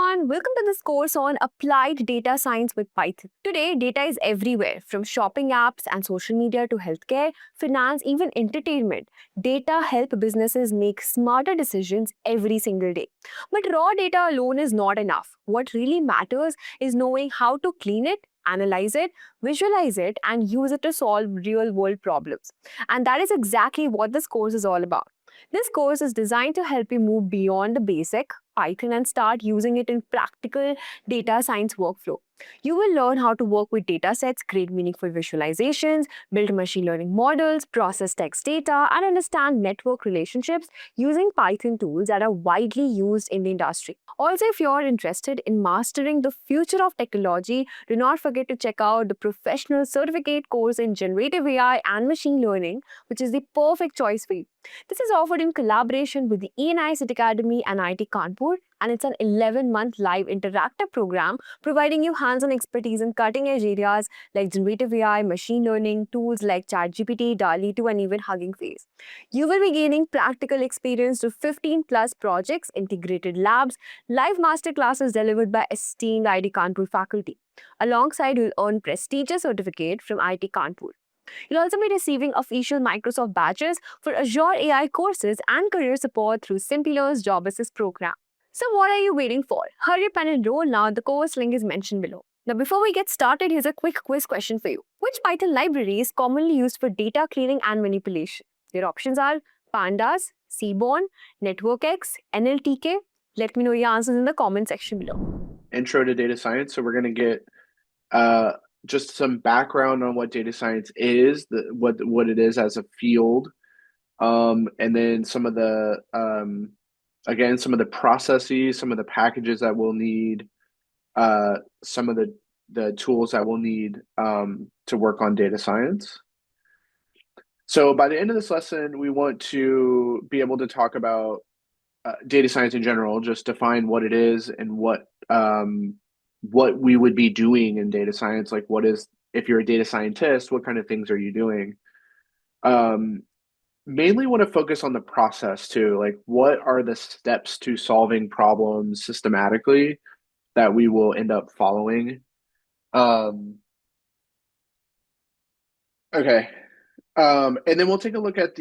everyone, welcome to this course on applied data science with Python. Today, data is everywhere, from shopping apps and social media to healthcare, finance, even entertainment. Data help businesses make smarter decisions every single day. But raw data alone is not enough. What really matters is knowing how to clean it, analyze it, visualize it, and use it to solve real world problems. And that is exactly what this course is all about. This course is designed to help you move beyond the basic Python and start using it in practical data science workflow. You will learn how to work with data sets, create meaningful visualizations, build machine learning models, process text data, and understand network relationships using Python tools that are widely used in the industry. Also, if you're interested in mastering the future of technology, do not forget to check out the professional certificate course in generative AI and machine learning, which is the perfect choice for you. This is offered in collaboration with the ENI City Academy and IIT Kanpur, and it's an 11-month live interactive program providing you hands-on expertise in cutting-edge areas like generative AI, machine learning, tools like ChatGPT, DALL-E 2, and even Hugging Face. You will be gaining practical experience to 15 plus projects, integrated labs, live master classes delivered by esteemed IIT Kanpur faculty. Alongside, you'll earn prestigious certificate from IIT Kanpur. You'll also be receiving official Microsoft badges for Azure AI courses and career support through Simplilearn's Job Assist program. So what are you waiting for? Hurry up and enroll now. The course link is mentioned below. Now, before we get started, here's a quick quiz question for you. Which Python library is commonly used for data cleaning and manipulation? Your options are Pandas, Seaborn, NetworkX, NLTK. Let me know your answers in the comment section below. Intro to data science. So we're going to get just some background on what data science is, what it is as a field, and then some of the again some of the processes, some of the packages that we'll need, some of the tools that we'll need to work on data science. So by the end of this lesson, we want to be able to talk about data science in general, just define what it is and what we would be doing in data science. Like, what is, if you're a data scientist, what kind of things are you doing? Mainly want to focus on the process too. Like, what are the steps to solving problems systematically that we will end up following? Okay. And then we'll take a look at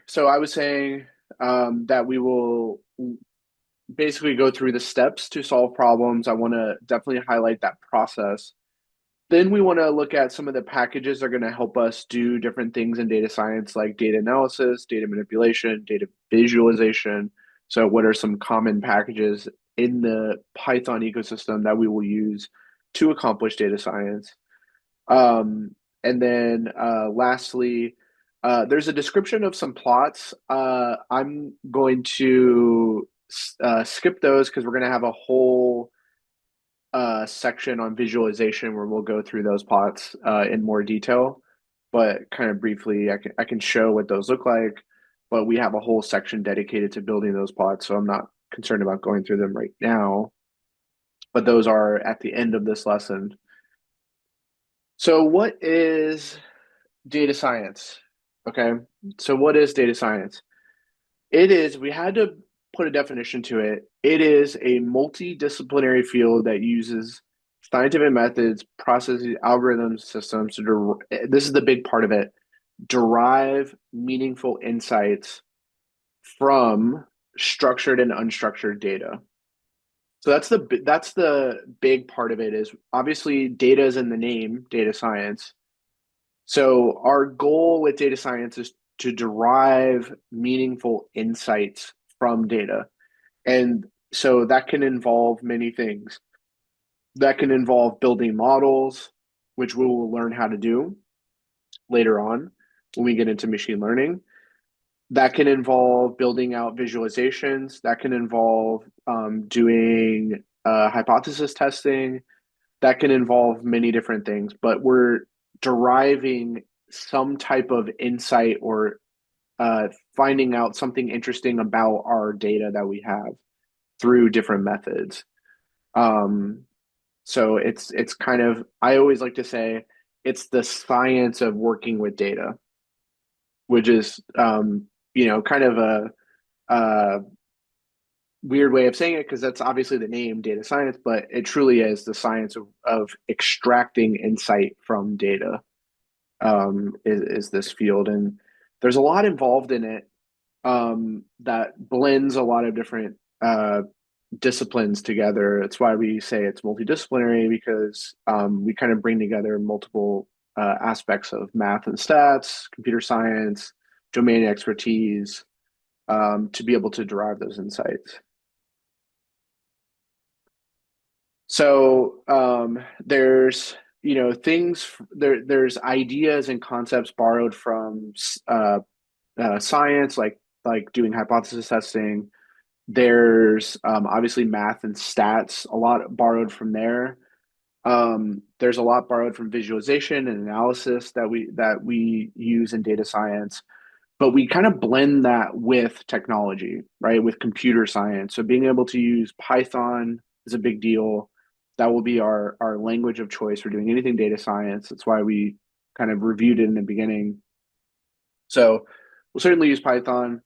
so I was saying that we will basically go through the steps to solve problems. I want to definitely highlight that process. Then we want to look at some of the packages that are going to help us do different things in data science, like data analysis, data manipulation, data visualization. So what are some common packages in the Python ecosystem that we will use to accomplish data science? And then lastly, there's a description of some plots. I'm going to skip those because we're going to have a whole section on visualization where we'll go through those plots in more detail. But kind of briefly, I can show what those look like. But we have a whole section dedicated to building those plots, so I'm not concerned about going through them right now. But those are at the end of this lesson. So what is data science? Okay, so what is data science? We had to put a definition to it. It is a multidisciplinary field that uses scientific methods, processes, algorithms, systems this is the big part of it, derive meaningful insights from structured and unstructured data. So that's the big part of it, is obviously data is in the name, data science. So our goal with data science is to derive meaningful insights from data. And so that can involve many things. That can involve building models, which we will learn how to do later on when we get into machine learning. That can involve building out visualizations. That can involve doing hypothesis testing. That can involve many different things, but we're deriving some type of insight or finding out something interesting about our data that we have through different methods. So it's kind of, I always like to say it's the science of working with data, which is kind of a weird way of saying it because that's obviously the name data science, but it truly is the science of extracting insight from data, is this field. And there's a lot involved in it, that blends a lot of different disciplines together. That's why we say it's multidisciplinary, because we kind of bring together multiple aspects of math and stats, computer science, domain expertise, to be able to derive those insights. So there's things there's ideas and concepts borrowed from science, like doing hypothesis testing. There's obviously math and stats, a lot borrowed from there. There's a lot borrowed from visualization and analysis that we use in data science, but we kind of blend that with technology, right? With computer science. So being able to use Python is a big deal. That will be our language of choice for doing anything data science. That's why we kind of reviewed it in the beginning. So we'll certainly use Python.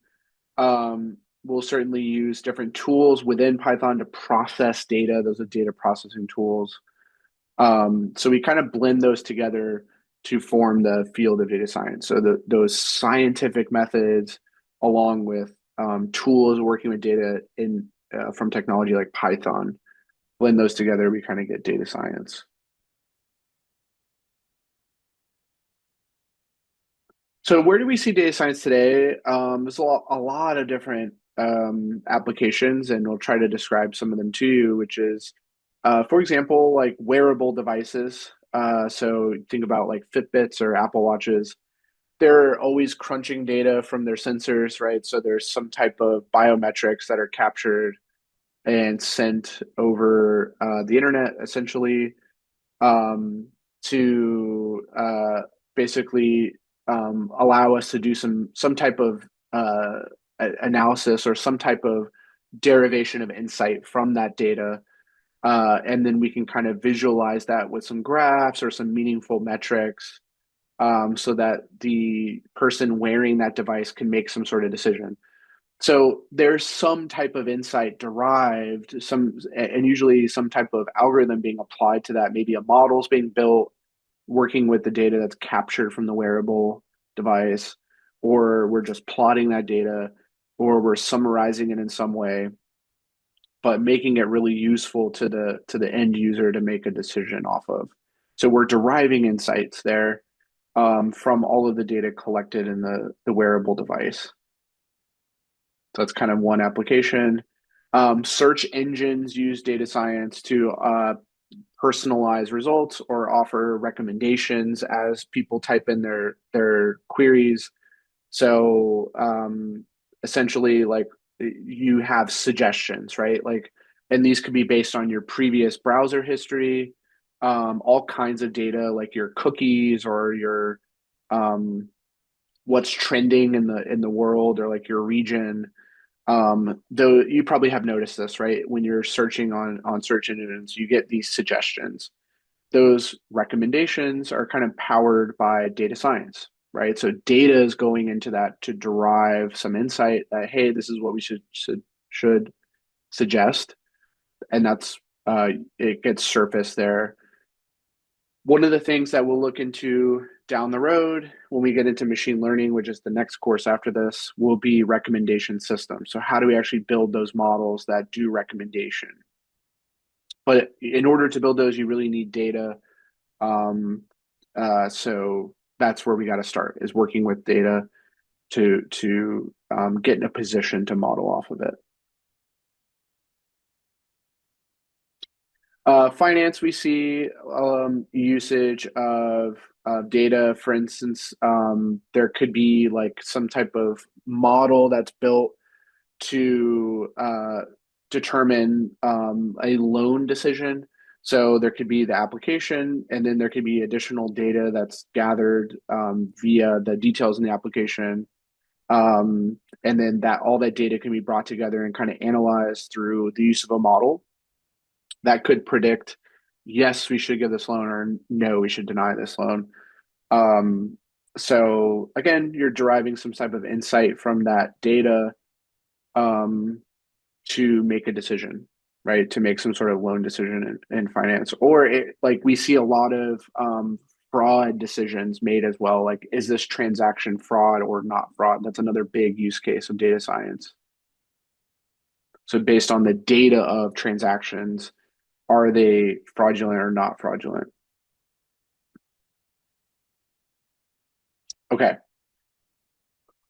We'll certainly use different tools within Python to process data. Those are data processing tools. So we kind of blend those together to form the field of data science. So those scientific methods, along with tools working with data in from technology like Python, blend those together, we kind of get data science. So where do we see data science today? There's a lot of different applications, and we'll try to describe some of them to you, which is, for example, like wearable devices. So think about like Fitbits or Apple Watches. They're always crunching data from their sensors, right? So there's some type of biometrics that are captured and sent over the internet, essentially, um, to basically allow us to do some type of analysis or some type of derivation of insight from that data. And then we can kind of visualize that with some graphs or some meaningful metrics, so that the person wearing that device can make some sort of decision. So there's some type of insight derived, and usually some type of algorithm being applied to that. Maybe a model's being built, working with the data that's captured from the wearable device, or we're just plotting that data, or we're summarizing it in some way, but making it really useful to the end user to make a decision off of. So we're deriving insights there, from all of the data collected in the wearable device. So that's kind of one application. Search engines use data science to personalize results or offer recommendations as people type in their queries. So essentially, like, you have suggestions, right? Like, and these could be based on your previous browser history, all kinds of data, like your cookies or your what's trending in the world, or like your region. Though you probably have noticed this, right? When you're searching on search engines, you get these suggestions. Those recommendations are kind of powered by data science, right? So data is going into that to derive some insight that, hey, this is what we should suggest, and that's it gets surfaced there. One of the things that we'll look into down the road when we get into machine learning, which is the next course after this, will be recommendation systems. So how do we actually build those models that do recommendation? But in order to build those, you really need data. Um, so that's where we got to start, is working with data to get in a position to model off of it. Finance, we see usage of data. For instance, there could be like some type of model that's built to determine a loan decision. So there could be the application, and then there could be additional data that's gathered via the details in the application. And then that all that data can be brought together and kind of analyzed through the use of a model that could predict, yes, we should give this loan, or no, we should deny this loan. Um, so again, you're deriving some type of insight from that data. Um, to make a decision, right? To make some sort of loan decision in finance, or like we see a lot of fraud decisions made as well. Like, is this transaction fraud or not fraud? That's another big use case of data science. So based on the data of transactions, are they fraudulent or not fraudulent? Okay.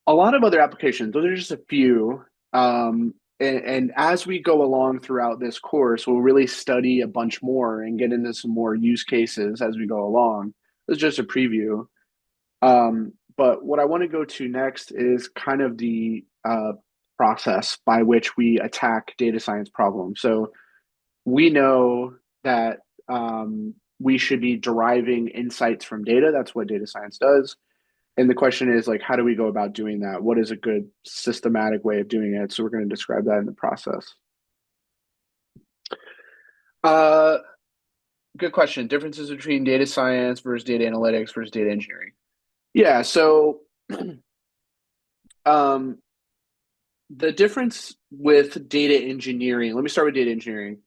A lot of other applications, those are just a few. And as we go along throughout this course, we'll really study a bunch more and get into some more use cases as we go along. This is just a preview. But what I want to go to next is kind of the process by which we attack data science problems. So we know that we should be deriving insights from data. That's what data science does. And the question is like, how do we go about doing that? What is a good systematic way of doing it? So we're going to describe that in the process. Uh, Good question. Differences between data science versus data analytics versus data engineering. Yeah, so um, the difference with data engineering, let me start with data engineering.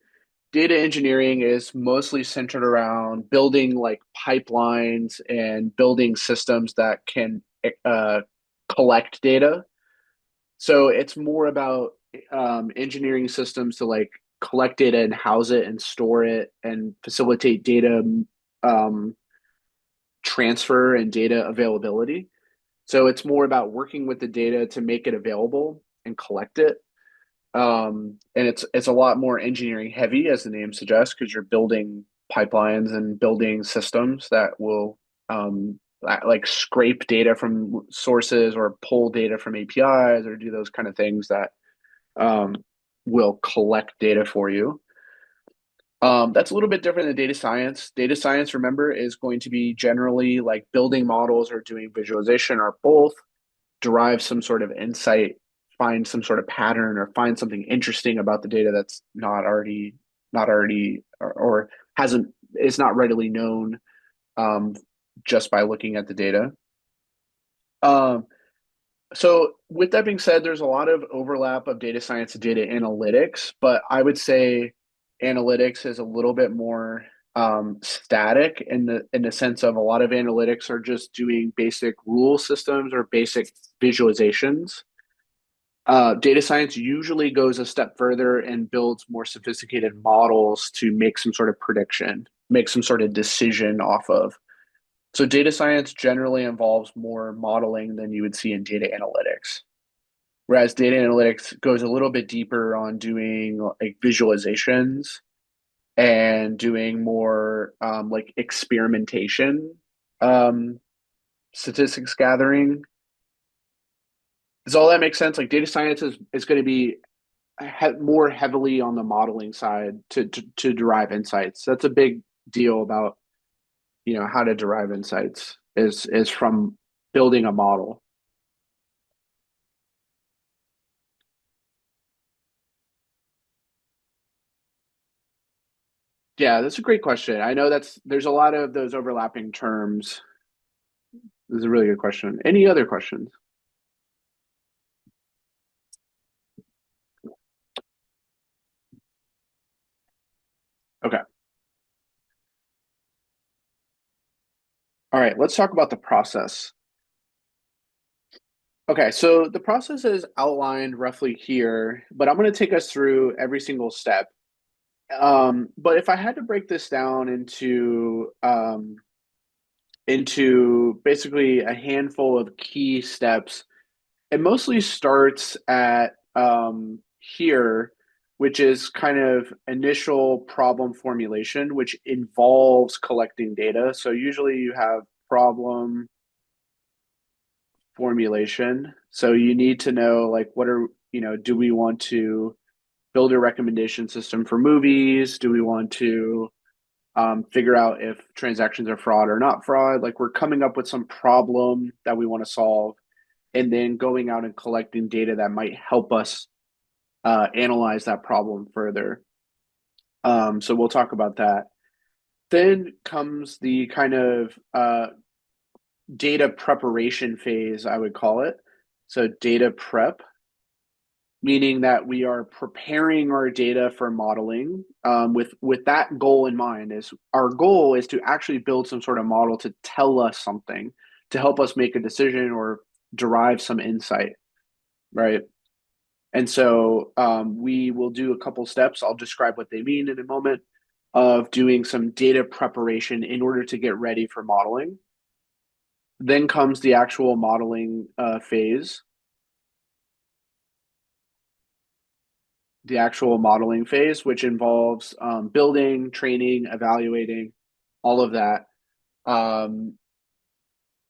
Data engineering is mostly centered around building like pipelines and building systems that can uh, collect data. So it's more about engineering systems to like collect data and house it and store it and facilitate data um, transfer and data availability. So it's more about working with the data to make it available and collect it. And it's a lot more engineering heavy, as the name suggests, because you're building pipelines and building systems that will like scrape data from sources or pull data from APIs or do those kind of things that um, will collect data for you. That's a little bit different than data science. Data science, remember, is going to be generally like building models or doing visualization or both, derive some sort of insight, find some sort of pattern, or find something interesting about the data that's not already or hasn't is not readily known um, just by looking at the data. Um, so with that being said, there's a lot of overlap of data science and data analytics, but I would say analytics is a little bit more static in the sense of a lot of analytics are just doing basic rule systems or basic visualizations. Data science usually goes a step further and builds more sophisticated models to make some sort of prediction, make some sort of decision off of. So data science generally involves more modeling than you would see in data analytics. Whereas data analytics goes a little bit deeper on doing like visualizations and doing more like experimentation, um, statistics gathering. Does all that make sense? Like data science is going to be more heavily on the modeling side to derive insights. That's a big deal about how to derive insights is from building a model. Yeah, that's a great question. I know there's a lot of those overlapping terms. This is a really good question. Any other questions? Okay. All right, let's talk about the process. Okay, so the process is outlined roughly here, but I'm going to take us through every single step. But if I had to break this down into basically a handful of key steps, it mostly starts at here, which is kind of initial problem formulation, which involves collecting data. So usually you have problem formulation. So you need to know like do we want to build a recommendation system for movies? Do we want to figure out if transactions are fraud or not fraud? Like we're coming up with some problem that we want to solve and then going out and collecting data that might help us analyze that problem further. So we'll talk about that. Then comes the kind of data preparation phase, I would call it. So data prep. meaning that we are preparing our data for modeling with that goal in mind. Is our goal is to actually build some sort of model to tell us something, to help us make a decision or derive some insight, right? And so we will do a couple steps. I'll describe what they mean in a moment of doing some data preparation in order to get ready for modeling. Then comes the actual modeling phase. The actual modeling phase, which involves building, training, evaluating, all of that. Um,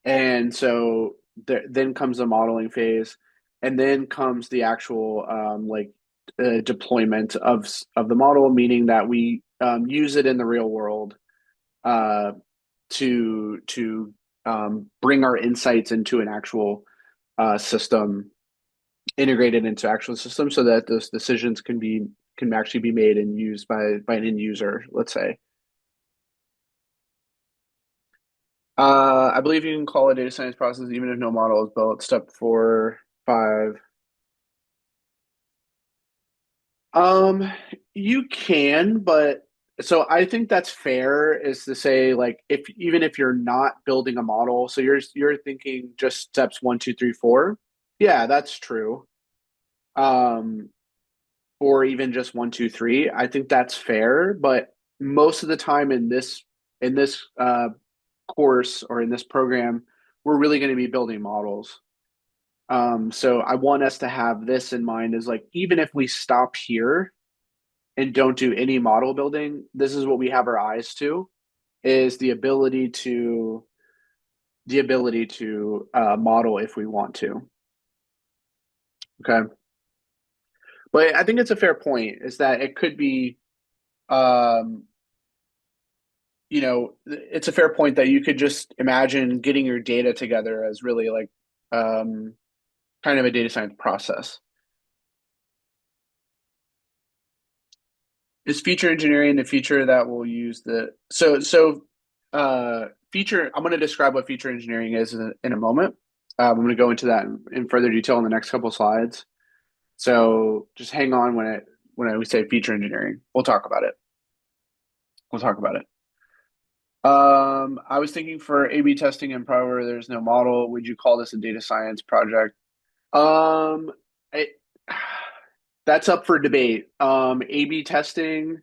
and so then comes the modeling phase, and then comes the actual deployment of the model, meaning that we use it in the real world uh, to bring our insights into an actual system, integrated into actual systems, so that those decisions can actually be made and used by an end user, let's say. I believe you can call a data science process even if no model is built. Step 4, 5. Um, you can, but so I think that's fair is to say, like, if even if you're not building a model, so you're thinking just steps 1, 2, 3, 4. Yeah, that's true. Um, or even just 1, 2, 3. I think that's fair, but most of the time in this course or in this program, we're really going to be building models. So I want us to have this in mind is like even if we stop here and don't do any model building, this is what we have our eyes to is the ability to model if we want to. Okay. But I think it's a fair point is that it could be um, it's a fair point that you could just imagine getting your data together as really like um, kind of a data science process. Is feature engineering the feature that will use the feature? I'm going to describe what feature engineering is in a moment. I'm going to go into that in further detail in the next couple slides. So just hang on when I say feature engineering. We'll talk about it. We'll talk about it. I was thinking for A/B testing and probably where there's no model, would you call this a data science project? Um, it, that's up for debate. A/B testing,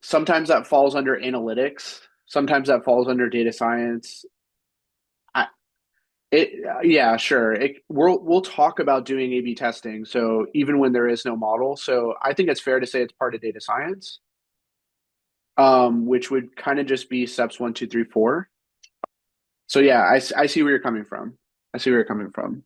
sometimes that falls under analytics. Sometimes that falls under data science. I, yeah, sure. We'll talk about doing A/B testing. So even when there is no model, so I think it's fair to say it's part of data science, which would kind of just be steps 1, 2, 3, 4. So yeah, I see where you're coming from. I see where you're coming from.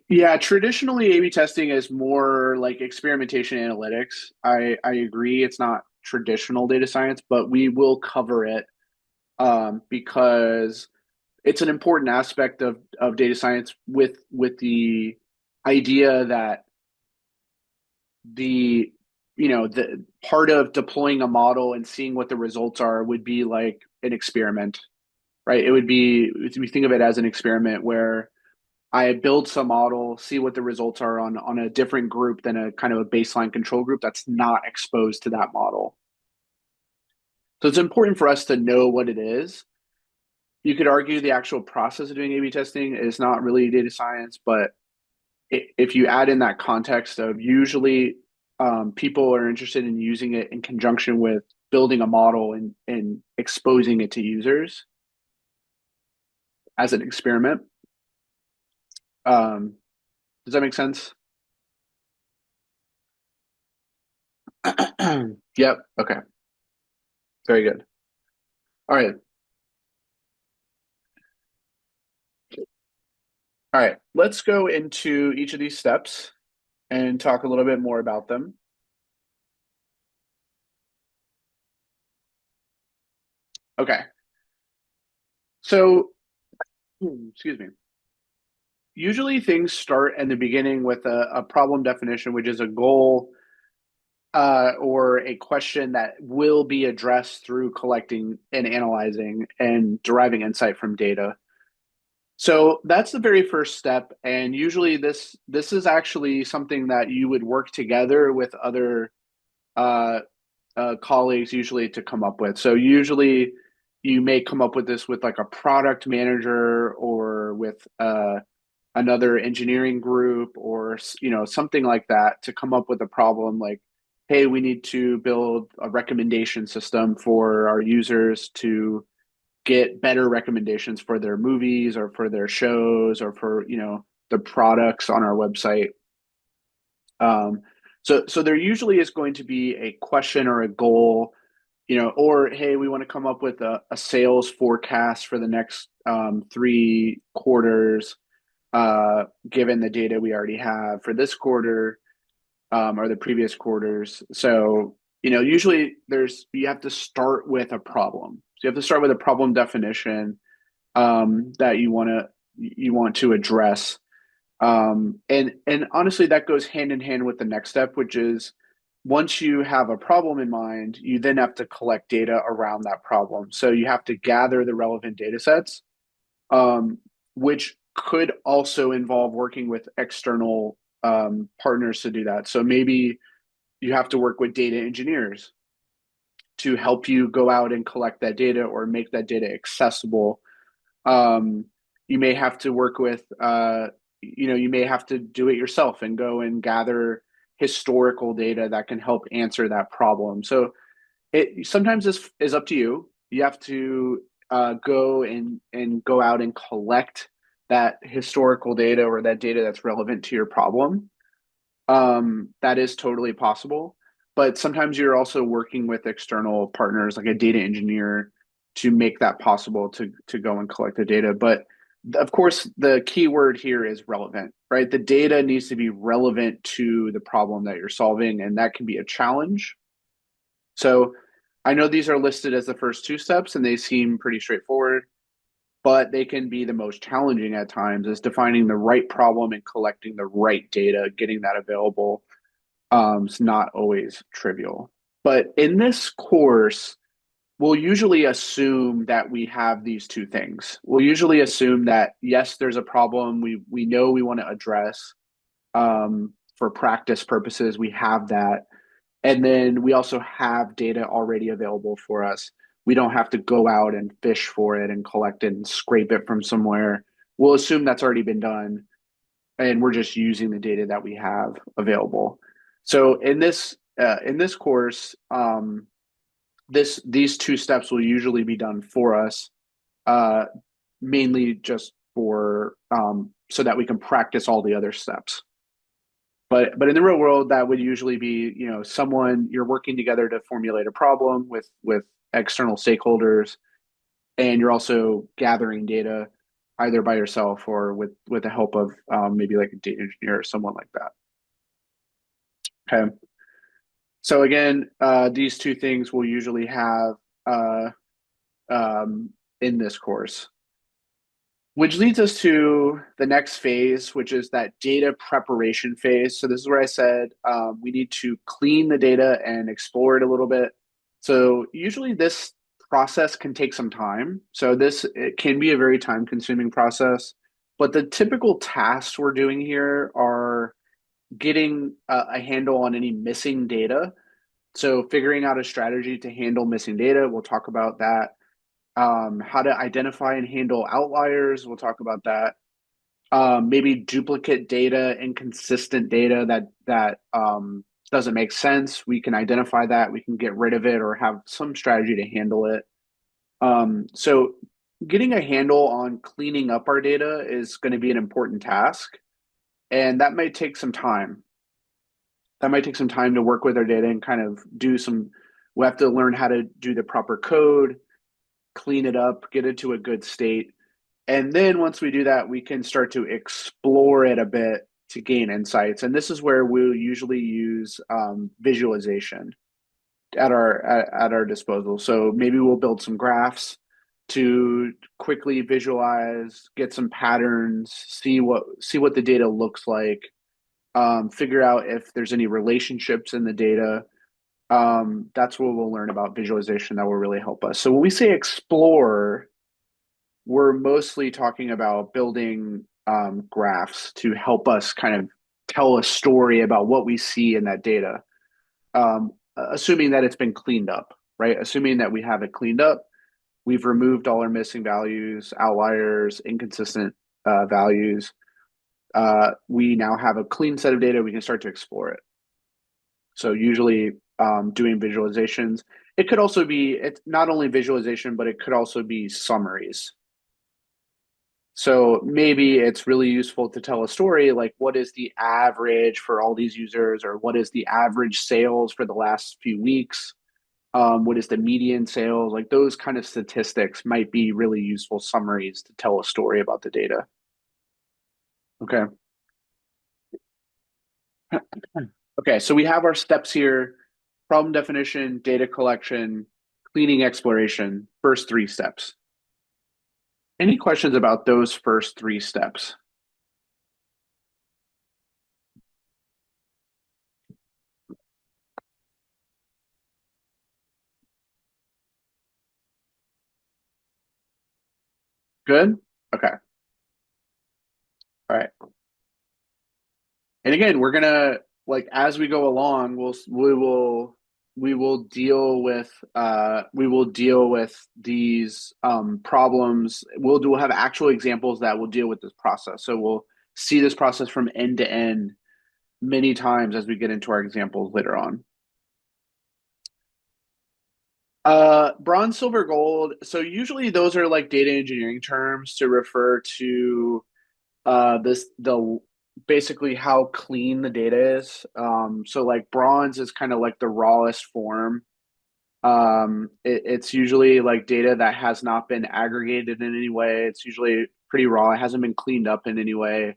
Yeah, traditionally A/B testing is more like experimentation analytics. I agree it's not traditional data science, but we will cover it because it's an important aspect of data science with the idea that the the part of deploying a model and seeing what the results are would be like an experiment, right? It would be we think of it as an experiment where I build some model, see what the results are on a different group than a kind of a baseline control group that's not exposed to that model. So it's important for us to know what it is. You could argue the actual process of doing A/B testing is not really data science, but if you add in that context of usually people are interested in using it in conjunction with building a model and exposing it to users as an experiment. Um, does that make sense? Yep. Okay. Very good. All right. All right. Let's go into each of these steps and talk a little bit more about them. Okay. So, excuse me. Usually things start in the beginning with a problem definition, which is a goal or a question that will be addressed through collecting and analyzing and deriving insight from data. So that's the very first step, and usually this is actually something that you would work together with other uh, colleagues usually to come up with. So usually you may come up with this with like a product manager or with another engineering group or something like that to come up with a problem like, hey, we need to build a recommendation system for our users to get better recommendations for their movies or for their shows or for the products on our website. So there usually is going to be a question or a goal, or hey, we want to come up with a sales forecast for the next 3 quarters, given the data we already have for this quarter, or the previous quarters. So, usually you have to start with a problem. So you have to start with a problem definition that you want to address. And honestly, that goes hand in hand with the next step, which is once you have a problem in mind, you then have to collect data around that problem. So you have to gather the relevant data sets, um, which could also involve working with external partners to do that. So maybe you have to work with data engineers to help you go out and collect that data or make that data accessible. um, you may have to work with, you may have to do it yourself and go and gather historical data that can help answer that problem. So it sometimes is up to you. You have to go and go out and collect that historical data or that data that's relevant to your problem. That is totally possible. But sometimes you're also working with external partners like a data engineer to make that possible to go and collect the data. But of course, the key word here is relevant, right? The data needs to be relevant to the problem that you're solving, and that can be a challenge. So I know these are listed as the first two steps, and they seem pretty straightforward, but they can be the most challenging at times is defining the right problem and collecting the right data, getting that available. It's not always trivial. But in this course, we'll usually assume that we have these two things. We'll usually assume that yes, there's a problem we know we want to address. For practice purposes, we have that. And then we also have data already available for us. We don't have to go out and fish for it and collect it and scrape it from somewhere. We'll assume that's already been done, and we're just using the data that we have available. So in this course, these two steps will usually be done for us, uh, mainly just for so that we can practice all the other steps. But in the real world, that would usually be someone you're working together to formulate a problem with external stakeholders, and you're also gathering data either by yourself or with the help of maybe like a data engineer or someone like that. Okay. So again, these two things we'll usually have uh, in this course, which leads us to the next phase, which is that data preparation phase. So this is where I said we need to clean the data and explore it a little bit. So usually this process can take some time. So it can be a very time-consuming process. But the typical tasks we're doing here are getting a handle on any missing data. So figuring out a strategy to handle missing data, we'll talk about that. How to identify and handle outliers, we'll talk about that. Maybe duplicate data, inconsistent data that doesn't make sense. We can identify that. We can get rid of it or have some strategy to handle it. So getting a handle on cleaning up our data is going to be an important task, and that might take some time. That might take some time to work with our data and kind of do some. We have to learn how to do the proper code, clean it up, get it to a good state. And then once we do that, we can start to explore it a bit to gain insights. And this is where we'll usually use visualization at our disposal. So maybe we'll build some graphs to quickly visualize, get some patterns, see what the data looks like, figure out if there's any relationships in the data. That's what we'll learn about visualization that will really help us. So when we say explore, we're mostly talking about building graphs to help us kind of tell a story about what we see in that data, assuming that it's been cleaned up, right? Assuming that we have it cleaned up, we've removed all our missing values, outliers, inconsistent values. We now have a clean set of data. We can start to explore it. So usually doing visualizations. It could also be, it's not only visualization, but it could also be summaries. So maybe it's really useful to tell a story like what is the average for all these users, or what is the average sales for the last few weeks? What is the median sales? Like those kind of statistics might be really useful summaries to tell a story about the data. Okay. Okay, so we have our steps here: problem definition, data collection, cleaning, exploration, first three steps. Any questions about those first three steps? Good? Okay. All right. And again, we're gonna like as we go along, we will deal with these problems. We'll have actual examples that will deal with this process. So we'll see this process from end to end many times as we get into our examples later on. Bronze, silver, gold. So usually those are like data engineering terms to refer to this the basically how clean the data is. So like bronze is kind of like the rawest form. It's usually like data that has not been aggregated in any way. It's usually pretty raw. It hasn't been cleaned up in any way.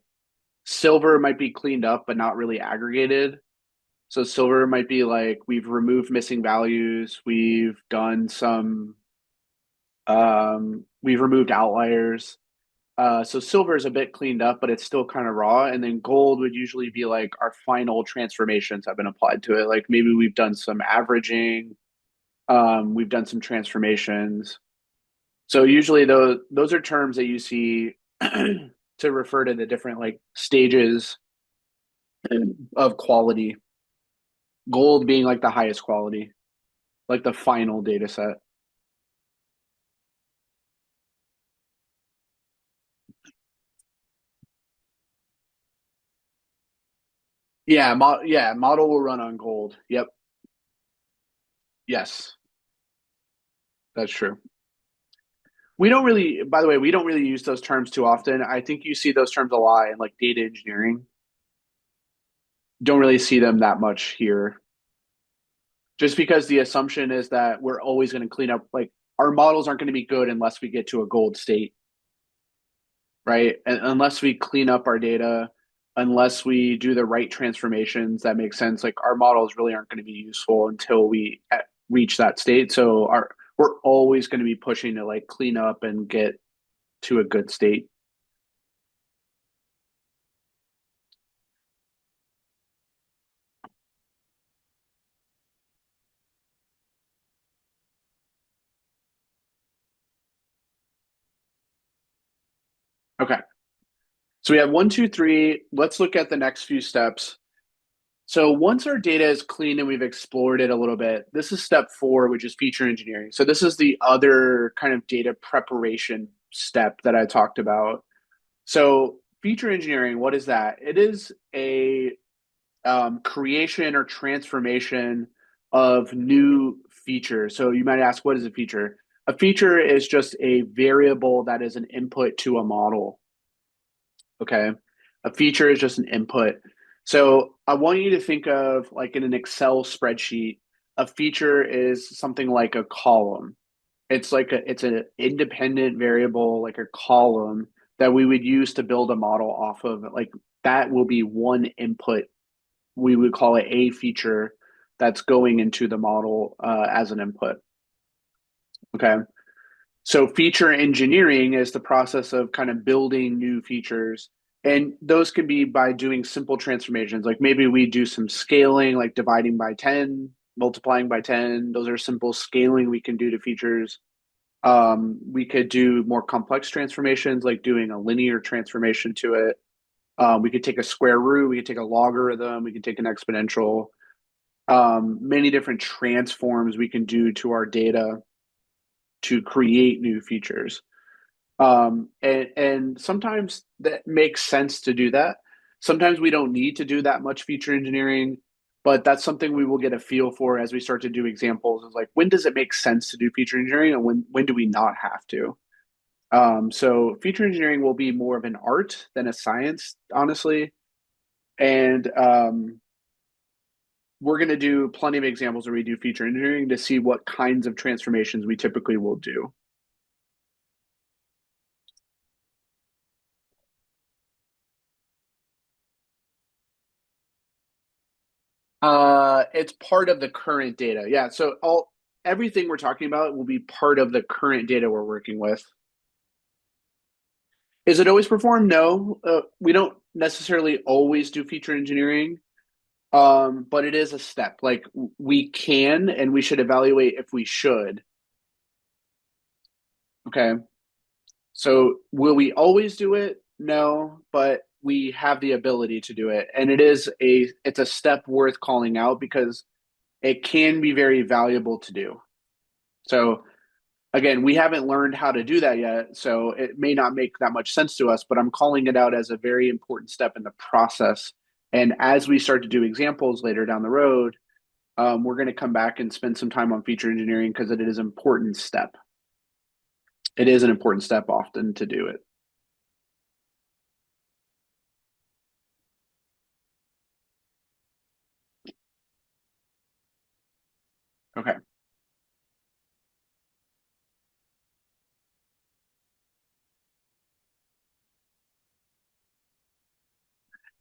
Silver might be cleaned up but not really aggregated. So silver might be like we've removed missing values, we've removed outliers. So silver is a bit cleaned up, but it's still kind of raw. And then gold would usually be like our final transformations have been applied to it. Like maybe we've done some averaging, we've done some transformations. So usually those are terms that you see to refer to the different like stages of quality. Gold being like the highest quality, like the final data set. Yeah, model will run on gold. Yep. Yes, that's true. We don't really, by the way, we don't really use those terms too often. I think you see those terms a lot in like data engineering. Don't really see them that much here, just because the assumption is that we're always going to clean up, like our models aren't going to be good unless we get to a gold state, right? And unless we clean up our data, unless we do the right transformations that make sense, like our models really aren't going to be useful until we reach that state. So we're always going to be pushing to like clean up and get to a good state. Okay. So we have one, two, three. Let's look at the next few steps. So once our data is clean and we've explored it a little bit, this is step four, which is feature engineering. So this is the other kind of data preparation step that I talked about. So feature engineering, what is that? It is a creation or transformation of new features. So you might ask, what is a feature? A feature is just a variable that is an input to a model. Okay. A feature is just an input. So I want you to think of like in an Excel spreadsheet, a feature is something like a column. It's an independent variable, like a column that we would use to build a model off of. Like that will be one input. We would call it a feature that's going into the model as an input. Okay. So feature engineering is the process of kind of building new features. And those can be by doing simple transformations. Like maybe we do some scaling, like dividing by 10, multiplying by 10. Those are simple scaling we can do to features. We could do more complex transformations, like doing a linear transformation to it. We could take a square root, we could take a logarithm, we could take an exponential. Many different transforms we can do to our data to create new features. And sometimes that makes sense to do that. Sometimes we don't need to do that much feature engineering, but that's something we will get a feel for as we start to do examples. Is like, when does it make sense to do feature engineering, and when do we not have to? So feature engineering will be more of an art than a science, honestly. And we're going to do plenty of examples where we do feature engineering to see what kinds of transformations we typically will do. It's part of the current data. Yeah. So everything we're talking about will be part of the current data we're working with. Is it always performed? No. We don't necessarily always do feature engineering, but it is a step. Like, we can and we should evaluate if we should. Okay. So will we always do it? No, but we have the ability to do it. And it's a step worth calling out because it can be very valuable to do. So again, we haven't learned how to do that yet, so it may not make that much sense to us, but I'm calling it out as a very important step in the process. And as we start to do examples later down the road, we're going to come back and spend some time on feature engineering because it is an important step. It is an important step often to do it. Okay.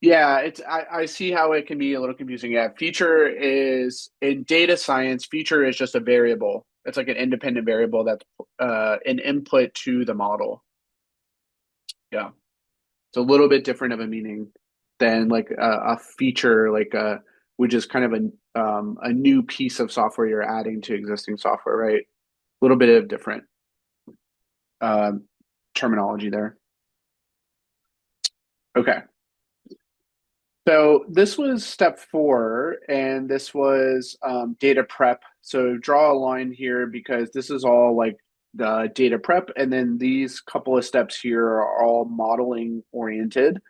Yeah, I see how it can be a little confusing. Yeah, feature is in data science, feature is just a variable. It's like an independent variable that's an input to the model. Yeah. It's a little bit different of a meaning than like a feature, which is kind of a new piece of software you're adding to existing software, right? A little bit of different um, terminology there. Okay. So this was step 4, and this was data prep. So draw a line here because this is all like the data prep, and then these couple of steps here are all modeling oriented.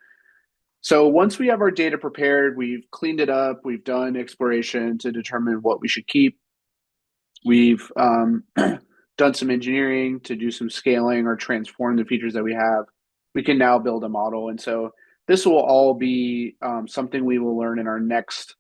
So once we have our data prepared, we've cleaned it up, we've done exploration to determine what we should keep. We've done some engineering to do some scaling or transform the features that we have. We can now build a model. And so this will all be something we will learn in our next,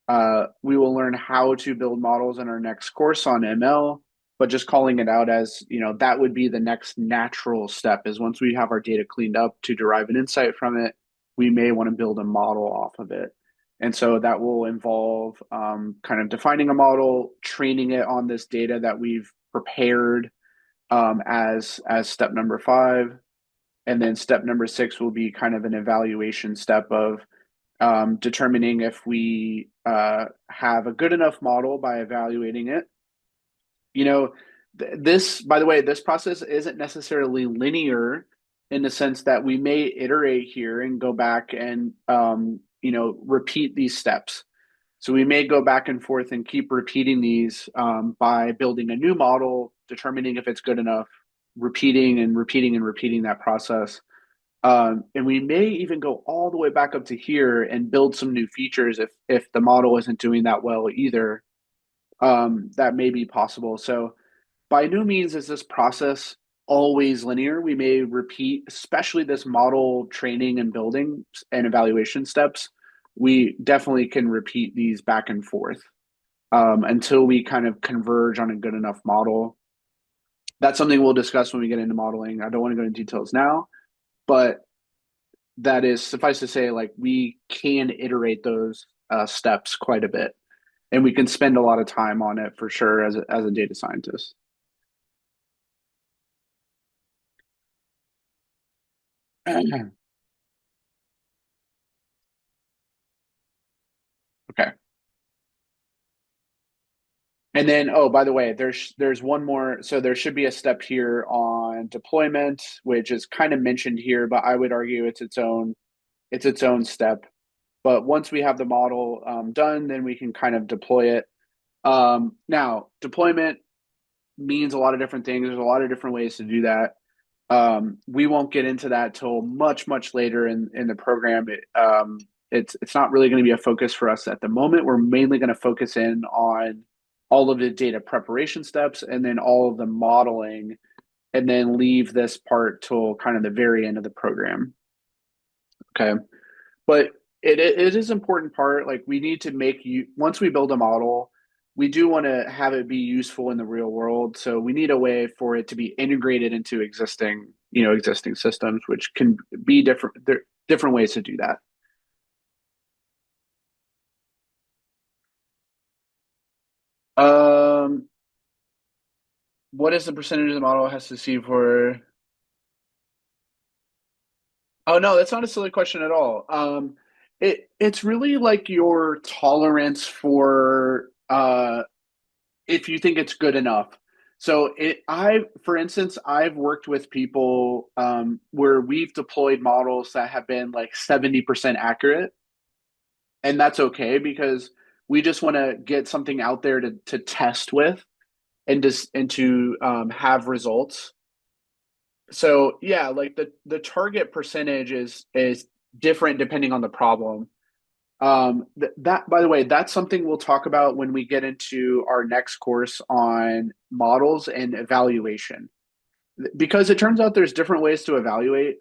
we will learn how to build models in our next course on ML, but just calling it out as, that would be the next natural step is once we have our data cleaned up to derive an insight from it, we may want to build a model off of it. And so that will involve kind of defining a model, training it on this data that we've prepared as step number 5. And then step number 6 will be kind of an evaluation step of determining if we have a good enough model by evaluating it. This, by the way, this process isn't necessarily linear in the sense that we may iterate here and go back and repeat these steps. So we may go back and forth and keep repeating these by building a new model, determining if it's good enough, repeating and repeating and repeating that process. And we may even go all the way back up to here and build some new features if the model isn't doing that well either. That may be possible. So by no means is this process always linear. We may repeat, especially this model training and building and evaluation steps. We definitely can repeat these back and forth until we kind of converge on a good enough model. That's something we'll discuss when we get into modeling. I don't want to go into details now, but that is suffice to say, like, we can iterate those steps quite a bit, and we can spend a lot of time on it for sure as a data scientist. Okay. And then, oh, by the way, there's one more. So there should be a step here on deployment, which is kind of mentioned here, but I would argue it's its own step. But once we have the model done, then we can kind of deploy it. Now, deployment means a lot of different things. There's a lot of different ways to do that. We won't get into that till much later in the program. It's not really going to be a focus for us at the moment. We're mainly going to focus in on all of the data preparation steps and then all of the modeling, and then leave this part till kind of the very end of the program. Okay, but it is important part. Like we need to make you once we build a model, we do want to have it be useful in the real world. So we need a way for it to be integrated into existing systems, which can be different. There are different ways to do that. Um, what is the percentage of the model has to see for? Oh no, that's not a silly question at all. It's really like your tolerance for if you think it's good enough. So for instance, I've worked with people where we've deployed models that have been like 70% accurate, and that's okay because we just want to get something out there to test with and to have results. So yeah, like the target percentage is different depending on the problem. That, by the way, that's something we'll talk about when we get into our next course on models and evaluation. Because it turns out there's different ways to evaluate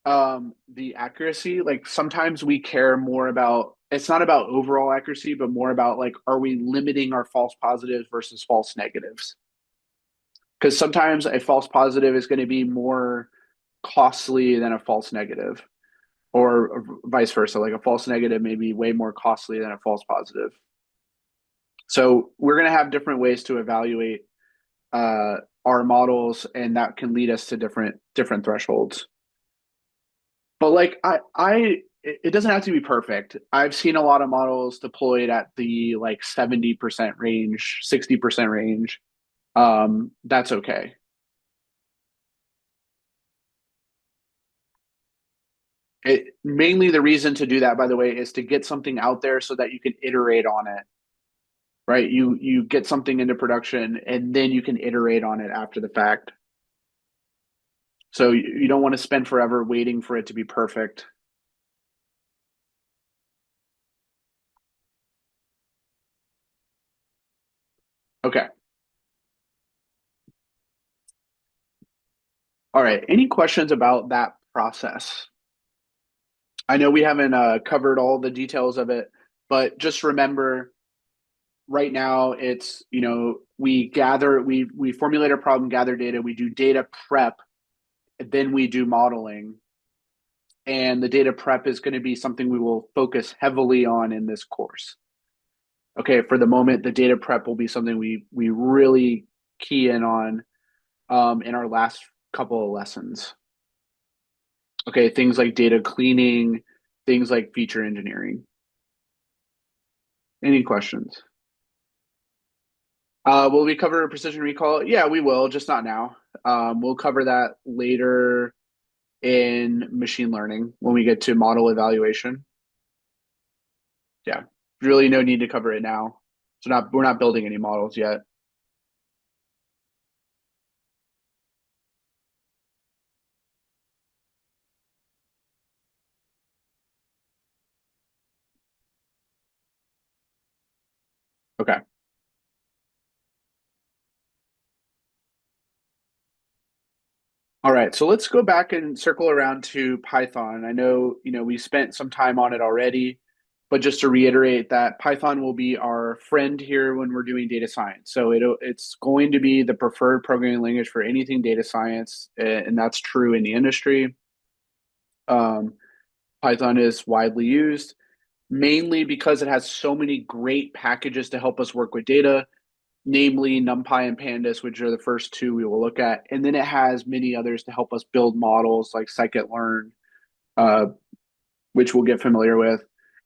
the accuracy. Like sometimes we care more about it's not about overall accuracy, but more about like are we limiting our false positives versus false negatives? Because sometimes a false positive is going to be more costly than a false negative, or vice versa. Like a false negative may be way more costly than a false positive. So we're going to have different ways to evaluate uh, our models, and that can lead us to different thresholds. But like it doesn't have to be perfect. I've seen a lot of models deployed at the like 70% range, 60% range. That's okay. Mainly the reason to do that, by the way, is to get something out there so that you can iterate on it, right? You get something into production and then you can iterate on it after the fact. So you don't want to spend forever waiting for it to be perfect. Okay. All right. Any questions about that process? I know we haven't covered all the details of it, but just remember right now it's, we formulate a problem, gather data, we do data prep, then we do modeling. And the data prep is going to be something we will focus heavily on in this course. Okay, for the moment, the data prep will be something we really key in on in our last couple of lessons. Okay, things like data cleaning, things like feature engineering. Any questions? Will we cover precision recall? Yeah, we will, just not now. We'll cover that later in machine learning when we get to model evaluation. Yeah, really no need to cover it now. So we're not building any models yet. Okay. All right, so let's go back and circle around to Python. I know, we spent some time on it already, but just to reiterate that Python will be our friend here when we're doing data science. So it's going to be the preferred programming language for anything data science, and that's true in the industry. Um, Python is widely used, mainly because it has so many great packages to help us work with data, namely NumPy and Pandas, which are the first two we will look at. And then it has many others to help us build models like scikit-learn, uh, which we'll get familiar with.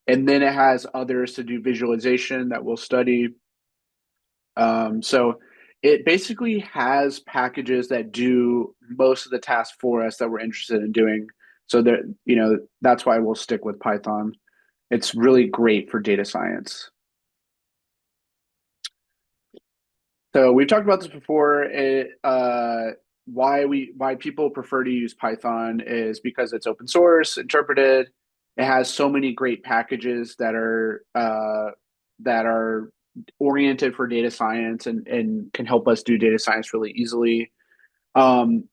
And then it has others to do visualization that we'll study. So it basically has packages that do most of the tasks for us that we're interested in doing. So that, that's why we'll stick with Python. It's really great for data science. So we've talked about this before. Why people prefer to use Python is because it's open source, interpreted. It has so many great packages that are oriented for data science and can help us do data science really easily. Um,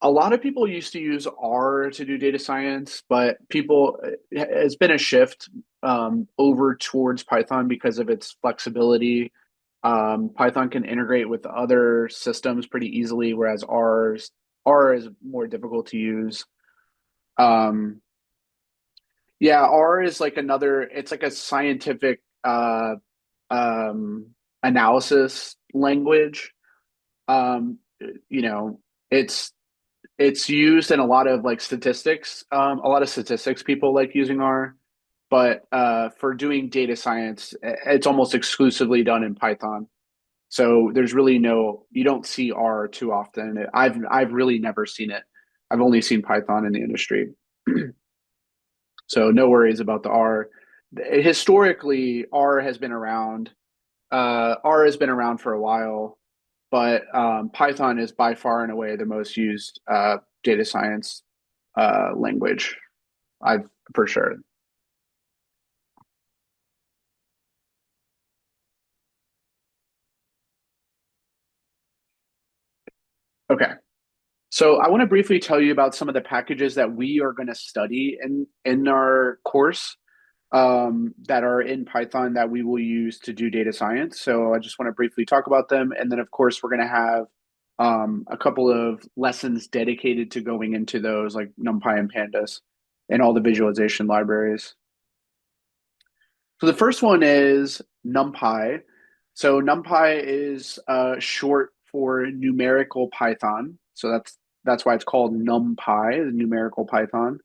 a lot of people used to use R to do data science, but people it's been a shift over towards Python because of its flexibility. Python can integrate with other systems pretty easily, whereas R is more difficult to use. Um, yeah, R is like it's like a scientific um, analysis language. Um, you know, it's it's used in a lot of like statistics. A lot of statistics people like using R, but for doing data science, it's almost exclusively done in Python. So there's really you don't see R too often. I've really never seen it. I've only seen Python in the industry. So no worries about the R. Historically, R has been around. R has been around for a while, but Python is by far and away the most used data science language. I've for sure. Okay. So I want to briefly tell you about some of the packages that we are going to study in our course that are in Python that we will use to do data science. So I just want to briefly talk about them, and then of course we're going to have a couple of lessons dedicated to going into those, like NumPy and Pandas, and all the visualization libraries. So the first one is NumPy. So NumPy is short for numerical Python. So that's why it's called NumPy, the numerical Python.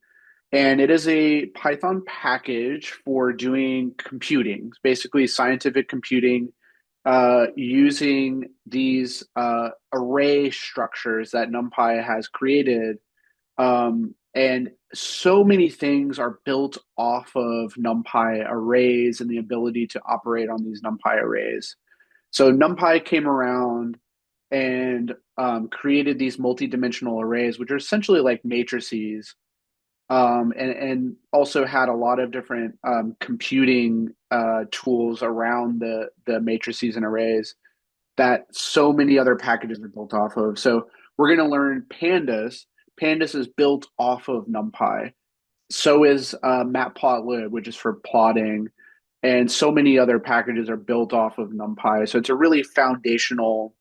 And it is a Python package for doing computing, basically scientific computing, using these array structures that NumPy has created, and so many things are built off of NumPy arrays and the ability to operate on these NumPy arrays. So NumPy came around and created these multi-dimensional arrays, which are essentially like matrices, and also had a lot of different computing tools around the matrices and arrays that so many other packages are built off of. So we're going to learn Pandas. Pandas is built off of NumPy. So is Matplotlib, which is for plotting, and so many other packages are built off of NumPy. So it's a really foundational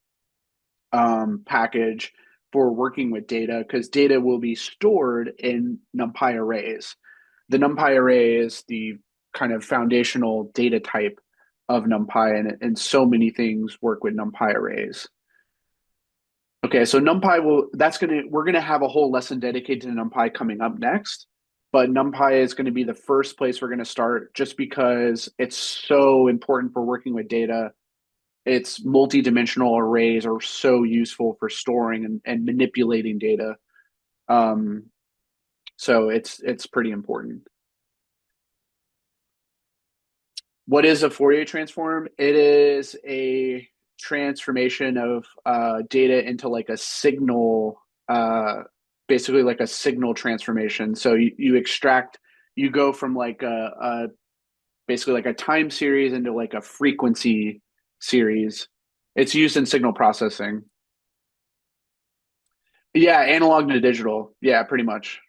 package for working with data because data will be stored in NumPy arrays. The NumPy array is the kind of foundational data type of NumPy, and so many things work with NumPy arrays. Okay, so NumPy we're gonna have a whole lesson dedicated to NumPy coming up next, but NumPy is going to be the first place we're going to start just because it's so important for working with data. Its multi-dimensional arrays are so useful for storing and manipulating data. Um, so it's pretty important. What is a Fourier transform? It is a transformation of data into like a signal, basically like a signal transformation. So you go from like basically like a time series into like a frequency series. It's used in signal processing. Yeah, analog to digital. Yeah, pretty much.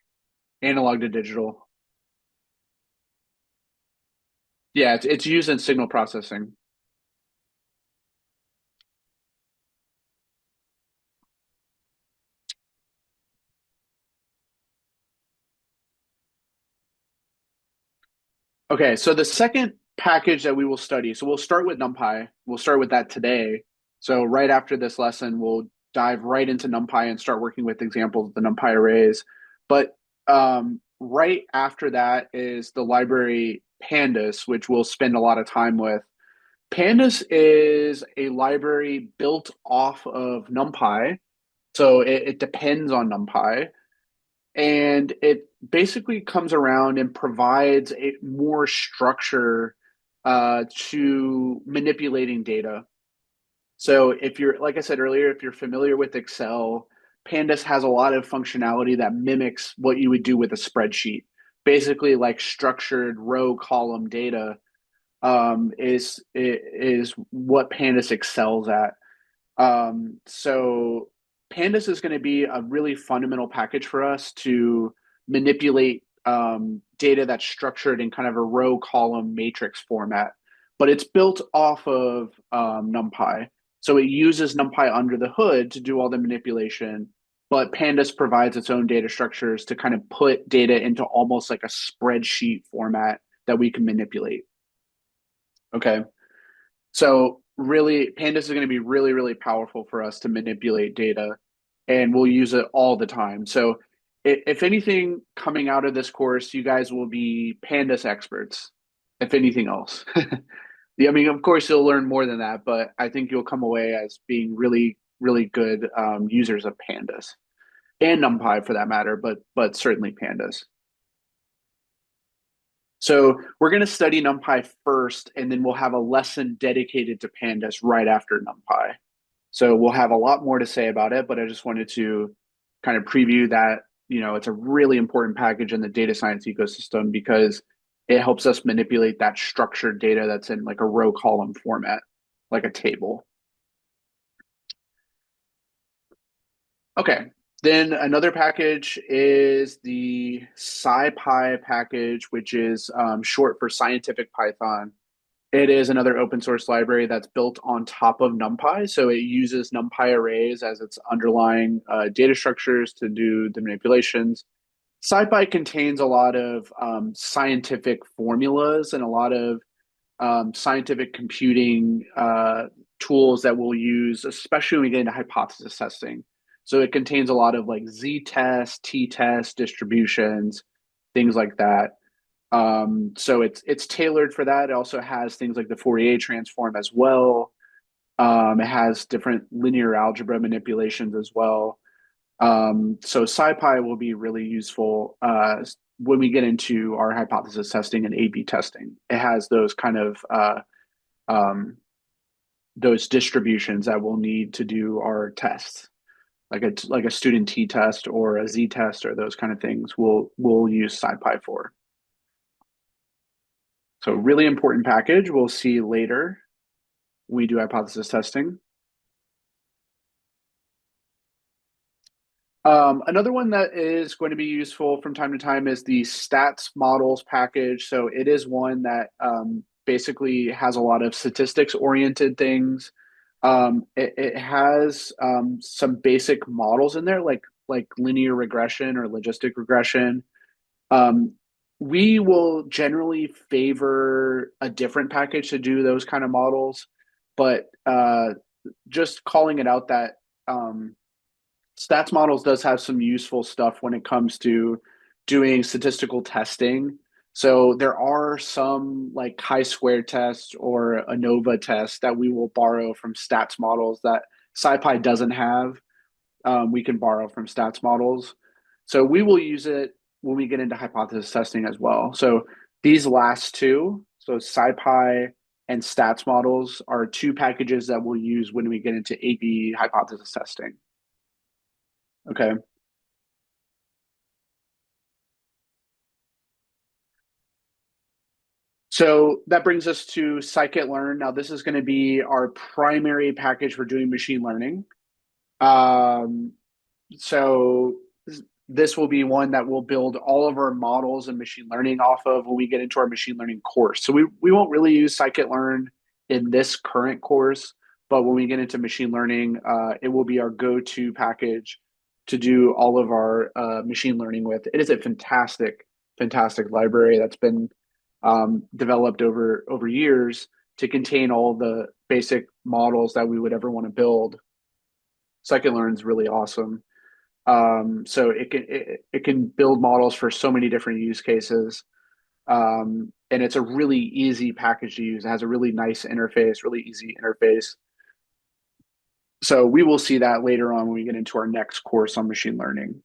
Analog to digital. Yeah, it's used in signal processing. Okay, so the second package that we will study, so we'll start with NumPy. We'll start with that today. So right after this lesson, we'll dive right into NumPy and start working with examples of the NumPy arrays. But right after that is the library Pandas, which we'll spend a lot of time with. Pandas is a library built off of NumPy, so it depends on NumPy, and it basically comes around and provides a more structure to manipulating data. So if you're, like I said earlier, if you're familiar with Excel, Pandas has a lot of functionality that mimics what you would do with a spreadsheet. Basically, like structured row column data is what Pandas excels at. So Pandas is going to be a really fundamental package for us to manipulate data that's structured in kind of a row column matrix format, but it's built off of NumPy. So it uses NumPy under the hood to do all the manipulation, but Pandas provides its own data structures to kind of put data into almost like a spreadsheet format that we can manipulate. Okay. So really, Pandas is going to be really, really powerful for us to manipulate data, and we'll use it all the time. So if anything coming out of this course, you guys will be Pandas experts, if anything else. Yeah, I mean, of course, you'll learn more than that, but I think you'll come away as being really, really good users of Pandas and NumPy for that matter, but certainly Pandas. So we're going to study NumPy first, and then we'll have a lesson dedicated to Pandas right after NumPy. So we'll have a lot more to say about it, but I just wanted to kind of preview that, it's a really important package in the data science ecosystem because it helps us manipulate that structured data that's in like a row column format, like a table. Okay. Then another package is the SciPy package, which is short for Scientific Python. It is another open source library that's built on top of NumPy. So it uses NumPy arrays as its underlying data structures to do the manipulations. SciPy contains a lot of scientific formulas and a lot of scientific computing tools that we'll use, especially when we get into hypothesis testing. So it contains a lot of like z-test, t-test distributions, things like that. So it's tailored for that. It also has things like the Fourier transform as well. It has different linear algebra manipulations as well. So SciPy will be really useful when we get into our hypothesis testing and A/B testing. It has those kind of those distributions that we'll need to do our tests, like a student t-test or a z-test or those kind of things. We'll use SciPy for. So really important package. We'll see later when we do hypothesis testing. Another one that is going to be useful from time to time is the stats models package. So it is one that basically has a lot of statistics oriented things. It has some basic models in there, like linear regression or logistic regression. Um, we will generally favor a different package to do those kind of models, but just calling it out that stats models does have some useful stuff when it comes to doing statistical testing. So there are some like chi-square tests or ANOVA tests that we will borrow from stats models that SciPy doesn't have. We can borrow from stats models. So we will use it when we get into hypothesis testing as well. So these last two, so SciPy and stats models, are two packages that we'll use when we get into A/B hypothesis testing. Okay. So that brings us to scikit-learn. Now, this is going to be our primary package for doing machine learning. Um, so this will be one that we'll build all of our models and machine learning off of when we get into our machine learning course. So we won't really use scikit-learn in this current course, but when we get into machine learning, it will be our go-to package to do all of our machine learning with. It is a fantastic, fantastic library that's been developed over years to contain all the basic models that we would ever want to build. Scikit-learn is really awesome. So it can build models for so many different use cases. And it's a really easy package to use. It has a really nice interface, really easy interface. So we will see that later on when we get into our next course on machine learning.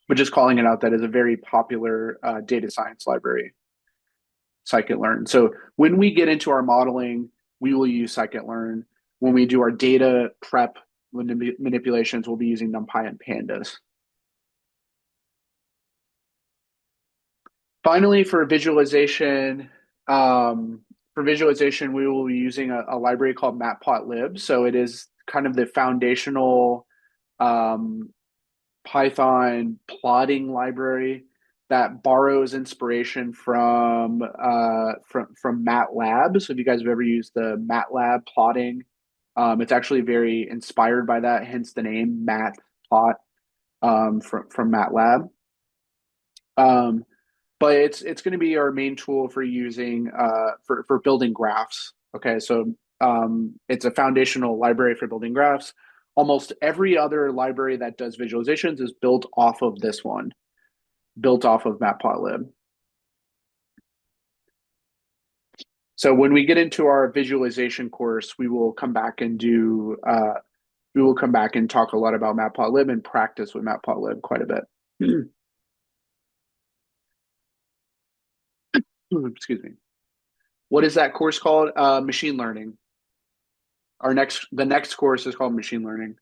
But just calling it out, that is a very popular data science library, scikit-learn. So when we get into our modeling, we will use scikit-learn. When we do our data prep manipulations, we'll be using NumPy and Pandas. Finally, for visualization, we will be using a library called matplotlib. So it is kind of the foundational Python plotting library that borrows inspiration from MATLAB. So if you guys have ever used the MATLAB plotting, it's actually very inspired by that, hence the name matplot from MATLAB. But it's going to be our main tool for using for building graphs. Okay, so it's a foundational library for building graphs. Almost every other library that does visualizations is built off of this one, built off of matplotlib. So when we get into our visualization course, we will come back and talk a lot about matplotlib and practice with matplotlib quite a bit. Excuse me. What is that course called? Machine learning. The next course is called machine learning.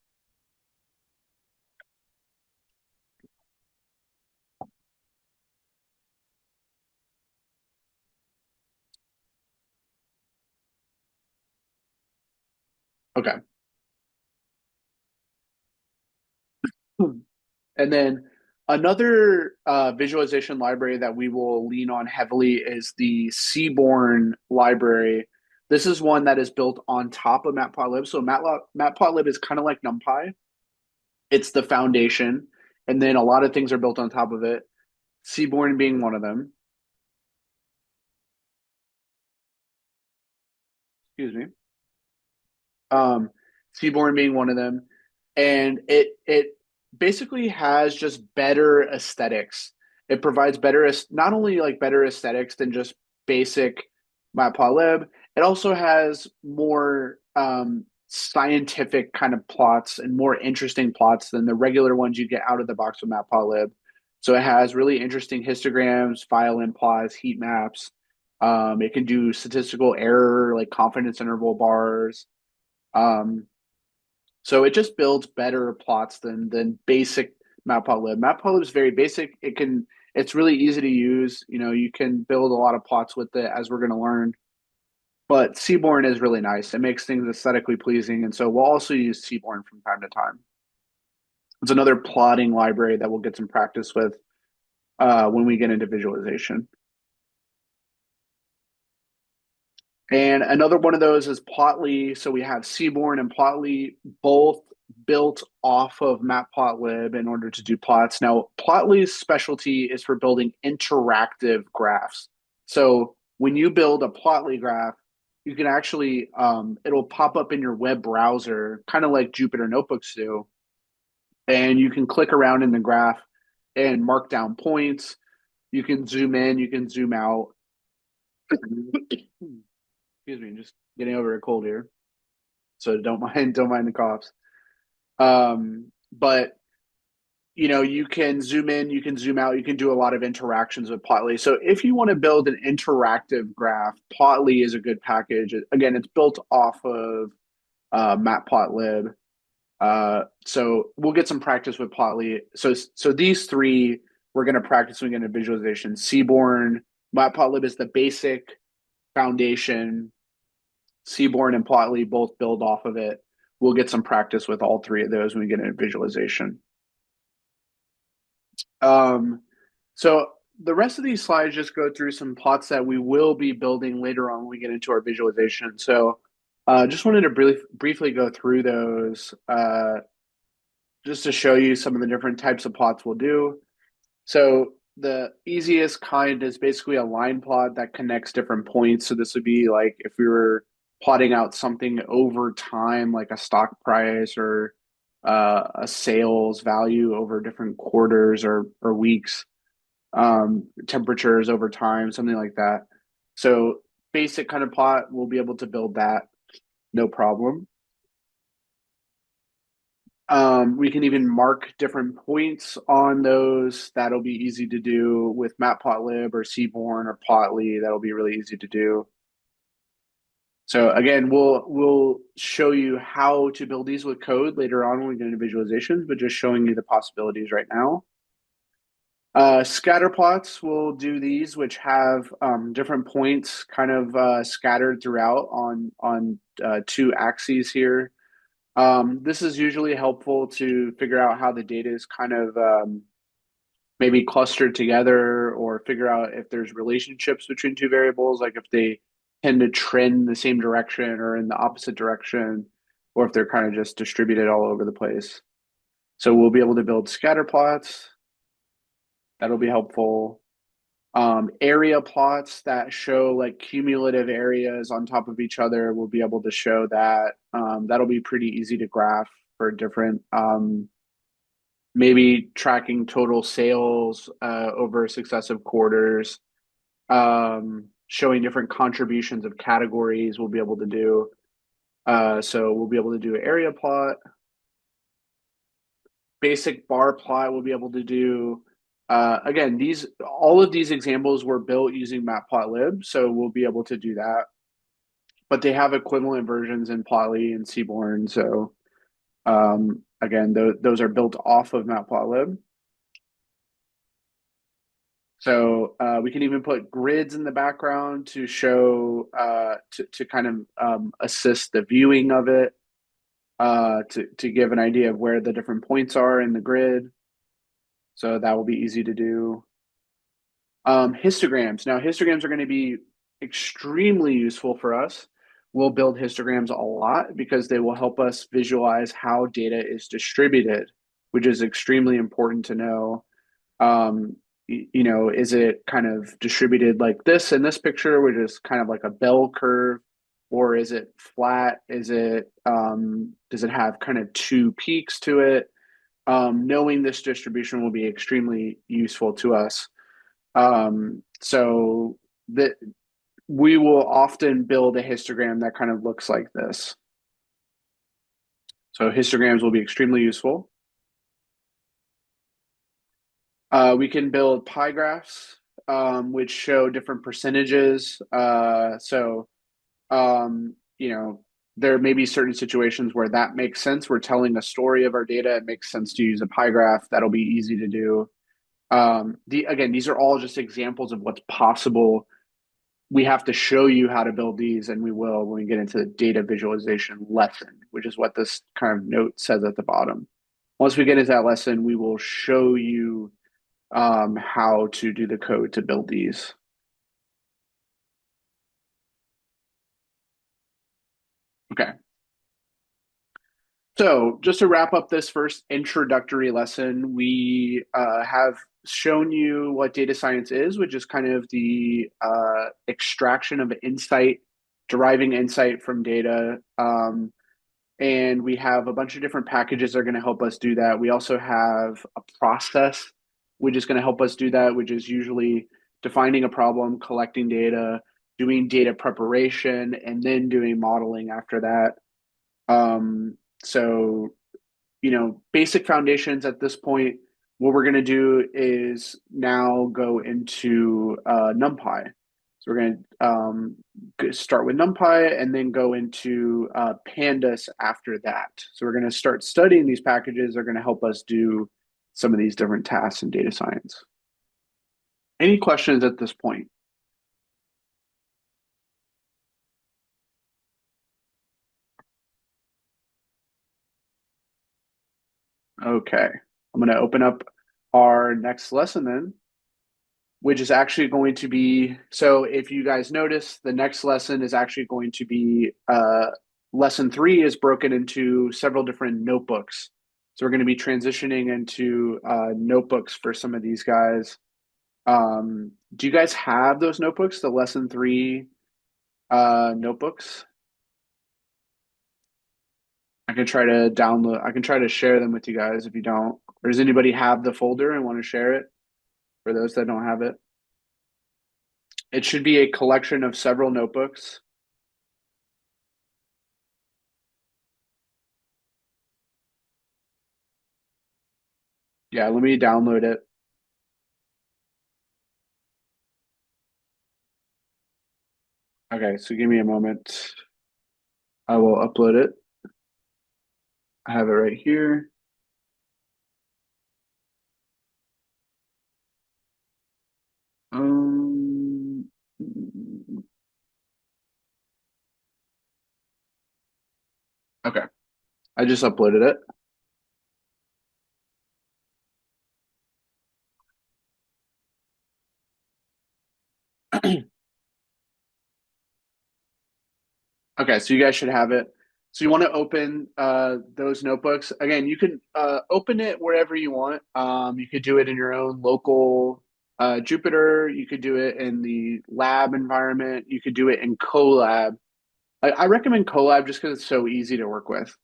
Okay. And then another visualization library that we will lean on heavily is the Seaborn library. This is one that is built on top of Matplotlib. So Matplotlib is kind of like NumPy. It's the foundation, and then a lot of things are built on top of it. Seaborn being one of them. Excuse me. Um, Seaborn being one of them, and it basically has just better aesthetics. It provides better, not only like better aesthetics than just basic Matplotlib. It also has more scientific kind of plots and more interesting plots than the regular ones you get out of the box with Matplotlib. So it has really interesting histograms, file plots, heat maps. It can do statistical error, like confidence interval bars. Um, so it just builds better plots than basic Matplotlib. Matplotlib is very basic. It's really easy to use. You know, you can build a lot of plots with it, as we're going to learn. But Seaborn is really nice. It makes things aesthetically pleasing, and so we'll also use Seaborn from time to time. It's another plotting library that we'll get some practice with when we get into visualization. And another one of those is Plotly. So we have Seaborn and Plotly both built off of Matplotlib in order to do plots. Now, Plotly's specialty is for building interactive graphs. So when you build a Plotly graph, you can actually it'll pop up in your web browser, kind of like Jupyter Notebooks do, and you can click around in the graph and mark down points. You can zoom in, you can zoom out. Excuse me, just getting over a cold here, so don't mind the coughs. But you know, you can zoom in, you can zoom out, you can do a lot of interactions with Plotly. So if you want to build an interactive graph, Plotly is a good package. Again, it's built off of Matplotlib. So we'll get some practice with Plotly. So these three we're going to practice when we get into visualization. Seaborn, Matplotlib is the basic foundation. Seaborn and Plotly both build off of it. We'll get some practice with all three of those when we get into visualization. So the rest of these slides just go through some plots that we will be building later on when we get into our visualization. So just wanted to briefly go through those just to show you some of the different types of plots we'll do. So the easiest kind is basically a line plot that connects different points. So this would be like if we were plotting out something over time, like a stock price or a sales value over different quarters or weeks. temperatures over time, something like that. So basic kind of plot, we'll be able to build that, no problem. We can even mark different points on those. That'll be easy to do with Matplotlib or Seaborn or Plotly. That'll be really easy to do. So again, we'll show you how to build these with code later on when we get into visualizations, but just showing you the possibilities right now. Scatter plots will do these, which have different points kind of scattered throughout on two axes here. This is usually helpful to figure out how the data is kind of maybe clustered together, or figure out if there's relationships between two variables, like if they tend to trend the same direction or in the opposite direction, or if they're kind of just distributed all over the place. So we'll be able to build scatter plots. That'll be helpful. Area plots that show like cumulative areas on top of each other, we'll be able to show that. That'll be pretty easy to graph for different, maybe tracking total sales over successive quarters, showing different contributions of categories we'll be able to do. So we'll be able to do an area plot. Basic bar plot we'll be able to do. Again, all of these examples were built using Matplotlib, so we'll be able to do that. But they have equivalent versions in Plotly and Seaborn. So again, those are built off of Matplotlib. So we can even put grids in the background to show to kind of assist the viewing of it, to give an idea of where the different points are in the grid. So that will be easy to do. Histograms. Now, histograms are going to be extremely useful for us. We'll build histograms a lot because they will help us visualize how data is distributed, which is extremely important to know. Is it kind of distributed like this in this picture, which is kind of like a bell curve, or is it flat? Does it have kind of two peaks to it? Knowing this distribution will be extremely useful to us. So that we will often build a histogram that kind of looks like this. So histograms will be extremely useful. We can build pie graphs, which show different percentages. There may be certain situations where that makes sense. We're telling a story of our data. It makes sense to use a pie graph. That'll be easy to do. Again, these are all just examples of what's possible. We have to show you how to build these, and we will when we get into the data visualization lesson, which is what this kind of note says at the bottom. Once we get into that lesson, we will show you how to do the code to build these. Okay. So just to wrap up this first introductory lesson, we have shown you what data science is, which is kind of the extraction of insight, deriving insight from data. And we have a bunch of different packages that are going to help us do that. We also have a process, which is going to help us do that, which is usually defining a problem, collecting data, doing data preparation, and then doing modeling after that. So, basic foundations at this point. What we're going to do is now go into NumPy. So we're going to start with NumPy and then go into Pandas after that. So we're going to start studying these packages. They're going to help us do some of these different tasks in data science. Any questions at this point? Okay, I'm going to open up our next lesson then, which is actually going to be, so if you guys notice, the next lesson is actually going to be, lesson 3 is broken into several different notebooks. So we're going to be transitioning into notebooks for some of these guys. Do you guys have those notebooks, the lesson 3 notebooks? I can try to share them with you guys if you don't. Or does anybody have the folder and want to share it? for those that don't have it. It should be a collection of several notebooks. Yeah, let me download it. Okay, so give me a moment. I will upload it. I have it right here. Um, okay, I just uploaded it. Okay, so you guys should have it. So you want to open those notebooks. Again, you can open it wherever you want. You could do it in your own local Jupyter. You could do it in the lab environment. You could do it in Colab. I recommend Colab just because it's so easy to work with,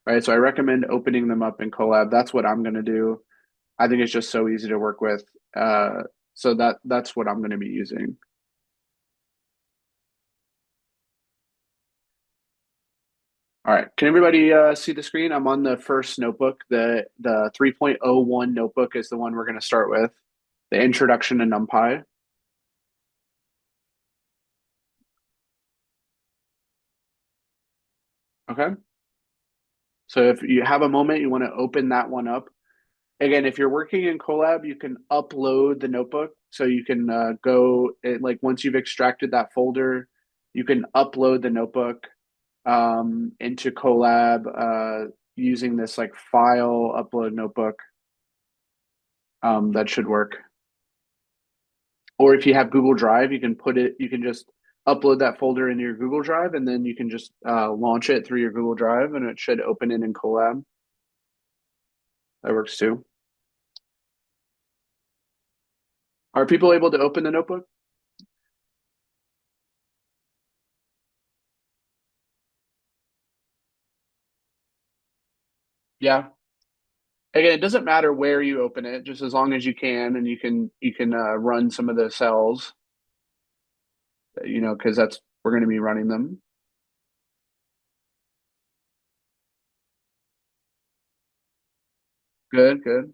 right? So I recommend opening them up in Colab. That's what I'm going to do. I think it's just so easy to work with. So that's what I'm going to be using. All right. Can everybody see the screen? I'm on the first notebook. The 3.01 notebook is the one we're going to start with. The introduction to NumPy. Okay. So if you have a moment, you want to open that one up. Again, if you're working in Colab, you can upload the notebook. So you can like once you've extracted that folder, you can upload the notebook into Colab using this like file upload notebook. That should work. Or if you have Google Drive, you can just upload that folder into your Google Drive, and then you can just launch it through your Google Drive, and it should open it in Colab. That works too. Are people able to open the notebook? Yeah. Again, it doesn't matter where you open it, just as long as you can, and you can run some of the cells, because that's we're going to be running them. Good, good,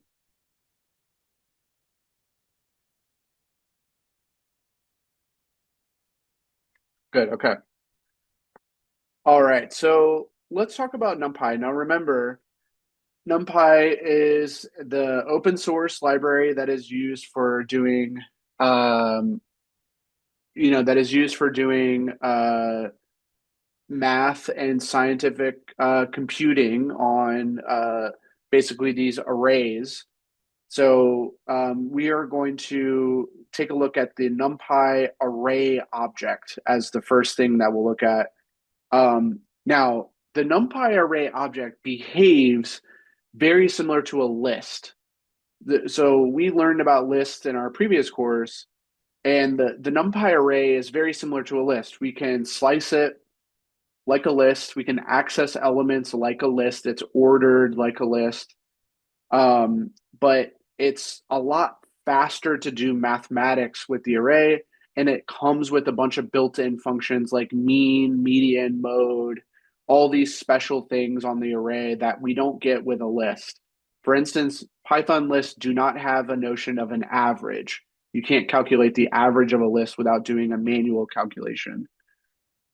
good. Okay. All right. So let's talk about NumPy. Now, remember, NumPy is the open source library that is used for doing, um, that is used for doing math and scientific computing on basically these arrays. So we are going to take a look at the NumPy array object as the first thing that we'll look at. Now, the NumPy array object behaves very similar to a list. So we learned about lists in our previous course, and the NumPy array is very similar to a list. We can slice it like a list. We can access elements like a list. It's ordered like a list. But it's a lot faster to do mathematics with the array, and it comes with a bunch of built-in functions like mean, median, mode, all these special things on the array that we don't get with a list. For instance, Python lists do not have a notion of an average. You can't calculate the average of a list without doing a manual calculation.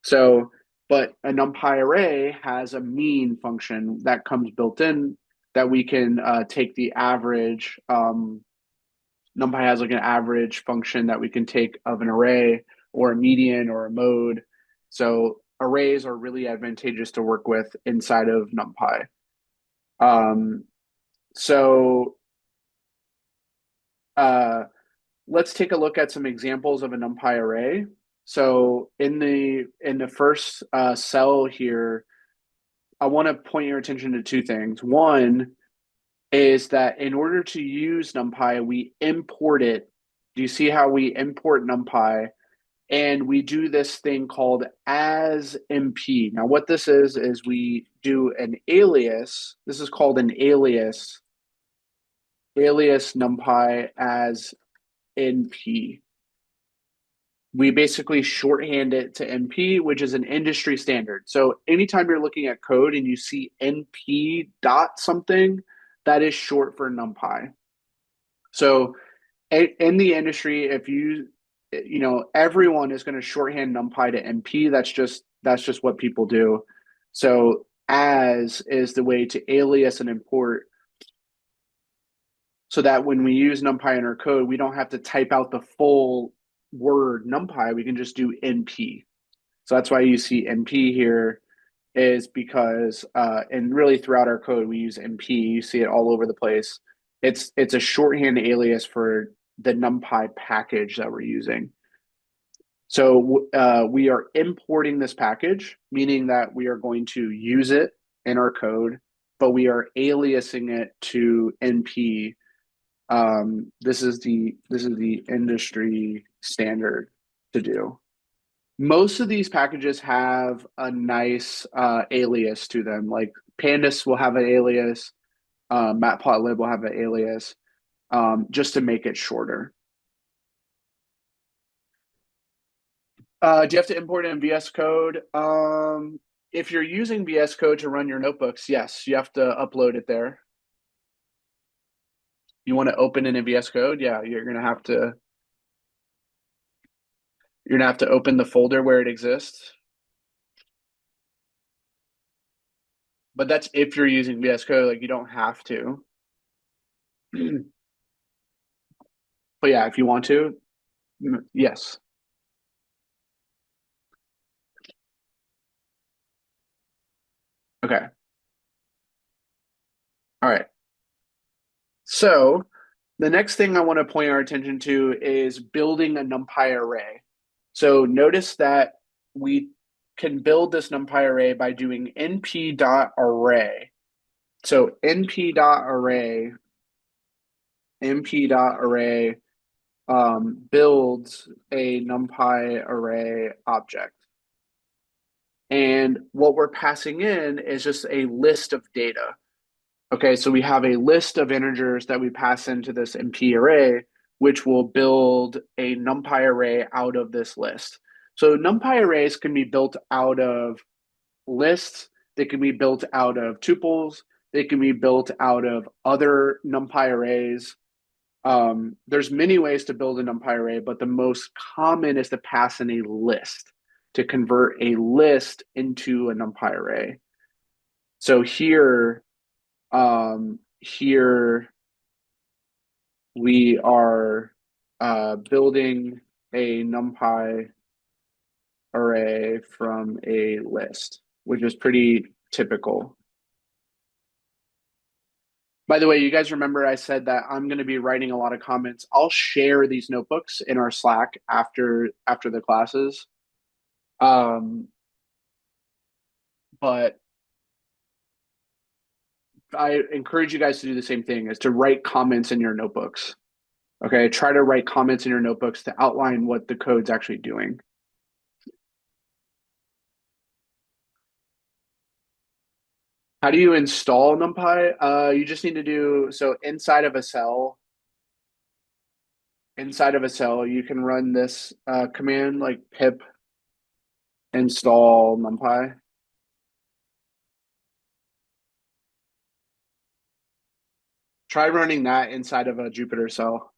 So, but a NumPy array has a mean function that comes built in that we can take the average. NumPy has like an average function that we can take of an array or a median or a mode. So arrays are really advantageous to work with inside of NumPy. Um, so uh, let's take a look at some examples of a NumPy array. So in the first cell here, I want to point your attention to two things. One is that in order to use NumPy, we import it. Do you see how we import NumPy? And we do this thing called as MP. Now, what this is we do an alias. This is called an alias NumPy as NP. We basically shorthand it to NP, which is an industry standard. So anytime you're looking at code and you see NP dot something, that is short for NumPy. So in the industry, if everyone is going to shorthand NumPy to NP. That's just what people do. So as is the way to alias and import, so that when we use NumPy in our code, we don't have to type out the full word NumPy. We can just do NP. So that's why you see NP here, is because and really throughout our code we use NP. You see it all over the place. It's a shorthand alias for the NumPy package that we're using. So we are importing this package, meaning that we are going to use it in our code, but we are aliasing it to NP. This is the industry standard to do. Most of these packages have a nice alias to them. Like Pandas will have an alias, Matplotlib will have an alias, just to make it shorter. Do you have to import in VS Code? If you're using VS Code to run your notebooks, yes, you have to upload it there. You want to open in a VS Code? Yeah, you're gonna have to open the folder where it exists. But that's if you're using VS Code, like you don't have to. But yeah, if you want to, yes. Okay. All right. So the next thing I want to point our attention to is building a NumPy array. So notice that we can build this NumPy array by doing np.array. So np.array builds a NumPy array object. And what we're passing in is just a list of data. Okay, so we have a list of integers that we pass into this NP array, which will build a NumPy array out of this list. So NumPy arrays can be built out of lists, they can be built out of tuples, they can be built out of other NumPy arrays. There's many ways to build a NumPy array, but the most common is to pass in a list, to convert a list into a NumPy array. So here we are building a NumPy array from a list, which is pretty typical. By the way, you guys remember I said that I'm going to be writing a lot of comments. I'll share these notebooks in our Slack after the classes. But I encourage you guys to do the same thing, is to write comments in your notebooks. Okay, try to write comments in your notebooks to outline what the code's actually doing. How do you install NumPy? You just need to do, so inside of a cell, you can run this command like pip install NumPy. Try running that inside of a Jupyter cell.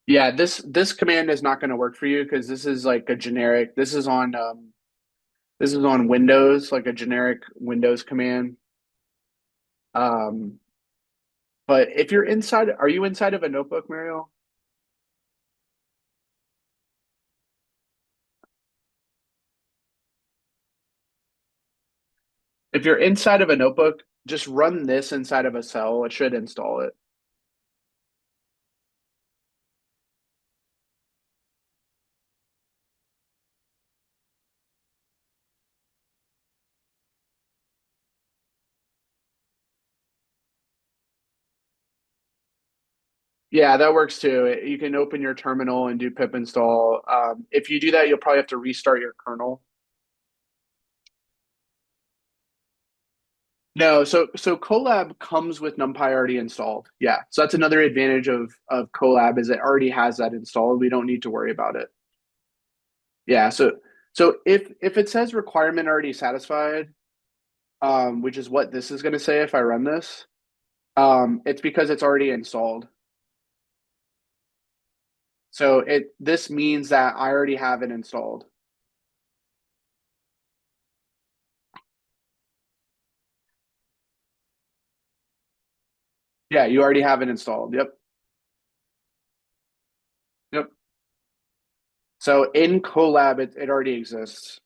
Yeah, this command is not going to work for you because this is like a generic. This is on Windows, like a generic Windows command. Um, but if you're inside, are you inside of a notebook, Mariel? If you're inside of a notebook, just run this inside of a cell. It should install it. Yeah, that works too. You can open your terminal and do pip install. If you do that, you'll probably have to restart your kernel. No, so Colab comes with NumPy already installed. Yeah, so that's another advantage of Colab is it already has that installed. We don't need to worry about it. Yeah, so if it says requirement already satisfied, which is what this is going to say if I run this, it's because it's already installed. So this means that I already have it installed. Yeah, you already have it installed. Yep. Yep. So in Colab, it already exists.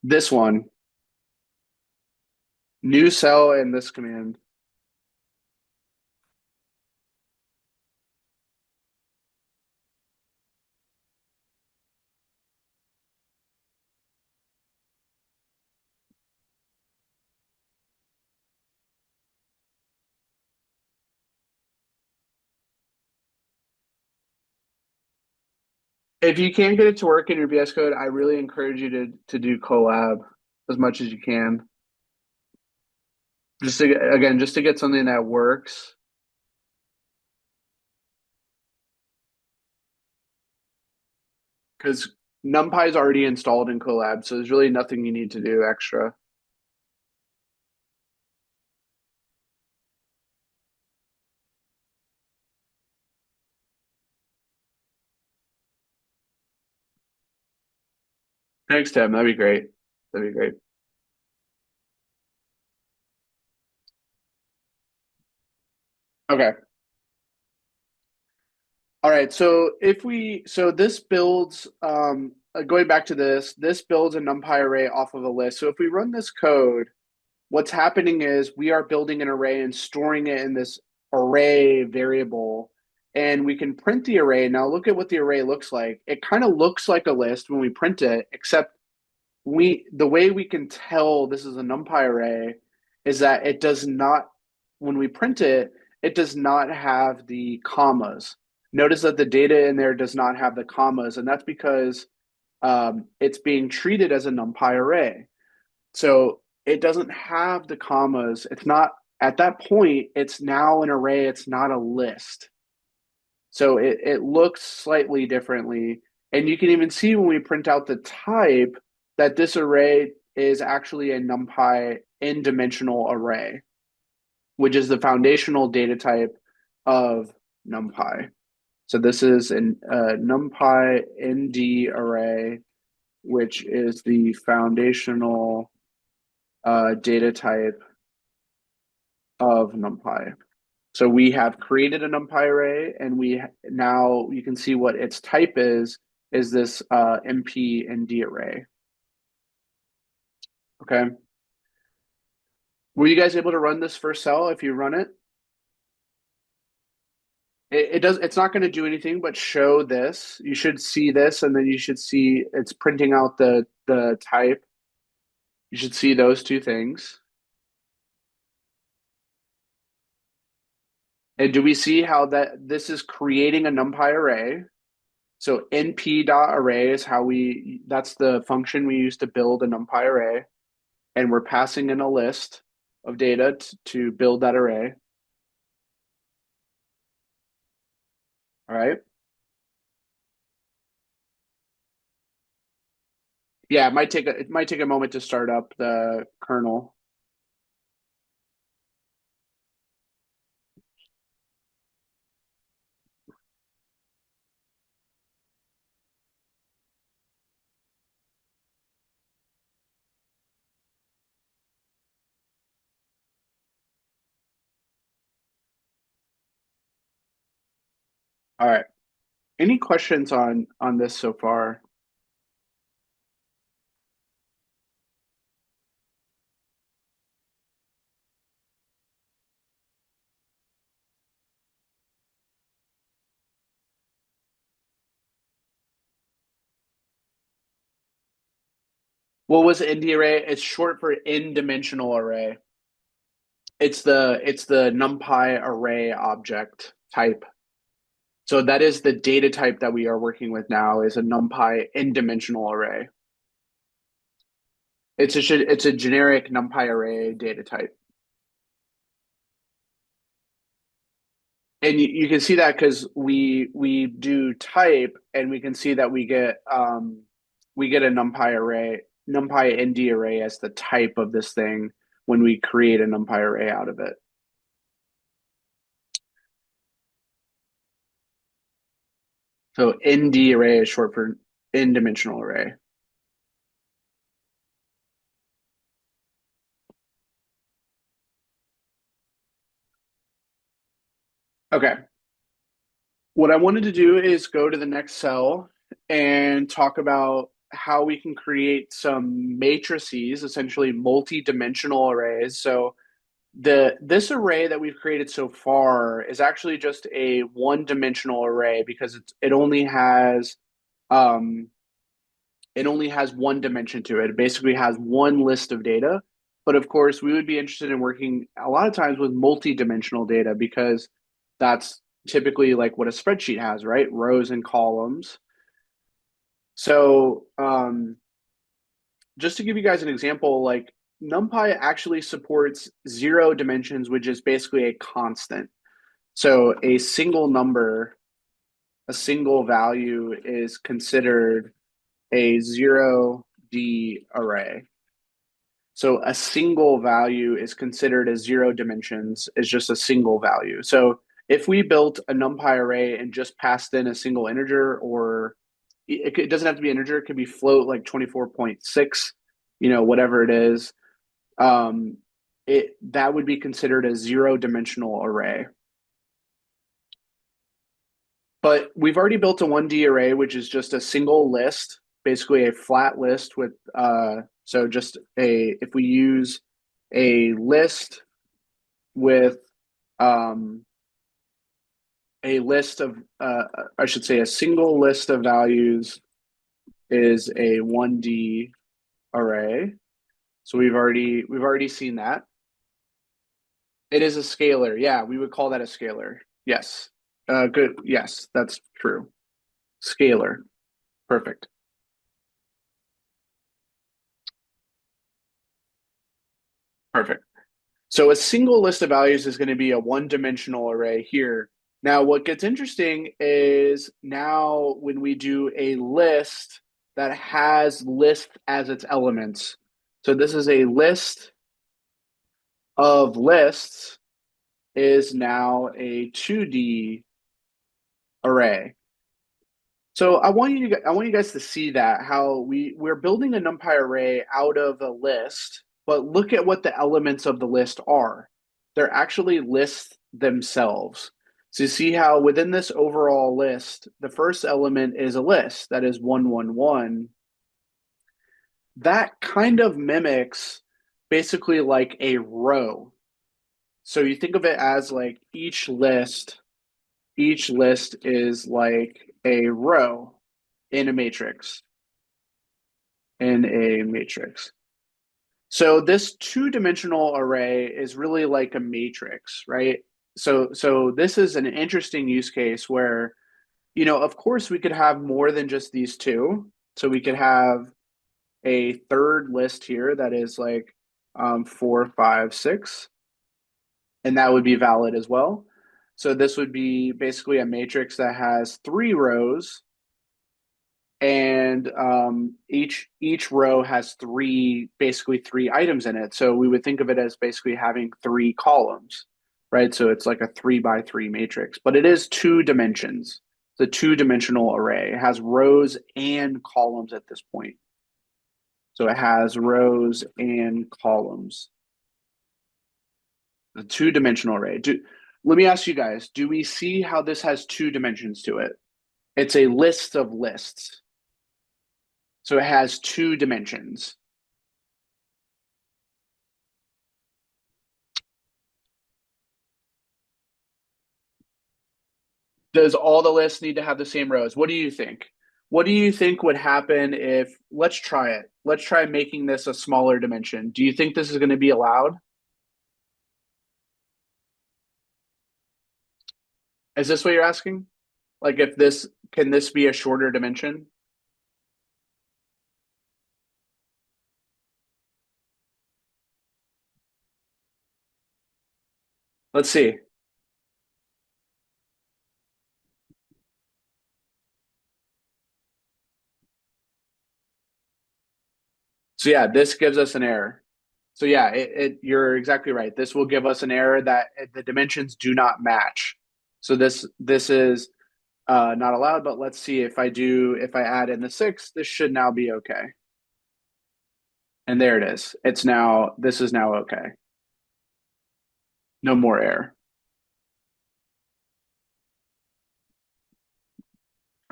This one, new cell in this command. If you can't get it to work in your VS Code, I really encourage you to do Colab as much as you can. Just to get something that works. Because NumPy is already installed in Colab, so there's really nothing you need to do extra. Thanks, Tim. That'd be great. That'd be great. Okay. All right. So this builds going back to this builds a NumPy array off of a list. So if we run this code, what's happening is we are building an array and storing it in this array variable, and we can print the array. Now look at what the array looks like. It kind of looks like a list when we print it, except the way we can tell this is a NumPy array is that it does not, when we print it, it does not have the commas. Notice that the data in there does not have the commas, and that's because it's being treated as a NumPy array. So it doesn't have the commas. It's not at that point, it's now an array, it's not a list. So it looks slightly differently. And you can even see when we print out the type that this array is actually a NumPy n-dimensional array, which is the foundational data type of NumPy. So this is an NumPy ND array, which is the foundational data type of NumPy. So we have created a NumPy array, and we now you can see what its type is this MP and D array. Okay. Were you guys able to run this first cell if you run it? It does. It's not going to do anything but show this. You should see this, and then you should see it's printing out the type. You should see those two things. And do we see how that this is creating a NumPy array? So np.array is how that's the function we use to build a NumPy array. And we're passing in a list of data to build that array. All right. Yeah, it might take a moment to start up the kernel. All right. Any questions on this so far? What was ND array? It's short for n-dimensional array. It's the NumPy array object type. So that is the data type that we are working with now is a NumPy n-dimensional array. It's a generic NumPy array data type. And you can see that because we do type and we can see that we get a NumPy ND array as the type of this thing when we create a NumPy array out of it. So ND array is short for n-dimensional array. Okay. What I wanted to do is go to the next cell and talk about how we can create some matrices, essentially multi-dimensional arrays. So this array that we've created so far is actually just a one-dimensional array because um, it only has one dimension to it. It basically has one list of data. But of course, we would be interested in working a lot of times with multi-dimensional data because that's typically like what a spreadsheet has, right? Rows and columns. So just to give you guys an example, like NumPy actually supports 0 dimensions, which is basically a constant. So a single number, a single value is considered a 0D array. So a single value is considered as 0 dimensions, is just a single value. So if we built a NumPy array and just passed in a single integer, or it doesn't have to be integer, it could be float like 24.6, whatever it is, um, that would be considered a 0 dimensional array. But we've already built a 1D array, which is just a single list, basically a flat list with so just if we use a list with a list of I should say a single list of values is a 1D array. So we've already seen that. It is a scalar. Yeah, we would call that a scalar. Yes. Good. Yes, that's true. Scalar. Perfect. Perfect. So a single list of values is going to be a one-dimensional array here. Now, what gets interesting is now when we do a list that has list as its elements. So this is a list of lists is now a 2D array. So I want you guys to see that how we're building a NumPy array out of a list, but look at what the elements of the list are. They're actually lists themselves. So you see how within this overall list, the first element is a list that is 111. That kind of mimics basically like a row. So you think of it as like each list is like a row in a matrix. In a matrix. So this two-dimensional array is really like a matrix, right? So this is an interesting use case where, of course we could have more than just these two. So we could have a third list here that is like 4, 5, 6, and that would be valid as well. So this would be basically a matrix that has 3 rows and each row has basically three items in it. So we would think of it as basically having 3 columns, right? So it's like a 3 by 3 matrix, but it is 2 dimensions. The two-dimensional array. It has rows and columns at this point. So it has rows and columns. The two-dimensional array. Let me ask you guys, do we see how this has 2 dimensions to it? It's a list of lists. So it has 2 dimensions. Does all the lists need to have the same rows? What do you think? What do you think would happen if, let's try it. Let's try making this a smaller dimension. Do you think this is going to be allowed? Is this what you're asking? Like if this, can this be a shorter dimension? Let's see. So yeah, this gives us an error. So yeah, you're exactly right. This will give us an error that the dimensions do not match. So this is not allowed, but let's see if I add in the six, this should now be okay. And there it is. This is now okay. No more error.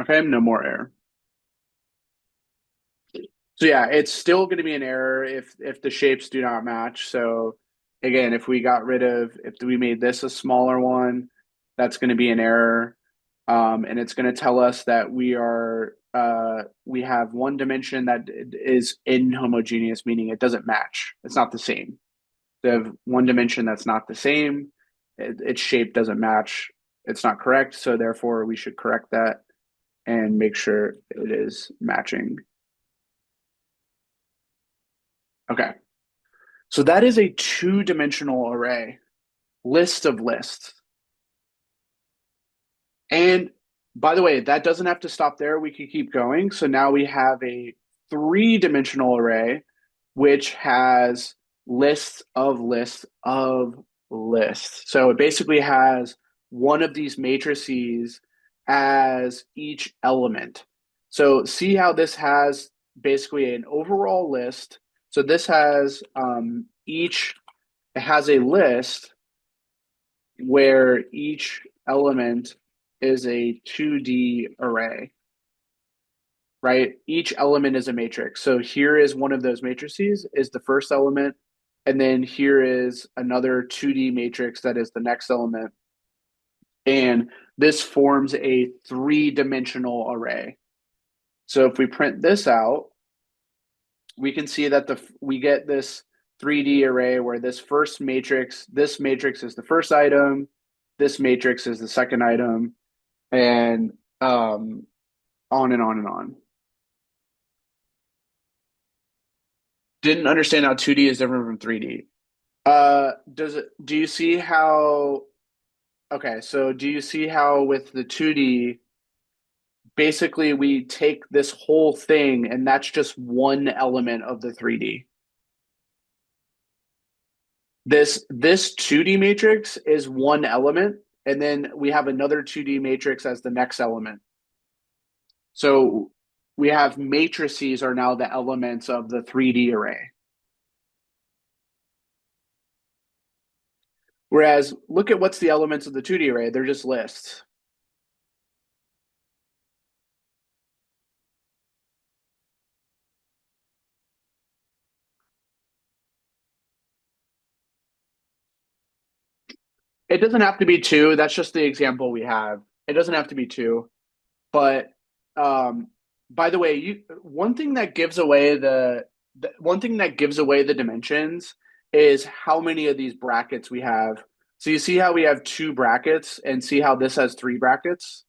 Okay, no more error. So yeah, it's still going to be an error if the shapes do not match. So again, if we made this a smaller one, that's going to be an error, and it's going to tell us that we have one dimension that is inhomogeneous, meaning it doesn't match. It's not the same. They have one dimension that's not the same. Its shape doesn't match. It's not correct. So therefore, we should correct that and make sure it is matching. Okay. So that is a two-dimensional array, list of lists. And by the way, that doesn't have to stop there. We could keep going. So now we have a three-dimensional array, which has lists of lists of lists. So it basically has one of these matrices as each element. So see how this has basically an overall list. So this has it has a list where each element is a 2D array, right? Each element is a matrix. So here is one of those matrices is the first element, and then here is another 2D matrix that is the next element. And this forms a three-dimensional array. So if we print this out, we can see that we get this 3D array where this matrix is the first item, this matrix is the second item, and on and on and on. Didn't understand how 2D is different from 3D. Do you see how, okay, so do you see how with the 2D, basically we take this whole thing and that's just one element of the 3D. This 2D matrix is one element, and then we have another 2D matrix as the next element. So we have matrices are now the elements of the 3D array. Whereas look at what's the elements of the 2D array, they're just lists. It doesn't have to be two. That's just the example we have. It doesn't have to be two. But by the way, one thing that gives away the one thing that gives away the dimensions is how many of these brackets we have. So you see how we have two brackets and see how this has three brackets?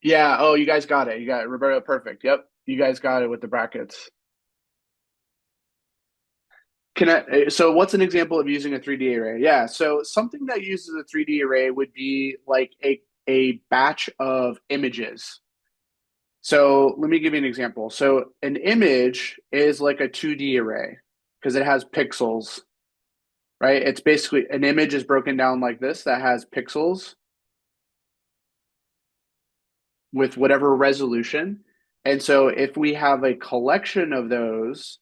Yeah. Oh, you guys got it. You got it. Roberto, perfect. Yep. You guys got it with the brackets. So what's an example of using a 3D array? Yeah, so something that uses a 3D array would be like a batch of images. So let me give you an example. So an image is like a 2D array because it has pixels, right? It's basically an image is broken down like this that has pixels with whatever resolution. And so if we have a collection of those,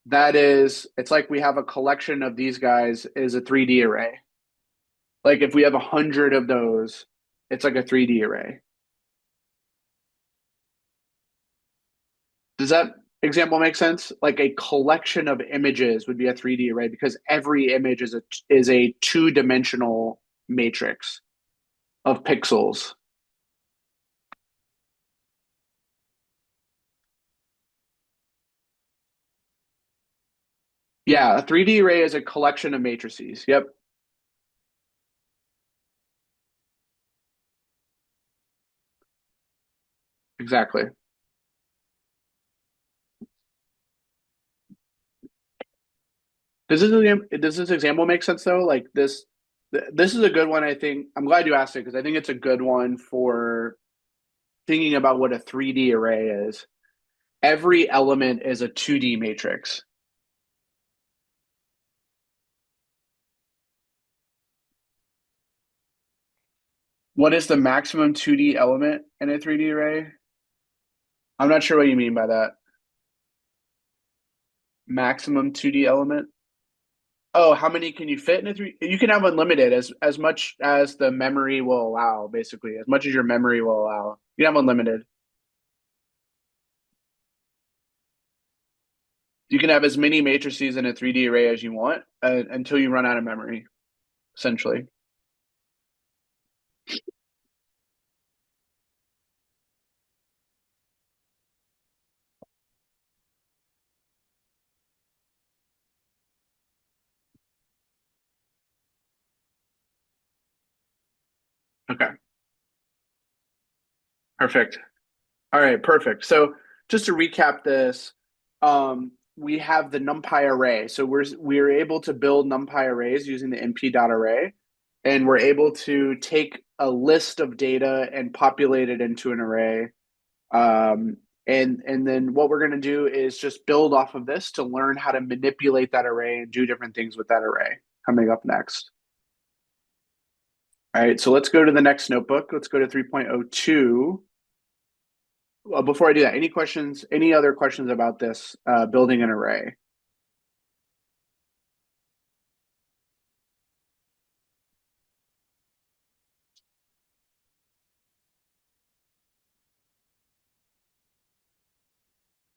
it's like we have a collection of these guys is a 3D array. Like if we have 100 of those, it's like a 3D array. Does that example make sense? Like a collection of images would be a 3D array because every image is a two-dimensional matrix of pixels. Yeah, a 3D array is a collection of matrices. Yep, exactly. Does this example make sense though? Like this is a good one, I think. I'm glad you asked it because I think it's a good one for thinking about what a 3D array is. Every element is a 2D matrix. What is the maximum 2D element in a 3D array? I'm not sure what you mean by that. Maximum 2D element? Oh, how many can you fit in a three? You can have unlimited as much as the memory will allow, basically, as much as your memory will allow. You can have unlimited. You can have as many matrices in a 3D array as you want until you run out of memory, essentially. Okay, perfect. All right, perfect. So just to recap this, we have the NumPy array. So we're able to build NumPy arrays using the np.array, and we're able to take a list of data and populate it into an array. Um, and then what we're going to do is just build off of this to learn how to manipulate that array and do different things with that array. Coming up next. All right, so let's go to the next notebook. Let's go to 3.02. Before I do that, any questions, any other questions about this building an array?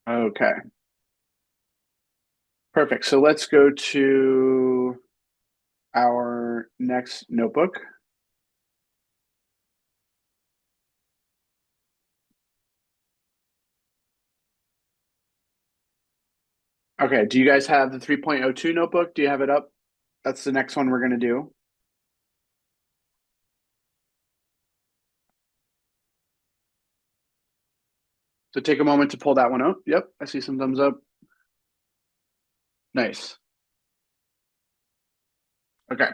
Okay, perfect. So let's go to our next notebook. Okay, do you guys have the 3.02 notebook? Do you have it up? That's the next one we're going to do. So take a moment to pull that one up. Yep, I see some thumbs up. Nice. Okay.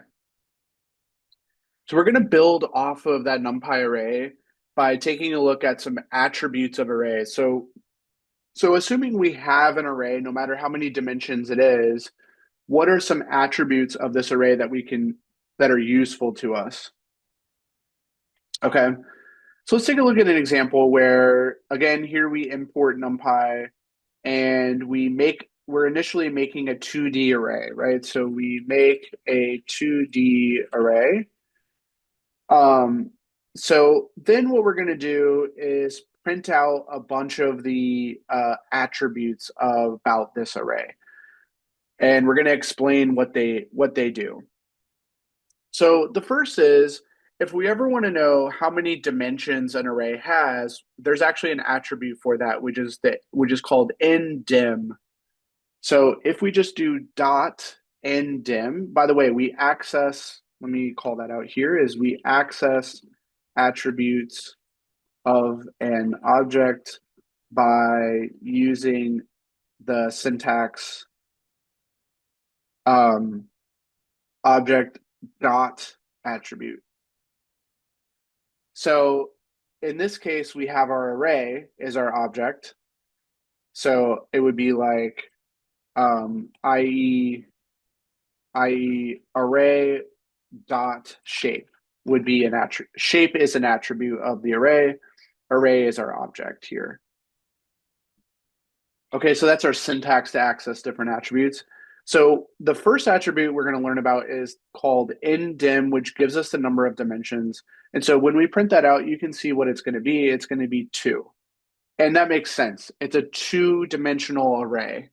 So we're going to build off of that NumPy array by taking a look at some attributes of arrays. So assuming we have an array, no matter how many dimensions it is, what are some attributes of this array that are useful to us? Okay. So let's take a look at an example where, again, here we import NumPy and we're initially making a 2D array, right? So we make a 2D array. So then what we're going to do is print out a bunch of the attributes about this array, and we're going to explain what they do. So the first is if we ever want to know how many dimensions an array has, there's actually an attribute for that, which is called ndim. So if we just do dot ndim, by the way, let me call that out here, is we access attributes of an object by using the syntax um, object dot attribute. So in this case, we have our array is our object. So it would be like ie array dot shape would be an attribute. Shape is an attribute of the array. Array is our object here. Okay, so that's our syntax to access different attributes. So the first attribute we're going to learn about is called ndim, which gives us the number of dimensions. And so when we print that out, you can see what it's going to be. It's going to be 2. And that makes sense. It's a two-dimensional array.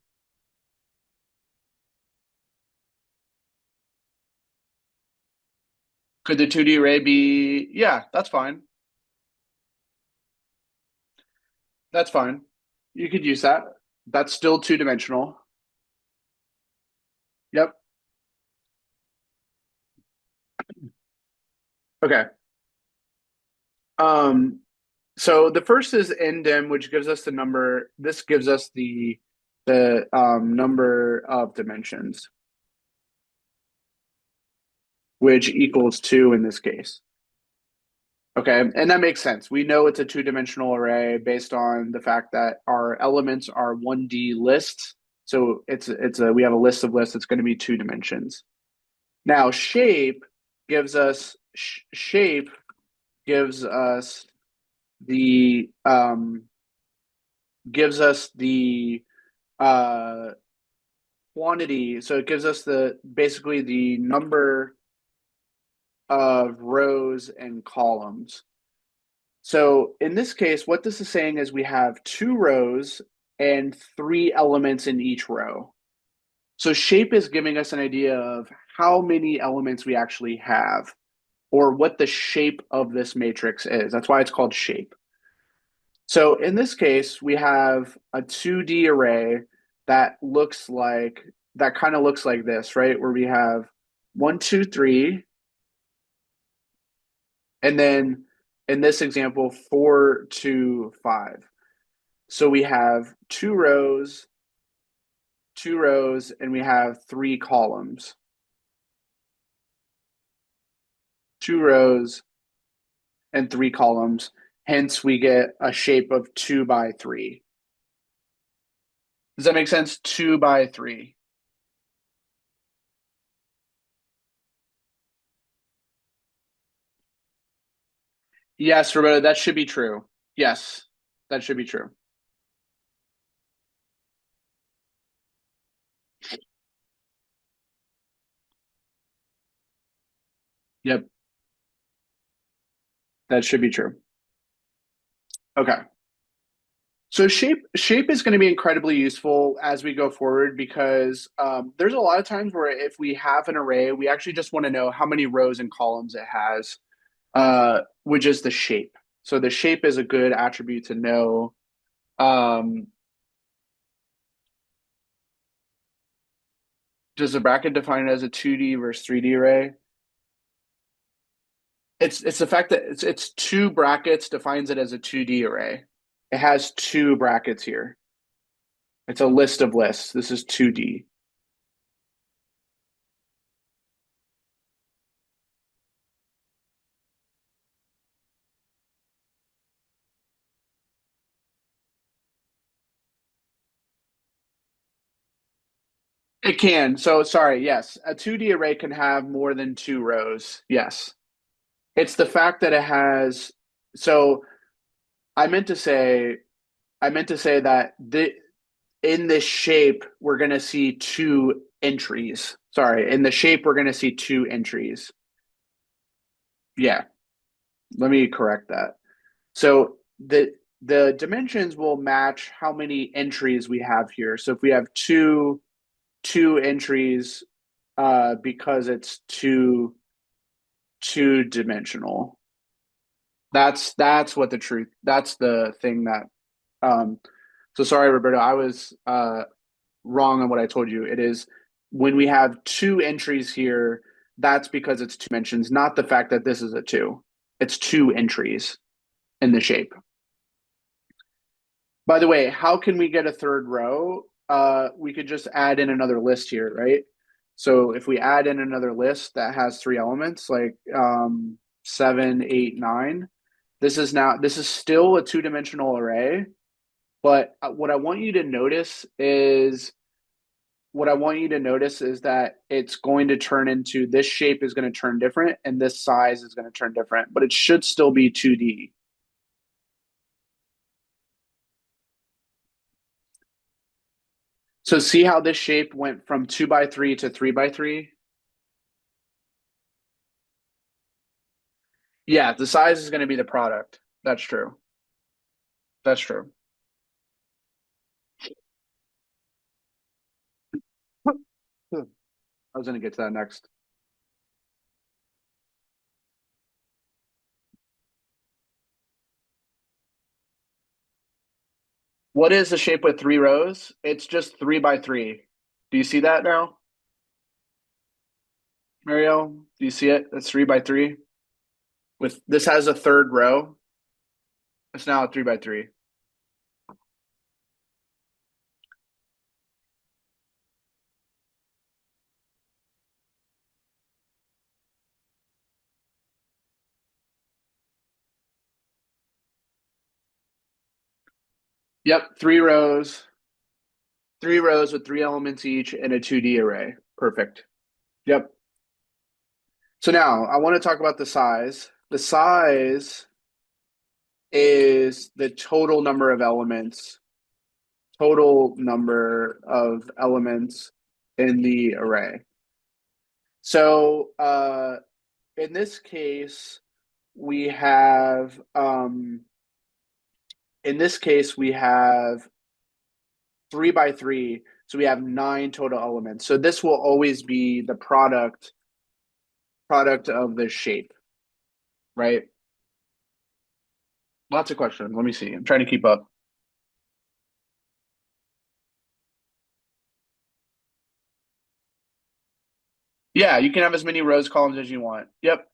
Could the 2D array be, yeah, that's fine. That's fine. You could use that. That's still two-dimensional. Yep. Okay. Um, so the first is ndim, which gives us the number. This gives us the number of dimensions, which equals two in this case. Okay, and that makes sense. We know it's a two-dimensional array based on the fact that our elements are 1D lists. So it's a we have a list of lists. It's going to be two dimensions. Now shape gives us the uh quantity. So it gives us the basically the number of rows and columns. So in this case, what this is saying is we have two rows and three elements in each row. So shape is giving us an idea of how many elements we actually have or what the shape of this matrix is. That's why it's called shape. So in this case, we have a 2D array that kind of looks like this, right? Where we have 1, 2, 3, and then in this example, 4, 2, 5. So we have two rows, and we have three columns. Two rows and three columns. Hence, we get a shape of 2 by 3. Does that make sense? 2 by 3. Yes, Roberto, that should be true. Yes, that should be true. Yep, that should be true. Okay. So shape is going to be incredibly useful as we go forward because there's a lot of times where if we have an array, we actually just want to know how many rows and columns it has, which is the shape. So the shape is a good attribute to know. Um, does the bracket define it as a 2D versus 3D array? It's the fact that it's two brackets defines it as a 2D array. It has two brackets here. It's a list of lists. This is 2D. It can. So sorry, yes. A 2D array can have more than two rows. Yes. It's the fact that it has so I meant to say I meant to say that in this shape we're going to see two entries. Sorry, in the shape we're going to see two entries. Yeah, let me correct that. So the dimensions will match how many entries we have here. So if we have two entries because it's two dimensional. That's what the truth. That's the thing that so sorry, Roberto, I was wrong on what I told you. It is when we have two entries here, that's because it's two dimensions, not the fact that this is a two. It's two entries in the shape. By the way, how can we get a third row? We could just add in another list here, right? So if we add in another list that has three elements, like 7, 8, 9, this is still a two-dimensional array. But what I want you to notice is that it's going to turn into this shape is going to turn different and this size is going to turn different, but it should still be 2D. So see how this shape went from 2 by 3 to 3 by 3? Yeah, the size is going to be the product. That's true. That's true. I was going to get to that next. What is the shape with 3 rows? It's just 3 by 3. Do you see that now, Mario? Do you see it? That's 3 by 3. With this has a third row. It's now a 3 by 3. Yep, 3 rows. 3 rows with 3 elements each in a 2D array. Perfect. Yep. So now I want to talk about the size. The size is the total number of elements, in the array. So in this case, we have 3 by 3. So we have 9 total elements. So this will always be the product of the shape, right? Lots of questions. Let me see. I'm trying to keep up. Yeah, you can have as many rows, columns as you want. Yep.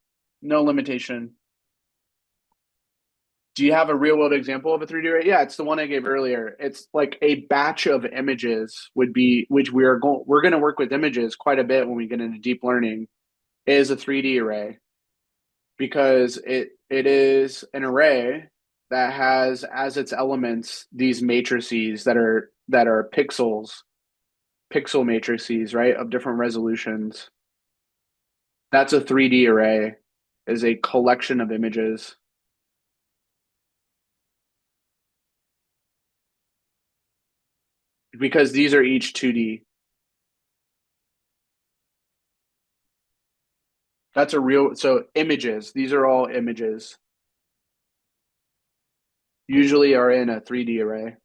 No limitation. Do you have a real world example of a 3D array? Yeah, it's the one I gave earlier. It's like a batch of images would be, which we're going to work with images quite a bit when we get into deep learning, is a 3D array because it is an array that has as its elements these matrices that are pixel matrices, right, of different resolutions. That's a 3D array, is a collection of images. Because these are each 2D. That's a real, so images, these are all images, usually are in a 3D array.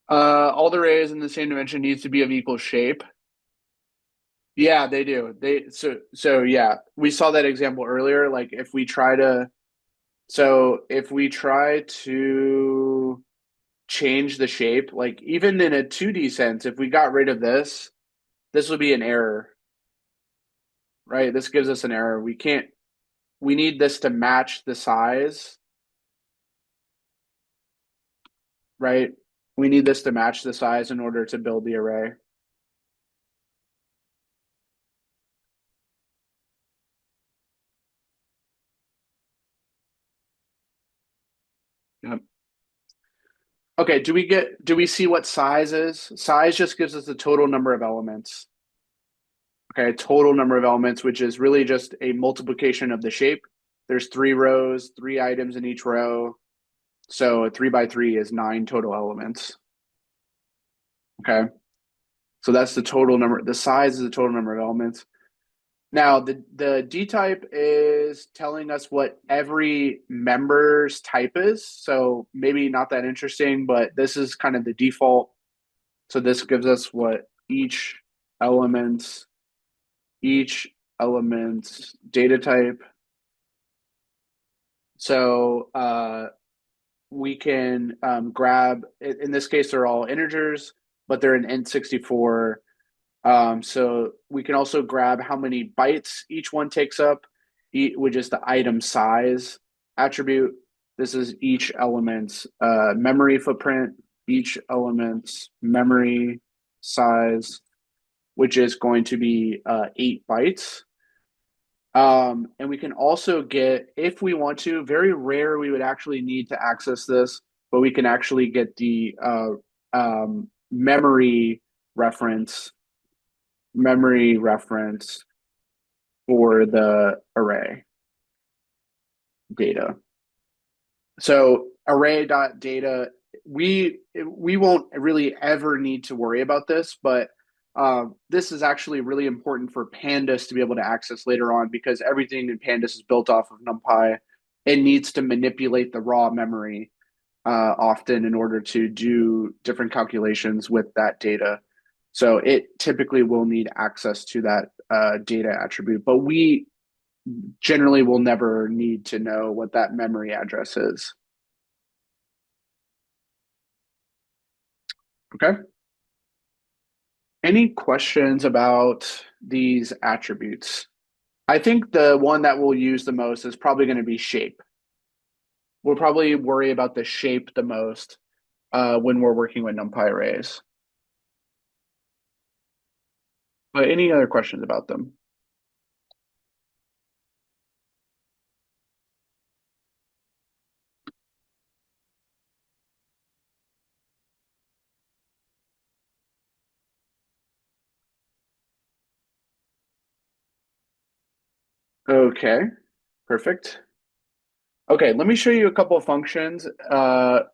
All the arrays in the same dimension needs to be of equal shape. Yeah, they do. So yeah, we saw that example earlier. Like if we try to change the shape, like even in a 2D sense, if we got rid of this, this would be an error, right? This gives us an error. We need this to match the size, right? We need this to match the size in order to build the array. Yep. Okay, do we see what size is? Size just gives us the total number of elements. Okay, total number of elements, which is really just a multiplication of the shape. There's 3 rows, 3 items in each row. So a 3 by 3 is 9 total elements. Okay. So that's the total number. The size is the total number of elements. Now the D type is telling us what every member's type is. So maybe not that interesting, but this is kind of the default. So this gives us what each element's data type. So we can grab, in this case, they're all integers, but they're in int64. So we can also grab how many bytes each one takes up, which is the item size attribute. This is each element's memory footprint, each element's memory size, which is going to be 8 bytes. And we can also get, if we want to, very rare we would actually need to access this, but we can actually get the memory reference for the array data. So array.data, we won't really ever need to worry about this, but this is actually really important for Pandas to be able to access later on because everything in Pandas is built off of NumPy. it needs to manipulate the raw memory often in order to do different calculations with that data. So it typically will need access to that data attribute, but we generally will never need to know what that memory address is. Okay. Any questions about these attributes? I think the one that we'll use the most is probably going to be shape. We'll probably worry about the shape the most when we're working with NumPy arrays. But any other questions about them? Okay, perfect. Okay, let me show you a couple of functions. All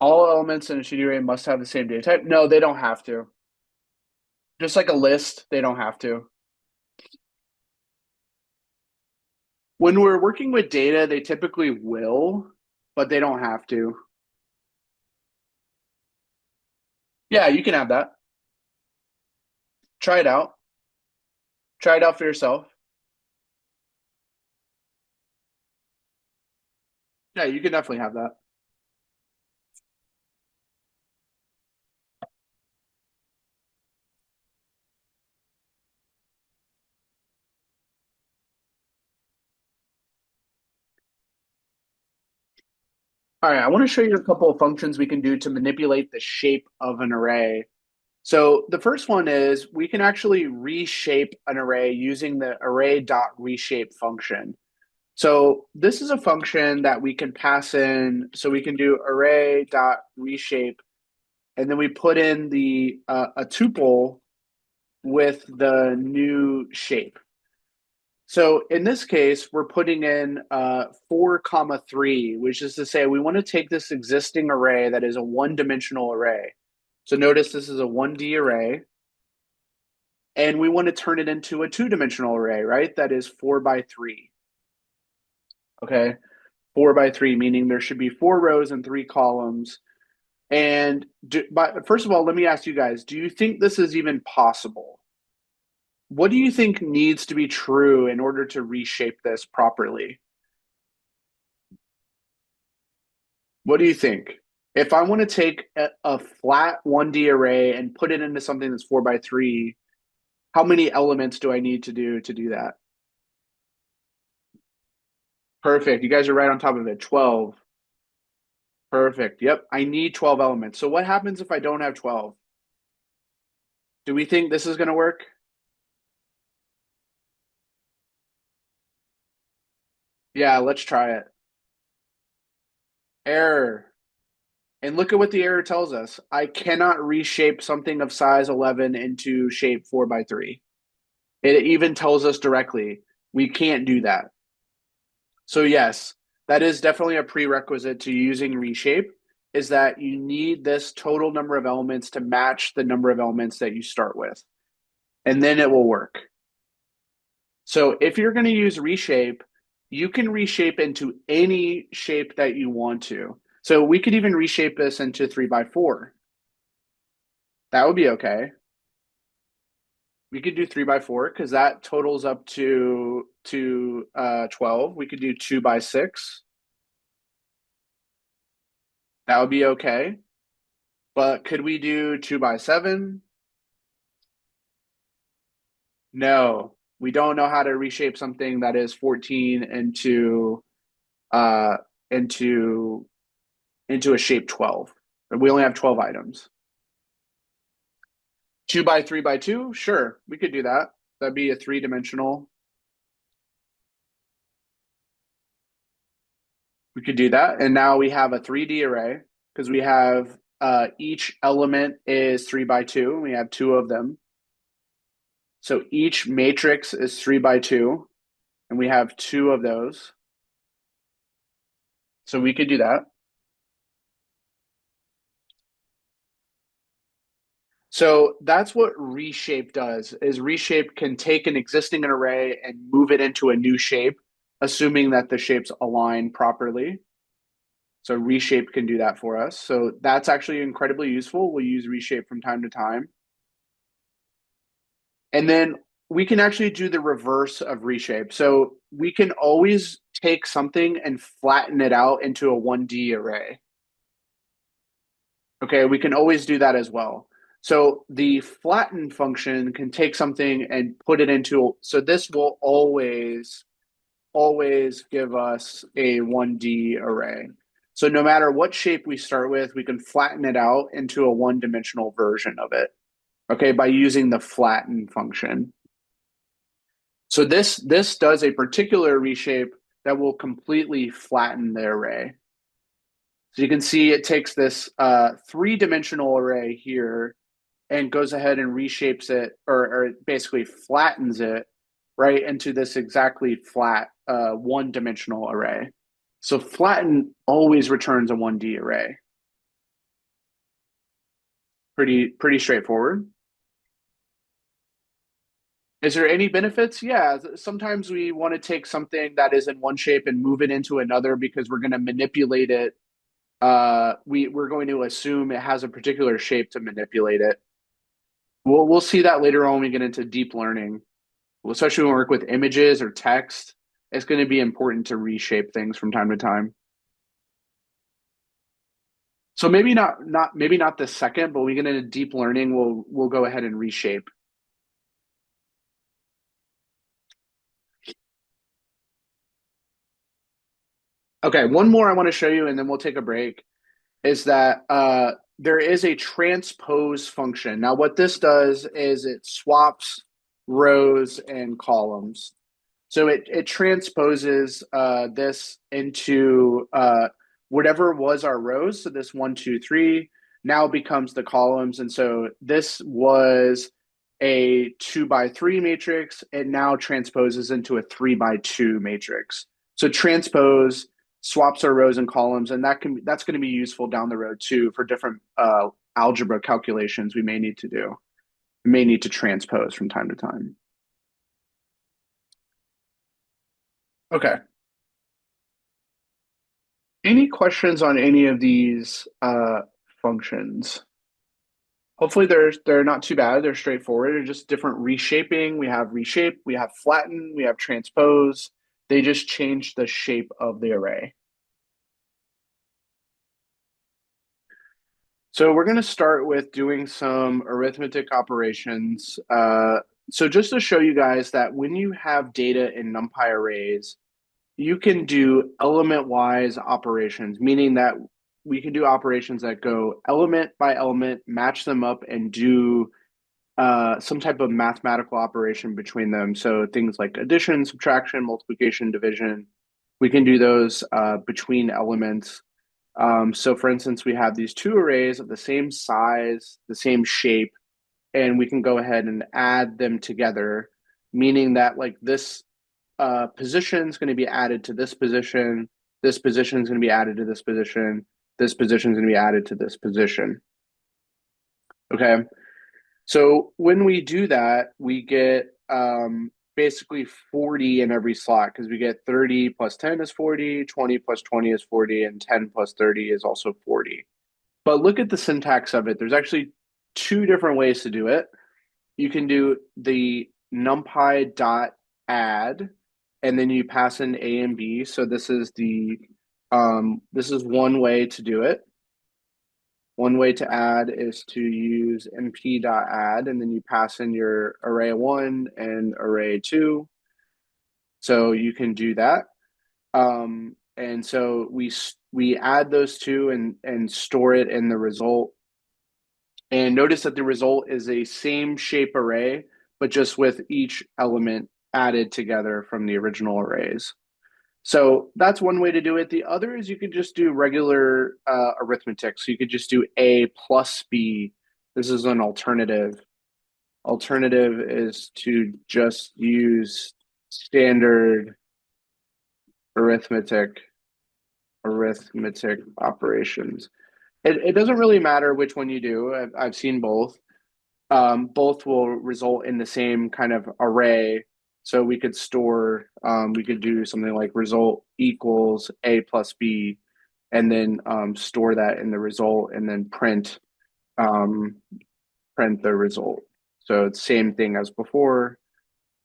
elements in a shady array must have the same data type. No, they don't have to. Just like a list, they don't have to. When we're working with data, they typically will, but they don't have to. Yeah, you can have that. Try it out. Try it out for yourself. Yeah, you can definitely have that. All right, I want to show you a couple of functions we can do to manipulate the shape of an array. So the first one is we can actually reshape an array using the array.reshape function. So this is a function that we can pass in. So we can do array.reshape, and then we put in the a tuple with the new shape. So in this case, we're putting in 4 comma 3, which is to say we want to take this existing array that is a one-dimensional array. So notice this is a 1D array, and we want to turn it into a two-dimensional array, right? That is 4 by 3. Okay, 4 by 3, meaning there should be 4 rows and 3 columns. But first of all, let me ask you guys, do you think this is even possible? What do you think needs to be true in order to reshape this properly? What do you think? If I want to take a flat 1D array and put it into something that's 4 by 3, how many elements do I need to do that? Perfect. You guys are right on top of it. 12. Perfect. Yep. I need 12 elements. So what happens if I don't have 12? Do we think this is going to work? Yeah, let's try it. Error. And look at what the error tells us. I cannot reshape something of size 11 into shape 4 by 3. It even tells us directly we can't do that. So yes, that is definitely a prerequisite to using reshape, is that you need this total number of elements to match the number of elements that you start with. And then it will work. So if you're going to use reshape, you can reshape into any shape that you want to. So we could even reshape this into 3 by 4. That would be okay. We could do 3 by 4 because that totals up to 12. We could do 2 by 6. That would be okay. But could we do 2 by 7? No, we don't know how to reshape something that is 14 uh into into a shape 12. We only have 12 items. 2 by 3 by 2? Sure, we could do that. That'd be a three-dimensional. We could do that. And now we have a 3D array because we have each element is 3 by 2, and we have 2 of them. So each matrix is 3 by 2, and we have 2 of those. So we could do that. So that's what reshape does, is reshape can take an existing array and move it into a new shape. assuming that the shapes align properly. So reshape can do that for us. So that's actually incredibly useful. We'll use reshape from time to time. And then we can actually do the reverse of reshape. So we can always take something and flatten it out into a 1D array. Okay, we can always do that as well. So the flatten function can take something and put it into, so this will always give us a 1D array. So no matter what shape we start with, we can flatten it out into a one-dimensional version of it, okay, by using the flatten function. So this does a particular reshape that will completely flatten the array. So you can see it takes this three-dimensional array here and goes ahead and reshapes it, or basically flattens it right into this exactly flat one-dimensional array. So flatten always returns a 1D array. Pretty straightforward. Is there any benefits? Yeah, sometimes we want to take something that is in one shape and move it into another because we're going to manipulate it. We're going to assume it has a particular shape to manipulate it. We'll see that later on when we get into deep learning, especially when we work with images or text. It's going to be important to reshape things from time to time. So maybe not the second, but we get into deep learning, we'll go ahead and reshape. Okay, one more I want to show you, and then we'll take a break. Is that there is a transpose function. Now, what this does is it swaps rows and columns. So it transposes this into whatever was our rows. So this 1, 2, 3 now becomes the columns. And so this was a 2 by 3 matrix. It now transposes into a 3 by 2 matrix. So transpose swaps our rows and columns, and that's going to be useful down the road too for different algebra calculations we may need to do. We may need to transpose from time to time. Okay. Any questions on any of these functions? Hopefully they're not too bad. They're straightforward. They're just different reshaping. We have reshape, we have flatten, we have transpose. They just change the shape of the array. So we're going to start with doing some arithmetic operations. So just to show you guys that when you have data in NumPy arrays, you can do element-wise operations, meaning that we can do operations that go element by element, match them up, and do some type of mathematical operation between them. So things like addition, subtraction, multiplication, division, we can do those between elements. So for instance, we have these two arrays of the same size, the same shape, and we can go ahead and add them together, meaning that like this position is going to be added to this position is going to be added to this position is going to be added to this position. Okay, so when we do that, we get basically 40 in every slot because we get 30 plus 10 is 40, 20 plus 20 is 40, and 10 plus 30 is also 40. But look at the syntax of it. There's actually two different ways to do it. You can do the numpy dot add, and then you pass in A and B. So this is one way to do it. One way to add is to use np.add, and then you pass in your array 1 and array 2. So you can do that. And so we add those two and store it in the result. And notice that the result is a same shape array, but just with each element added together from the original arrays. So that's one way to do it. The other is you could just do regular arithmetic. So you could just do A plus B. This is an alternative. Alternative is to just use standard arithmetic operations. It doesn't really matter which one you do. I've seen both. Both will result in the same kind of array. So we could store, we could do something like result equals A plus B, and then store that in the result, and then um, print the result. So it's same thing as before.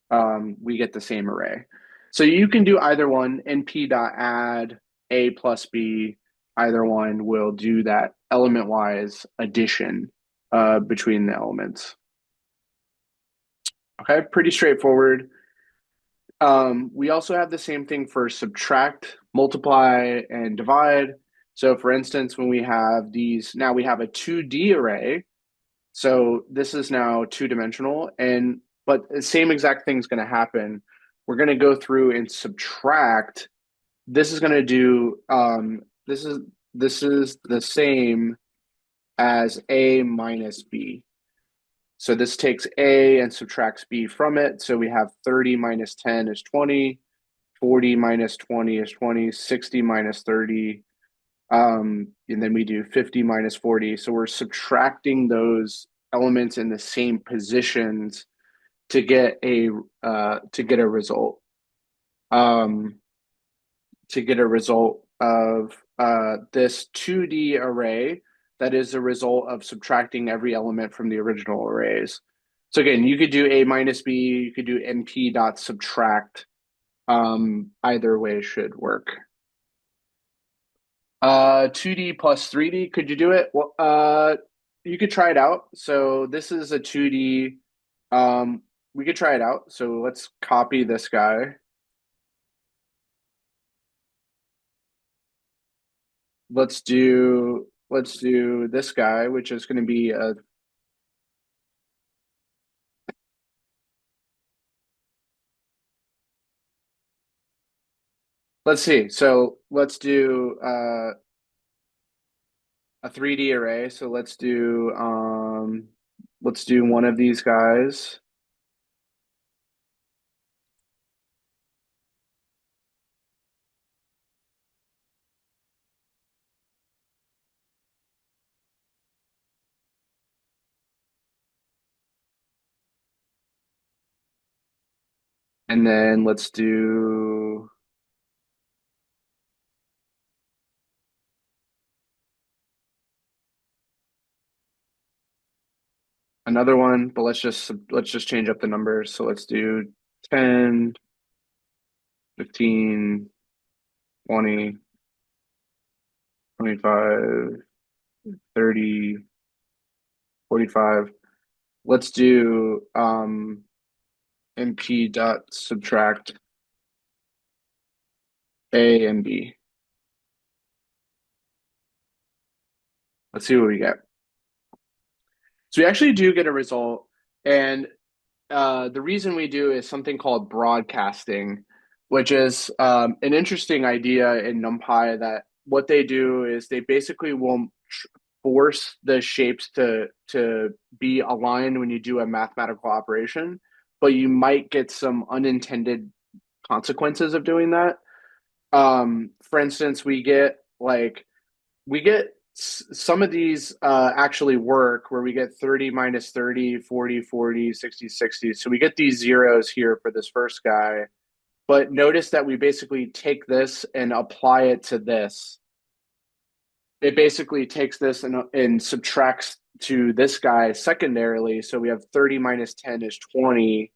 We get the same array. So you can do either one. np.add A plus B. Either one will do that element-wise addition between the elements. Okay, pretty straightforward. We also have the same thing for subtract, multiply, and divide. So for instance, when we have these, now we have a 2D array. So this is now two-dimensional, but the same exact thing is going to happen. We're going to go through and subtract. This is going to do, this is the same as A minus B. So this takes A and subtracts B from it. So we have 30 minus 10 is 20, 40 minus 20 is 20, 60 minus 30, and then we do 50 minus 40. So we're subtracting those elements in the same positions to get a result. To get a result of this 2D array that is a result of subtracting every element from the original arrays. So again, you could do A minus B, you could do np dot subtract. Either way should work. 2D plus 3D, could you do it? Well, you could try it out. So this is a 2D. We could try it out. So let's copy this guy. Let's do this guy, which is going to be a let's see. So let's do a 3D array. So let's do one of these guys. And then let's do another one, but let's just change up the numbers. So let's do 10, 15, 20, 25, 30, 45. Let's do np dot subtract A and B. Let's see what we get. So we actually do get a result, and the reason we do is something called broadcasting, which is an interesting idea in NumPy. That what they do is they basically will force the shapes to be aligned when you do a mathematical operation, but you might get some unintended consequences of doing that. For instance, we get some of these actually work where we get 30 minus 30, 40, 40, 60, 60. So we get these zeros here for this first guy. But notice that we basically take this and apply it to this. It basically takes this and subtracts to this guy secondarily. So we have 30 minus 10 is 20.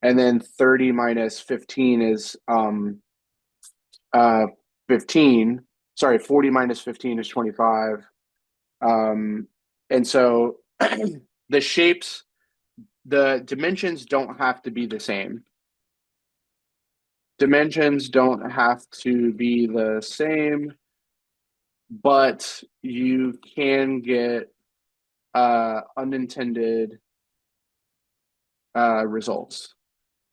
And then 30 minus 15 is 15. Sorry, 40 minus 15 is 25. And so the shapes, the dimensions don't have to be the same. Dimensions don't have to be the same, but you can get unintended results.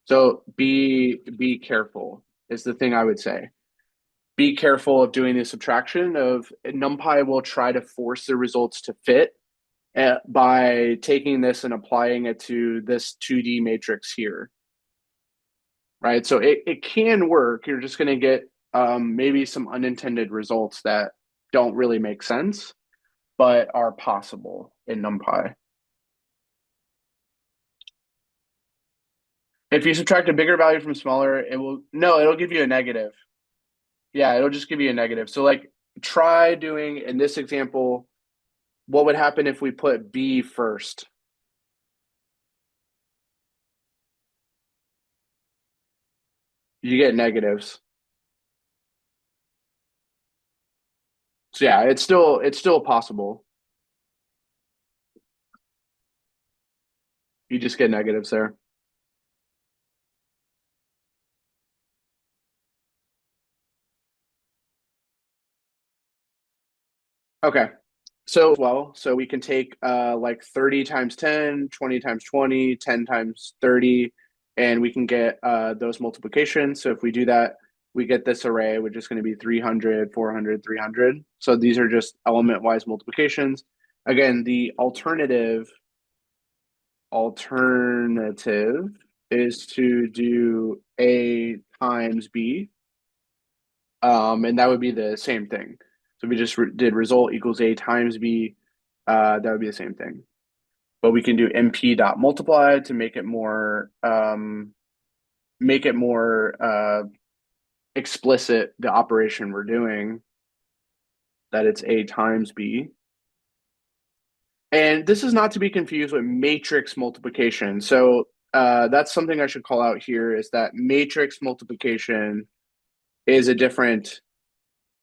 So be careful is the thing I would say. Be careful of doing the subtraction of NumPy will try to force the results to fit by taking this and applying it to this 2D matrix here, right? So it can work. You're just going to get maybe some unintended results that don't really make sense, but are possible in NumPy. If you subtract a bigger value from smaller, it'll give you a negative. Yeah, it'll just give you a negative. So like try doing in this example, what would happen if we put B first? You get negatives. So yeah, it's still possible. You just get negatives there. Okay. So we can take like 30 times 10, 20 times 20, 10 times 30, and we can get those multiplications. So if we do that, we get this array, which is going to be 300, 400, 300. So these are just element-wise multiplications. Again, the alternative is to do A times B, and that would be the same thing. So we just did result equals A times B. That would be the same thing. But we can do np dot multiply to make it more explicit the operation we're doing, that it's A times B. And this is not to be confused with matrix multiplication. So that's something I should call out here, is that matrix multiplication is a different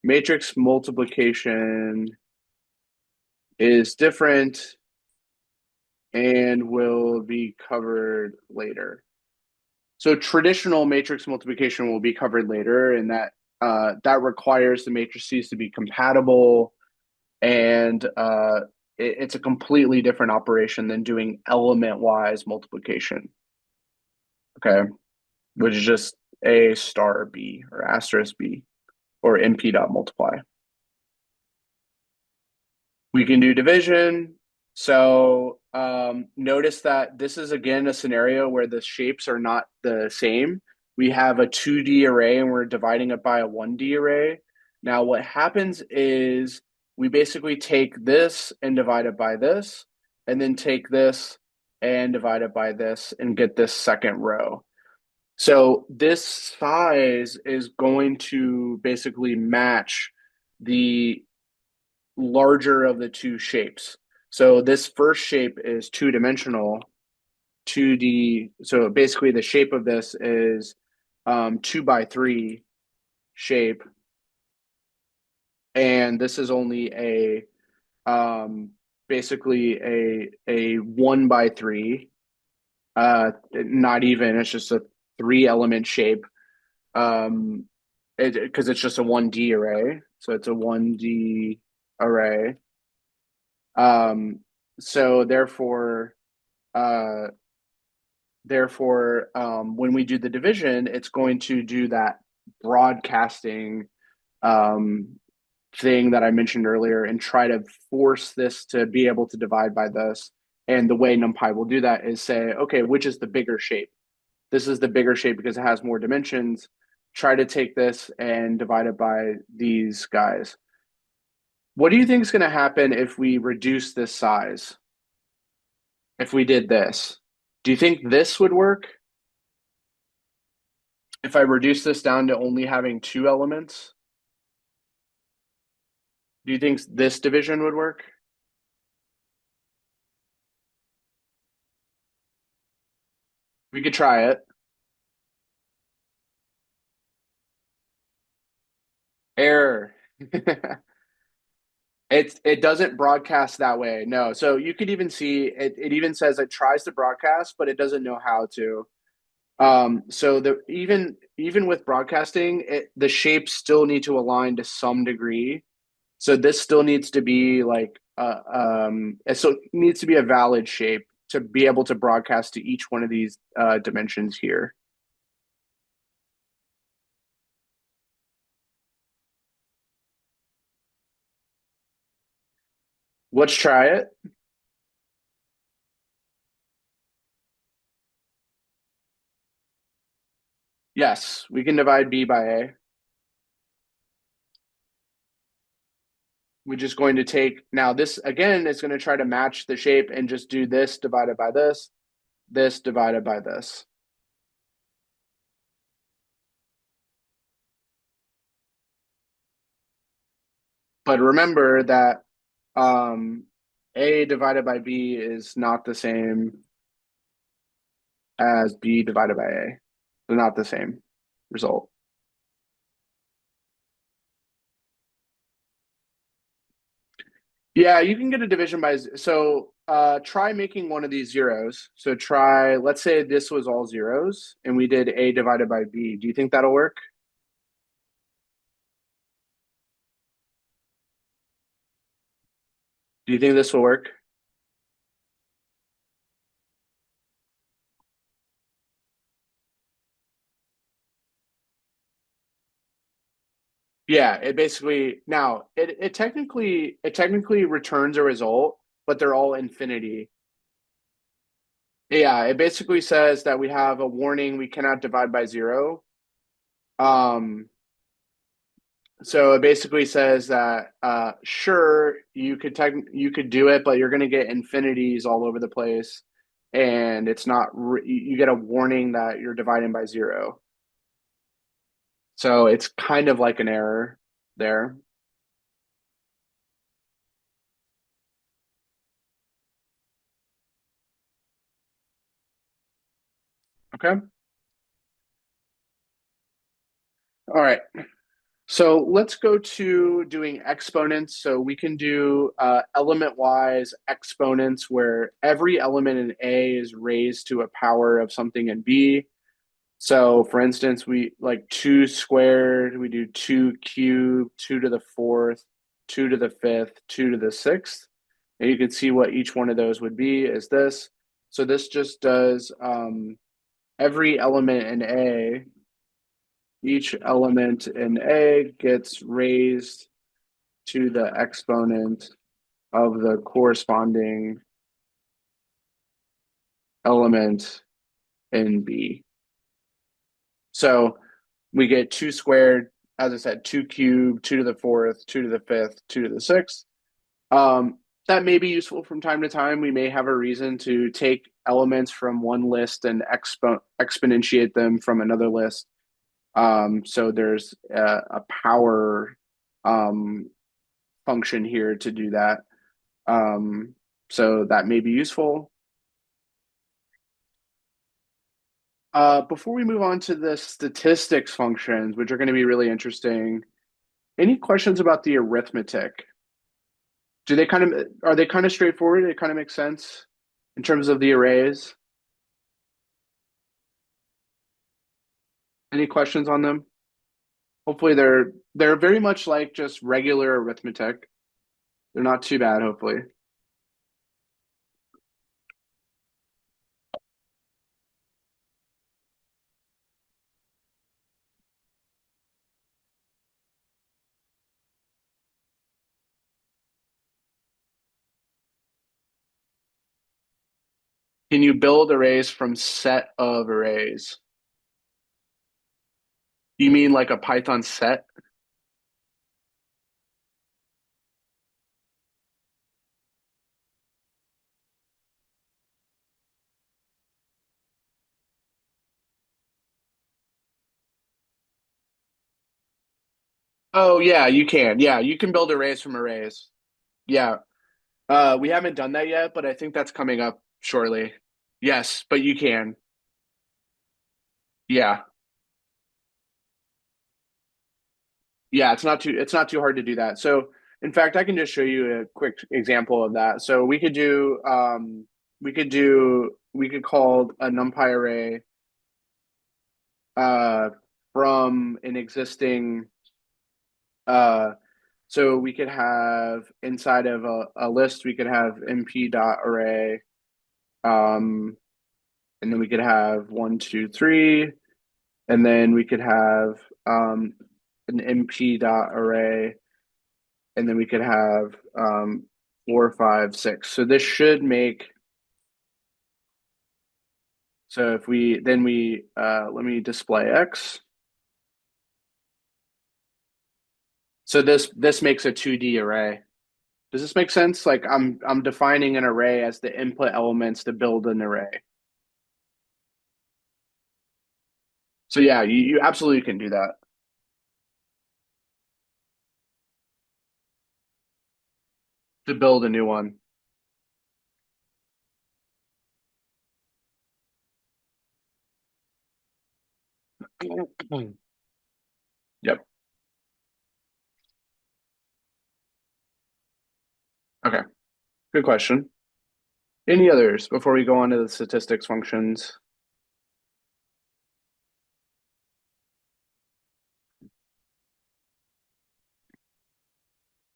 matrix multiplication is different and will be covered later. So traditional matrix multiplication will be covered later, and that requires the matrices to be compatible, and it's a completely different operation than doing element-wise multiplication. Okay, which is just A star B or asterisk B or np dot multiply. We can do division. So notice that this is again a scenario where the shapes are not the same. We have a 2D array and we're dividing it by a 1D array. Now what happens is we basically take this and divide it by this, and then take this and divide it by this and get this second row. So this size is going to basically match the larger of the two shapes. So this first shape is two-dimensional, 2D. So basically the shape of this is 2 by 3 shape. And this is only basically a 1 by 3. Not even, it's just a 3-element shape. Because it's just a 1D array. So it's a 1D array. So uh, when we do the division, it's going to do that broadcasting thing that I mentioned earlier and try to force this to be able to divide by this. And the way NumPy will do that is say, okay, which is the bigger shape? This is the bigger shape because it has more dimensions. Try to take this and divide it by these guys. What do you think is going to happen if we reduce this size? If we did this, do you think this would work? If I reduce this down to only having 2 elements, do you think this division would work? We could try it. Error. It doesn't broadcast that way. No. So you could even see it even says it tries to broadcast, but it doesn't know how to. So even with broadcasting, the shapes still need to align to some degree. So this still needs to be like so it needs to be a valid shape to be able to broadcast to each one of these dimensions here. Let's try it. Yes, we can divide B by A. We're just going to take, now this again is going to try to match the shape and just do this divided by this divided by this. But remember that A divided by B is not the same as B divided by A. They're not the same result. Yeah, you can get a division by, so try making one of these zeros. So try, let's say this was all zeros and we did A divided by B. Do you think that'll work? Do you think this will work? Yeah, it basically now it technically returns a result, but they're all infinity. Yeah, it basically says that we have a warning we cannot divide by zero. Um, so it basically says that sure you could do it, but you're going to get infinities all over the place, and it's not you get a warning that you're dividing by zero. So it's kind of like an error there. Okay. All right. So let's go to doing exponents. So we can do element-wise exponents where every element in A is raised to a power of something in B. So for instance, we like 2 squared, we do 2 cubed, 2 to the fourth, 2 to the fifth, 2 to the sixth. And you can see what each one of those would be is this. So this just does every element in A, each element in A gets raised to the exponent of the corresponding element in B. So we get 2 squared, as I said, 2 cubed, 2 to the fourth, 2 to the fifth, 2 to the sixth. That may be useful from time to time. We may have a reason to take elements from one list and exponentiate them from another list. So there's a power function here to do that. So that may be useful. Before we move on to the statistics functions, which are going to be really interesting, any questions about the arithmetic? Do they kind of are they kind of straightforward? It kind of makes sense in terms of the arrays. Any questions on them? Hopefully they're very much like just regular arithmetic. They're not too bad, hopefully. Can you build arrays from set of arrays? You mean like a Python set? Oh yeah, you can. Yeah, you can build arrays from arrays. Yeah. We haven't done that yet, but I think that's coming up shortly. Yes, but you can. Yeah. Yeah, it's not too hard to do that. So in fact, I can just show you a quick example of that. So we could call a NumPy array uh from an existing uh so we could have inside of a list we could have np dot array and then we could have one, two, three, and then we could have an np dot array, and then we could have four, five, six. So this should make so if we then we let me display x. So this makes a 2D array. Does this make sense? Like I'm defining an array as the input elements to build an array. So yeah, you absolutely can do that. to build a new one. Yep. Okay. Good question. Any others before we go on to the statistics functions?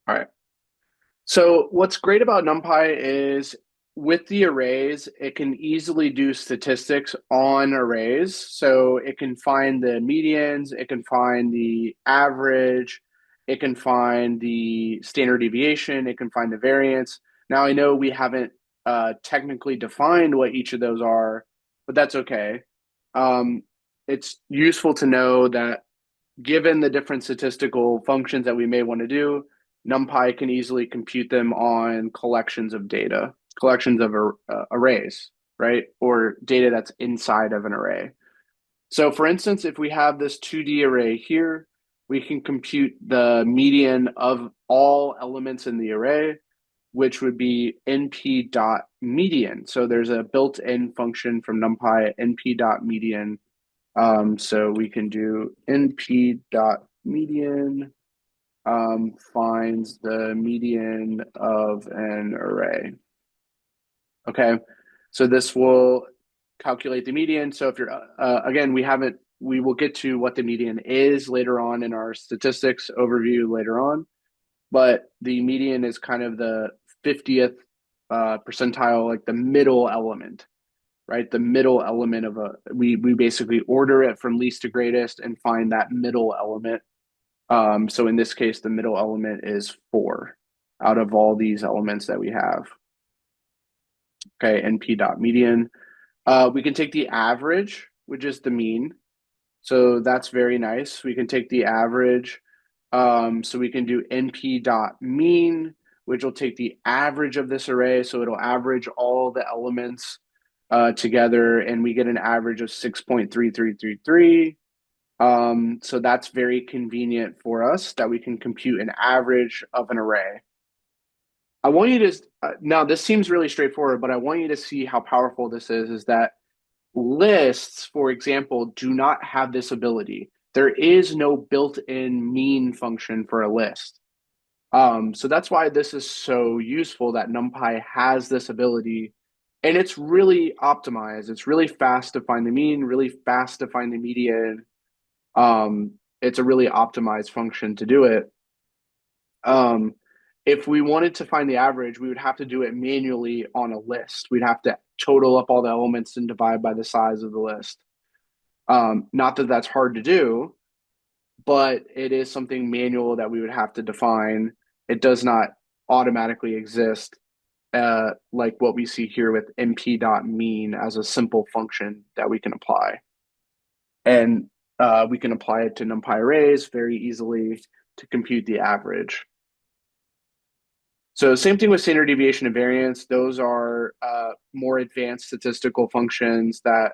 All right. So what's great about NumPy is with the arrays, it can easily do statistics on arrays. So it can find the medians, it can find the average, it can find the standard deviation, it can find the variance. Now I know we haven't technically defined what each of those are, but that's okay. Um, it's useful to know that given the different statistical functions that we may want to do, NumPy can easily compute them on collections of data, collections of arrays, right? Or data that's inside of an array. So for instance, if we have this 2D array here, we can compute the median of all elements in the array, which would be np.median. So there's a built-in function from NumPy, np.median. So we can do np.median finds the median of an array. Okay, so this will calculate the median. So if you're, again, we will get to what the median is later on in our statistics overview later on, but the median is kind of the 50th percentile, like the middle element, right? The middle element of we basically order it from least to greatest and find that middle element. So in this case, the middle element is 4 out of all these elements that we have. Okay, np dot median. We can take the average, which is the mean. So that's very nice. We can take the average. So we can do np dot mean, which will take the average of this array. So it'll average all the elements together, and we get an average of 6.3333. So that's very convenient for us that we can compute an average of an array. I want you to, now this seems really straightforward, but I want you to see how powerful this is that lists, for example, do not have this ability. There is no built-in mean function for a list. So that's why this is so useful that NumPy has this ability, and it's really optimized. It's really fast to find the mean, really fast to find the median. It's a really optimized function to do it. Um, if we wanted to find the average, we would have to do it manually on a list. We'd have to total up all the elements and divide by the size of the list. Not that that's hard to do, but it is something manual that we would have to define. It does not automatically exist like what we see here with np.mean as a simple function that we can apply. And we can apply it to NumPy arrays very easily to compute the average. So same thing with standard deviation and variance. Those are more advanced statistical functions that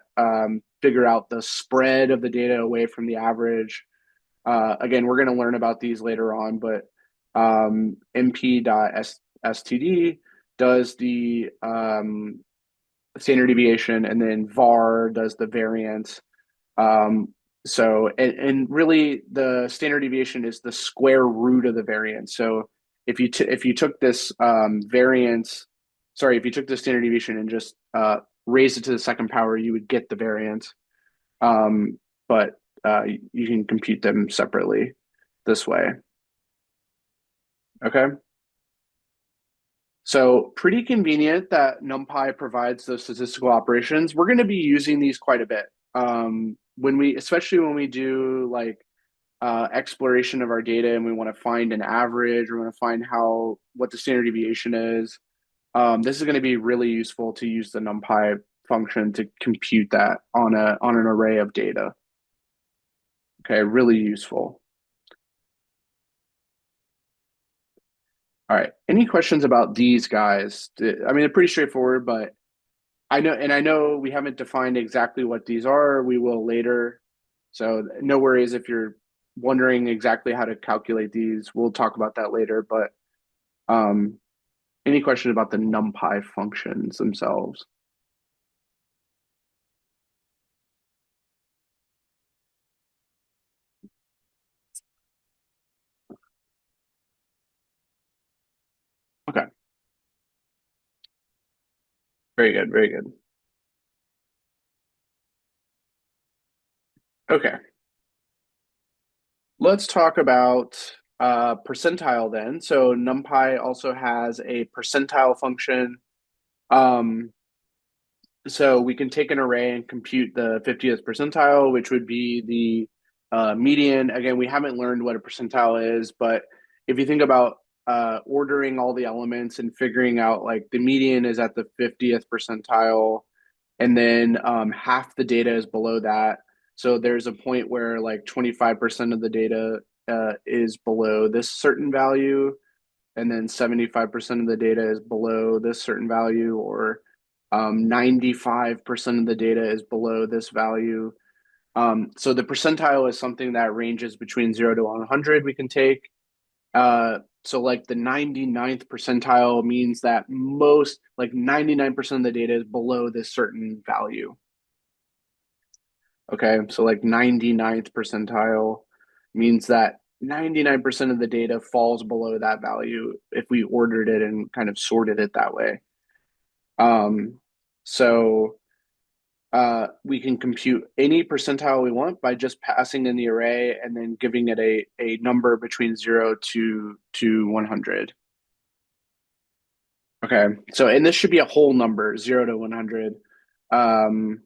figure out the spread of the data away from the average. Again, we're going to learn about these later on, but np.std does the standard deviation, and then var does the variance. And really the standard deviation is the square root of the variance. So if you took this variance, sorry, if you took the standard deviation and just raised it to the second power, you would get the variance. But you can compute them separately this way. Okay. So pretty convenient that NumPy provides those statistical operations. We're going to be using these quite a bit. Especially when we do like exploration of our data and we want to find an average, we want to find what the standard deviation is. This is going to be really useful to use the NumPy function to compute that on an array of data. Okay, really useful. All right. Any questions about these guys? I mean, they're pretty straightforward, but I know we haven't defined exactly what these are. We will later. So no worries if you're wondering exactly how to calculate these. We'll talk about that later, but Any question about the NumPy functions themselves? Okay, very good, very good. Okay, let's talk about percentile then. So NumPy also has a percentile function. Um, so we can take an array and compute the 50th percentile, which would be the median. Again, we haven't learned what a percentile is, but if you think about ordering all the elements and figuring out like the median is at the 50th percentile, and then half the data is below that. So there's a point where like 25% of the data is below this certain value, and then 75% of the data is below this certain value, or 95% of the data is below this value. So the percentile is something that ranges between 0 to 100 we can take. So like the 99th percentile means that most, like 99% of the data is below this certain value. Okay, so like 99th percentile means that 99% of the data falls below that value if we ordered it and kind of sorted it that way. Um, so we can compute any percentile we want by just passing in the array and then giving it a number between 0 to 100. Okay, so and this should be a whole number, 0 to 100. Um,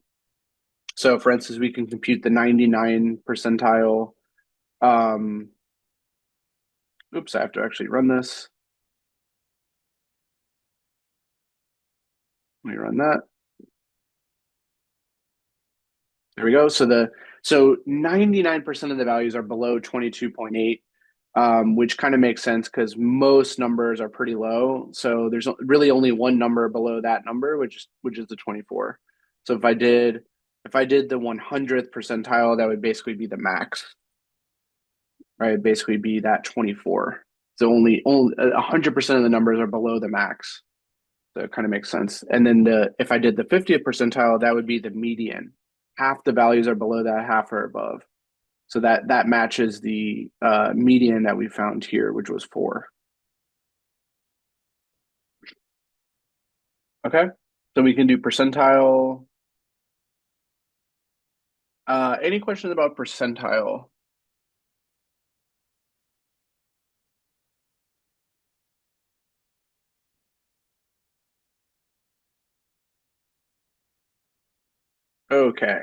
so for instance, we can compute the 99 percentile. Um, Oops, I have to actually run this. Let me run that. There we go. So 99% of the values are below 22.8, which kind of makes sense because most numbers are pretty low. So there's really only one number below that number, which is the 24. So if I did the 100th percentile, that would basically be the max, right? It'd basically be that 24. So only 100% of the numbers are below the max. So it kind of makes sense. And then if I did the 50th percentile, that would be the median. Half the values are below that, half are above. So that matches the median that we found here, which was 4. Okay, so we can do percentile. Any questions about percentile? Okay.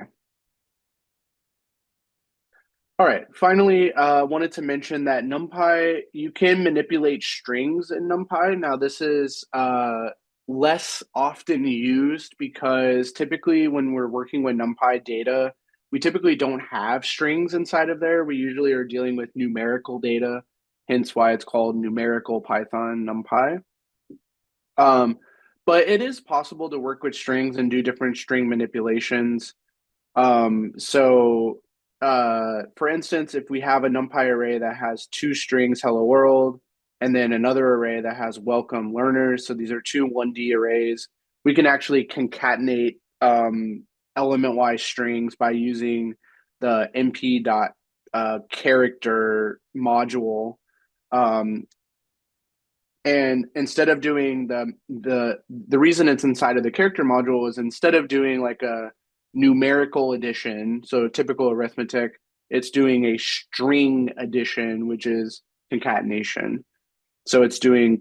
All right. Finally, wanted to mention that NumPy, you can manipulate strings in NumPy. Now, this is less often used because typically when we're working with NumPy data, we typically don't have strings inside of there. We usually are dealing with numerical data, hence why it's called numerical Python NumPy. Um, but it is possible to work with strings and do different string manipulations. For instance, if we have a NumPy array that has two strings, hello world, and then another array that has welcome learners, so these are two 1D arrays, we can actually concatenate element-wise strings by using the np dot character module. Um, and instead of doing the reason it's inside of the character module is instead of doing like a numerical addition, so typical arithmetic, it's doing a string addition, which is concatenation. So it's doing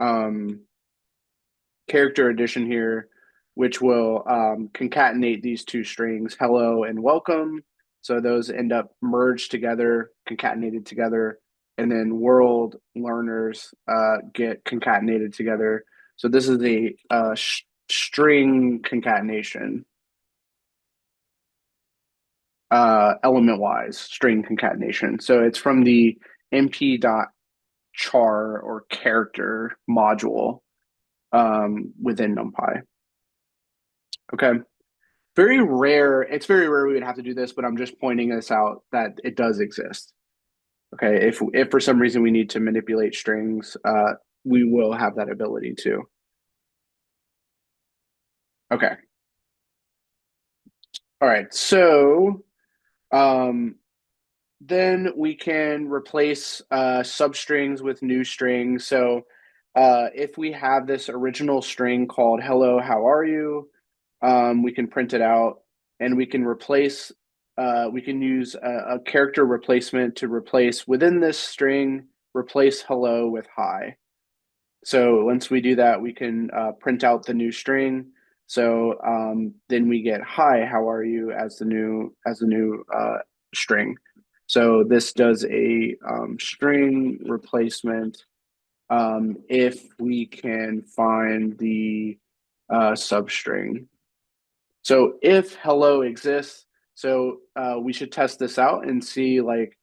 um, character addition here, which will concatenate these two strings, hello and welcome. So those end up merged together, concatenated together, and then world learners get concatenated together. So this is the string concatenation, element wise string concatenation. So it's from the np.char or character module within NumPy. Okay. Very rare. It's very rare we would have to do this, but I'm just pointing this out that it does exist. Okay, if for some reason we need to manipulate strings, we will have that ability too. Okay. All right. So um, then we can replace substrings with new strings. So if we have this original string called "Hello, how are you?" We can print it out, and we can replace. We can use a character replacement to replace within this string. Replace "hello" with "hi." So once we do that, we can print out the new string. So then we get "Hi, how are you?" as the new string. So this does a string replacement if we can find the substring. So if "hello" exists, so we should test this out and see like,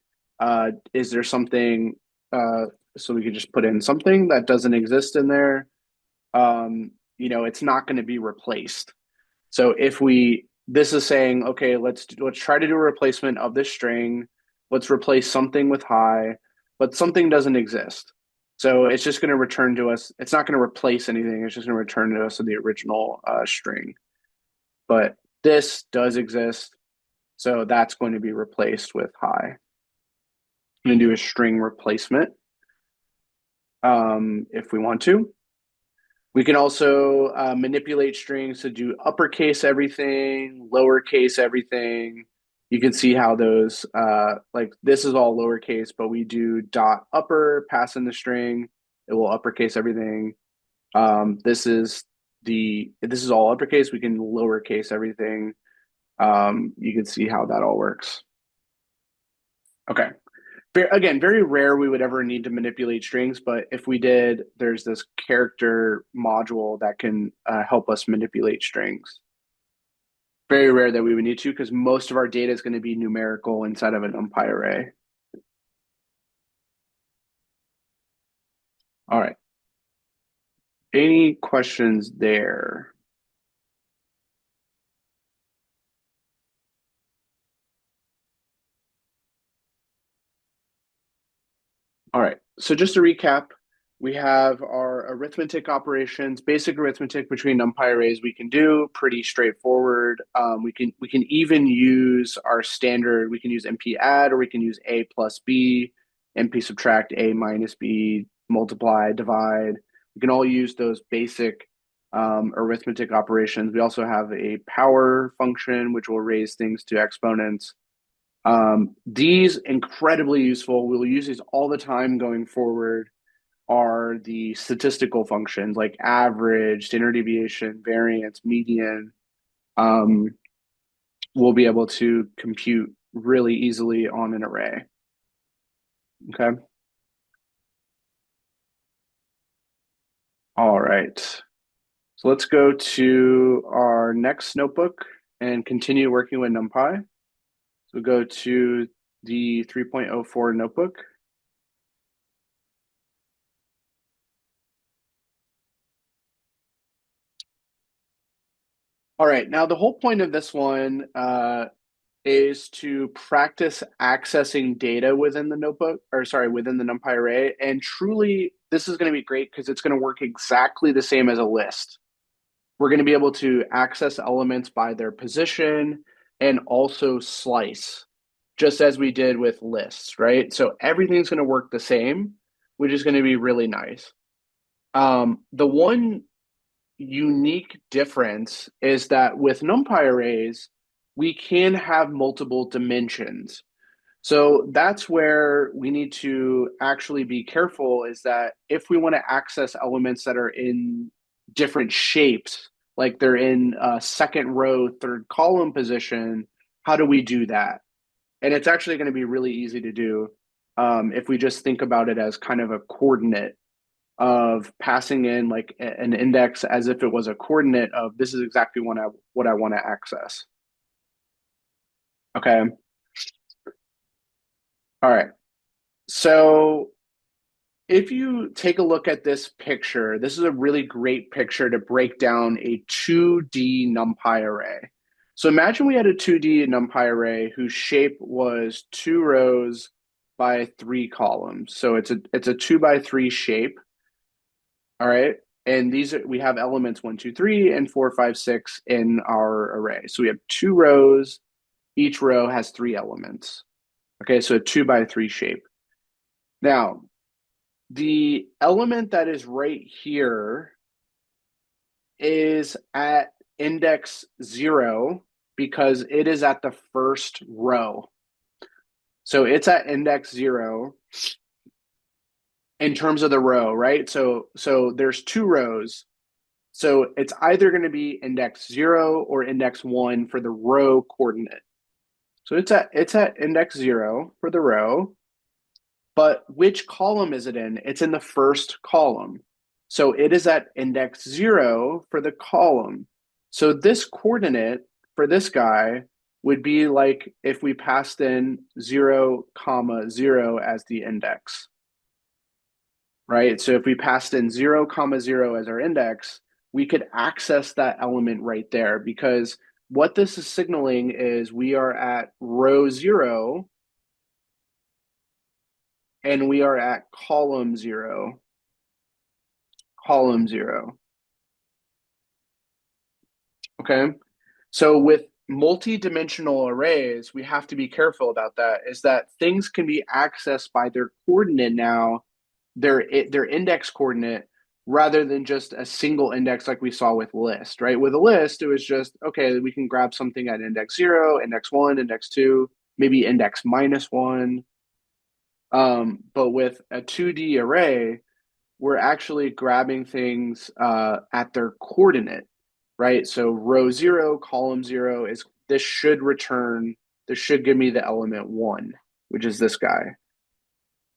is there something, so we could just put in something that doesn't exist in there. It's not going to be replaced. So if this is saying, okay, let's try to do a replacement of this string. Let's replace something with "hi," but something doesn't exist. So it's just going to return to us. It's not going to replace anything. It's just going to return to us the original string. But this does exist, so that's going to be replaced with "hi." I'm going to do a string replacement if we want to. We can also manipulate strings to do uppercase everything, lowercase everything. You can see how those, like this is all lowercase, but we do dot upper, pass in the string, it will uppercase everything. This is all uppercase. We can lowercase everything. You can see how that all works. Okay. Again, very rare we would ever need to manipulate strings, but if we did, there's this character module that can help us manipulate strings. Very rare that we would need to because most of our data is going to be numerical inside of a NumPy array. All right. Any questions there? All right. So just to recap, we have our arithmetic operations, basic arithmetic between NumPy arrays we can do, pretty straightforward. We can even use our standard, we can use NP add or we can use A plus B, NP subtract, A minus B, multiply, divide. We can all use those basic arithmetic operations. We also have a power function, which will raise things to exponents. These incredibly useful. We'll use these all the time going forward. Are the statistical functions like average, standard deviation, variance, median. Um, we'll be able to compute really easily on an array. Okay. All right. So let's go to our next notebook and continue working with NumPy. So go to the 3.04 notebook. All right. Now, the whole point of this one is to practice accessing data within the notebook, or sorry, within the NumPy array. And truly, this is going to be great because it's going to work exactly the same as a list. We're going to be able to access elements by their position and also slice, just as we did with lists, right? So everything's going to work the same, which is going to be really nice. The one unique difference is that with NumPy arrays, we can have multiple dimensions. So that's where we need to actually be careful is that if we want to access elements that are in different shapes, like they're in second row, third column position, how do we do that? And it's actually going to be really easy to do if we just think about it as kind of a coordinate of passing in like an index as if it was a coordinate of this is exactly what I want to access. Okay. All right. So if you take a look at this picture, this is a really great picture to break down a 2D NumPy array. So imagine we had a 2D NumPy array whose shape was two rows by 3 columns. So it's a 2 by 3 shape. All right. And we have elements 1, 2, 3, and 4, 5, 6 in our array. So we have 2 rows. Each row has 3 elements. Okay, so a 2 by 3 shape. Now, the element that is right here is at index 0 because it is at the first row. So it's at index 0 in terms of the row, right? So there's 2 rows. So it's either going to be index 0 or index 1 for the row coordinate. So it's at index 0 for the row. But which column is it in? It's in the first column. So it is at index 0 for the column. So this coordinate for this guy would be like if we passed in 0, comma 0 as the index, right? So if we passed in 0, comma 0 as our index, we could access that element right there because what this is signaling is we are at row 0 and we are at column 0. Column 0. Okay. So with multi-dimensional arrays, we have to be careful about that, is that things can be accessed by their coordinate now, their index coordinate, rather than just a single index like we saw with list, right? With a list, it was just, okay, we can grab something at index 0, index 1, index 2, maybe index -1. But with a 2D array, we're actually grabbing things at their coordinate, right? So row 0, column 0 is this should give me the element 1, which is this guy,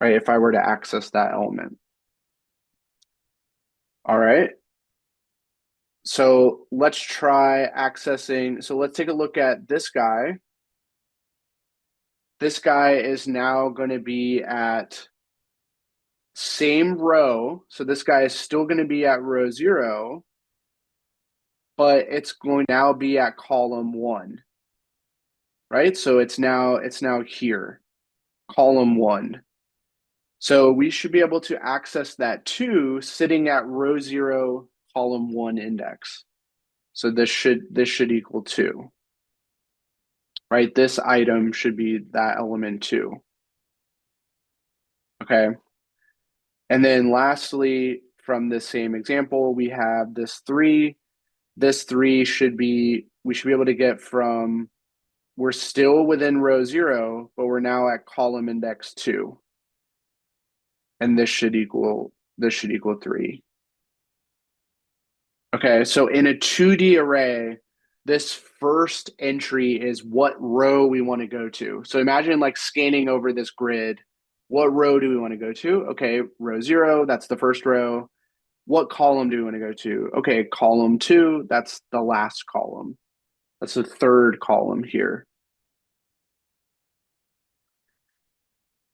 right? If I were to access that element. All right. So let's try accessing. So let's take a look at this guy. This guy is now going to be at same row. So this guy is still going to be at row 0, but it's going to now be at column 1, right? So it's now here, column 1. So we should be able to access that too, sitting at row 0, column 1 index. So this should equal 2, right? This item should be that element 2. Okay. And then lastly, from the same example, we have this 3. This 3 we should be able to get from, we're still within row 0, but we're now at column index 2. And this should equal 3. Okay, so in a 2D array, this first entry is what row we want to go to. So imagine like scanning over this grid. What row do we want to go to? Okay, row 0, that's the first row. What column do we want to go to? Okay, column 2, that's the last column. That's the third column here.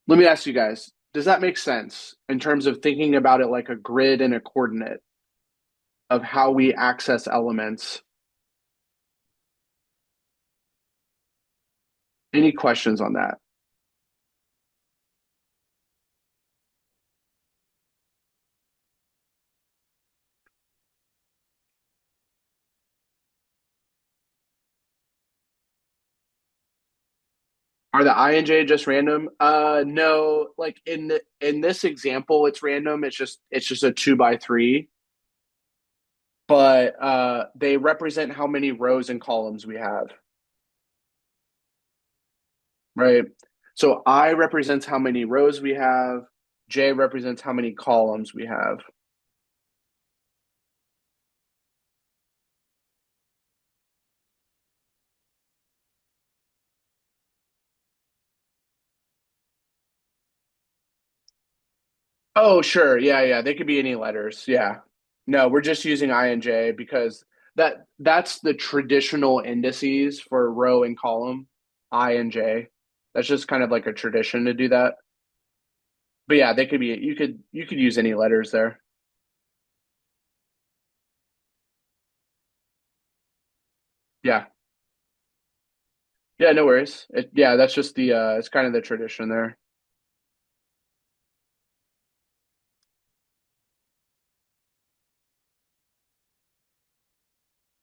Let me ask you guys, does that make sense in terms of thinking about it like a grid and a coordinate of how we access elements? Any questions on that? Are the I and J just random? No. Like in this example, it's random. It's just a 2 by 3. But they represent how many rows and columns we have, right? So I represents how many rows we have. J represents how many columns we have. Oh, sure. Yeah, yeah. They could be any letters. Yeah. No, we're just using I and J because that's the traditional indices for row and column, I and J. That's just kind of like a tradition to do that. But yeah, they could be you could use any letters there. Yeah. Yeah, no worries. Yeah, that's just the it's kind of the tradition there.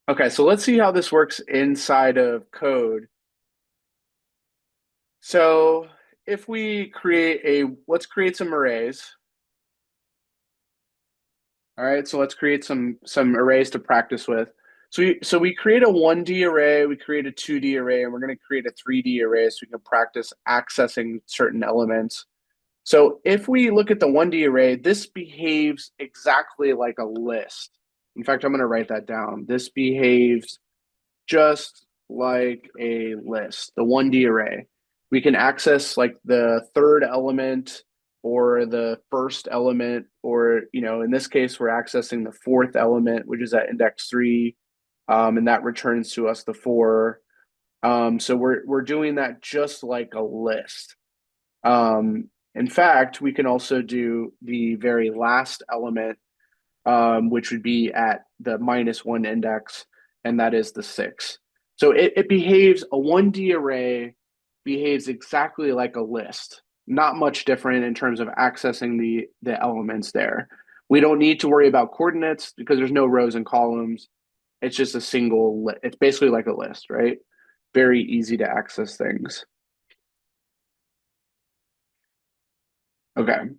Okay, so let's see how this works inside of code. So if we let's create some arrays. All right, so let's create some arrays to practice with. So we create a 1D array, we create a 2D array, and we're going to create a 3D array so we can practice accessing certain elements. So if we look at the 1D array, this behaves exactly like a list. In fact, I'm going to write that down. This behaves just like a list, the 1D array. We can access like the third element or the first element, or, in this case, we're accessing the fourth element, which is at index 3, and that returns to us the 4. So we're doing that just like a list. In fact, we can also do the very last element, which would be at the -1 index, and that is the 6. So it behaves, a 1D array behaves exactly like a list, not much different in terms of accessing the elements there. We don't need to worry about coordinates because there's no rows and columns. It's just it's basically like a list, right? Very easy to access things. Okay.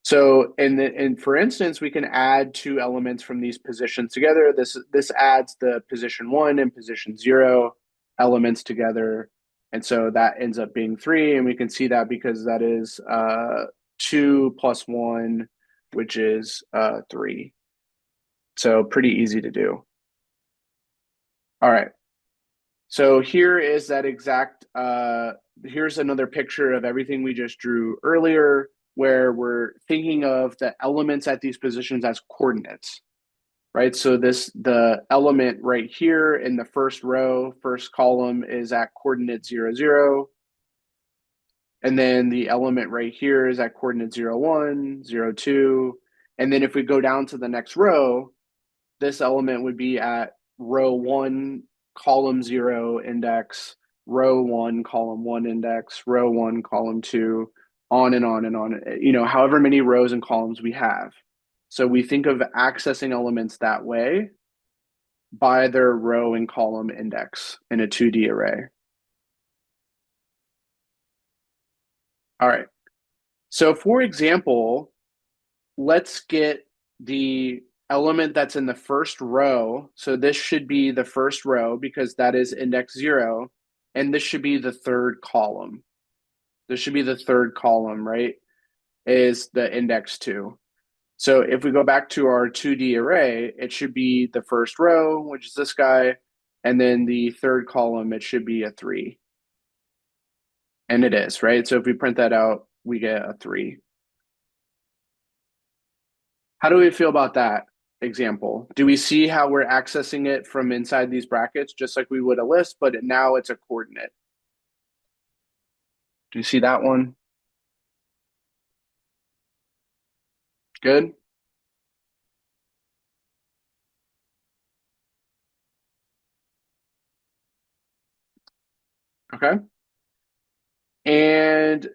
So, and for instance, we can add two elements from these positions together. This adds the position 1 and position 0 elements together, and so that ends up being 3. And we can see that because that is 2 plus 1, which is 3. So pretty easy to do. All right. So here is that exact, here's another picture of everything we just drew earlier, where we're thinking of the elements at these positions as coordinates, right? So the element right here in the first row, first column is at coordinate 0, 0. And then the element right here is at coordinate 0, 1, 0, 2. And then if we go down to the next row, this element would be at row 1, column 0 index, row 1, column 1 index, row 1, column 2, on and on and on, however many rows and columns we have. So we think of accessing elements that way by their row and column index in a 2D array. All right. So for example, let's get the element that's in the first row. So this should be the first row because that is index 0. And this should be the third column. This should be the third column, right? Is the index 2. So if we go back to our 2D array, it should be the first row, which is this guy. And then the third column, it should be a 3. And it is, right? So if we print that out, we get a 3. How do we feel about that example? Do we see how we're accessing it from inside these brackets, just like we would a list, but now it's a coordinate? Do you see that one? Good? Okay. And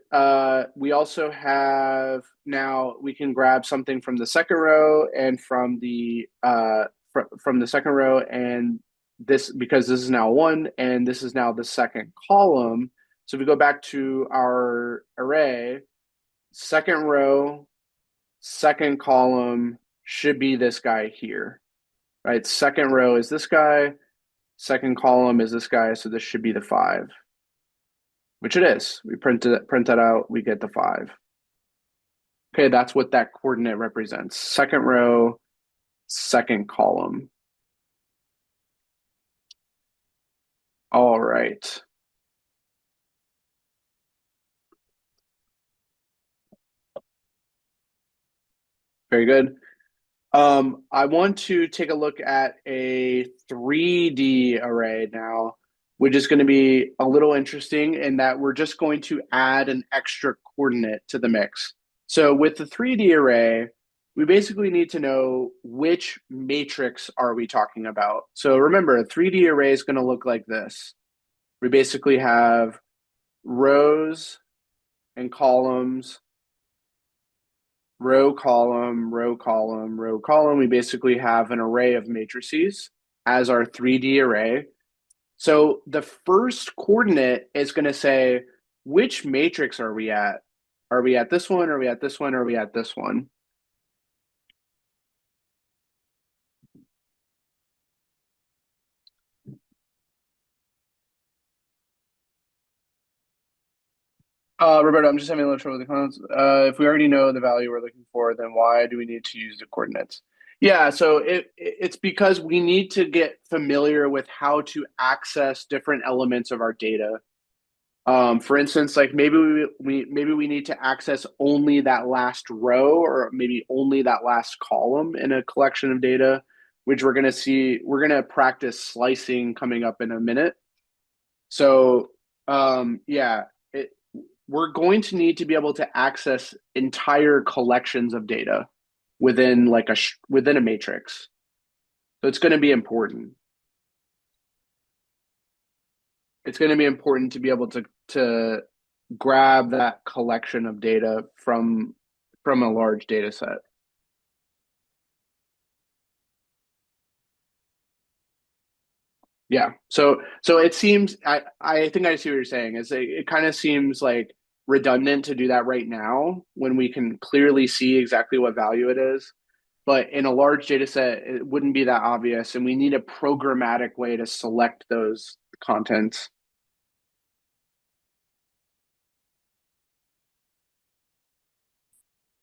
we also have, now we can grab something from the second row and from the second row, and this, because this is now 1 and this is now the second column. So if we go back to our array, second row, second column should be this guy here, right? Second row is this guy, second column is this guy, so this should be the 5. Which it is. We print that out, we get the 5. Okay, that's what that coordinate represents. Second row, second column. All right. Very good. I want to take a look at a 3D array now, which is going to be a little interesting in that we're just going to add an extra coordinate to the mix. So with the 3D array, we basically need to know which matrix are we talking about. So remember, a 3D array is going to look like this. We basically have rows and columns, row, column, row, column, row, column. We basically have an array of matrices as our 3D array. So the first coordinate is going to say, which matrix are we at? Are we at this one? Are we at this one? Are we at this one? Roberto, I'm just having a little trouble with the comments. If we already know the value we're looking for, then why do we need to use the coordinates? Yeah, so it's because we need to get familiar with how to access different elements of our data. For instance, like maybe we need to access only that last row or maybe only that last column in a collection of data, which we're going to see. We're going to practice slicing coming up in a minute. So yeah, we're going to need to be able to access entire collections of data within like within a matrix. So it's going to be important. It's going to be important to be able to grab that collection of data from a large data set. Yeah. So it seems I think I see what you're saying. Is it kind of seems like redundant to do that right now when we can clearly see exactly what value it is. But in a large data set, it wouldn't be that obvious, and we need a programmatic way to select those contents.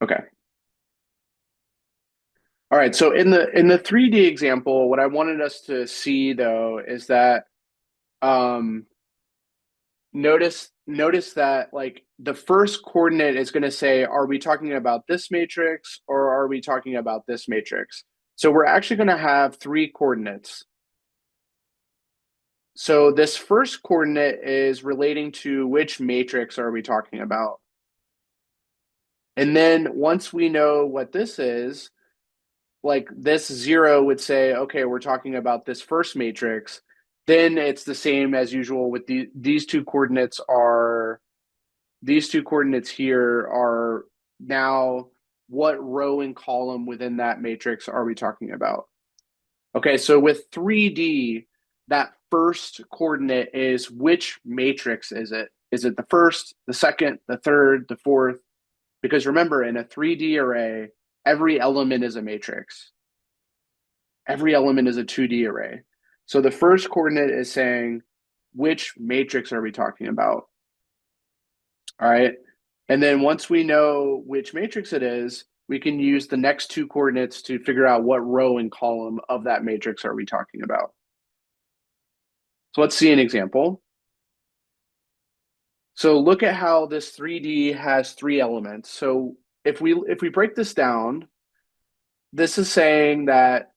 Okay. All right. So in the 3D example, what I wanted us to see though is that um, notice that like the first coordinate is going to say, are we talking about this matrix or are we talking about this matrix? So we're actually going to have three coordinates. So this first coordinate is relating to which matrix are we talking about? And then once we know what this is, like this 0 would say, okay, we're talking about this first matrix. Then it's the same as usual with these two coordinates are, these two coordinates here are now what row and column within that matrix are we talking about? Okay, so with 3D, that first coordinate is which matrix is it? Is it the first, the second, the third, the fourth? Because remember, in a 3D array, every element is a matrix. Every element is a 2D array. So the first coordinate is saying, which matrix are we talking about? All right. And then once we know which matrix it is, we can use the next two coordinates to figure out what row and column of that matrix are we talking about. So let's see an example. So look at how this 3D has three elements. So if we break this down, this is saying that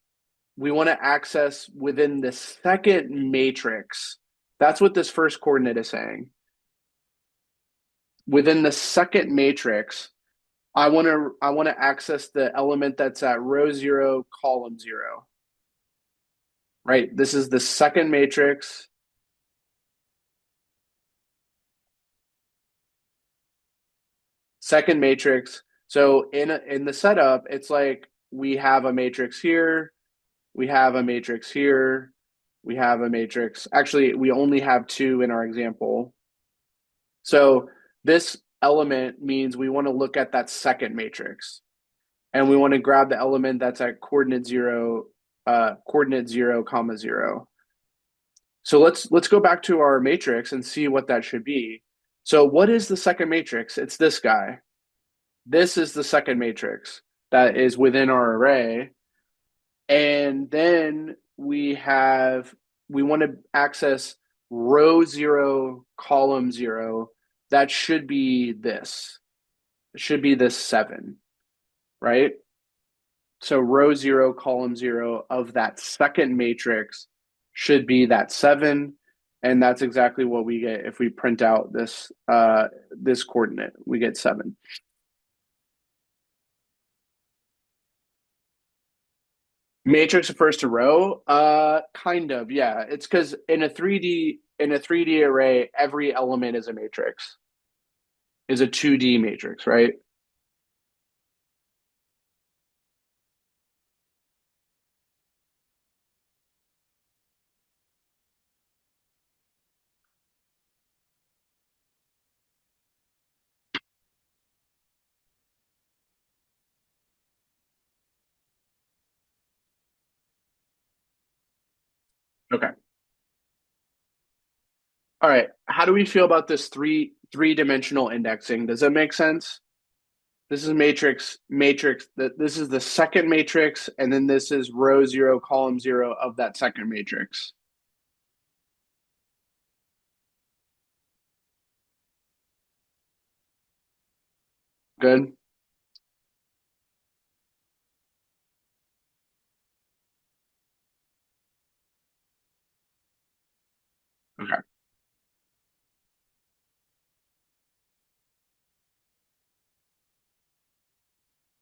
we want to access within the second matrix. That's what this first coordinate is saying. Within the second matrix, I want to access the element that's at row 0, column 0. Right? This is the second matrix. Second matrix. So in the setup, it's like we have a matrix here, we have a matrix here, we have a matrix. Actually, we only have two in our example. So this element means we want to look at that second matrix. And we want to grab the element that's at coordinate 0, comma 0. So let's go back to our matrix and see what that should be. So what is the second matrix? It's this guy. This is the second matrix that is within our array. And then we want to access row 0, column 0. That should be this. It should be this 7, right? So row 0, column 0 of that second matrix should be that 7. And that's exactly what we get if we print out this this coordinate. We get 7. Matrix refers to row? Kind of, yeah. It's because in a 3D array, every element is a matrix, is a 2D matrix, right? Okay. All right. How do we feel about this three-dimensional indexing? Does that make sense? This is matrix. This is the second matrix, and then this is row zero, column zero of that second matrix. Good. Okay.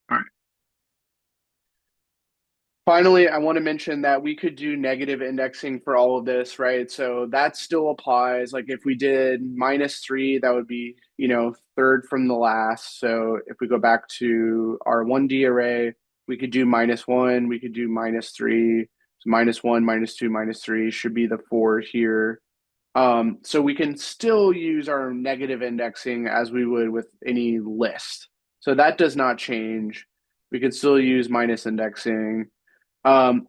All right. Finally, I want to mention that we could do negative indexing for all of this, right? So that still applies. Like if we did -3, that would be, third from the last. So if we go back to our 1D array, we could do -1, we could do -3. So -1, -2, -3 should be the four here. So we can still use our negative indexing as we would with any list. So that does not change. We could still use minus indexing.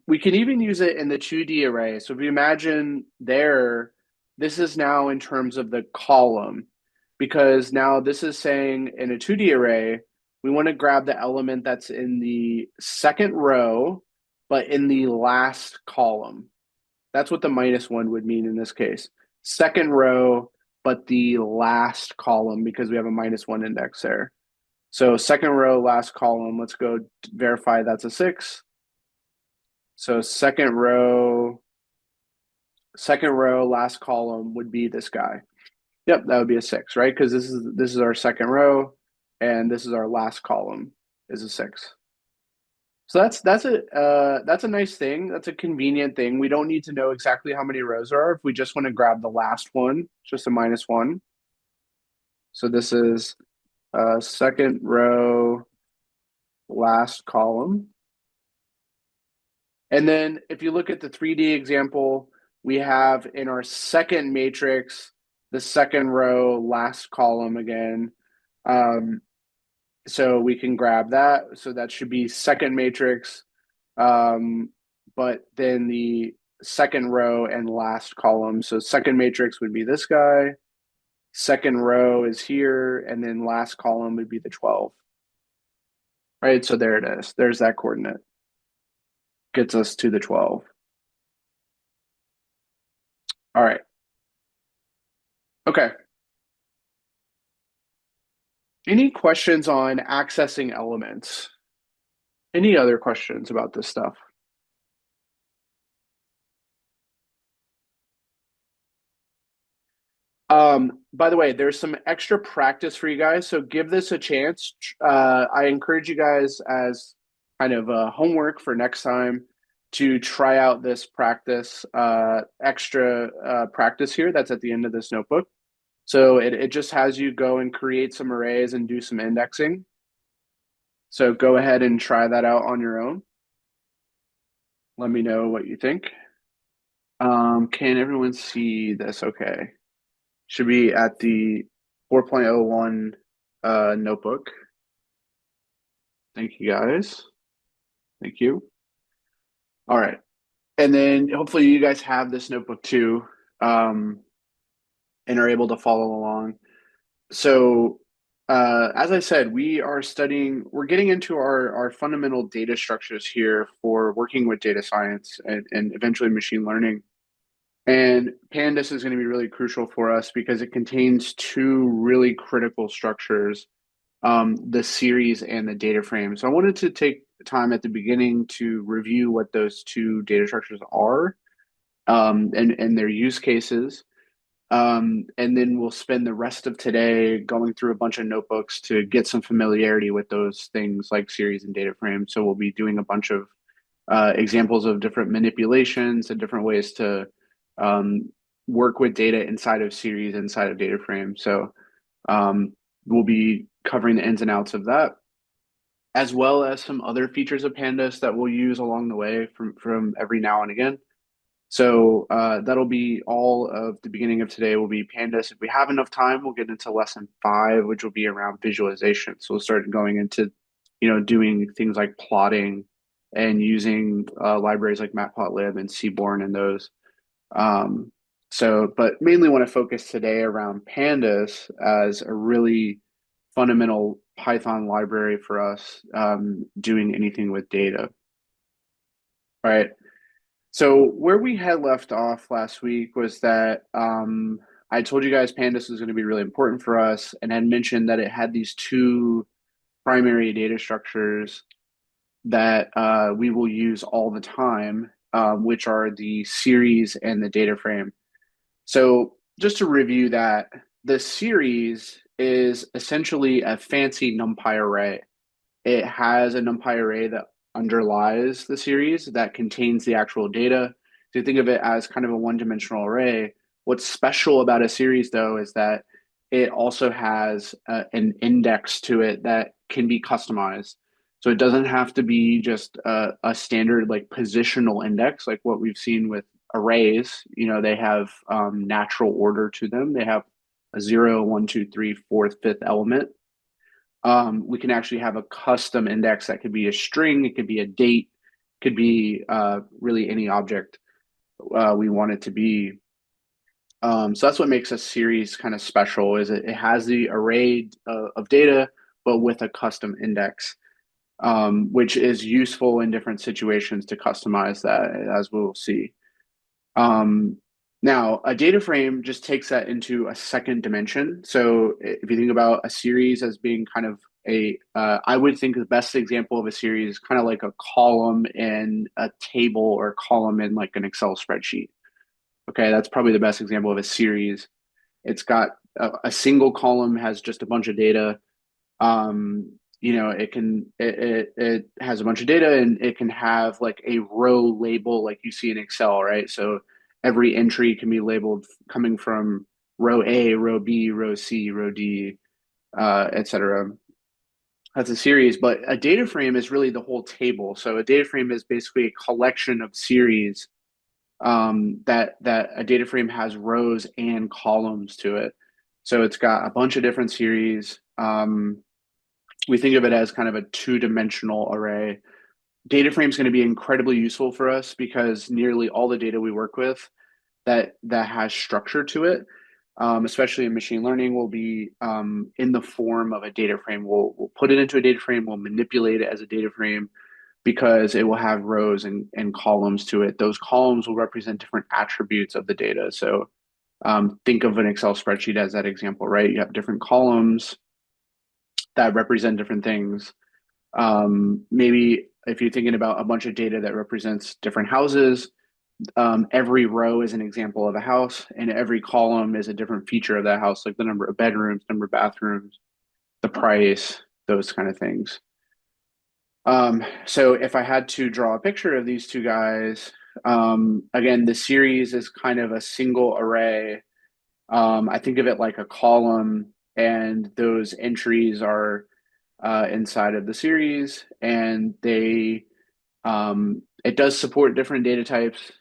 We can even use it in the 2D array. So if you imagine there, this is now in terms of the column, because now this is saying in a 2D array, we want to grab the element that's in the second row, but in the last column. That's what the -1 would mean in this case. Second row, but the last column, because we have a -1 index there. So second row, last column. Let's go verify that's a 6. So second row, last column would be this guy. Yep, that would be a 6, right? Because this is our second row, and this is our last column is a 6. So that's a nice thing. That's a convenient thing. We don't need to know exactly how many rows there are. If we just want to grab the last one, it's just a -1. So this is second row, last column. And then if you look at the 3D example, we have in our second matrix, the second row, last column again. So we can grab that. So that should be second matrix, but then the second row and last column. So second matrix would be this guy. Second row is here, and then last column would be the 12. Right, so there it is. There's that coordinate. Gets us to the 12. All right. Okay. Any questions on accessing elements? Any other questions about this stuff? By the way, there's some extra practice for you guys, so give this a chance. I encourage you guys as kind of homework for next time to try out this practice, extra practice here that's at the end of this notebook. So it just has you go and create some arrays and do some indexing. So go ahead and try that out on your own. Let me know what you think. Can everyone see this? Okay. Should be at the 4.01 notebook. Thank you guys. Thank you. All right. And then hopefully you guys have this notebook too, and are able to follow along. So as I said, we're getting into our fundamental data structures here for working with data science and eventually machine learning. And Pandas is going to be really crucial for us because it contains two really critical structures, the series and the data frame. So I wanted to take time at the beginning to review what those two data structures are, and their use cases. And then we'll spend the rest of today going through a bunch of notebooks to get some familiarity with those things like series and data frame. So we'll be doing a bunch of examples of different manipulations and different ways to work with data inside of series, inside of data frame. So we'll be covering the ins and outs of that, as well as some other features of Pandas that we'll use along the way from every now and again. So that'll be all of the beginning of today will be Pandas. If we have enough time, we'll get into lesson 5, which will be around visualization. So we'll start going into, doing things like plotting and using libraries like Matplotlib and Seaborn and those. But mainly want to focus today around Pandas as a really fundamental Python library for us doing anything with data. All right. So where we had left off last week was that I told you guys Pandas was going to be really important for us, and had mentioned that it had these two primary data structures that we will use all the time, which are the series and the data frame. So just to review that, the series is essentially a fancy NumPy array. It has a NumPy array that underlies the series that contains the actual data. So you think of it as kind of a one-dimensional array. What's special about a series, though, is that it also has an index to it that can be customized. So it doesn't have to be just a standard like positional index, like what we've seen with arrays. You know, they have natural order to them. They have a 0, 1, 2, 3, fourth, fifth element. We can actually have a custom index that could be a string, it could be a date, could be really any object we want it to be. So that's what makes a series kind of special is it has the array of data, but with a custom index, which is useful in different situations to customize that, as we'll see. Um, Now, a data frame just takes that into a second dimension. So if you think about a series as being kind of I would think the best example of a series is kind of like a column in a table or a column in like an Excel spreadsheet. Okay, that's probably the best example of a series. It's got a single column has just a bunch of data. It has a bunch of data and it can have like a row label like you see in Excel, right? So every entry can be labeled coming from row A, row B, row C, row D, etc. That's a series, but a data frame is really the whole table. So a data frame is basically a collection of series that a data frame has rows and columns to it. So it's got a bunch of different series. We think of it as kind of a two-dimensional array. Data frame is going to be incredibly useful for us because nearly all the data we work with that has structure to it, especially in machine learning, will be in the form of a data frame. We'll put it into a data frame. We'll manipulate it as a data frame because it will have rows and columns to it. Those columns will represent different attributes of the data. So think of an Excel spreadsheet as that example, right? You have different columns that represent different things. Maybe if you're thinking about a bunch of data that represents different houses, every row is an example of a house, and every column is a different feature of that house, like the number of bedrooms, number of bathrooms, the price, those kind of things. So if I had to draw a picture of these two guys, again, the series is kind of a single array. I think of it like a column, and those entries are inside of the series, and it does support different data types,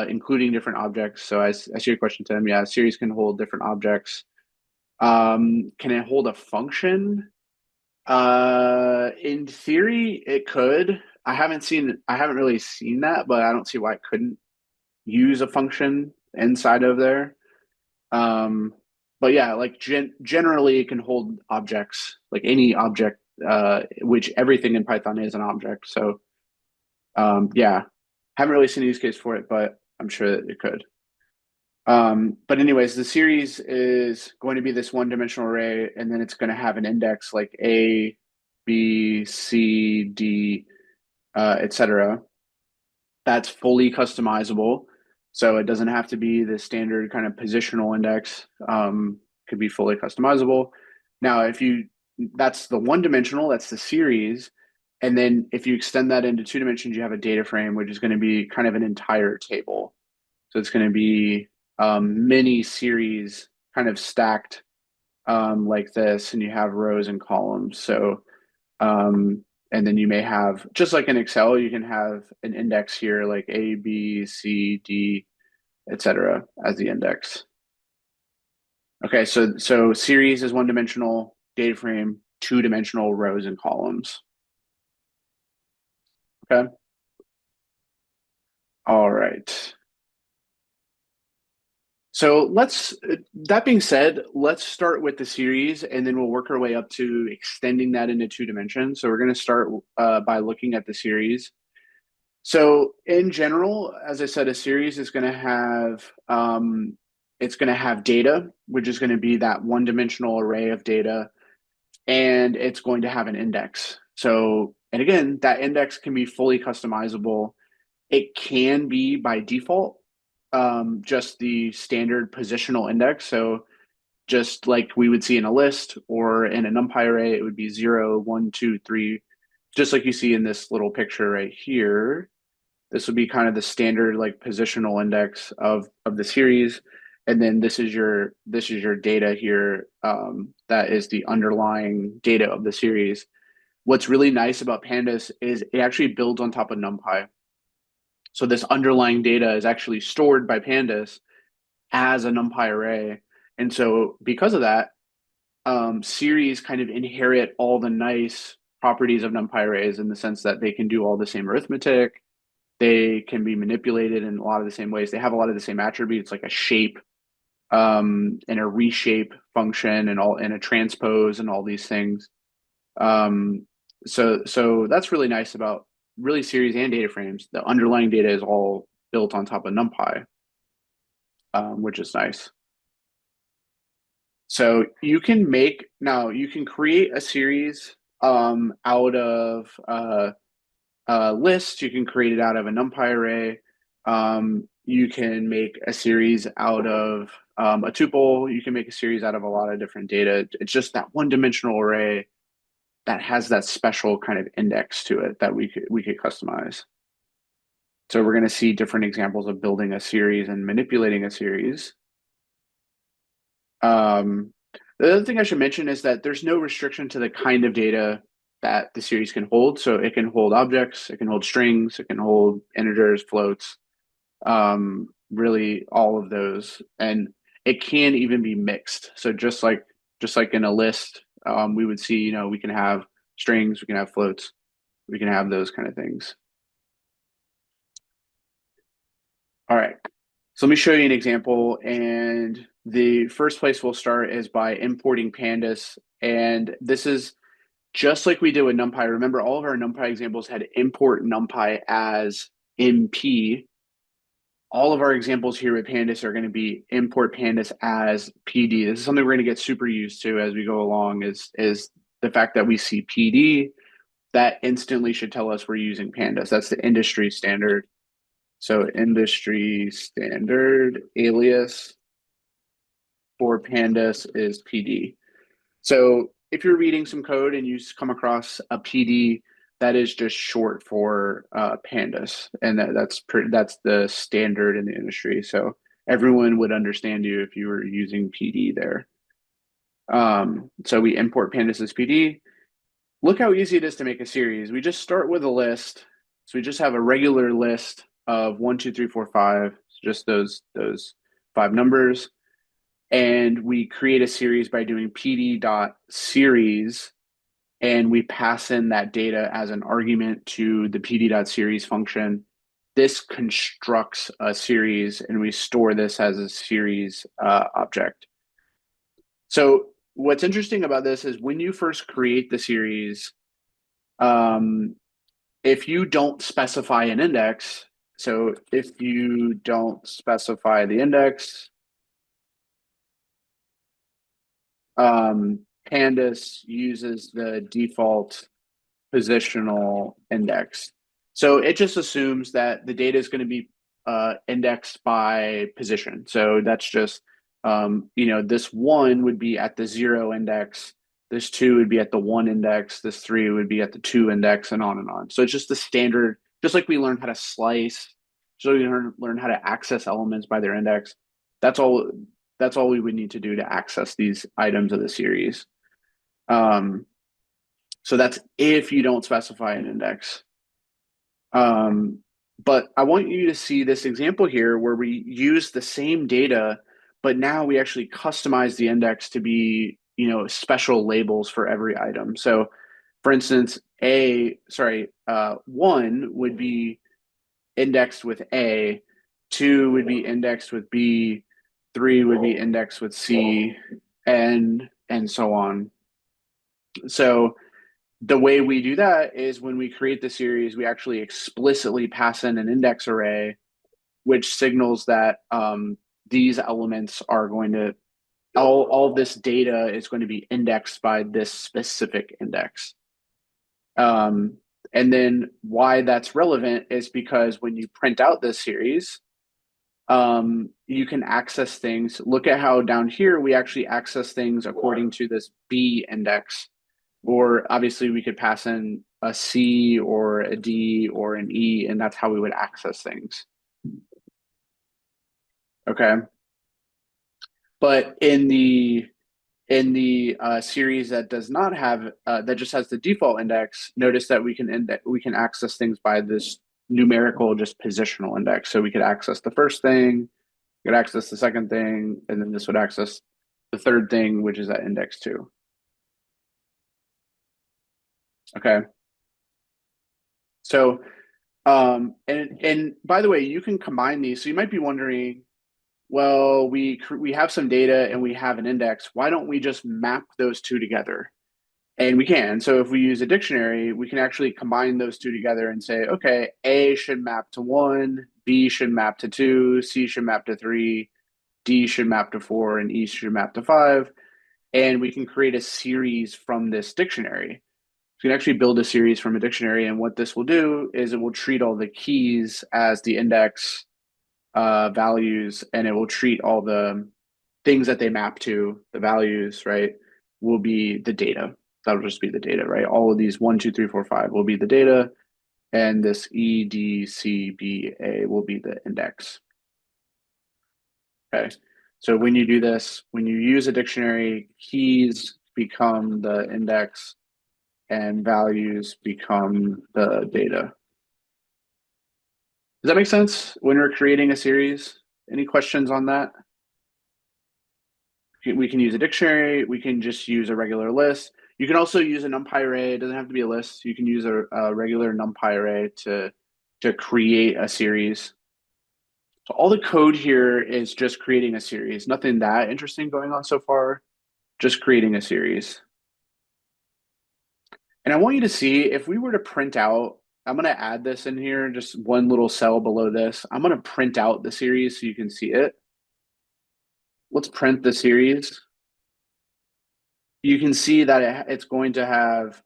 including different objects. So I see your question, Tim. Yeah, a series can hold different objects. Can it hold a function? In theory, it could. I haven't really seen that, but I don't see why it couldn't use a function inside of there. Um, but yeah, like generally it can hold objects, like any object, which everything in Python is an object. So yeah, haven't really seen a use case for it, but I'm sure that it could. But anyways, the series is going to be this one-dimensional array, and then it's going to have an index like A, B, C, D, etc. That's fully customizable. So it doesn't have to be the standard kind of positional index. Could be fully customizable. Now, that's the one dimensional, that's the series. And then if you extend that into two dimensions, you have a data frame, which is going to be kind of an entire table. So it's going to be many series kind of stacked like this, and you have rows and columns. So and then you may have, just like in Excel, you can have an index here like A, B, C, D, etc. as the index. Okay, so series is one dimensional, data frame, two dimensional rows and columns. Okay. All right. So that being said, let's start with the series and then we'll work our way up to extending that into two dimensions. So we're going to start by looking at the series. So in general, as I said, a series is going to have it's going to have data, which is going to be that one-dimensional array of data, and it's going to have an index. So, and again, that index can be fully customizable. It can be by default just the standard positional index. So just like we would see in a list or in a NumPy array, it would be 0, 1, 2, 3, just like you see in this little picture right here. This would be kind of the standard like positional index of the series. And then this is your data here. That is the underlying data of the series. What's really nice about Pandas is it actually builds on top of NumPy. So this underlying data is actually stored by Pandas as a NumPy array. And so because of that, series kind of inherit all the nice properties of NumPy arrays in the sense that they can do all the same arithmetic. They can be manipulated in a lot of the same ways. They have a lot of the same attributes, like a shape, and a reshape function, and a transpose, and all these things. So that's really nice about really series and data frames. The underlying data is all built on top of NumPy, which is nice. So you can create a series out of a list. You can create it out of a NumPy array. You can make a series out of a tuple. You can make a series out of a lot of different data. It's just that one-dimensional array that has that special kind of index to it that we could customize. So we're going to see different examples of building a series and manipulating a series. Um, the other thing I should mention is that there's no restriction to the kind of data that the series can hold. So it can hold objects, it can hold strings, it can hold integers, floats, really all of those. And it can even be mixed. So just like in a list, we would see, we can have strings, we can have floats, we can have those kind of things. All right. So let me show you an example. And the first place we'll start is by importing pandas. And this is just like we did with NumPy. Remember, all of our NumPy examples had import NumPy as MP. All of our examples here with pandas are going to be import pandas as PD. This is something we're going to get super used to as we go along is the fact that we see PD, that instantly should tell us we're using pandas. That's the industry standard. So industry standard alias for pandas is PD. So if you're reading some code and you come across a PD, that is just short for pandas, and that's the standard in the industry. So everyone would understand you if you were using PD there. So we import pandas as PD. Look how easy it is to make a series. We just start with a list. So we just have a regular list of 1, 2, 3, 4, 5, just those 5 numbers. And we create a series by doing pd.series, and we pass in that data as an argument to the pd.series function. This constructs a series, and we store this as a series object. So what's interesting about this is when you first create the series, if you don't specify an index, so if you don't specify the index, Pandas uses the default positional index. So it just assumes that the data is going to be indexed by position. So that's just, this 1 would be at the 0 index, this 2 would be at the 1 index, this 3 would be at the 2 index, and on and on. So it's just the standard, just like we learned how to slice, so we learn how to access elements by their index. That's all. That's all we would need to do to access these items of the series. So that's if you don't specify an index. But I want you to see this example here where we use the same data, but now we actually customize the index to be, special labels for every item. So for instance, 1 would be indexed with A, 2 would be indexed with B, 3 would be indexed with C, and so on. So the way we do that is when we create the series, we actually explicitly pass in an index array, which signals that these elements are going to, all this data is going to be indexed by this specific index. And then why that's relevant is because when you print out this series, you can access things. Look at how down here we actually access things according to this B index. Or obviously we could pass in a C or a D or an E, and that's how we would access things. Okay. But in the series that does not have that just has the default index, notice that we can access things by this numerical just positional index. So we could access the first thing, we could access the second thing, and then this would access the third thing, which is at index 2. Okay. So and by the way, you can combine these. So you might be wondering, well, we have some data and we have an index. Why don't we just map those two together? And we can. So if we use a dictionary, we can actually combine those two together and say, okay, A should map to 1, B should map to 2, C should map to 3, D should map to 4, and E should map to 5. And we can create a series from this dictionary. So you can actually build a series from a dictionary. And what this will do is it will treat all the keys as the index values, and it will treat all the things that they map to, the values, right, will be the data. That'll just be the data, right? All of these 1, 2, 3, 4, 5 will be the data, and this E, D, C, B, A will be the index. Okay. So when you do this, when you use a dictionary, keys become the index and values become the data. Does that make sense when we're creating a series? Any questions on that? We can use a dictionary. We can just use a regular list. You can also use a NumPy array. It doesn't have to be a list. You can use a regular NumPy array to create a series. So all the code here is just creating a series. Nothing that interesting going on so far. Just creating a series. And I want you to see if we were to print out, I'm going to add this in here, just one little cell below this. I'm going to print out the series so you can see it. Let's print the series. You can see that it's going to have,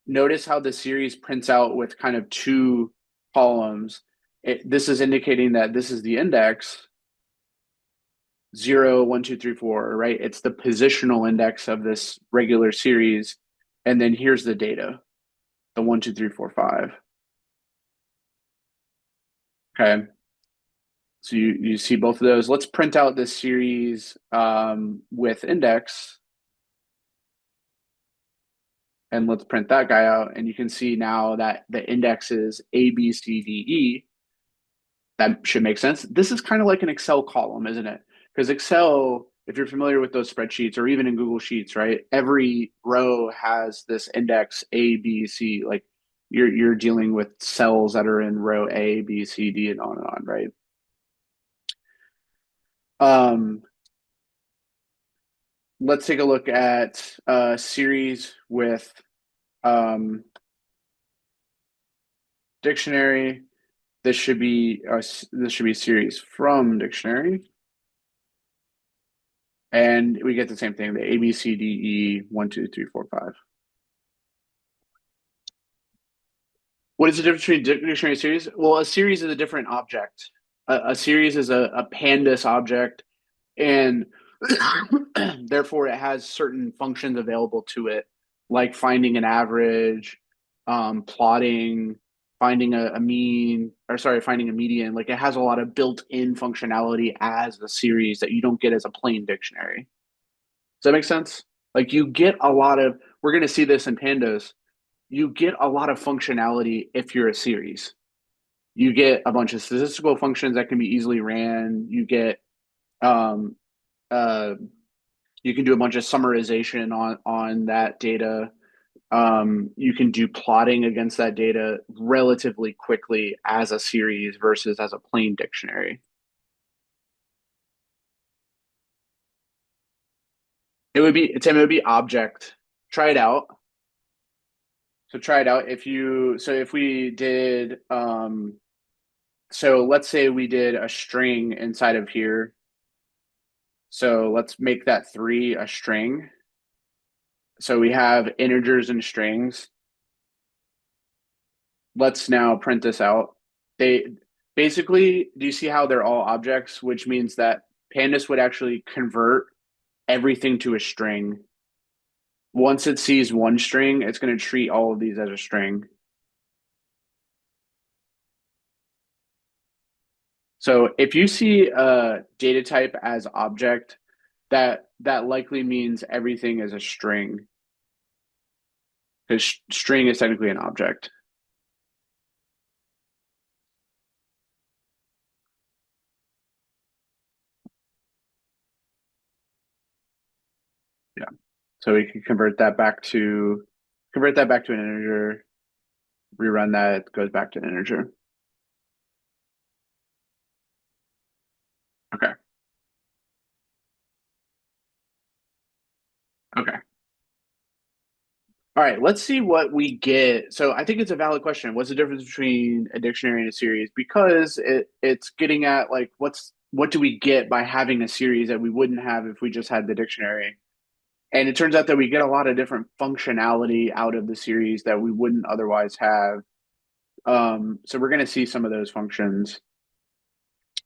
notice how the series prints out with kind of 2 columns. This is indicating that this is the index 0, 1, 2, 3, 4, right? It's the positional index of this regular series. And then here's the data, the 1, 2, 3, 4, 5. Okay. So you see both of those. Let's print out this series with index. And let's print that guy out. And you can see now that the index is A, B, C, D, E. That should make sense. This is kind of like an Excel column, isn't it? Because Excel, if you're familiar with those spreadsheets or even in Google Sheets, right? Every row has this index A, B, C. Like you're dealing with cells that are in row A, B, C, D, and on, right? Let's take a look at a series with dictionary. This should be a series from dictionary. And we get the same thing, the A, B, C, D, E, 1, 2, 3, 4, 5. What is the difference between dictionary and series? Well, a series is a different object. A series is a Pandas object, and therefore it has certain functions available to it, like finding an average, plotting, finding a mean, or sorry, finding a median. Like it has a lot of built-in functionality as a series that you don't get as a plain dictionary. Does that make sense? Like you get a lot of, we're going to see this in Pandas, you get a lot of functionality if you're a series. You get a bunch of statistical functions that can be easily ran. You get, um, you can do a bunch of summarization on that data. You can do plotting against that data relatively quickly as a series versus as a plain dictionary. Tim, it would be object. Try it out. So try it out. If we did, so let's say we did a string inside of here. So let's make that 3 a string. So we have integers and strings. Let's now print this out. They basically, do you see how they're all objects, which means that Pandas would actually convert everything to a string. Once it sees one string, it's going to treat all of these as a string. So if you see a data type as object, that likely means everything is a string because string is technically an object. Yeah. So we can convert that back to an integer, rerun that, it goes back to an integer. Okay. Okay. All right, let's see what we get. So I think it's a valid question. What's the difference between a dictionary and a series? Because it's getting at like what do we get by having a series that we wouldn't have if we just had the dictionary? And it turns out that we get a lot of different functionality out of the series that we wouldn't otherwise have. So we're going to see some of those functions.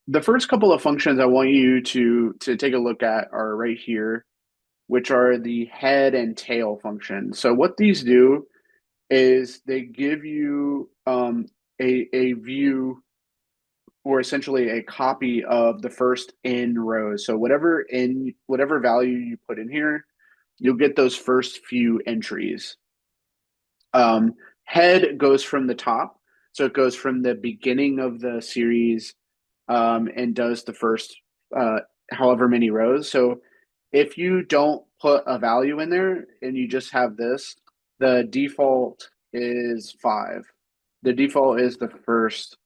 The first couple of functions I want you to take a look at are right here, which are the head and tail functions. So what these do is they give you a view or essentially a copy of the first n rows. So whatever value you put in here, you'll get those first few entries. Head goes from the top, so it goes from the beginning of the series and does the first however many rows. So if you don't put a value in there and you just have this, the default is 5. The default is the first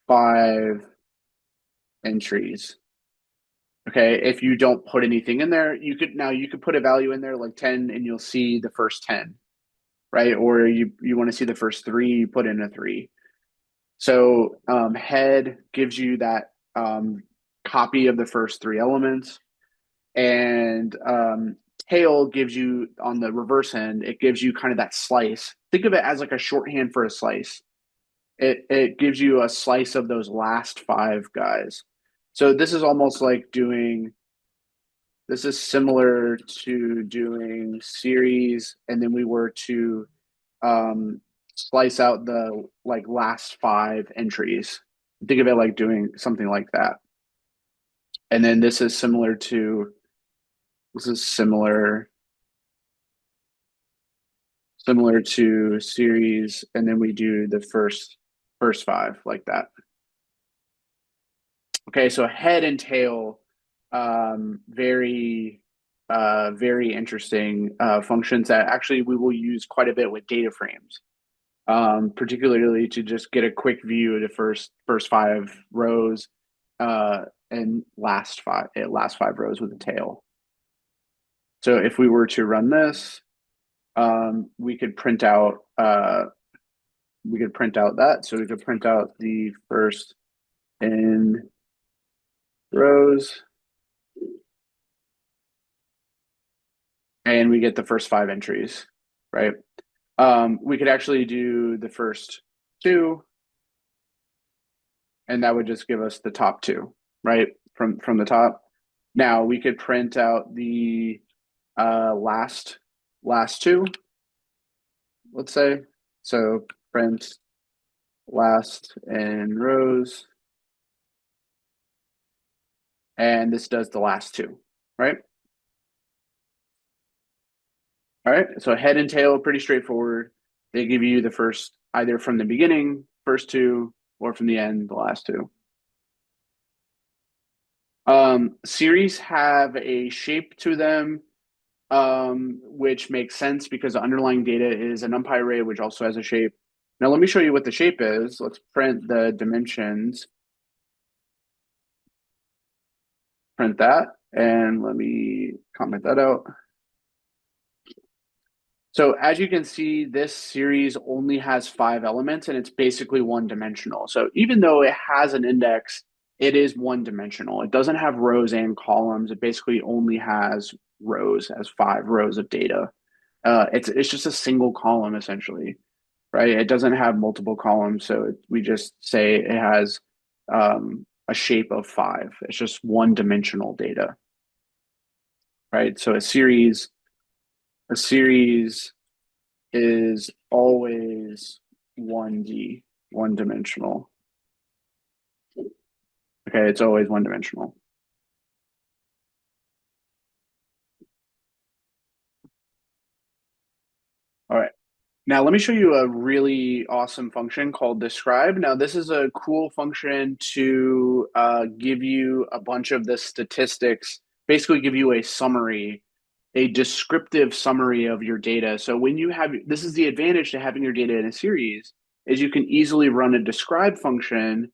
5 entries. Okay, if you don't put anything in there, you could put a value in there like 10 and you'll see the first 10, right? Or you want to see the first 3, you put in a 3. So head gives you that copy of the first 3 elements, and tail gives you on the reverse end, it gives you kind of that slice. Think of it as like a shorthand for a slice. It gives you a slice of those last 5 guys. So this is similar to doing series, and then we were to slice out the like last 5 entries. Think of it like doing something like that. And then this is similar to similar to series, and then we do the first 5 like that. Okay, so head and tail, very interesting functions that actually we will use quite a bit with DataFrames, particularly to just get a quick view of the first 5 rows and last 5 rows with the tail. So if we were to run this, we could print out that. So we could print out the first n rows, and we get the first 5 entries, right? We could actually do the first 2, and that would just give us the top 2, right? From the top. Now we could print out the last 2, let's say. So print last n rows, and this does the last 2, right? All right, so head and tail, pretty straightforward. They give you the first, either from the beginning, first 2, or from the end, the last 2. Series have a shape to them, which makes sense because the underlying data is a NumPy array, which also has a shape. Now let me show you what the shape is. Let's print the dimensions. Print that, and let me comment that out. So as you can see, this series only has 5 elements and it's basically one-dimensional. So even though it has an index, it is one-dimensional. It doesn't have rows and columns. It basically only has rows, as 5 rows of data. It's just a single column essentially, right? It doesn't have multiple columns, so we just say it has a shape of 5. It's just one-dimensional data, right? So a series is always 1D, one-dimensional. Okay, it's always one-dimensional. All right. Now let me show you a really awesome function called describe. Now this is a cool function to give you a bunch of the statistics, basically give you a summary, a descriptive summary of your data. So when you have, this is the advantage to having your data in a series, is you can easily run a describe function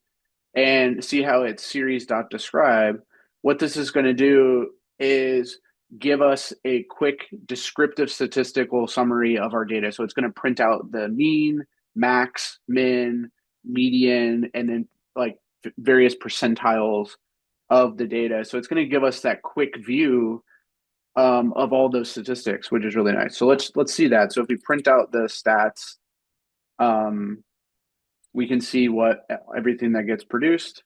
and see how it's series.describe. What this is going to do is give us a quick descriptive statistical summary of our data. So it's going to print out the mean, max, min, median, and then like various percentiles of the data. So it's going to give us that quick view of all those statistics, which is really nice. So let's see that. So if we print out the stats, um, we can see what everything that gets produced.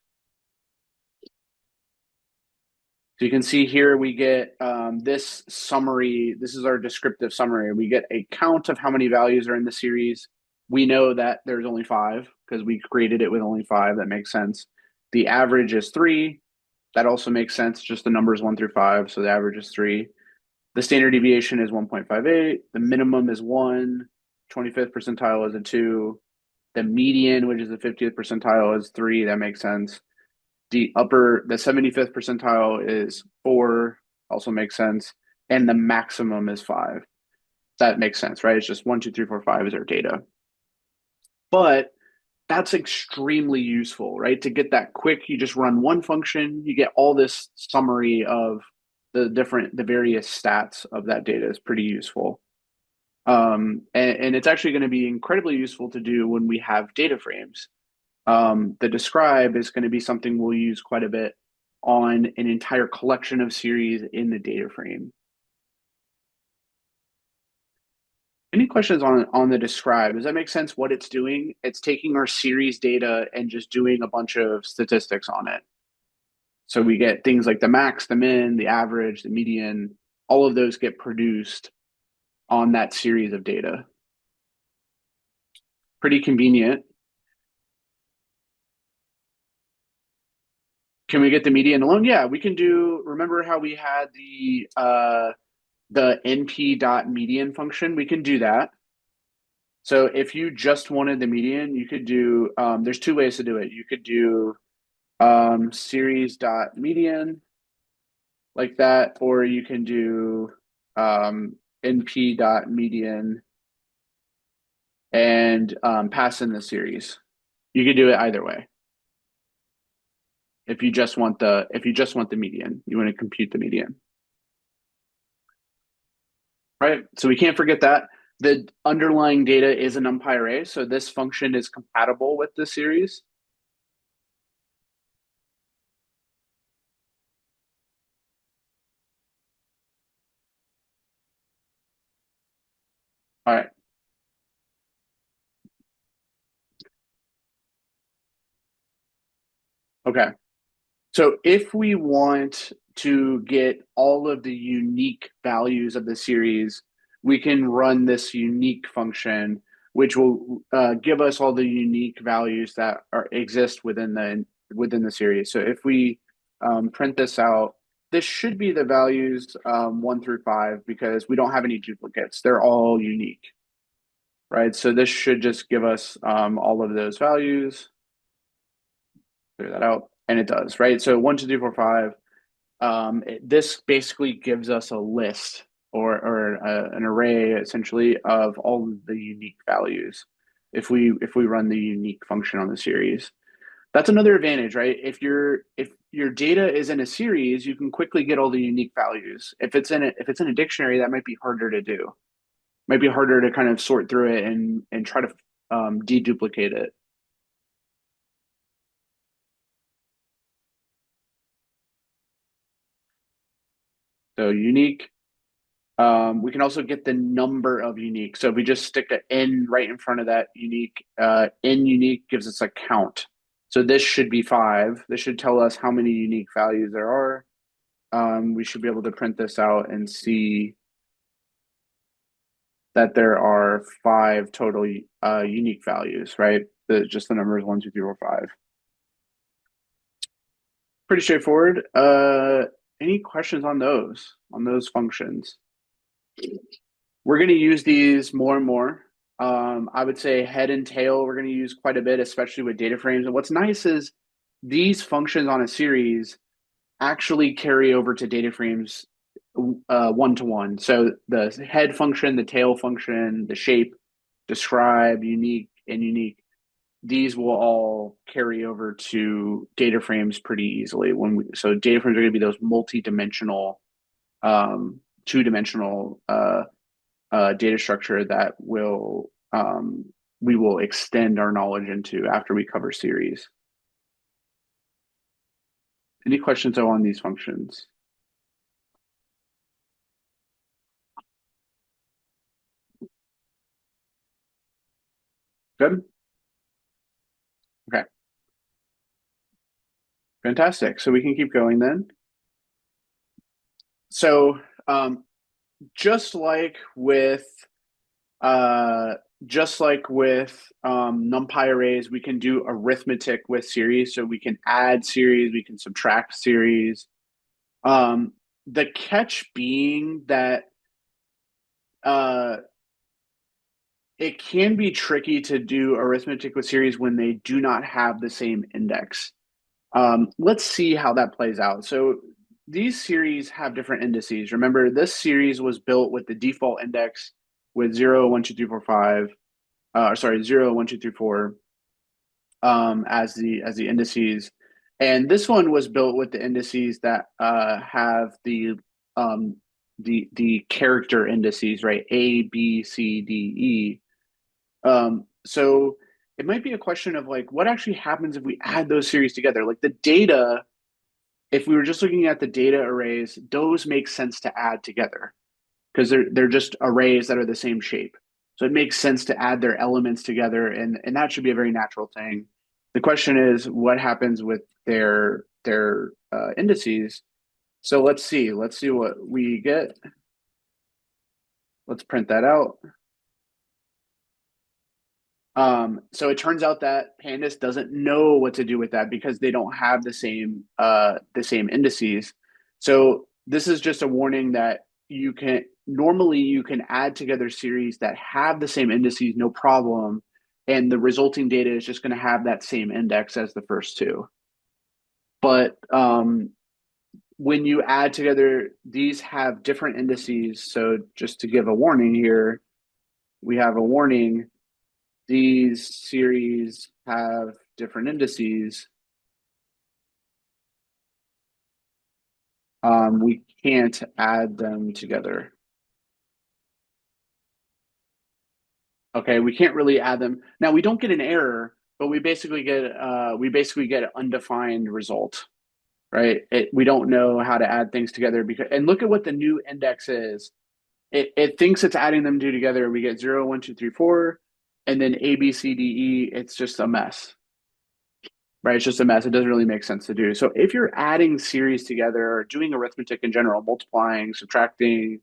So you can see here we get this summary. This is our descriptive summary. We get a count of how many values are in the series. We know that there's only 5 because we created it with only 5. That makes sense. The average is 3. That also makes sense. Just the numbers 1 through 5. So the average is 3. The standard deviation is 1.58. The minimum is 1. 25th percentile is a 2. The median, which is the 50th percentile, is 3. That makes sense. The 75th percentile is 4, also makes sense. And the maximum is 5. That makes sense, right? It's just 1, 2, 3, 4, 5 is our data. But that's extremely useful, right? To get that quick, you just run one function, you get all this summary of the various stats of that data is pretty useful. And it's actually going to be incredibly useful to do when we have data frames. The describe is going to be something we'll use quite a bit on an entire collection of series in the data frame. Any questions on the describe? Does that make sense what it's doing? It's taking our series data and just doing a bunch of statistics on it. So we get things like the max, the min, the average, the median, all of those get produced on that series of data. Pretty convenient. Can we get the median alone? Yeah, we can do, remember how we had the np.median function? We can do that. So if you just wanted the median, you could do, there's 2 ways to do it. You could do series.median like that, or you can do np.median and pass in the series. You could do it either way. If you just want the median, you want to compute the median. Right? So we can't forget that. The underlying data is a NumPy array, so this function is compatible with the series. All right. Okay. So if we want to get all of the unique values of the series, we can run this unique function, which will give us all the unique values that exist within the series. So if we print this out, this should be the values 1 through 5 because we don't have any duplicates. They're all unique, right? So this should just give us all of those values. Clear that out. And it does, right? So 1, 2, 3, 4, 5. This basically gives us a list or an array essentially of all of the unique values if we run the unique function on the series. That's another advantage, right? If your data is in a series, you can quickly get all the unique values. If it's in a dictionary, that might be harder to do. Might be harder to kind of sort through it and try to deduplicate it. So unique. We can also get the number of unique. So if we just stick an n right in front of that unique, n unique gives us a count. So this should be 5. This should tell us how many unique values there are. We should be able to print this out and see that there are 5 total unique values, right? Just the numbers 1, 2, 3, 4, 5. Pretty straightforward. Any questions on those functions? We're going to use these more and more. I would say head and tail we're going to use quite a bit, especially with DataFrames. And what's nice is these functions on a series actually carry over to DataFrames one-to-one. So the head function, the tail function, the shape, describe, unique, and unique, these will all carry over to DataFrames pretty easily. So DataFrames are going to be those multi-dimensional, two-dimensional data structure that we will extend our knowledge into after we cover series. Any questions on these functions? Good. Okay. Fantastic. So we can keep going then. So just like with uh, NumPy arrays, we can do arithmetic with series. So we can add series, we can subtract series. The catch being that uh, it can be tricky to do arithmetic with series when they do not have the same index. Let's see how that plays out. So these series have different indices. Remember, this series was built with the default index with 0, 1, 2, 3, 4, 5. Sorry, 0, 1, 2, 3, 4 as the indices. And this one was built with the indices that have the character indices, right? A, B, C, D, E. So it might be a question of like what actually happens if we add those series together. Like the data, if we were just looking at the data arrays, those make sense to add together because they're just arrays that are the same shape. So it makes sense to add their elements together, and that should be a very natural thing. The question is, what happens with their indices? So let's see. Let's see what we get. Let's print that out. So it turns out that Pandas doesn't know what to do with that because they don't have the same indices. So this is just a warning that you can add together series that have the same indices, no problem, and the resulting data is just going to have that same index as the first two. But when you add together, these have different indices. So just to give a warning here, we have a warning these series have different indices, we can't add them together. Okay, we can't really add them. Now we don't get an error, but we basically get an undefined result, right? We don't know how to add things together because and look at what the new index is. It thinks it's adding them two together. We get 0, 1, 2, 3, 4, and then A, B, C, D, E. It's just a mess. Right, it's just a mess. It doesn't really make sense to do. So if you're adding series together or doing arithmetic in general, multiplying, subtracting,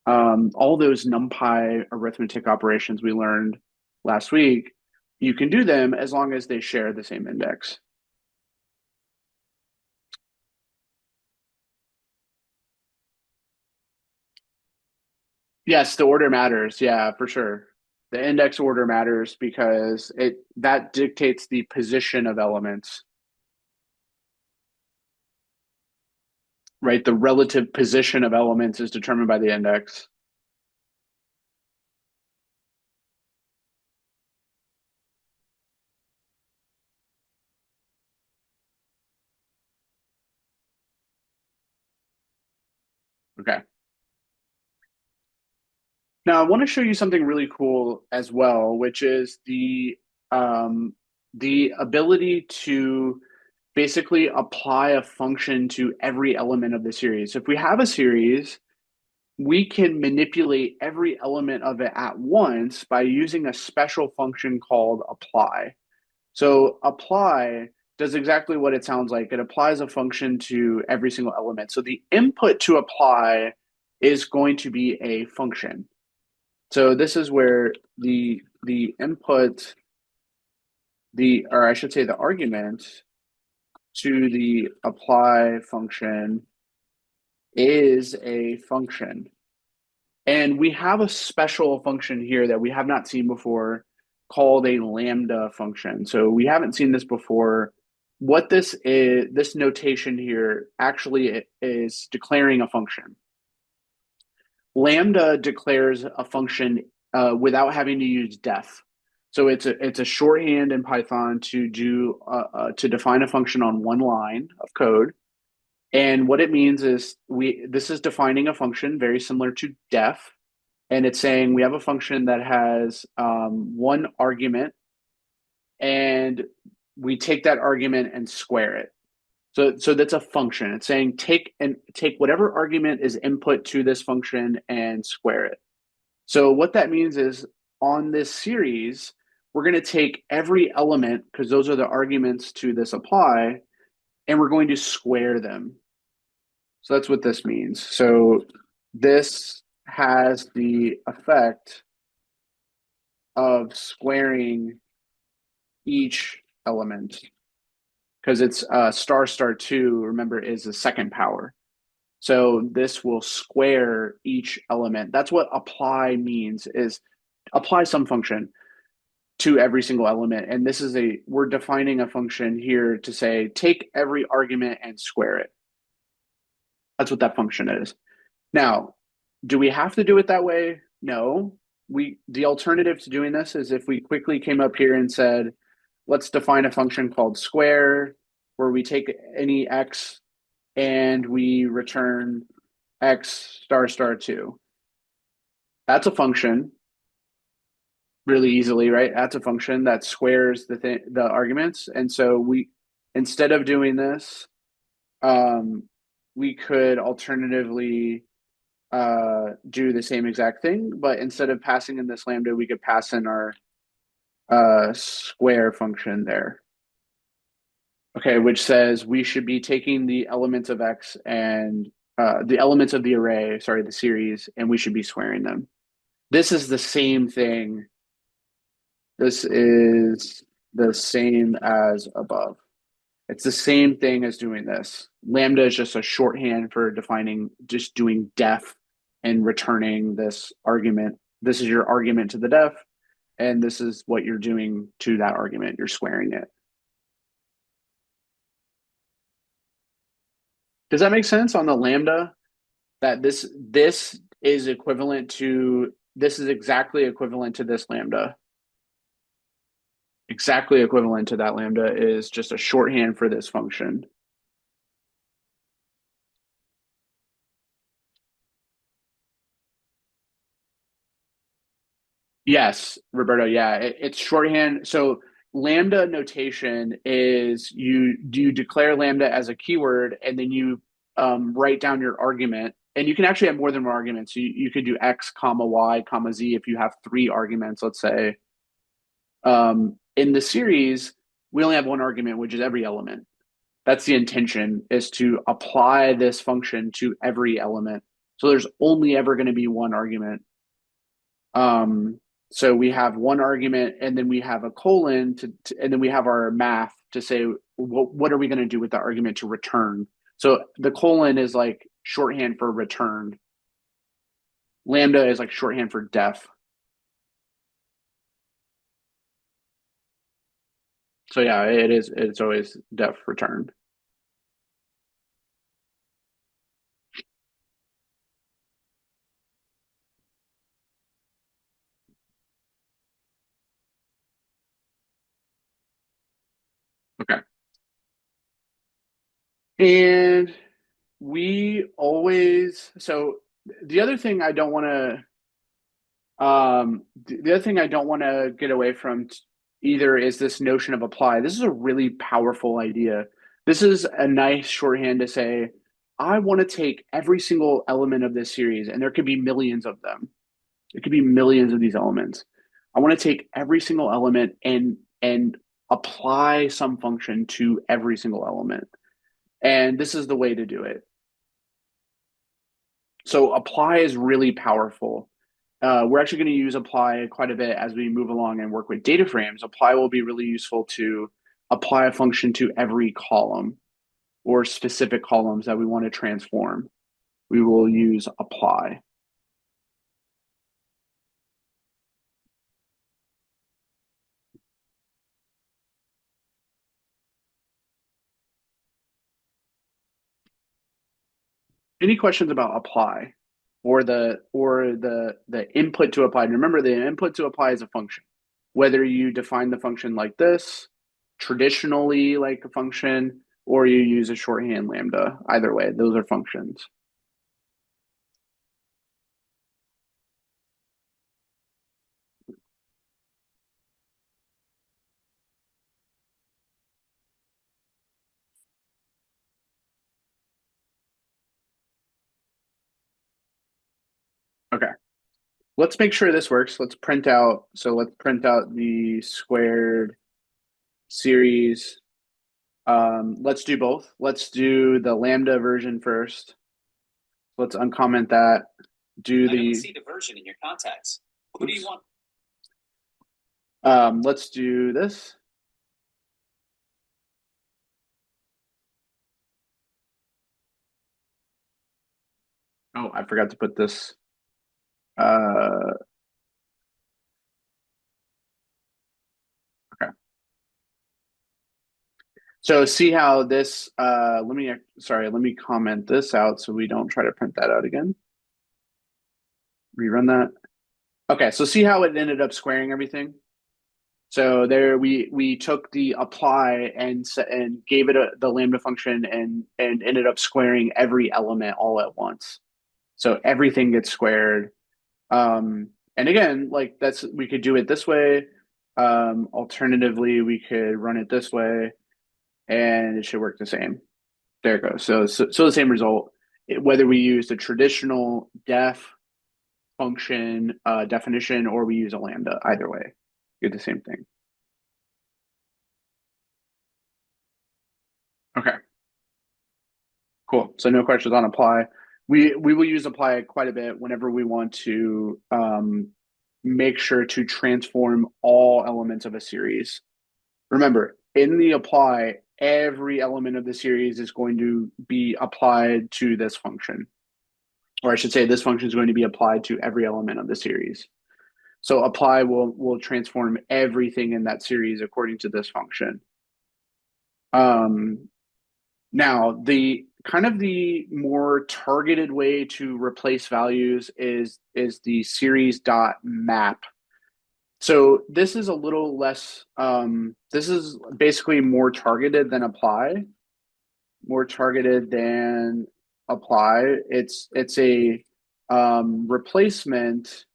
all those NumPy arithmetic operations we learned last week, you can do them as long as they share the same index. Yes, the order matters. Yeah, for sure. The index order matters because it that dictates the position of elements, right? The relative position of elements is determined by the index. Okay. Now, I want to show you something really cool as well, which is the ability to basically apply a function to every element of the series. So if we have a series, we can manipulate every element of it at once by using a special function called apply. So apply does exactly what it sounds like. It applies a function to every single element. So the input to apply is going to be a function. So this is where the input, or I should say the argument to the apply function is a function. And we have a special function here that we have not seen before called a lambda function. So we haven't seen this before. What this is, this notation here actually is declaring a function. Lambda declares a function without having to use def. So it's a shorthand in Python to define a function on one line of code. And what it means is this is defining a function very similar to def, and it's saying we have a function that has one argument, and we take that argument and square it. So that's a function. It's saying take whatever argument is input to this function and square it. So what that means is on this series, we're going to take every element, because those are the arguments to this apply, and we're going to square them. So that's what this means. So this has the effect of squaring each element, because it's star star 2, remember, is the second power. So this will square each element. That's what apply means, is apply some function to every single element. And this is we're defining a function here to say, take every argument and square it. That's what that function is. Now, do we have to do it that way? No. The alternative to doing this is if we quickly came up here and said, let's define a function called square, where we take any x and we return x star star 2. That's a function really easily, right? That's a function that squares the arguments. And so instead of doing this, we could alternatively do the same exact thing, but instead of passing in this lambda, we could pass in our square function there. Okay, which says we should be taking the elements of x and the elements of the array, sorry, the series, and we should be squaring them. This is the same thing. This is the same as above. It's the same thing as doing this. Lambda is just a shorthand for just doing def and returning this argument. This is your argument to the def, and this is what you're doing to that argument. You're squaring it. Does that make sense on the lambda? That this is equivalent to, this is exactly equivalent to this lambda. Exactly equivalent to that lambda is just a shorthand for this function. Yes, Roberto. Yeah, it's shorthand. So lambda notation is you declare lambda as a keyword, and then you write down your argument. And you can actually have more than one argument. So you could do x comma y comma z if you have 3 arguments, let's say. In the series, we only have one argument, which is every element. That's the intention, is to apply this function to every element. So there's only ever going to be one argument. So we have one argument, and then we have a colon, and then we have our math to say, what are we going to do with the argument to return? So the colon is like shorthand for return. Lambda is like shorthand for def. So yeah, it's always def return. Okay. And we always, so the other thing I don't want to The other thing I don't want to get away from either is this notion of apply. This is a really powerful idea. This is a nice shorthand to say, I want to take every single element of this series, and there could be millions of them. It could be millions of these elements. I want to take every single element and apply some function to every single element. And this is the way to do it. So apply is really powerful. We're actually going to use apply quite a bit as we move along and work with DataFrames. Apply will be really useful to apply a function to every column or specific columns that we want to transform. We will use apply. Any questions about apply or the input to apply? Remember, the input to apply is a function. Whether you define the function like this, traditionally like a function, or you use a shorthand lambda. Either way, those are functions. Okay, let's make sure this works. Let's print out. So let's print out the squared series. Let's do both. Let's do the lambda version first. Let's uncomment that. Do I don't the see the version in your contacts. Who do you want? let's do this. Oh, I forgot to put this. Okay. So see how this, let me comment this out so we don't try to print that out again. Rerun that. Okay, so see how it ended up squaring everything? So there we took the apply and gave it the lambda function and ended up squaring every element all at once. So everything gets squared. And again, like we could do it this way. Alternatively, we could run it this way and it should work the same. There it goes. So the same result, whether we use the traditional def function definition or we use a lambda, either way, get the same thing. Okay, cool. So no questions on apply. We will use apply quite a bit whenever we want to make sure to transform all elements of a series. Remember, in the apply, every element of the series is going to be applied to this function. Or I should say this function is going to be applied to every element of the series. So apply will transform everything in that series according to this function. Now, the kind of the more targeted way to replace values is the series dot map. So this is a little less, this is basically more targeted than apply, more targeted than apply. It's a replacement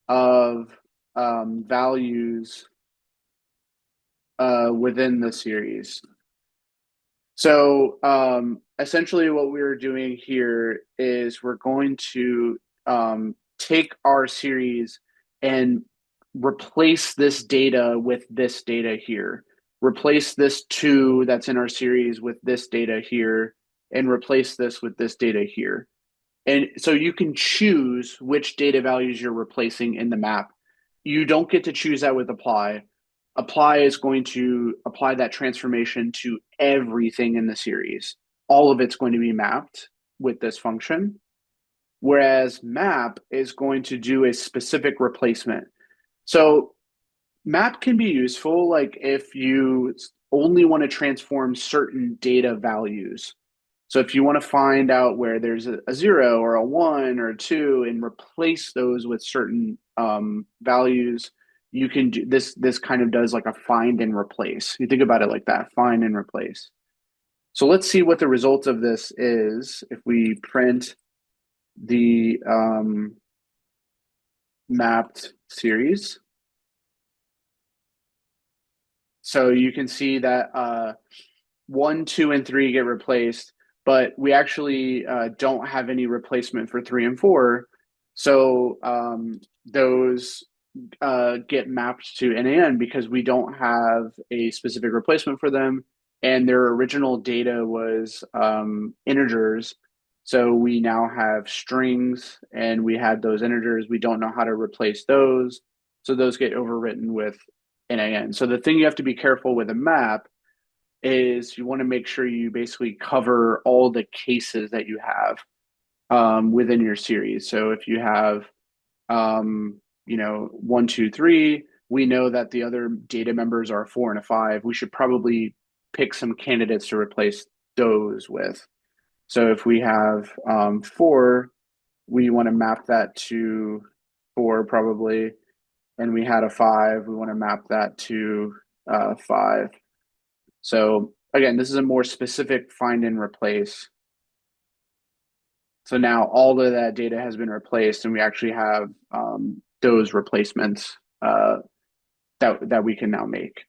of values within the series. So essentially what we're doing here is we're going to take our series and replace this data with this data here. Replace this 2 that's in our series with this data here, and replace this with this data here. And so you can choose which data values you're replacing in the map. You don't get to choose that with apply. Apply is going to apply that transformation to everything in the series. All of it's going to be mapped with this function. Whereas map is going to do a specific replacement. So map can be useful, like if you only want to transform certain data values. So if you want to find out where there's a 0 or a 1 or a 2 and replace those with certain values, you can do this. This kind of does like a find and replace. You think about it like that, find and replace. So let's see what the result of this is if we print the mapped series. So you can see that 1, 2, and 3 get replaced, but we actually don't have any replacement for 3 and 4. So those get mapped to NaN because we don't have a specific replacement for them, and their original data was integers. So we now have strings, and we had those integers. We don't know how to replace those, so those get overwritten with NaN. So the thing you have to be careful with a map is you want to make sure you basically cover all the cases that you have within your series. So if you have, 1, 2, 3, we know that the other data members are 4 and a 5. We should probably pick some candidates to replace those with. So if we have 4, we want to map that to 4 probably. And we had a 5, we want to map that to 5. So again, this is a more specific find and replace. So now all of that data has been replaced, and we actually have those replacements that we can now make.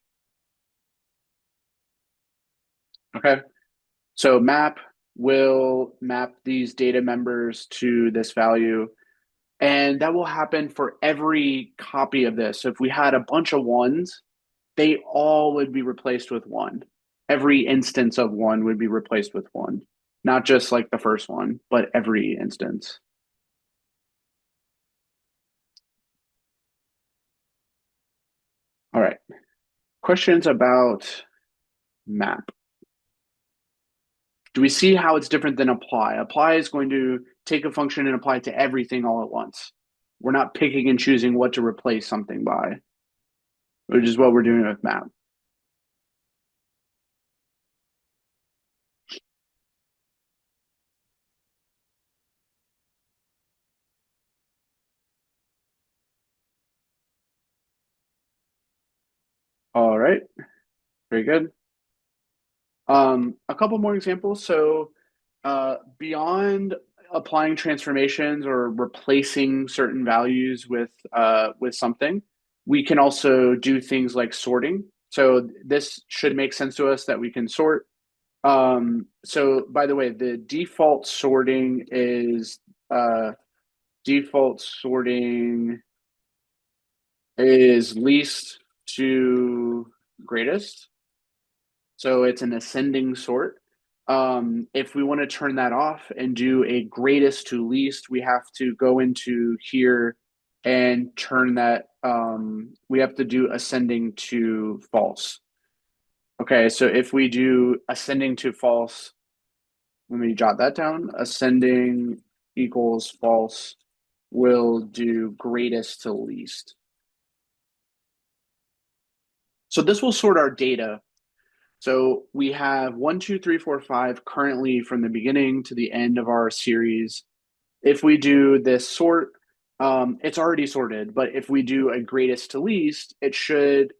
Okay, so map will map these data members to this value, and that will happen for every copy of this. So if we had a bunch of 1s, they all would be replaced with 1. Every instance of 1 would be replaced with 1. Not just like the first one, but every instance. All right. Questions about map. Do we see how it's different than apply? Apply is going to take a function and apply it to everything all at once. We're not picking and choosing what to replace something by, which is what we're doing with map. All right. Very good. A couple more examples. So beyond applying transformations or replacing certain values with something, we can also do things like sorting. So this should make sense to us that we can sort. So by the way, the default sorting is least to greatest. So it's an ascending sort. If we want to turn that off and do a greatest to least, we have to go into here and turn that. We have to do ascending to false. Okay, so if we do ascending to false, let me jot that down. Ascending equals false. We'll do greatest to least. So this will sort our data. So we have 1, 2, 3, 4, 5 currently from the beginning to the end of our series. If we do this sort, it's already sorted, but if we do a greatest to least, it should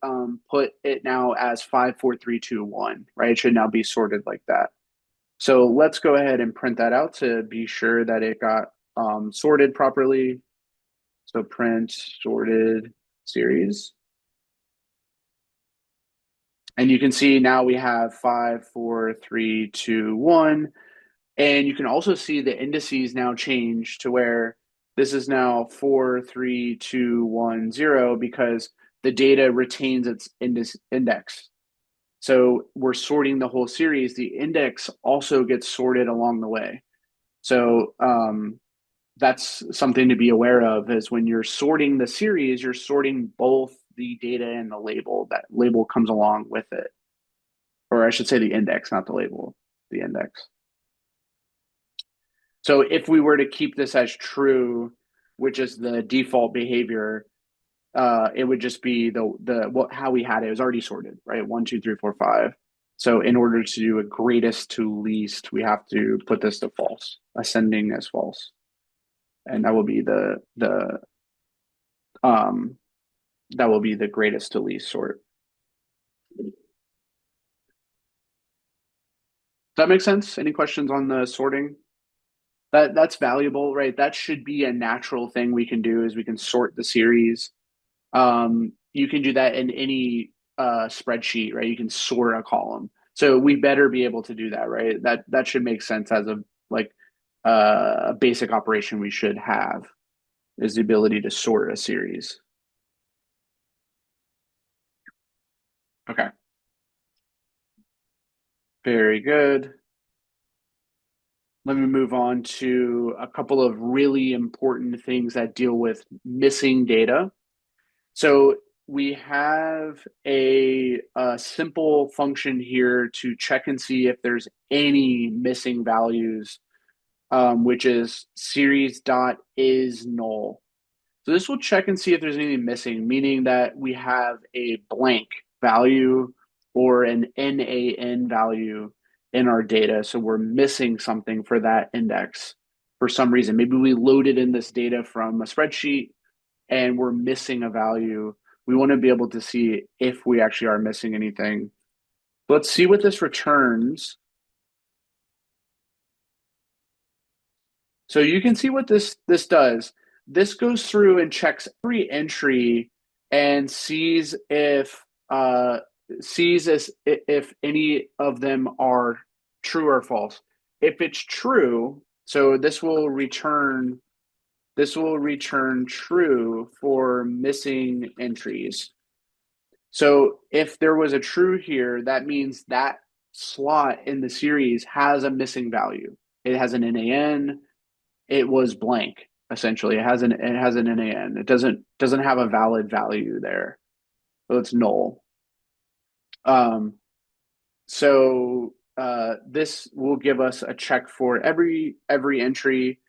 put it now as 5, 4, 3, 2, 1, right? It should now be sorted like that. So let's go ahead and print that out to be sure that it got sorted properly. So print sorted series. And you can see now we have 5, 4, 3, 2, 1. And you can also see the indices now change to where this is now 4, 3, 2, 1, 0 because the data retains its index. So we're sorting the whole series. The index also gets sorted along the way. So that's something to be aware of is when you're sorting the series, you're sorting both the data and the label. That label comes along with it. Or I should say the index, not the label, the index. So if we were to keep this as true, which is the default behavior, it would just be how we had it. It was already sorted, right? 1, 2, 3, 4, 5. So in order to do a greatest to least, we have to put this to false, ascending as false, and that will be the greatest to least sort. Does that make sense? Any questions on the sorting? That's valuable, right? That should be a natural thing we can do is we can sort the series. You can do that in any spreadsheet, right? You can sort a column. So we better be able to do that, right? That should make sense as a like a basic operation we should have is the ability to sort a series. Okay, very good. Let me move on to a couple of really important things that deal with missing data. So we have a simple function here to check and see if there's any missing values, which is series dot is null. So this will check and see if there's anything missing, meaning that we have a blank value or an NaN value in our data. So we're missing something for that index for some reason. Maybe we loaded in this data from a spreadsheet and we're missing a value. We want to be able to see if we actually are missing anything. Let's see what this returns. So you can see what this does. This goes through and checks every entry and sees if if any of them are true or false. If it's true, so this will return true for missing entries. So if there was a true here, that means that slot in the series has a missing value. It has an NaN, it was blank essentially. It has an NaN. It doesn't have a valid value there. So it's null. Um, so this will give us a check for every entry.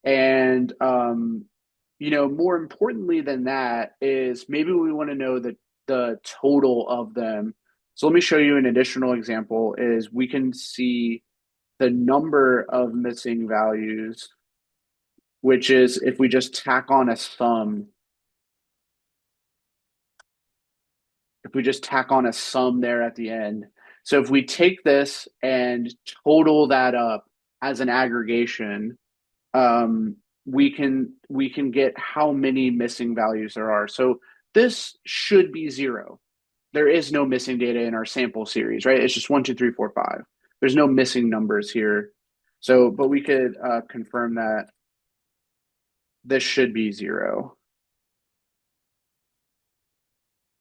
And more importantly than that is maybe we want to know the total of them. So let me show you an additional example is we can see the number of missing values, which is if we just tack on a sum. If we just tack on a sum there at the end. So if we take this and total that up as an aggregation, um, we can get how many missing values there are. So this should be 0. There is no missing data in our sample series, right? It's just 1, 2, 3, 4, 5. There's no missing numbers here. So, but we could confirm that this should be 0.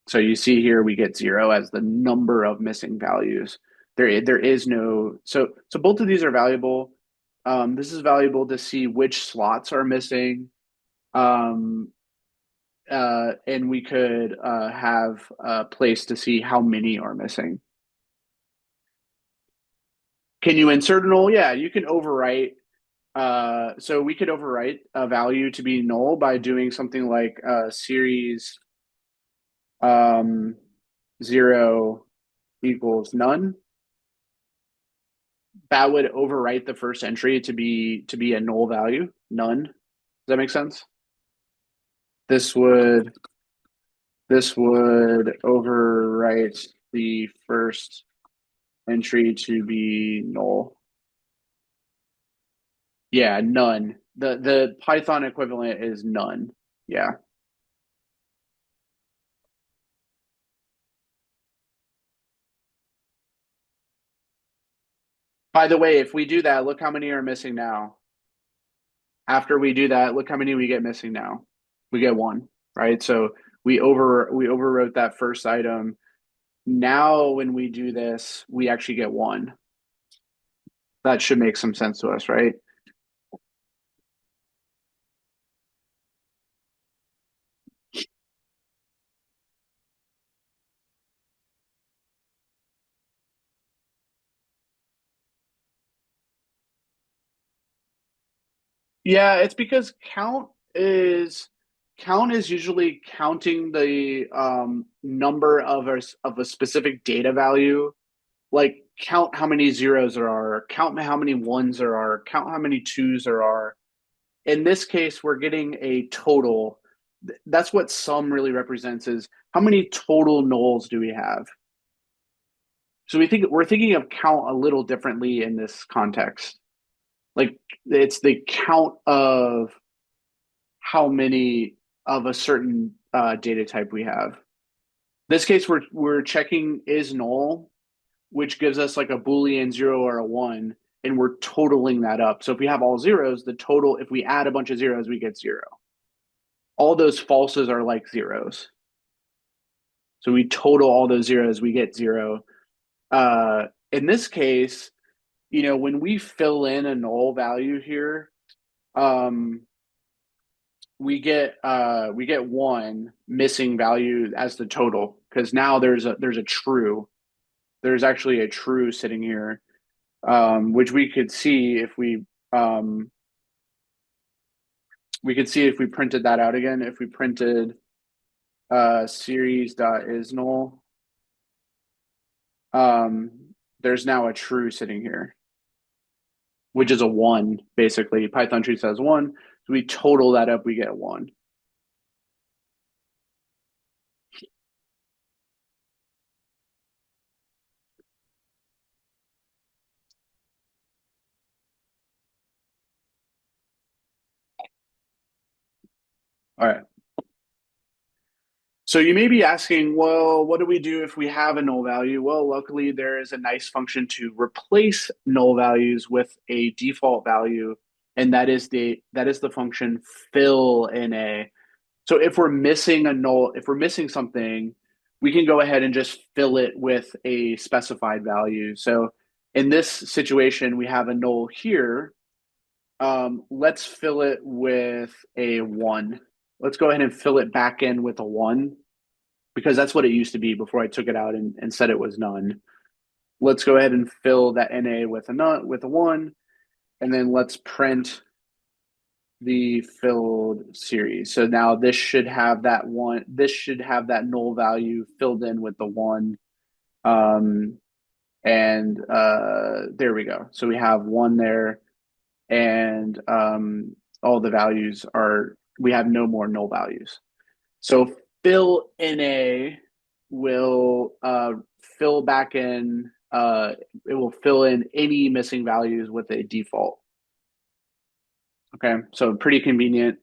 So you see here we get 0 as the number of missing values. There is no so both of these are valuable. This is valuable to see which slots are missing. Um, and we could have a place to see how many are missing. Can you insert a null? Yeah, you can overwrite. So we could overwrite a value to be null by doing something like series 0 equals none. That would overwrite the first entry to be a null value, none. Does that make sense? This would overwrite the first entry to be null. Yeah, none. The Python equivalent is none. Yeah. By the way, if we do that, look how many are missing now. After we do that, look how many we get missing now. We get 1, right? So we overwrote that first item. Now when we do this, we actually get 1. That should make some sense to us, right? Yeah, it's because count is usually counting the number of a specific data value. Like count how many zeros there are, count how many ones there are, count how many twos there are. In this case, we're getting a total. That's what sum really represents is how many total nulls do we have? So we're thinking of count a little differently in this context. Like it's the count of how many of a certain data type we have. In this case, we're checking is null, which gives us like a Boolean 0 or a 1, and we're totaling that up. So if we have all zeros, the total, if we add a bunch of zeros, we get 0. All those falses are like zeros. So we total all those zeros, we get 0. In this case, when we fill in a null value here, we get 1 missing value as the total, because now there's a true. There's actually a true sitting here, which we could see if we printed that out again. If we printed series.isNull, there's now a true sitting here, which is a 1, basically. Python tree says 1. So we total that up, we get 1. All right. So you may be asking, well, what do we do if we have a null value? Well, luckily there is a nice function to replace null values with a default value, and that is the function fill NA. So if we're missing something, we can go ahead and just fill it with a specified value. So in this situation, we have a null here. Let's fill it with a 1. Let's go ahead and fill it back in with a 1, because that's what it used to be before I took it out and said it was none. Let's go ahead and fill that NA with a 1, and then let's print the filled series. So now this should have that null value filled in with the 1. And there we go. So we have 1 there, and all the values we have no more null values. So fill NA will fill back in, it will fill in any missing values with a default. Okay, so pretty convenient.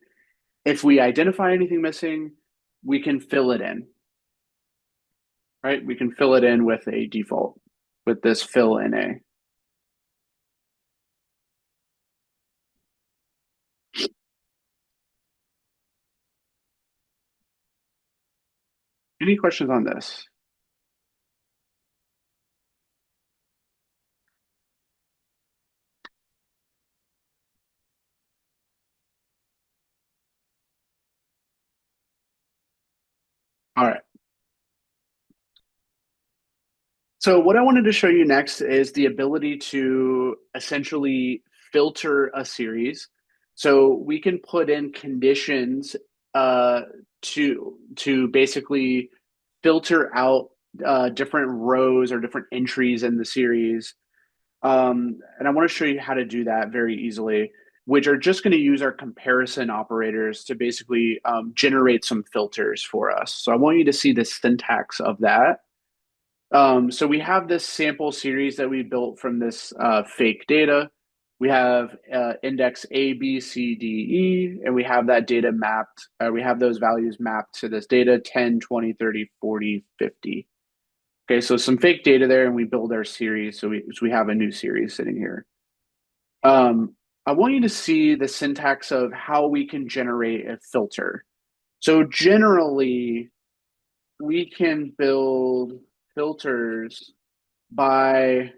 If we identify anything missing, we can fill it in, right? We can fill it in with a default, with this fill NA. Any questions on this? All right. So what I wanted to show you next is the ability to essentially filter a series. So we can put in conditions to basically filter out different rows or different entries in the series. And I want to show you how to do that very easily, which are just going to use our comparison operators to basically generate some filters for us. So I want you to see the syntax of that. So we have this sample series that we built from this fake data. We have index A, B, C, D, E, and we have that data mapped. We have those values mapped to this data 10, 20, 30, 40, 50. Okay, so some fake data there, and we build our series. So we have a new series sitting here. I want you to see the syntax of how we can generate a filter. So generally, we can build filters by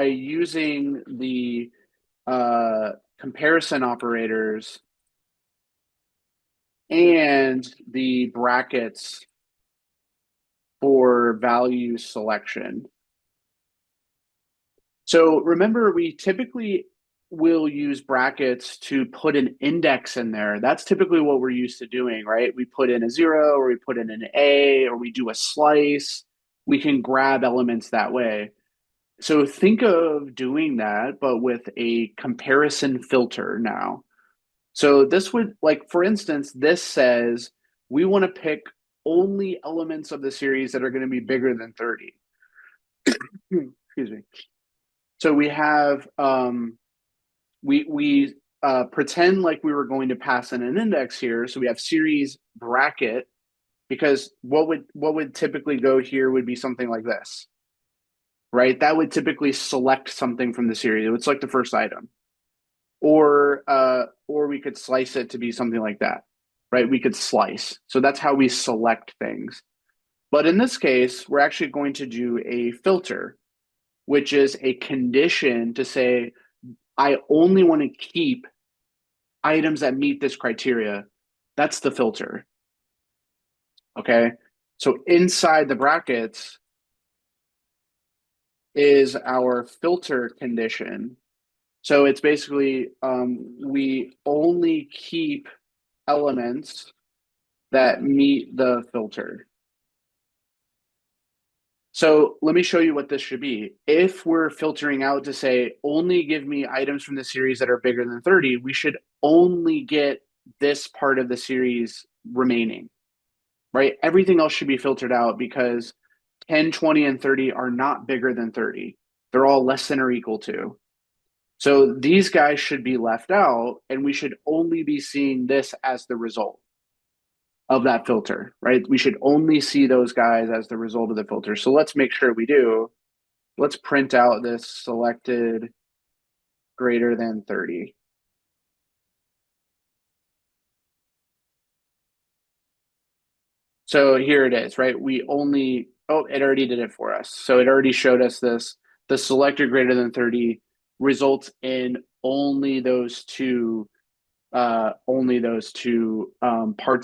using the comparison operators and the brackets for value selection. So remember, we typically will use brackets to put an index in there. That's typically what we're used to doing, right? We put in a 0, or we put in an A, or we do a slice. We can grab elements that way. So think of doing that, but with a comparison filter now. So this would, like, for instance, this says we want to pick only elements of the series that are going to be bigger than 30. Excuse me. So we have we pretend like we were going to pass in an index here. So we have series bracket, because what would typically go here would be something like this, right? That would typically select something from the series. It would select the first item, or we could slice it to be something like that, right? We could slice. So that's how we select things. But in this case, we're actually going to do a filter, which is a condition to say, I only want to keep items that meet this criteria. That's the filter. Okay. So inside the brackets is our filter condition. So it's basically we only keep elements that meet the filter. So let me show you what this should be. If we're filtering out to say, only give me items from the series that are bigger than 30, we should only get this part of the series remaining, right? Everything else should be filtered out because 10, 20, and 30 are not bigger than 30. They're all less than or equal to. So these guys should be left out, and we should only be seeing this as the result of that filter, right? We should only see those guys as the result of the filter. So let's make sure we do. Let's print out this selected greater than 30. So here it is, right? We only, oh, it already did it for us. So it already showed us this. The selected greater than 30 results in only those two parts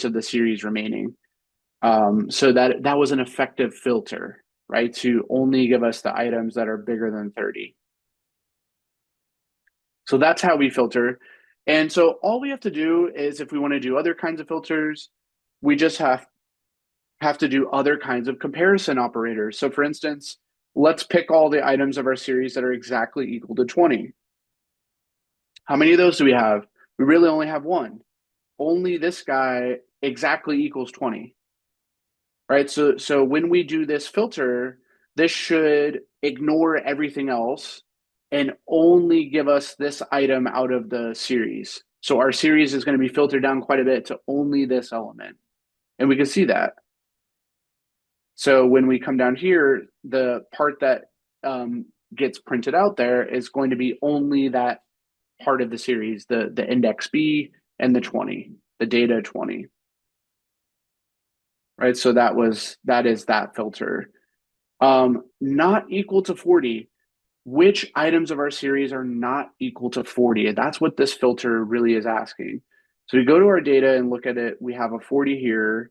of the series remaining. So that was an effective filter, right? To only give us the items that are bigger than 30. So that's how we filter. And so all we have to do is, if we want to do other kinds of filters, we just have to do other kinds of comparison operators. So for instance, let's pick all the items of our series that are exactly equal to 20. How many of those do we have? We really only have one. Only this guy exactly equals 20. Right? So when we do this filter, this should ignore everything else and only give us this item out of the series. So our series is going to be filtered down quite a bit to only this element. And we can see that. So when we come down here, the part that gets printed out there is going to be only that part of the series, the index B and the 20, the data 20. Right? So that is that filter. Not equal to 40. Which items of our series are not equal to 40? That's what this filter really is asking. So we go to our data and look at it. We have a 40 here.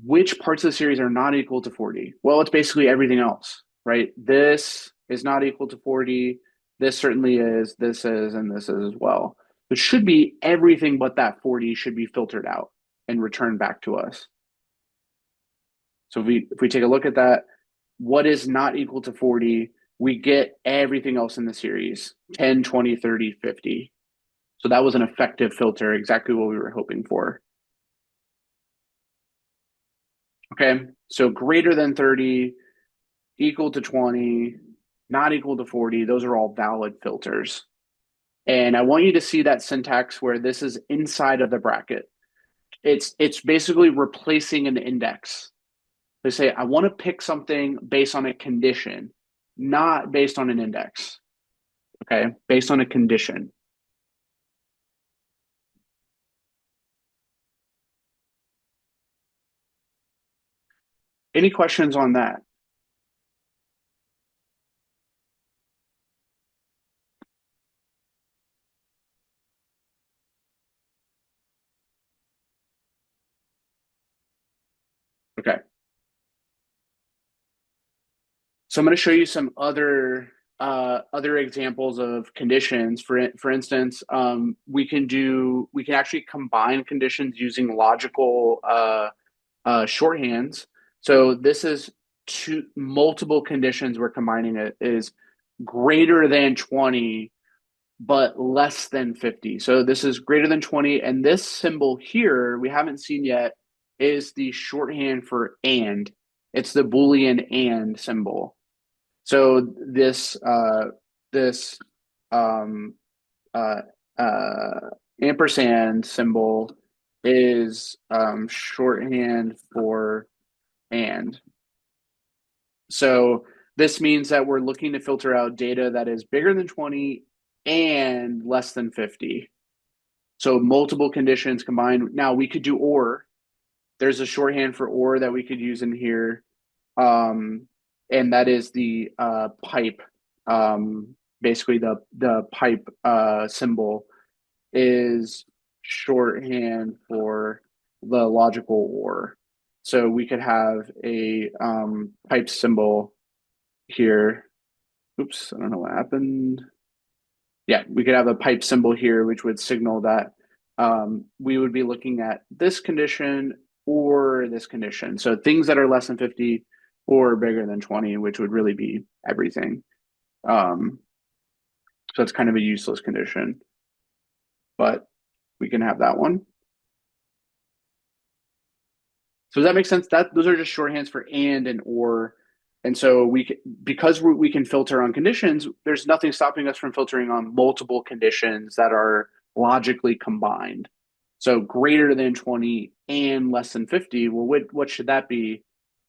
Which parts of the series are not equal to 40? Well, it's basically everything else, right? This is not equal to 40. This certainly is, this is, and this is as well. It should be everything but that 40 should be filtered out and returned back to us. So if we take a look at that, what is not equal to 40, we get everything else in the series, 10, 20, 30, 50. So that was an effective filter, exactly what we were hoping for. Okay, so greater than 30, equal to 20, not equal to 40, those are all valid filters. And I want you to see that syntax where this is inside of the bracket. It's basically replacing an index. They say, I want to pick something based on a condition, not based on an index. Okay, based on a condition. Any questions on that? Okay. So I'm going to show you some other examples of conditions. For instance, we can actually combine conditions using logical shorthands. So this is multiple conditions we're combining. It is greater than 20 but less than 50. So this is greater than 20, and this symbol here we haven't seen yet is the shorthand for and. It's the Boolean and symbol. So this um, uh, uh, ampersand symbol is shorthand for and. So this means that we're looking to filter out data that is bigger than 20 and less than 50. So multiple conditions combined. Now we could do or. There's a shorthand for or that we could use in here. And that is the pipe. Basically the pipe symbol is shorthand for the logical or. So we could have a pipe symbol here. Oops, I don't know what happened. Yeah, we could have a pipe symbol here, which would signal that we would be looking at this condition or this condition. So things that are less than 50 or bigger than 20, which would really be everything. So it's kind of a useless condition, but we can have that one. So does that make sense? That those are just shorthands for and or. And so because we can filter on conditions, there's nothing stopping us from filtering on multiple conditions that are logically combined. So greater than 20 and less than 50, well, what should that be?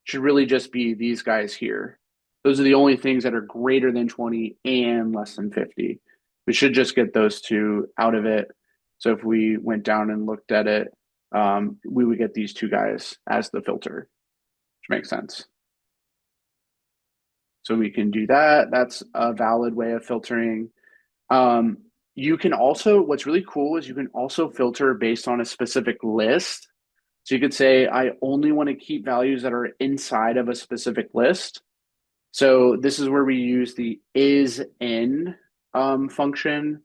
Should really just be these guys here. Those are the only things that are greater than 20 and less than 50. We should just get those two out of it. So if we went down and looked at it, we would get these two guys as the filter, which makes sense. So we can do that. That's a valid way of filtering. You can also, what's really cool is you can also filter based on a specific list. So you could say, I only want to keep values that are inside of a specific list. So this is where we use the is_in function.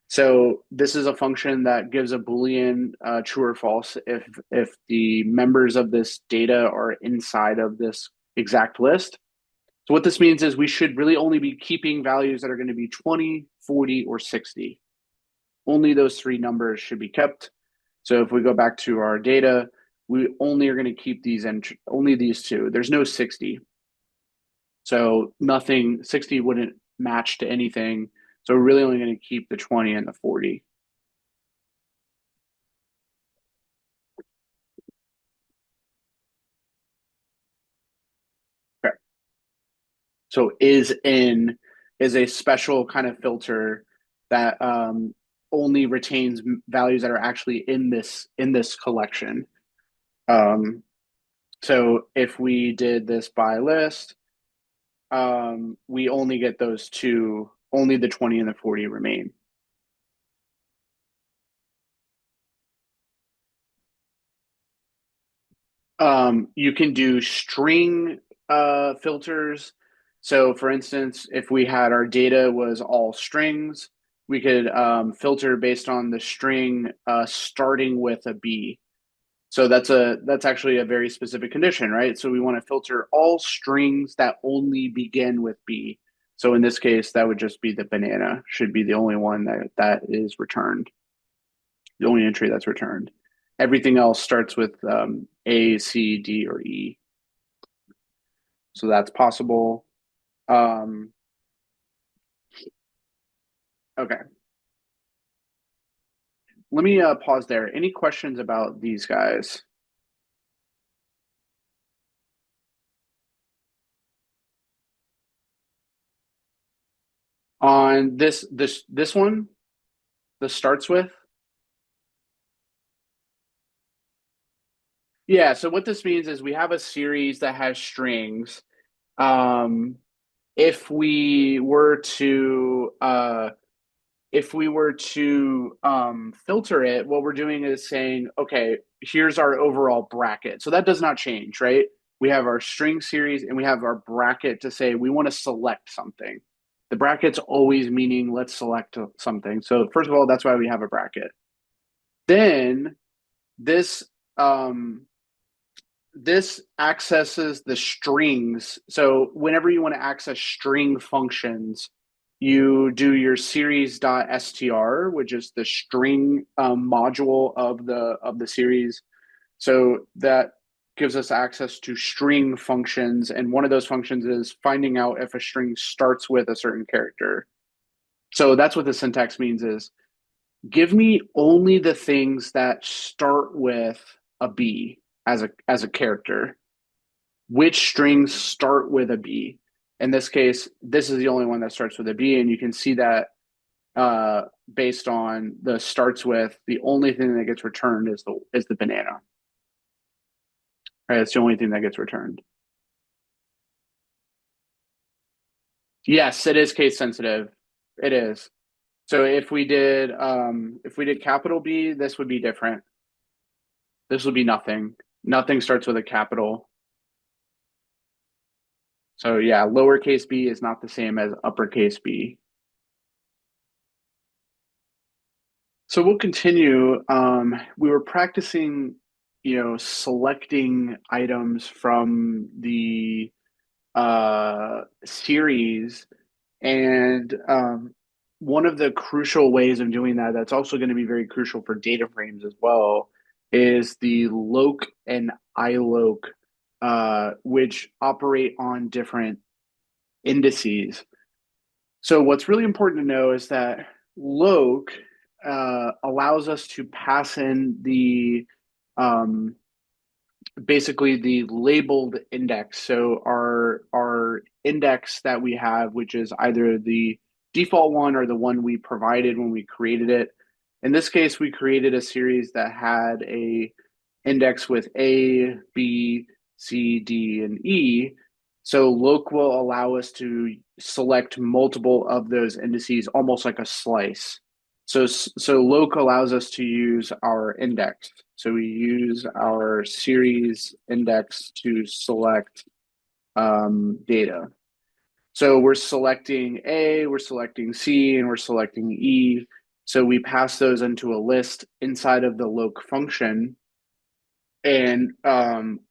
So this is a function that gives a Boolean true or false if the members of this data are inside of this exact list. So what this means is we should really only be keeping values that are going to be 20, 40, or 60. Only those three numbers should be kept. So if we go back to our data, we only are going to keep only these two. There's no 60. So nothing, 60 wouldn't match to anything. So we're really only going to keep the 20 and the 40. Okay. So is_in is a special kind of filter that only retains values that are actually in this collection. So if we did this by list, we only get those two, only the 20 and the 40 remain. You can do string filters. So for instance, if we had our data was all strings, we could filter based on the string starting with a B. So that's actually a very specific condition, right? So we want to filter all strings that only begin with B. So in this case, that would just be the banana, should be the only one that is returned, the only entry that's returned. Everything else starts with A, C, D, or E. So that's possible. Okay. Let me pause there. Any questions about these guys? On this one, this starts with? Yeah, so what this means is we have a series that has strings. If we were to filter it, what we're doing is saying, okay, here's our overall bracket. So that does not change, right? We have our string series and we have our bracket to say we want to select something. The bracket's always meaning let's select something. So first of all, that's why we have a bracket. Then this this accesses the strings. So whenever you want to access string functions, you do your series.str, which is the string module of the series. So that gives us access to string functions, and one of those functions is finding out if a string starts with a certain character. So that's what the syntax means is give me only the things that start with a B as a character. Which strings start with a B? In this case, this is the only one that starts with a B, and you can see that based on the starts with, the only thing that gets returned is the banana. Right, it's the only thing that gets returned. Yes, it is case sensitive. It is. So if we did capital B, this would be different. This would be nothing. Nothing starts with a capital. So yeah, lowercase b is not the same as uppercase B. So we'll continue. We were practicing, selecting items from the series, and one of the crucial ways of doing that, that's also going to be very crucial for DataFrames as well, is the loc and iloc, which operate on different indices. So what's really important to know is that loc allows us to pass in the basically the labeled index. So our index that we have, which is either the default one or the one we provided when we created it. In this case, we created a series that had a index with A, B, C, D, and E. So loc will allow us to select multiple of those indices, almost like a slice. So loc allows us to use our index. So we use our series index to select data. So we're selecting A, we're selecting C, and we're selecting E. So we pass those into a list inside of the loc function, and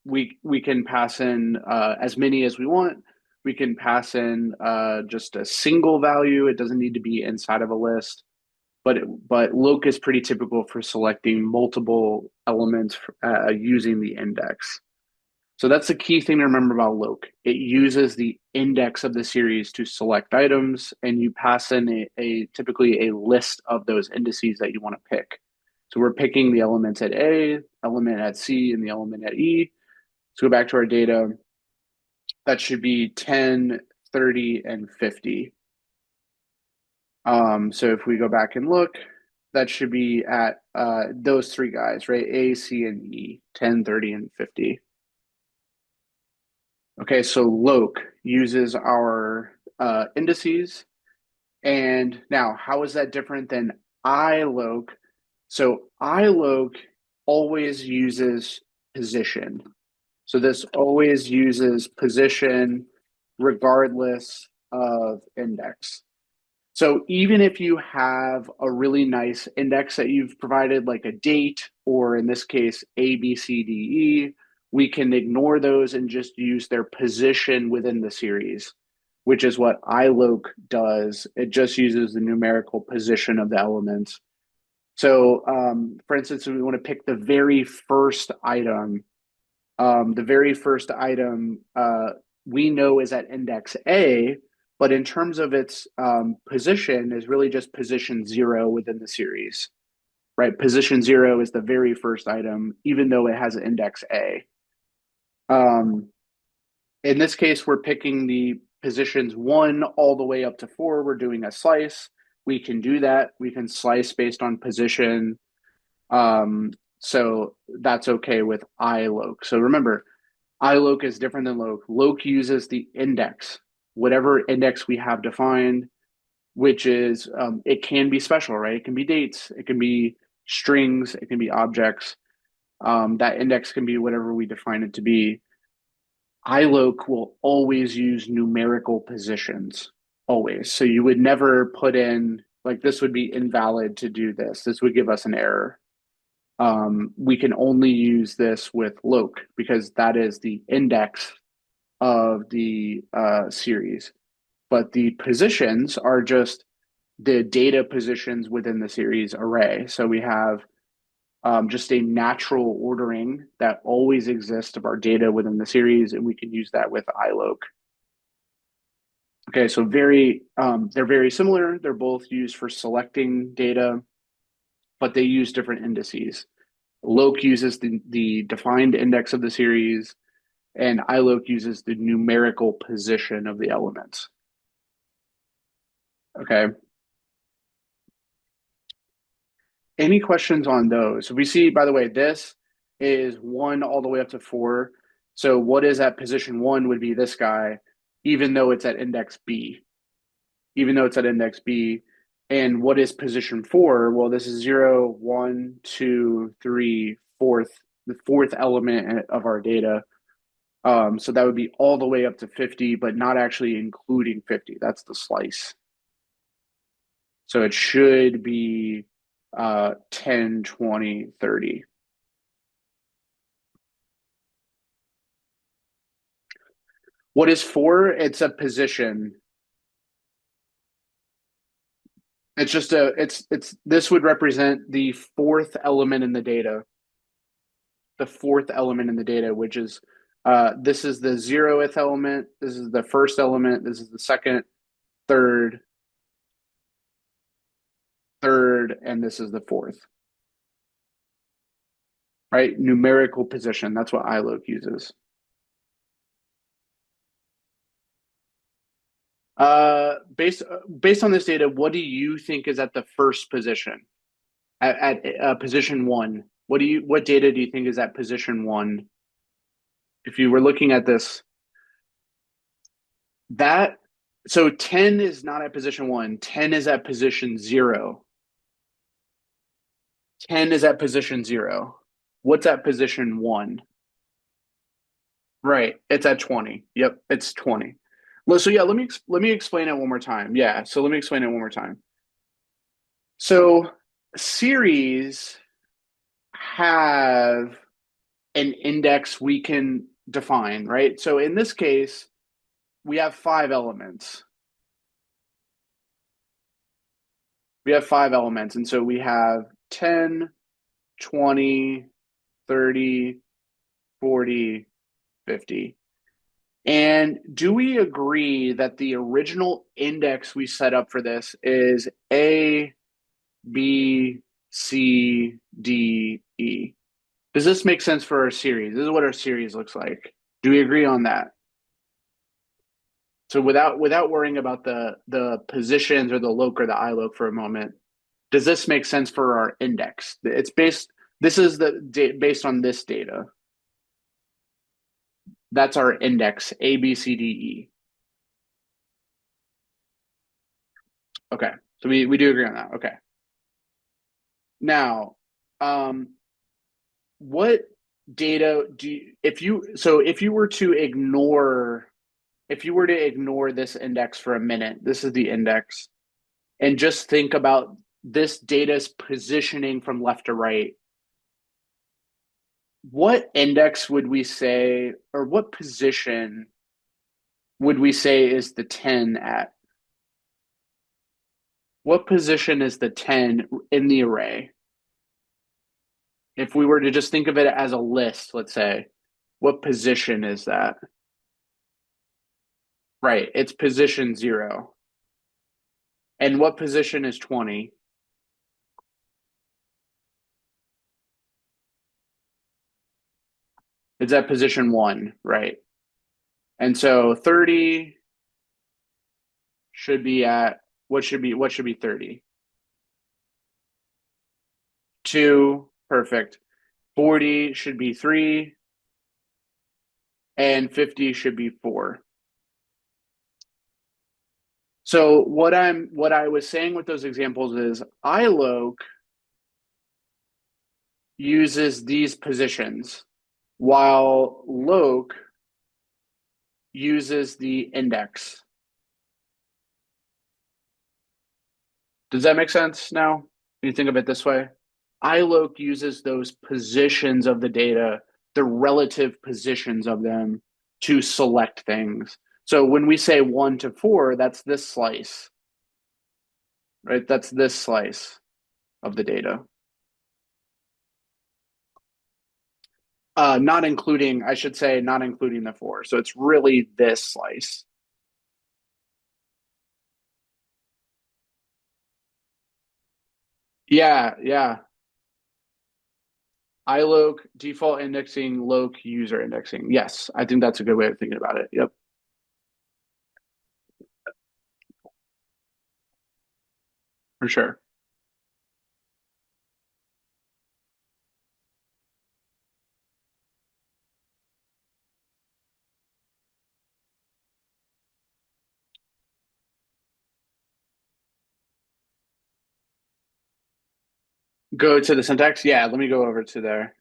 we can pass in as many as we want. We can pass in just a single value. It doesn't need to be inside of a list. But loc is pretty typical for selecting multiple elements using the index. So that's the key thing to remember about loc. It uses the index of the series to select items, and you pass in typically a list of those indices that you want to pick. So we're picking the elements at A, element at C, and the element at E. Let's go back to our data. That should be 10, 30, and 50. So if we go back and look, that should be at those three guys, right? A, C, and E, 10, 30, and 50. Okay, so loc uses our indices. And now, how is that different than iloc? So iloc always uses position. So this always uses position regardless of index. So even if you have a really nice index that you've provided, like a date, or in this case, A, B, C, D, E, we can ignore those and just use their position within the series, which is what iloc does. It just uses the numerical position of the elements. So for instance, if we want to pick the very first item, we know is at index A, but in terms of its position is really just position 0 within the series, right? Position 0 is the very first item, even though it has an index A. In this case, we're picking the positions 1 all the way up to 4. We're doing a slice. We can do that. We can slice based on position. So that's okay with iloc. So remember, iloc is different than loc. Loc uses the index, whatever index we have defined, which is, it can be special, right? It can be dates, it can be strings, it can be objects. That index can be whatever we define it to be. iloc will always use numerical positions, always. So you would never put in, like, this would be invalid to do this. This would give us an error. We can only use this with loc because that is the index of the series. But the positions are just the data positions within the series array. So we have just a natural ordering that always exists of our data within the series, and we can use that with iLoc. Okay, so they're very similar. They're both used for selecting data, but they use different indices. Loc uses the defined index of the series, and iLoc uses the numerical position of the elements. Okay. Any questions on those? We see, by the way, this is 1 all the way up to 4. So what is at position 1 would be this guy, even though it's at index B. Even though it's at index B. And what is position 4? Well, this is 0, 1, 2, 3, 4th, the 4th element of our data. So that would be all the way up to 50, but not actually including 50. That's the slice. So it should be 10, 20, 30. What is 4? It's a position. It's just this would represent the 4th element in the data. The 4th element in the data, which is this is the 0th element, this is the 1st element, this is the 2nd, 3rd, and this is the 4th. Right? Numerical position. That's what iLoc uses. Based on this data, what do you think is at the first position? At position 1, what data do you think is at position 1? If you were looking at this, so 10 is not at position 1. 10 is at position 0. 10 is at position 0. What's at position 1? Right, it's at 20. Yep, it's 20. Well, so yeah, let me explain it one more time. Yeah, so let me explain it one more time. So series have an index we can define, right? So in this case, we have 5 elements. We have 5 elements, and so we have 10, 20, 30, 40, 50. And do we agree that the original index we set up for this is A, B, C, D, E? Does this make sense for our series? This is what our series looks like. Do we agree on that? So without worrying about the positions or the loc or the iLoc for a moment, does this make sense for our index? This is based on this data. That's our index, A, B, C, D, E. Okay, so we do agree on that. Okay. Now, what data if you were to ignore this index for a minute, this is the index, and just think about this data's positioning from left to right, what index would we say, or what position would we say is the 10 at? What position is the 10 in the array? If we were to just think of it as a list, let's say, what position is that? Right, it's position 0. And what position is 20? It's at position 1, right? And so 30 should be at what should be 30? 2, perfect. 40 should be 3, and 50 should be 4. So what I was saying with those examples is iLoc uses these positions, while loc uses the index. Does that make sense now? When you think of it this way? iLoc uses those positions of the data, the relative positions of them, to select things. So when we say 1 to 4, that's this slice, right? That's this slice of the data. Not including, I should say, not including the 4. So it's really this slice. Yeah. iLoc, default indexing, loc, user indexing. Yes, I think that's a good way of thinking about it. Yep, for sure. Go to the syntax. Yeah, let me go over to there.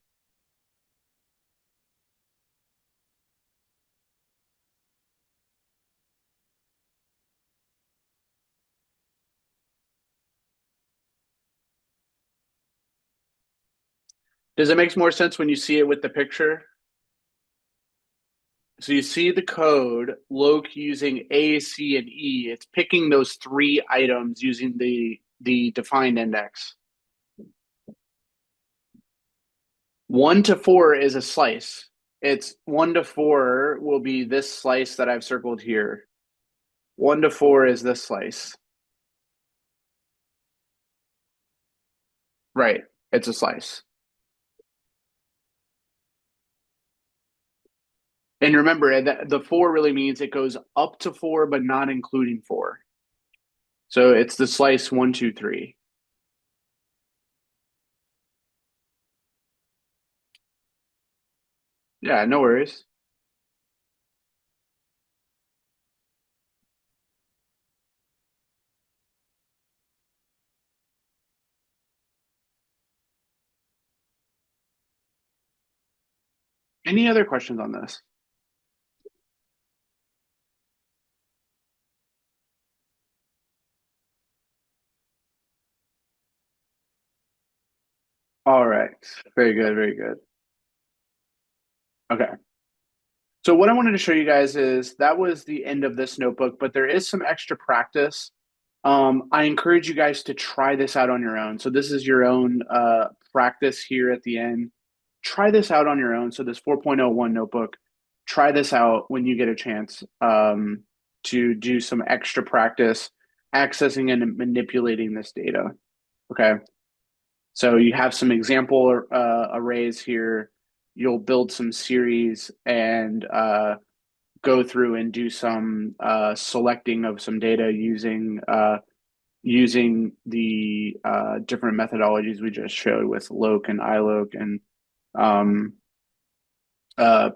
Does it make more sense when you see it with the picture? So you see the code, loc using A, C, and E. It's picking those 3 items using the defined index. 1 to 4 is a slice. It's 1 to 4 will be this slice that I've circled here. 1 to 4 is this slice. Right. It's a slice. And remember that the 4 really means it goes up to 4, but not including 4. So it's the slice 1, 2, 3. Yeah, no worries. Any other questions on this? All right. Very good. Very good. Okay. So what I wanted to show you guys is that was the end of this notebook, but there is some extra practice. I encourage you guys to try this out on your own. So this is your own practice here at the end. Try this out on your own. So this 4.01 notebook, try this out when you get a chance to do some extra practice accessing and manipulating this data. Okay. So you have some example arrays here. You'll build some series and go through and do some selecting of some data using the different methodologies we just showed with loc and iloc and um,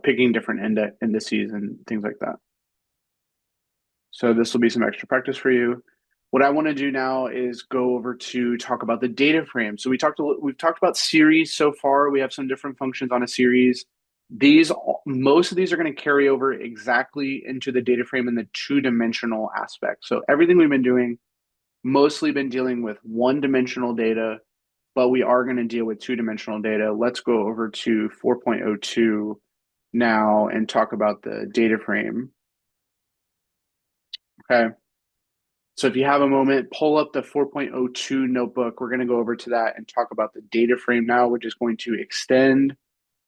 picking different indices and things like that. So this will be some extra practice for you. What I want to do now is go over to talk about the data frame. So we've talked about series so far. We have some different functions on a series. Most of these are going to carry over exactly into the data frame in the 2-dimensional aspect. So everything we've been doing, mostly been dealing with 1-dimensional data, but we are going to deal with 2-dimensional data. Let's go over to 4.02 now and talk about the data frame. Okay. So if you have a moment, pull up the 4.02 notebook. We're going to go over to that and talk about the data frame now, which is going to extend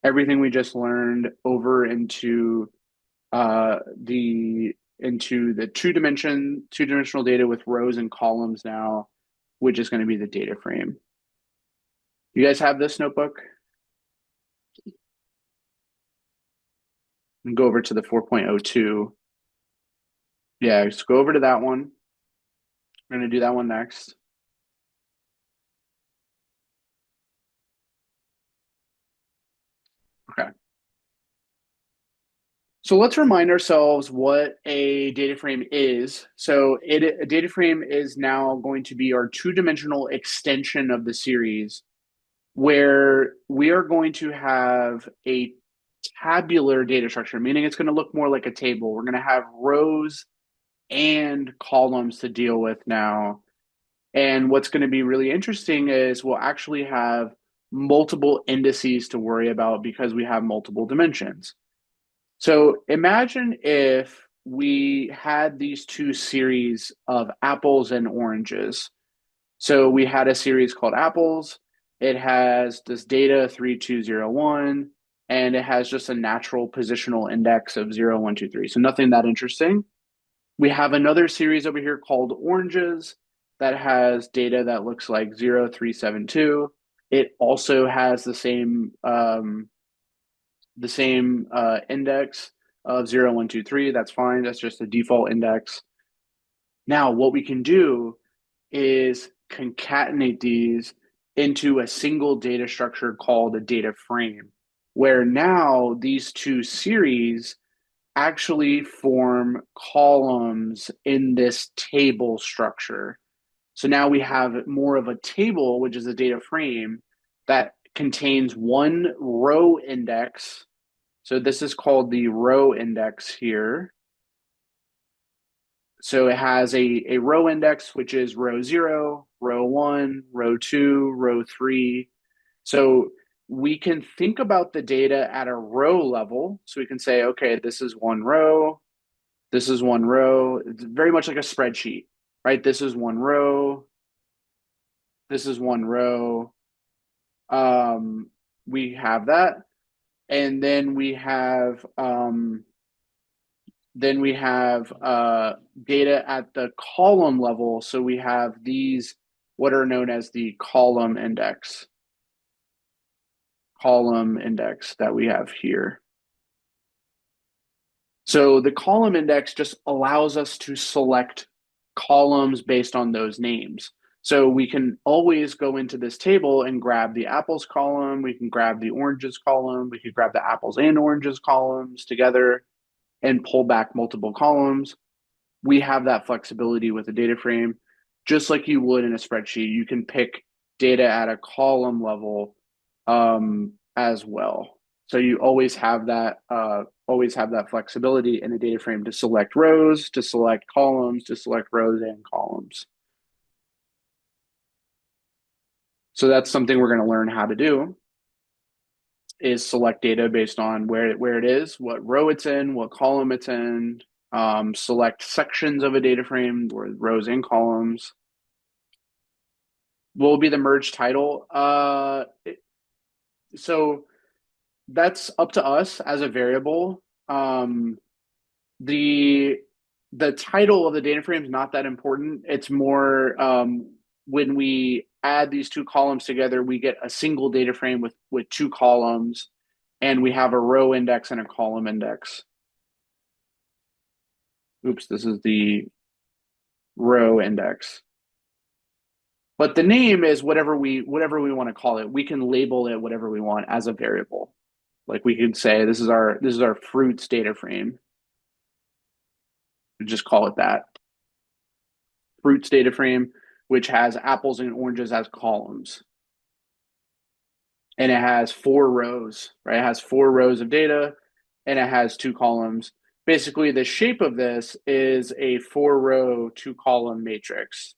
everything we just learned over into the two-dimensional data with rows and columns now, which is going to be the data frame. You guys have this notebook? And go over to the 4.02. Yeah, just go over to that one. We're going to do that one next. Okay. So let's remind ourselves what a data frame is. So a data frame is now going to be our 2-dimensional extension of the series where we are going to have a tabular data structure, meaning it's going to look more like a table. We're going to have rows and columns to deal with now. And what's going to be really interesting is we'll actually have multiple indices to worry about because we have multiple dimensions. So imagine if we had these 2 series of apples and oranges. So we had a series called apples. It has this data 3201. and it has just a natural positional index of 0, 1, 2, 3. So nothing that interesting. We have another series over here called oranges that has data that looks like 0, 3, 7, 2. It also has the same index of 0, 1, 2, 3. That's fine. That's just a default index. Now, what we can do is concatenate these into a single data structure called a data frame, where now these two series actually form columns in this table structure. So now we have more of a table, which is a data frame that contains one row index. So this is called the row index here. So it has a row index, which is row 0, row 1, row 2, row 3. So we can think about the data at a row level. So we can say, okay, this is one row. This is one row. It's very much like a spreadsheet, right? This is one row. This is one row. We have that. And then we have data at the column level. So we have these, what are known as the column index that we have here. So the column index just allows us to select columns based on those names. So we can always go into this table and grab the apples column. We can grab the oranges column. We could grab the apples and oranges columns together and pull back multiple columns. We have that flexibility with a data frame, just like you would in a spreadsheet. You can pick data at a column level as well. So you always have that flexibility in a data frame to select rows, to select columns, to select rows and columns. So that's something we're going to learn how to do, is select data based on where it is, what row it's in, what column it's in, select sections of a data frame, or rows and columns. What will be the merge title? So that's up to us as a variable. The title of the data frame is not that important. It's more when we add these two columns together, we get a single data frame with two columns, and we have a row index and a column index. Oops, this is the row index. But the name is whatever we want to call it. We can label it whatever we want as a variable. Like we could say this is our fruits data frame. Just call it that. Fruits data frame, which has apples and oranges as columns. And it has 4 rows, right? It has 4 rows of data and it has 2 columns. Basically, the shape of this is a 4-row, 2-column matrix,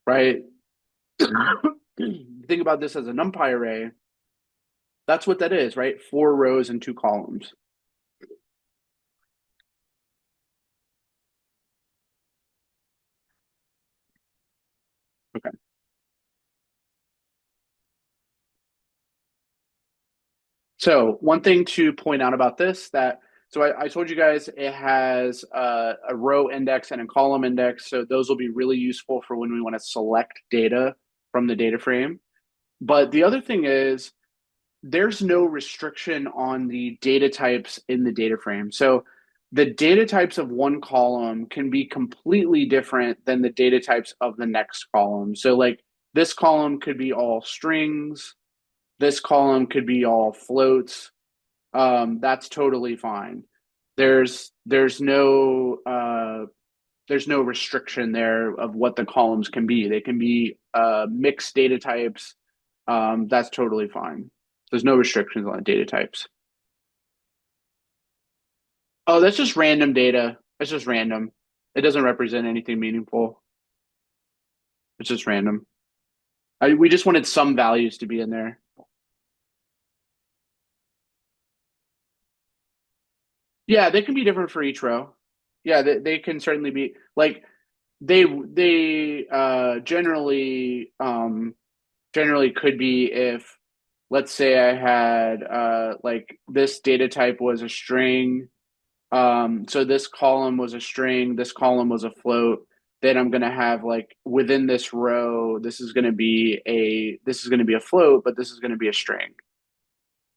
right? Think about this as a NumPy array. That's what that is, right? 4 rows and 2 columns. Okay. So one thing to point out about this so I told you guys it has a row index and a column index. So those will be really useful for when we want to select data from the data frame. But the other thing is there's no restriction on the data types in the data frame. So the data types of one column can be completely different than the data types of the next column. So like this column could be all strings. This column could be all floats. That's totally fine. There's no restriction there of what the columns can be. They can be mixed data types. That's totally fine. There's no restrictions on the data types. Oh, that's just random data. It's just random. It doesn't represent anything meaningful. It's just random. We just wanted some values to be in there. Yeah, they can be different for each row. Yeah, they can certainly be like they generally could be if let's say I had like this data type was a string. So this column was a string, this column was a float. Then I'm gonna have like within this row, this is gonna be a float, but this is gonna be a string.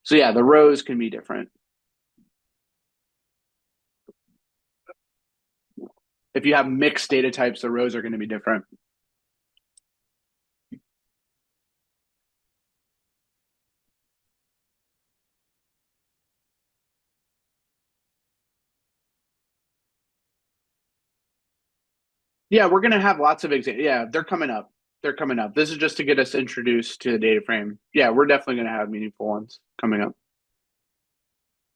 So yeah, the rows can be different. If you have mixed data types, the rows are going to be different. Yeah, we're going to have lots of examples. Yeah, they're coming up. They're coming up. This is just to get us introduced to the data frame. Yeah, we're definitely going to have meaningful ones coming up.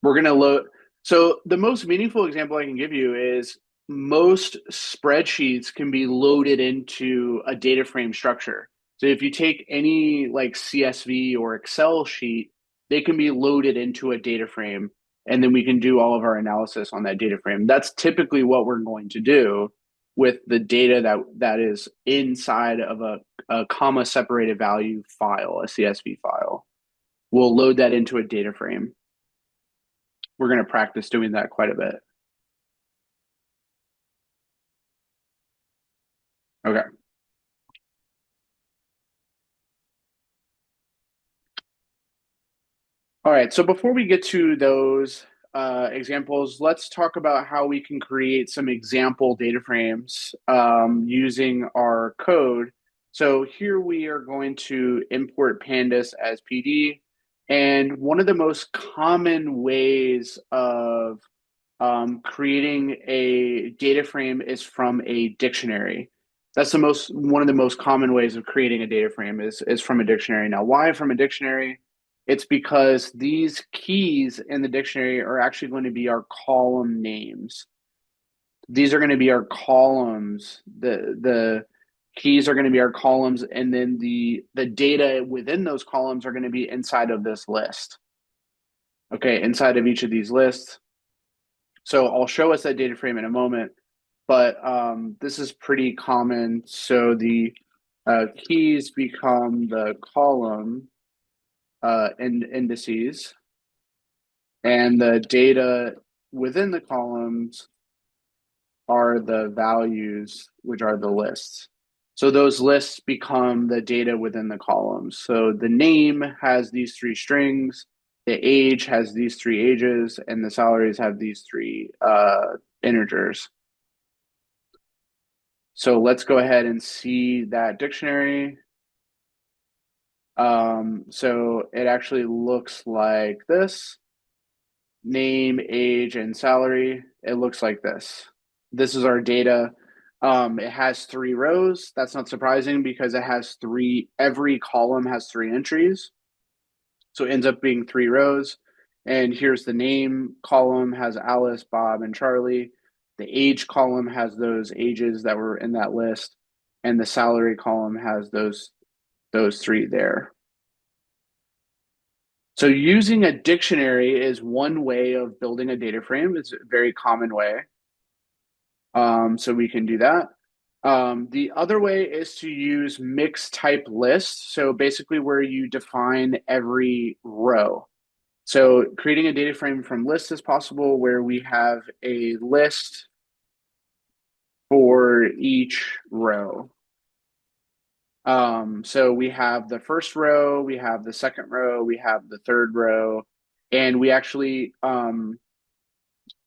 We're going to load. So the most meaningful example I can give you is most spreadsheets can be loaded into a data frame structure. So if you take any like CSV or Excel sheet, they can be loaded into a data frame, and then we can do all of our analysis on that data frame. That's typically what we're going to do with the data that is inside of a comma separated value file, a CSV file. We'll load that into a data frame. We're going to practice doing that quite a bit. Okay. All right. So before we get to those examples, let's talk about how we can create some example data frames using our code. So here we are going to import Pandas as PD. And one of the most common ways of creating a data frame is from a dictionary. That's one of the most common ways of creating a data frame is from a dictionary. Now, why from a dictionary? It's because these keys in the dictionary are actually going to be our column names. These are going to be our columns. The keys are going to be our columns, and then the data within those columns are going to be inside of this list. Okay, inside of each of these lists. So I'll show us that data frame in a moment, but this is pretty common. So the keys become the column indices, and the data within the columns are the values, which are the lists. So those lists become the data within the columns. So the name has these three strings, the age has these three ages, and the salaries have these three integers. So let's go ahead and see that dictionary. So it actually looks like this. Name, age, and salary. It looks like this. This is our data. It has 3 rows. That's not surprising because every column has 3 entries. So it ends up being 3 rows. And here's the name column has Alice, Bob, and Charlie. The age column has those ages that were in that list. And the salary column has those 3 there. So using a dictionary is one way of building a data frame. It's a very common way. So we can do that. The other way is to use mixed type lists. So basically where you define every row. So creating a data frame from lists is possible where we have a list for each row. So we have the first row, we have the second row, we have the third row, and we actually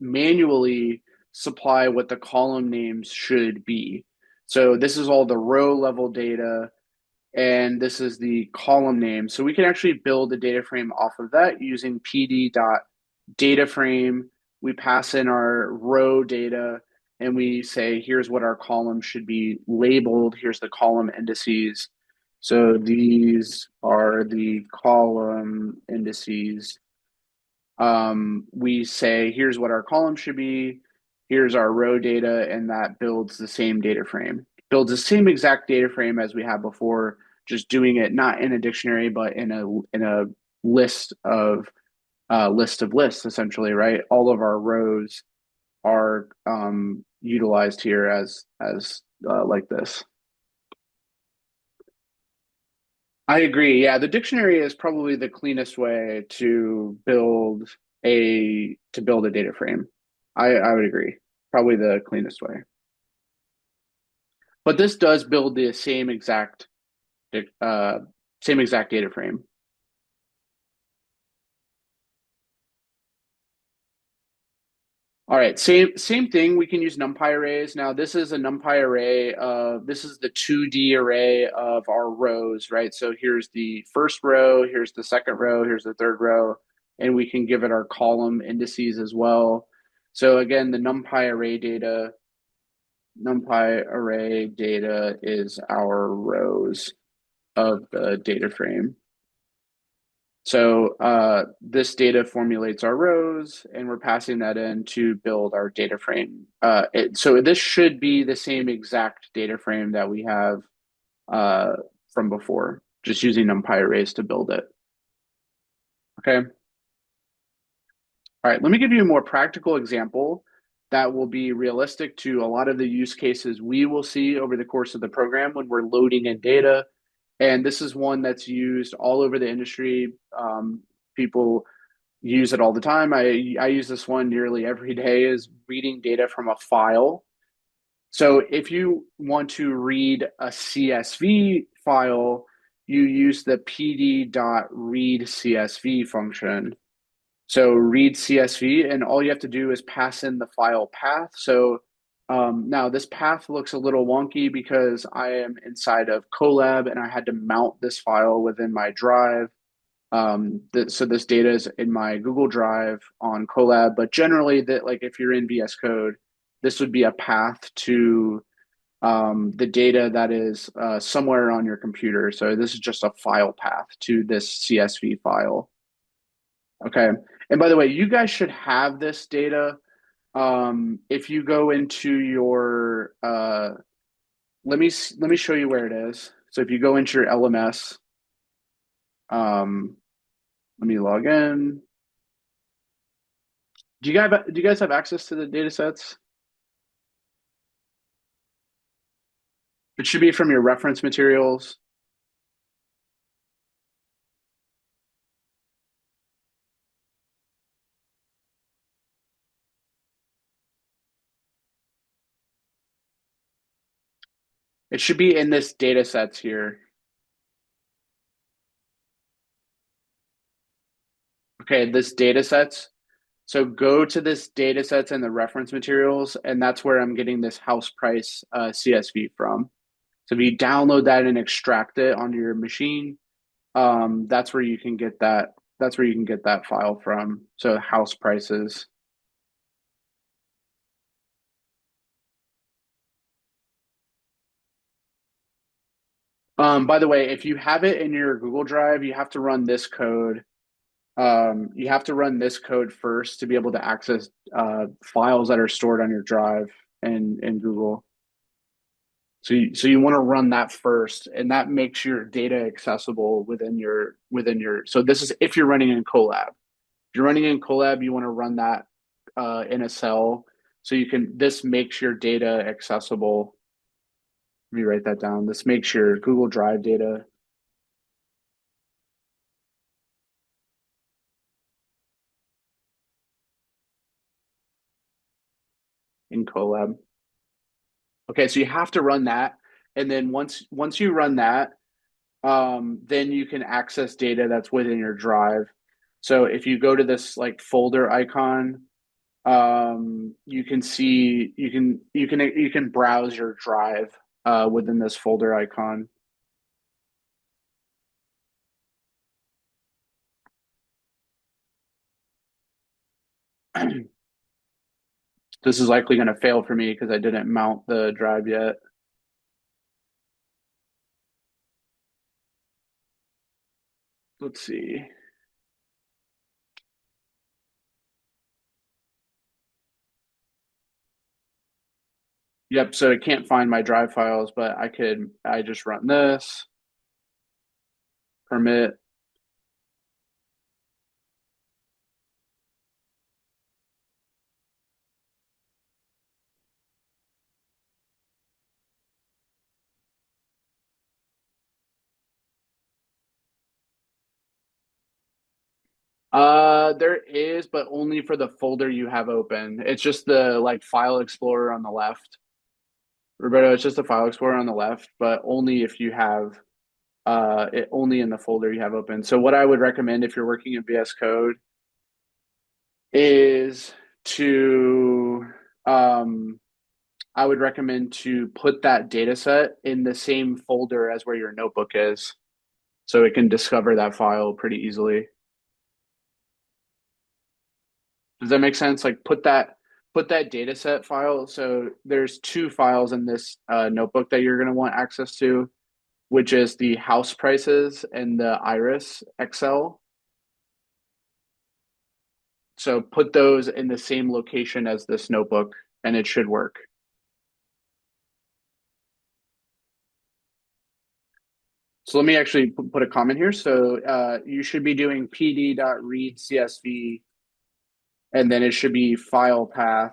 manually supply what the column names should be. So this is all the row level data, and this is the column name. So we can actually build a data frame off of that using pd.dataframe. We pass in our row data, and we say, here's what our column should be labeled. Here's the column indices. So these are the column indices. We say, here's what our column should be. Here's our row data, and that builds the same data frame. Builds the same exact data frame as we had before, just doing it not in a dictionary, but in a list of lists, essentially, right? All of our rows are utilized here as like this. I agree. Yeah, the dictionary is probably the cleanest way to build a data frame. I would agree. Probably the cleanest way. But this does build the uh same exact data frame. All right, same thing. We can use NumPy arrays. Now, this is a NumPy array. This is the 2D array of our rows, right? So here's the first row, here's the second row, here's the third row, and we can give it our column indices as well. So again, the NumPy array data is our rows of the data frame. So this data formulates our rows, and we're passing that in to build our data frame. So this should be the same exact data frame that we have uh, from before, just using NumPy arrays to build it. Okay. All right, let me give you a more practical example that will be realistic to a lot of the use cases we will see over the course of the program when we're loading in data. And this is one that's used all over the industry. People use it all the time. I use this one nearly every day is reading data from a file. So if you want to read a CSV file, you use the pd.read_CSV function. So read CSV, and all you have to do is pass in the file path. So now this path looks a little wonky because I am inside of Colab and I had to mount this file within my drive. So this data is in my Google Drive on Colab, but generally that like if you're in VS Code, this would be a path to the data that is somewhere on your computer. So this is just a file path to this CSV file. Okay. And by the way, you guys should have this data. If you go into your let me show you where it is. So if you go into your LMS, um, let me log in. Do you guys have access to the data sets? It should be from your reference materials. It should be in this data sets here. Okay, this data sets. So go to this data sets and the reference materials, and that's where I'm getting this house price CSV from. So if you download that and extract it onto your machine, that's where you can get that. That's where you can get that file from. So house prices. By the way, if you have it in your Google Drive, you have to run this code. You have to run this code first to be able to access files that are stored on your drive in Google. So you want to run that first, and that makes your data accessible within your. So this is if you're running in Colab. If you're running in Colab, you want to run that in a cell so you can. This makes your data accessible. Let me write that down. This makes your Google Drive data in Colab. Okay, so you have to run that, and then once you run that, then you can access data that's within your drive. So if you go to this like folder icon, you can see you can browse your drive within this folder icon. This is likely going to fail for me because I didn't mount the drive yet. Let's see. Yep, so it can't find my drive files, but I just run this, permit. There is, but only for the folder you have open. It's just the like file explorer on the left. Roberto, it's just the file explorer on the left, but only if you have it only in the folder you have open. So what I would recommend if you're working in VS Code is to I would recommend to put that data set in the same folder as where your notebook is, so it can discover that file pretty easily. Does that make sense? Like put that data set file. So there's two files in this notebook that you're going to want access to, which is the house prices and the iris Excel. So put those in the same location as this notebook and it should work. So let me actually put a comment here. So you should be doing pd.read CSV, and then it should be file path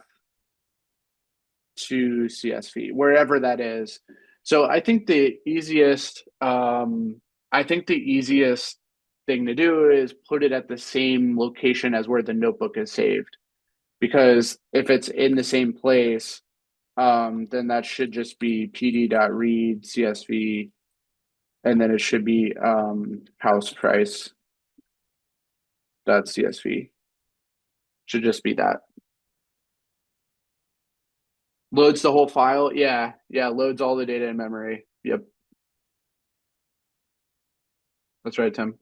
to CSV, wherever that is. So I think the easiest thing to do is put it at the same location as where the notebook is saved. Because if it's in the same place, then that should just be pd.read CSV, and then it should be house price .csv. Should just be that. Loads the whole file. Yeah, loads all the data in memory. Yep, that's right, Tim.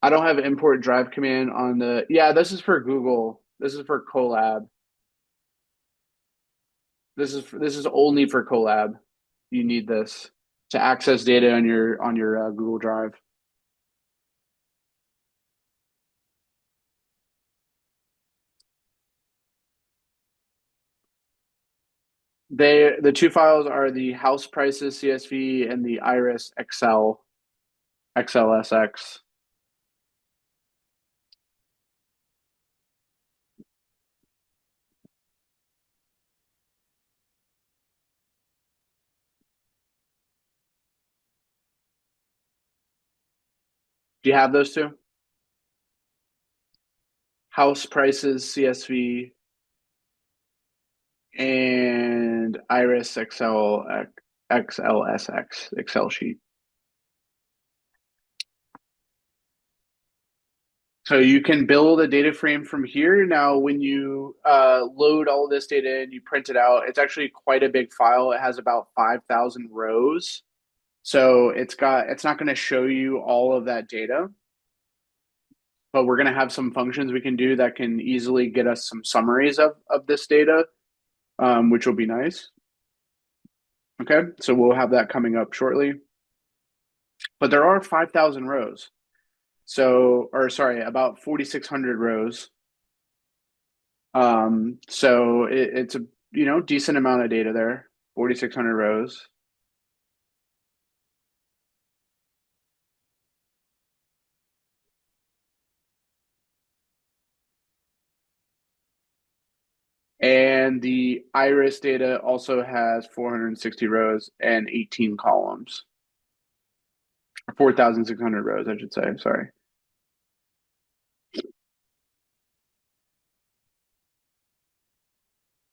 I don't have import drive command on the. Yeah, this is for Google. This is for Colab. This is only for Colab. You need this to access data on your Google Drive. The two files are the house prices CSV and the iris Excel XLSX. Do you have those two? House prices CSV and iris XLSX Excel sheet. So you can build a data frame from here. Now, when you load all this data and you print it out, it's actually quite a big file. It has about 5,000 rows. So it's not going to show you all of that data, but we're going to have some functions we can do that can easily get us some summaries of this data, which will be nice. Okay, so we'll have that coming up shortly. But there are 5,000 rows. So, or sorry, about 4,600 rows. So it's a decent amount of data there, 4,600 rows. And the iris data also has 460 rows and 18 columns. 4,600 rows, I should say. Sorry.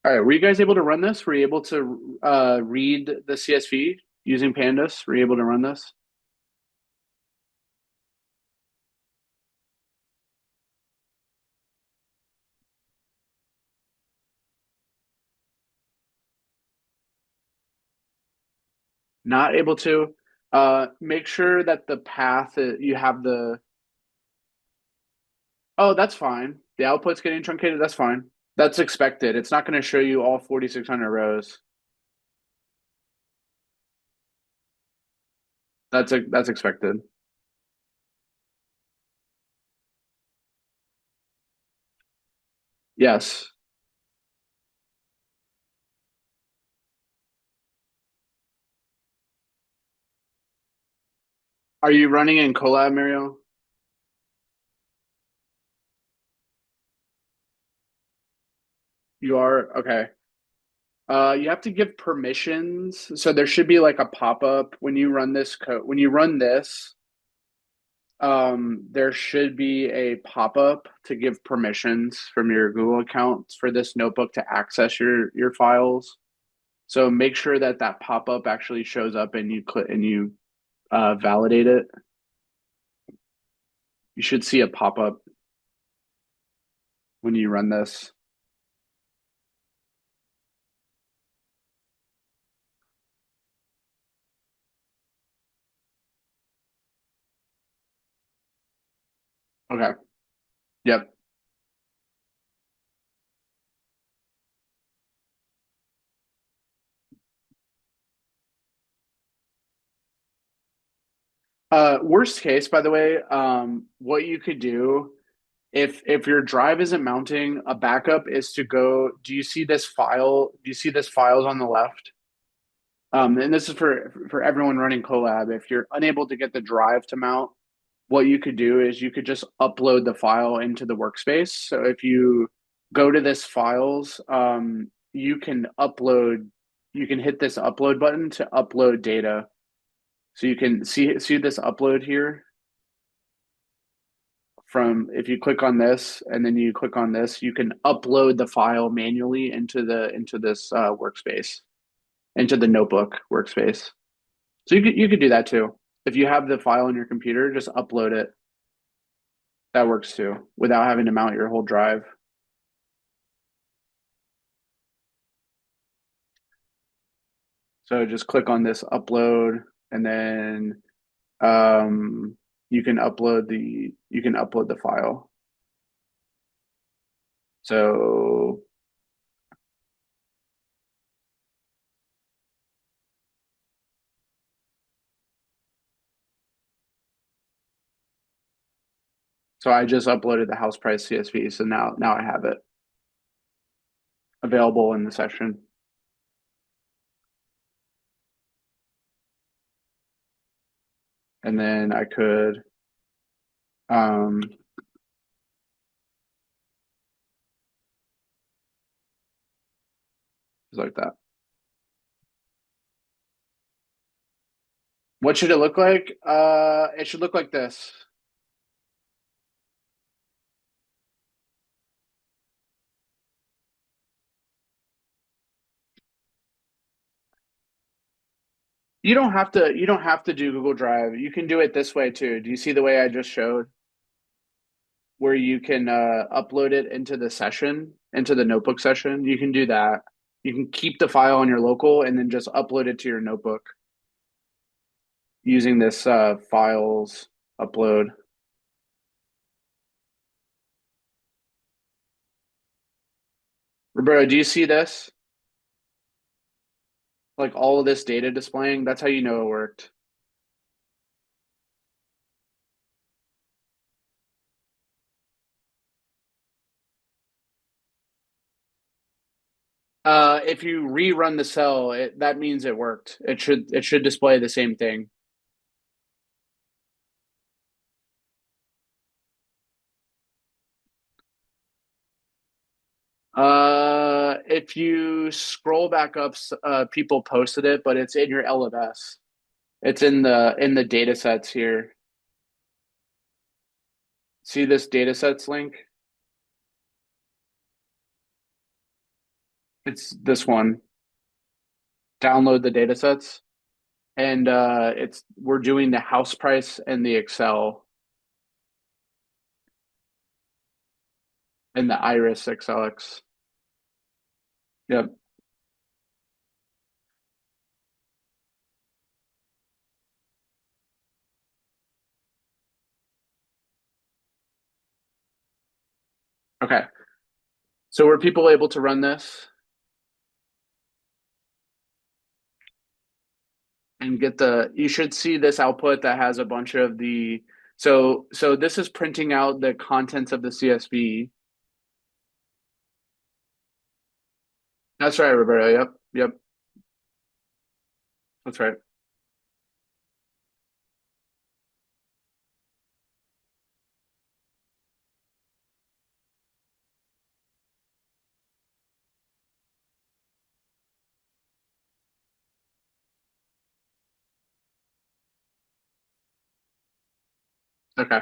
All right, were you guys able to run this? Were you able to read the CSV using Pandas? Were you able to run this? Not able to. Make sure that the path you have the. Oh, that's fine. The output's getting truncated. That's fine. That's expected. It's not going to show you all 4,600 rows. That's expected. Yes. Are you running in Colab, Mario? You are? Okay. You have to give permissions. So there should be like a pop-up when you run this code. When you run this, there should be a pop-up to give permissions from your Google account for this notebook to access your files. So make sure that that pop-up actually shows up and you click and you validate it. You should see a pop-up when you run this. Okay. Yep. Worst case, by the way, what you could do if your drive isn't mounting, a backup is to go. Do you see this file? Do you see this files on the left? And this is for everyone running Colab. If you're unable to get the drive to mount, what you could do is you could just upload the file into the workspace. So if you go to this files, you can upload. You can hit this upload button to upload data. So you can see this upload here from if you click on this and then you click on this, you can upload the file manually into this workspace, into the notebook workspace. So you could do that too. If you have the file on your computer, just upload it. That works too, without having to mount your whole drive. So just click on this upload, and then you can upload the file. So I just uploaded the house price CSV. So now I have it available in the session. And then I could just like that. What should it look like? It should look like this. You don't have to do Google Drive. You can do it this way too. Do you see the way I just showed? Where you can upload it into the session, into the notebook session. You can do that. You can keep the file on your local and then just upload it to your notebook using this files upload. Roberto, do you see this? Like all of this data displaying? That's how you know it worked. If you rerun the cell, that means it worked. It should display the same thing. If you scroll back up, people posted it, but it's in your LMS. It's in the data sets here. See this data sets link? It's this one. Download the data sets. And we're doing the house price and the Excel and the Iris XLX. Yep. Okay. So were people able to run this and get you should see this output that has a bunch of so this is printing out the contents of the CSV. That's right, Roberto. Yep. Yep. That's right. Okay.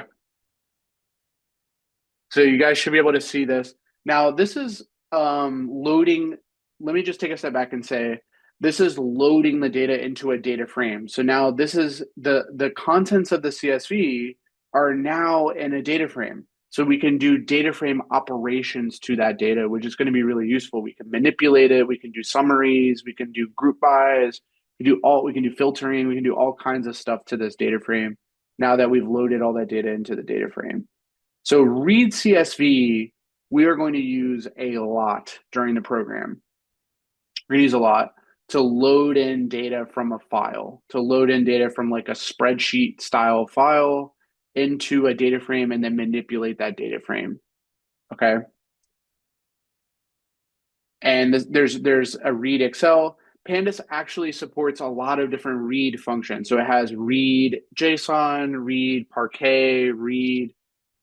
So you guys should be able to see this. Now, this is loading. Let me just take a step back and say this is loading the data into a data frame. So now this is the contents of the CSV are now in a data frame. So we can do data frame operations to that data, which is going to be really useful. We can manipulate it, we can do summaries, we can do group bys, we can do filtering, we can do all kinds of stuff to this data frame now that we've loaded all that data into the data frame. So read CSV, we are going to use a lot during the program. We're going to use a lot to load in data from a file, to load in data from like a spreadsheet style file into a data frame and then manipulate that data frame. Okay. And there's a read Excel. Pandas actually supports a lot of different read functions. So it has read JSON, read Parquet, read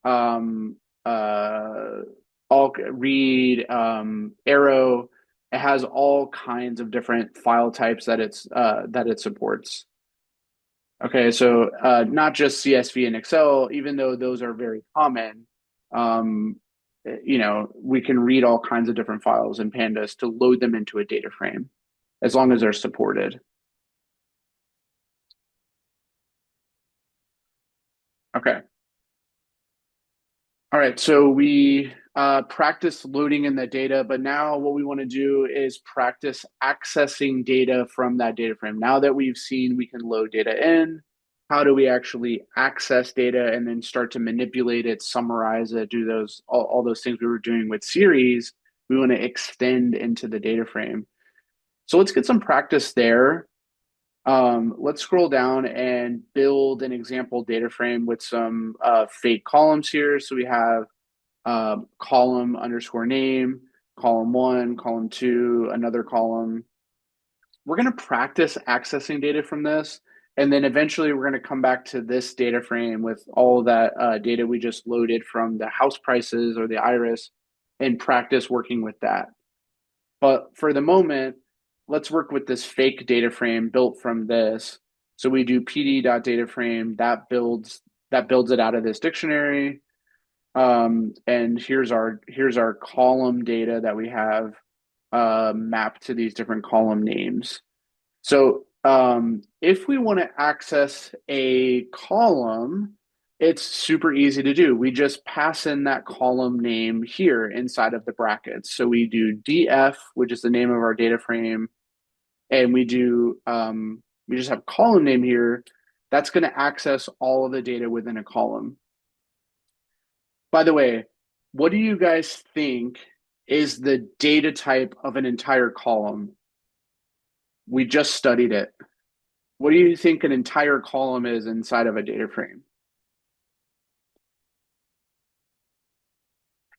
um, all read arrow. It has all kinds of different file types that it supports. Okay, so not just CSV and Excel, even though those are very common. Um, we can read all kinds of different files in Pandas to load them into a data frame, as long as they're supported. Okay. All right, so we practice loading in the data, but now what we want to do is practice accessing data from that data frame. Now that we've seen we can load data in, how do we actually access data and then start to manipulate it, summarize it, do all those things we were doing with series, we want to extend into the data frame. So let's get some practice there. Let's scroll down and build an example data frame with some fake columns here. So we have column underscore name, column 1, column 2, another column. We're going to practice accessing data from this. And then eventually we're going to come back to this data frame with all that data we just loaded from the house prices or the iris and practice working with that. But for the moment, let's work with this fake data frame built from this. So we do pd.dataframe, that builds it out of this dictionary. And here's our column data that we have mapped to these different column names. So if we want to access a column, it's super easy to do. We just pass in that column name here inside of the brackets. So we do df, which is the name of our data frame, and we just have column name here. That's going to access all of the data within a column. By the way, what do you guys think is the data type of an entire column? We just studied it. What do you think an entire column is inside of a data frame?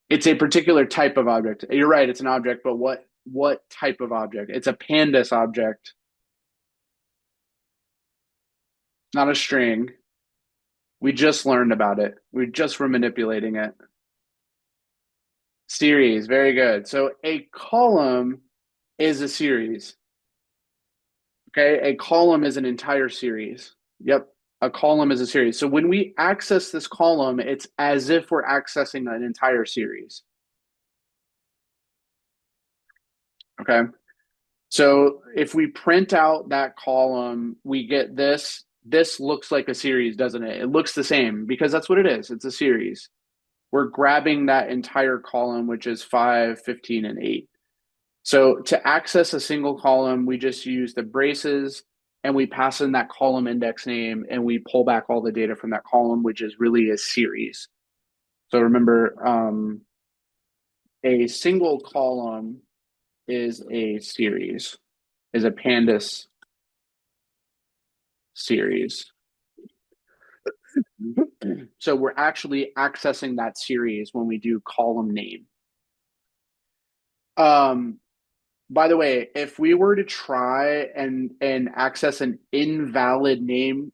It's a particular type of object. You're right, it's an object, but what type of object? It's a pandas object, not a string. We just learned about it. We just were manipulating it. Series, very good. So a column is a series. Okay, a column is an entire series. Yep, a column is a series. So when we access this column, it's as if we're accessing an entire series. Okay, so if we print out that column, we get this. This looks like a series, doesn't it? It looks the same because that's what it is. It's a series. We're grabbing that entire column, which is 5, 15, and 8. So to access a single column, we just use the braces and we pass in that column index name and we pull back all the data from that column, which is really a series. So remember, a single column is a series, is a pandas series. So we're actually accessing that series when we do column name. By the way, if we were to try and access an invalid name,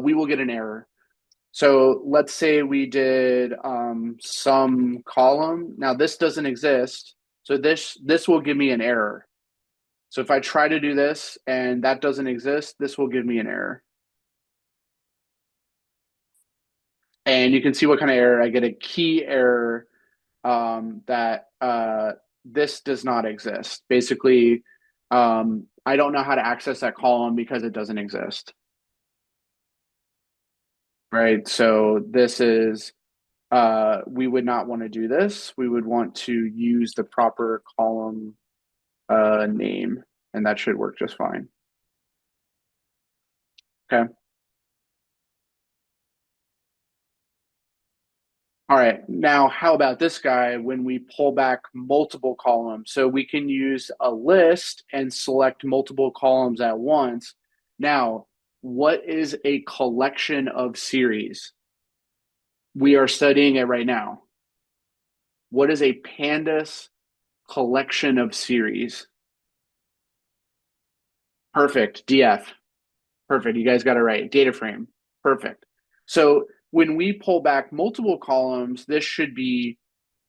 we will get an error. So let's say we did some column. Now this doesn't exist, so this will give me an error. So if I try to do this and that doesn't exist, this will give me an error. And you can see what kind of error. I get a key error that this does not exist. Basically, I don't know how to access that column because it doesn't exist. Right. So this is, we would not want to do this. We would want to use the proper column name, and that should work just fine. Okay. All right, now how about this guy when we pull back multiple columns? So we can use a list and select multiple columns at once. Now, what is a collection of series? We are studying it right now. What is a Pandas collection of series? Perfect, DF. Perfect, you guys got it right. DataFrame. Perfect. So when we pull back multiple columns, this should be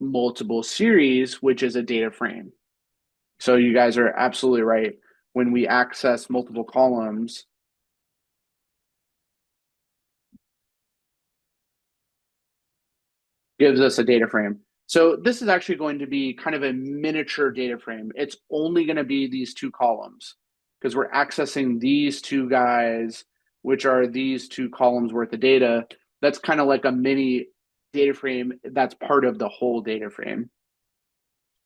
multiple series, which is a data frame. So you guys are absolutely right. When we access multiple columns, gives us a data frame. So this is actually going to be kind of a miniature data frame. It's only going to be these two columns because we're accessing these two guys, which are these two columns worth of data. That's kind of like a mini data frame that's part of the whole data frame,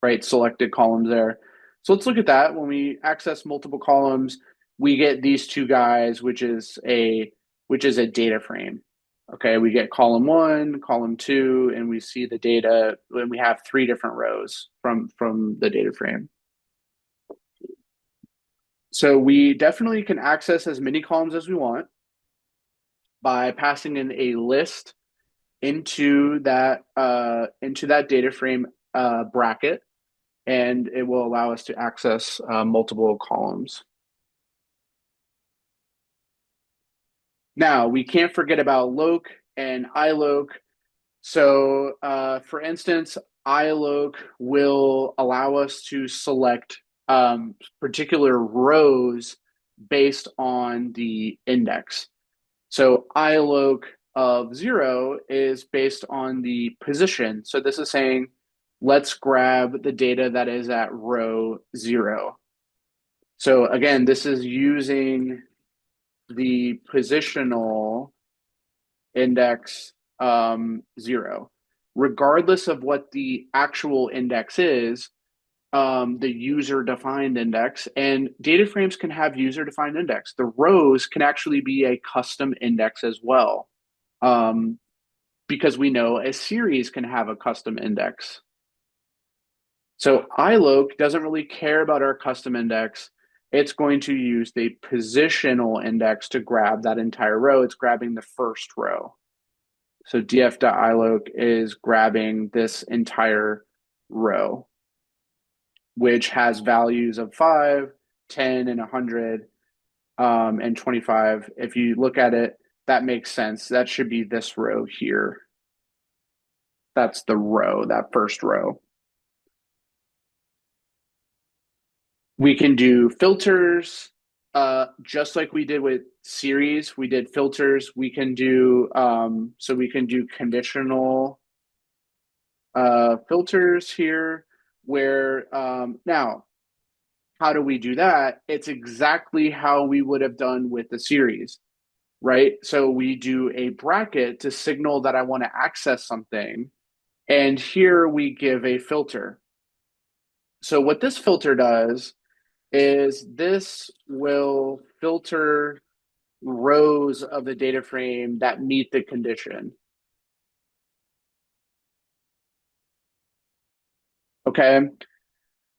right? Selected columns there. So let's look at that. When we access multiple columns, we get these two guys, which is a data frame. Okay, we get column 1, column 2, and we see the data, and we have 3 different rows from the data frame. So we definitely can access as many columns as we want by passing in a list into that data frame bracket, and it will allow us to access multiple columns. Now, we can't forget about loc and iloc. So, for instance, iloc will allow us to select particular rows based on the index. So, iloc of 0 is based on the position. So, this is saying, let's grab the data that is at row 0. So, again, this is using the positional index 0. Regardless of what the actual index is, the user defined index, and data frames can have user defined index. The rows can actually be a custom index as well, because we know a series can have a custom index. So iloc doesn't really care about our custom index. It's going to use the positional index to grab that entire row. It's grabbing the first row. So df.iloc is grabbing this entire row, which has values of 5, 10, and 100, and 25. If you look at it, that makes sense. That should be this row here. That's the row, that first row. We can do filters, just like we did with series. We did filters. We can do, so we can do conditional filters here where, now, how do we do that? It's exactly how we would have done with the series, right? So we do a bracket to signal that I want to access something. And here we give a filter. So what this filter does is this will filter rows of the data frame that meet the condition. Okay.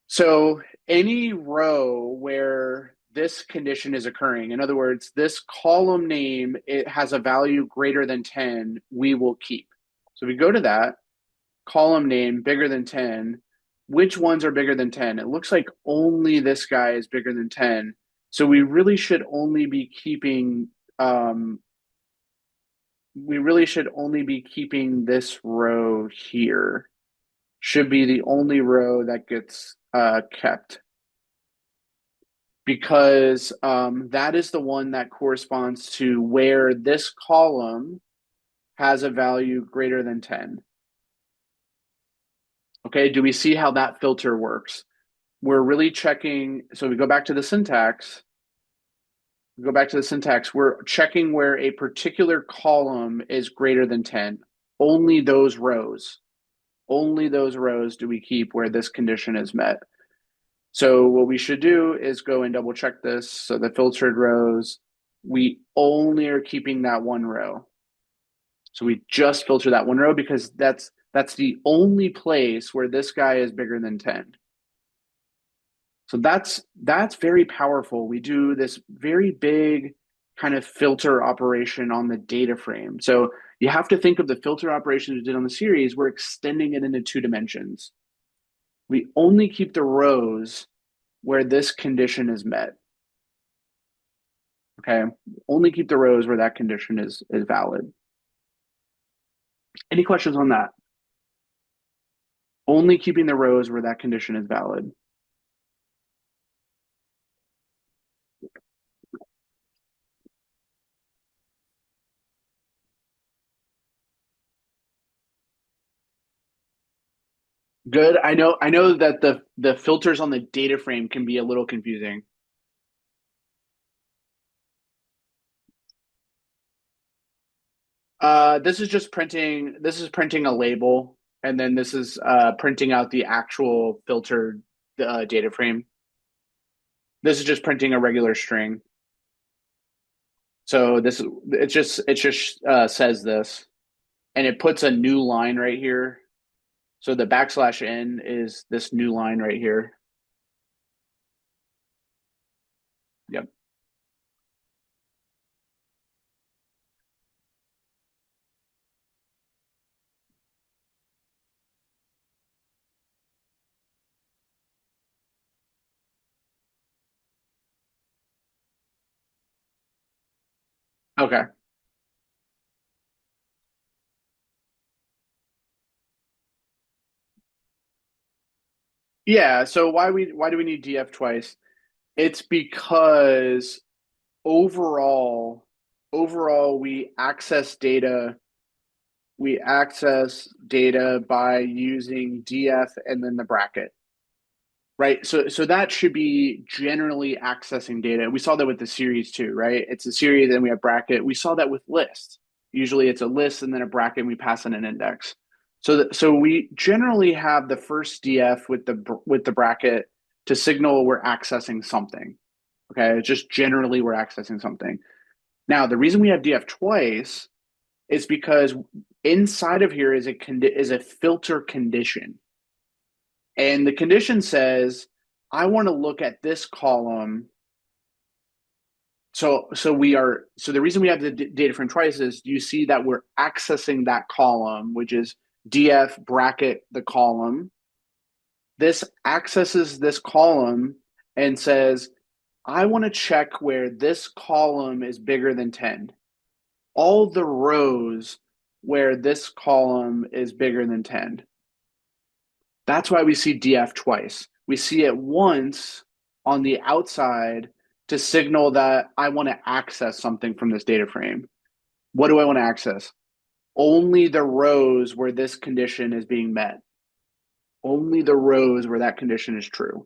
So any row where this condition is occurring, in other words, this column name, it has a value greater than 10, we will keep. So we go to that, column name bigger than 10, which ones are bigger than 10? It looks like only this guy is bigger than 10. So we really should only be keeping this row here. Should be the only row that gets kept, because that is the one that corresponds to where this column has a value greater than 10. Okay, do we see how that filter works? We're really checking, so we go back to the syntax. We're checking where a particular column is greater than 10. Only those rows do we keep where this condition is met. So what we should do is go and double check this. So the filtered rows, we only are keeping that one row. So we just filter that one row because that's the only place where this guy is bigger than 10. So that's very powerful. We do this very big kind of filter operation on the data frame. So you have to think of the filter operations we did on the series, we're extending it into 2 dimensions. We only keep the rows where this condition is met. Okay, only keep the rows where that condition is valid. Any questions on that? Only keeping the rows where that condition is valid. Good. I know that the filters on the data frame can be a little confusing. This is just printing. This is printing a label, and then this is printing out the actual filtered data frame. This is just printing a regular string. So this is it just says this, and it puts a new line right here. So the \n is this new line right here. Yep. Okay. Yeah. So why do we need df twice? It's because overall we access data by using df and then the bracket, right? So that should be generally accessing data. We saw that with the series too, right? It's a series and we have bracket. We saw that with lists. Usually it's a list and then a bracket and we pass in an index. So we generally have the first df with the bracket to signal we're accessing something. Okay, just generally we're accessing something. Now, the reason we have df twice is because inside of here is a filter condition. And the condition says, I want to look at this column. So the reason we have the data frame twice is you see that we're accessing that column, which is df bracket the column. This accesses this column and says, I want to check where this column is bigger than 10. All the rows where this column is bigger than 10. That's why we see df twice. We see it once on the outside to signal that I want to access something from this data frame. What do I want to access? Only the rows where this condition is being met. Only the rows where that condition is true.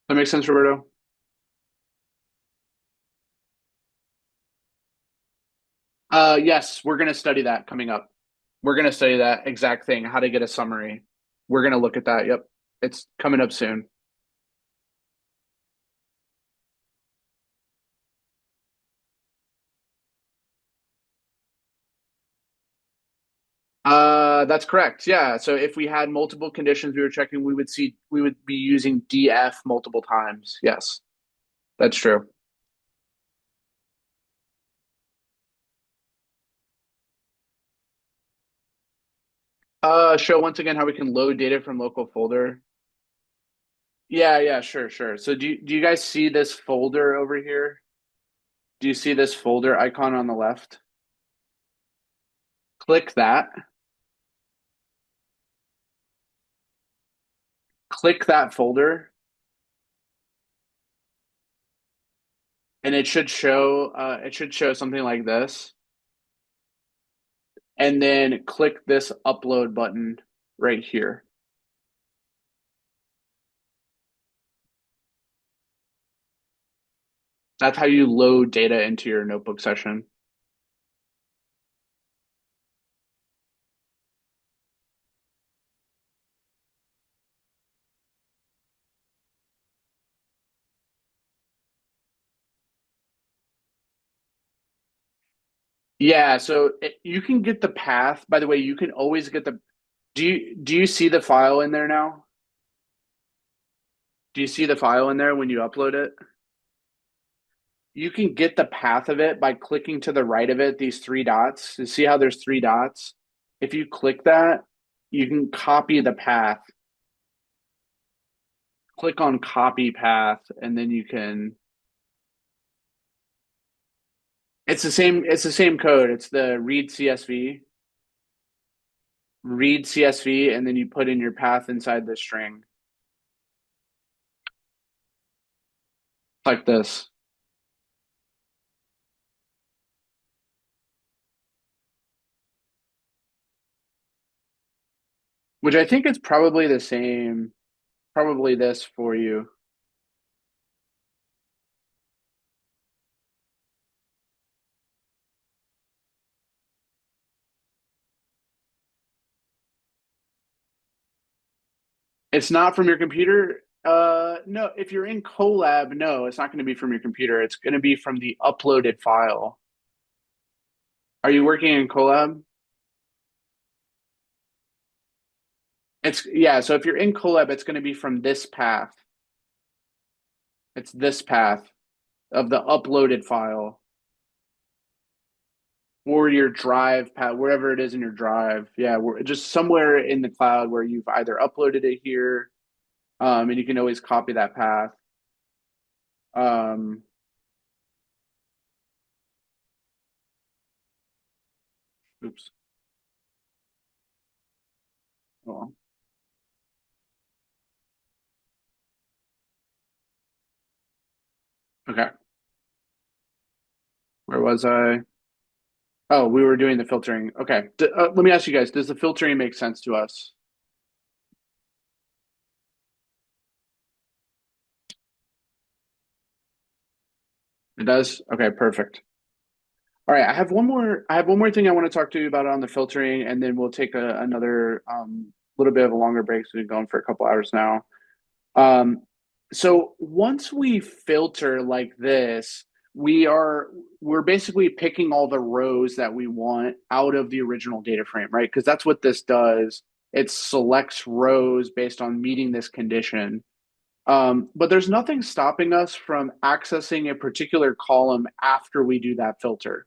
That makes sense, Roberto? Yes, we're going to study that coming up. We're going to study that exact thing, how to get a summary. We're going to look at that. Yep. It's coming up soon. That's correct. Yeah. So if we had multiple conditions we were checking, we would be using df multiple times. Yes, that's true. Show once again how we can load data from local folder. Yeah, sure. So do you guys see this folder over here? Do you see this folder icon on the left? Click that. Click that folder. and it should show something like this. And then click this upload button right here. That's how you load data into your notebook session. Yeah, so you can get the path. By the way, you can always get the. Do you see the file in there now? Do you see the file in there when you upload it? You can get the path of it by clicking to the right of it, these three dots. You see how there's three dots? If you click that, you can copy the path. Click on copy path, and then you can. It's the same code. It's the read CSV. Read CSV, and then you put in your path inside the string. Like this. Which I think is probably the same, probably this for you. It's not from your computer. No, if you're in Colab, no, it's not going to be from your computer. It's going to be from the uploaded file. Are you working in Colab? Yeah, so if you're in Colab, it's going to be from this path. It's this path of the uploaded file. Or your drive path, wherever it is in your drive. Yeah, we're just somewhere in the cloud where you've either uploaded it here, and you can always copy that path. Um, oops. Oh, okay. Where was I? Oh, we were doing the filtering. Okay. Let me ask you guys, does the filtering make sense to us? It does? Okay, perfect. All right, I have one more thing I want to talk to you about on the filtering, and then we'll take another little bit of a longer break. So we've been going for a couple hours now. Um, so once we filter like this, we're basically picking all the rows that we want out of the original data frame, right? Because that's what this does. It selects rows based on meeting this condition. But there's nothing stopping us from accessing a particular column after we do that filter.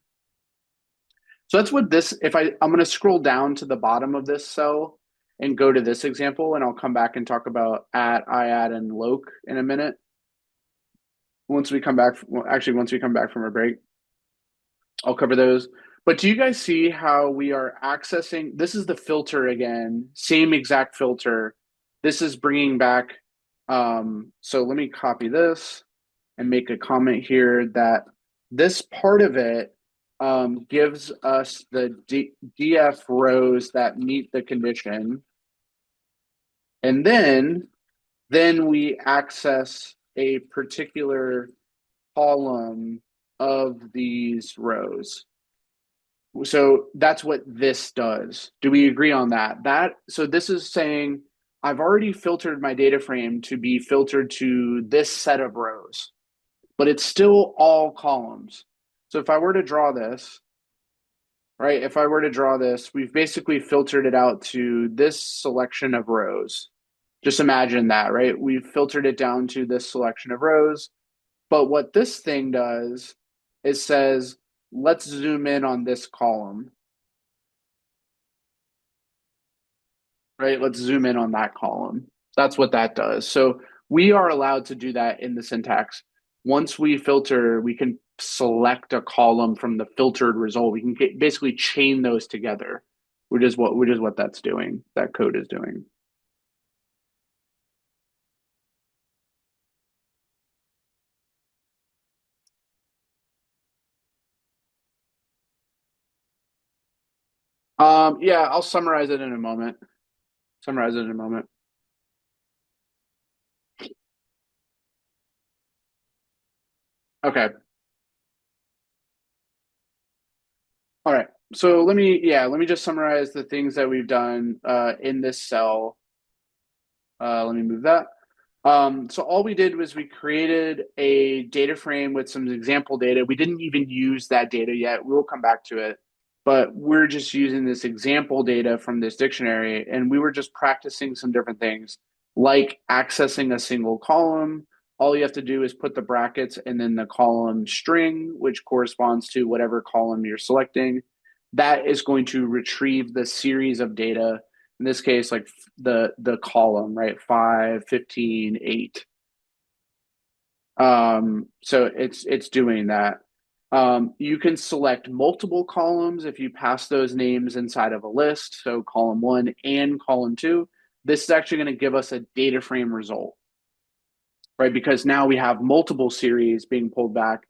So that's what this, I'm going to scroll down to the bottom of this cell and go to this example, and I'll come back and talk about IAD, and loc in a minute. Once we come back, once we come back from a break, I'll cover those. But do you guys see how we are accessing? This is the filter again, same exact filter. This is bringing back, so let me copy this and make a comment here that this part of it gives us the DF rows that meet the condition. And then we access a particular column of these rows. So that's what this does. Do we agree on that? So this is saying I've already filtered my data frame to be filtered to this set of rows, but it's still all columns. So if I were to draw this, right, if I were to draw this, we've basically filtered it out to this selection of rows. Just imagine that, right? We've filtered it down to this selection of rows. But what this thing does is says, let's zoom in on this column, right? Let's zoom in on that column. That's what that does. So we are allowed to do that in the syntax. Once we filter, we can select a column from the filtered result. We can basically chain those together, which is what that's doing. That code is doing. Yeah, I'll summarize it in a moment. Summarize it in a moment. Okay. All right. So let me just summarize the things that we've done in this cell. Let me move that. So all we did was we created a data frame with some example data. We didn't even use that data yet. We'll come back to it. But we're just using this example data from this dictionary, and we were just practicing some different things, like accessing a single column. All you have to do is put the brackets and then the column string, which corresponds to whatever column you're selecting. That is going to retrieve the series of data, in this case, like the column, right? 5, 15, 8. So it's doing that. You can select multiple columns if you pass those names inside of a list. So column 1 and column 2. This is actually going to give us a data frame result, right? Because now we have multiple series being pulled back.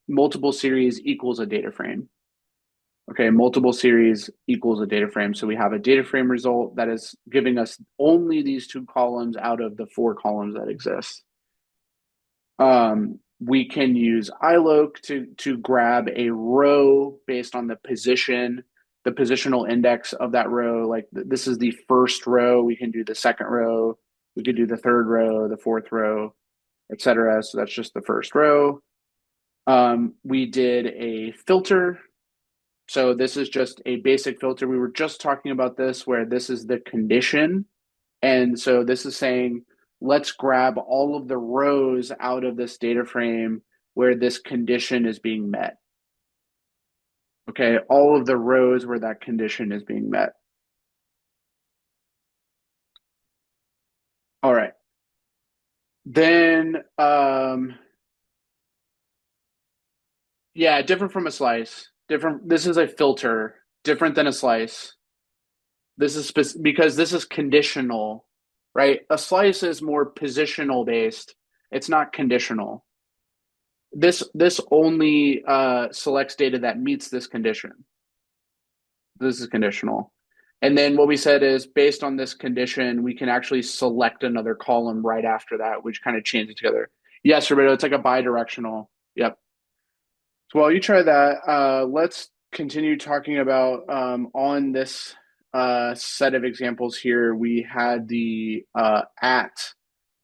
Multiple series equals a data frame. Okay, multiple series equals a data frame. So we have a data frame result that is giving us only these 2 columns out of the 4 columns that exist. We can use iloc to grab a row based on the positional index of that row. Like this is the first row. We can do the second row. We could do the third row, the fourth row, etc. So that's just the first row. We did a filter. So this is just a basic filter. We were just talking about this where this is the condition. And so this is saying, let's grab all of the rows out of this data frame where this condition is being met. Okay, all of the rows where that condition is being met. All right. Then, yeah, different from a slice. Different. This is a filter, different than a slice. This is because this is conditional, right? A slice is more positional based. It's not conditional. This only selects data that meets this condition. This is conditional. And then what we said is based on this condition, we can actually select another column right after that, which kind of chains it together. Yes, Roberto, it's like a bidirectional. Yep. So while you try that, let's continue talking about on this set of examples here. We had the at.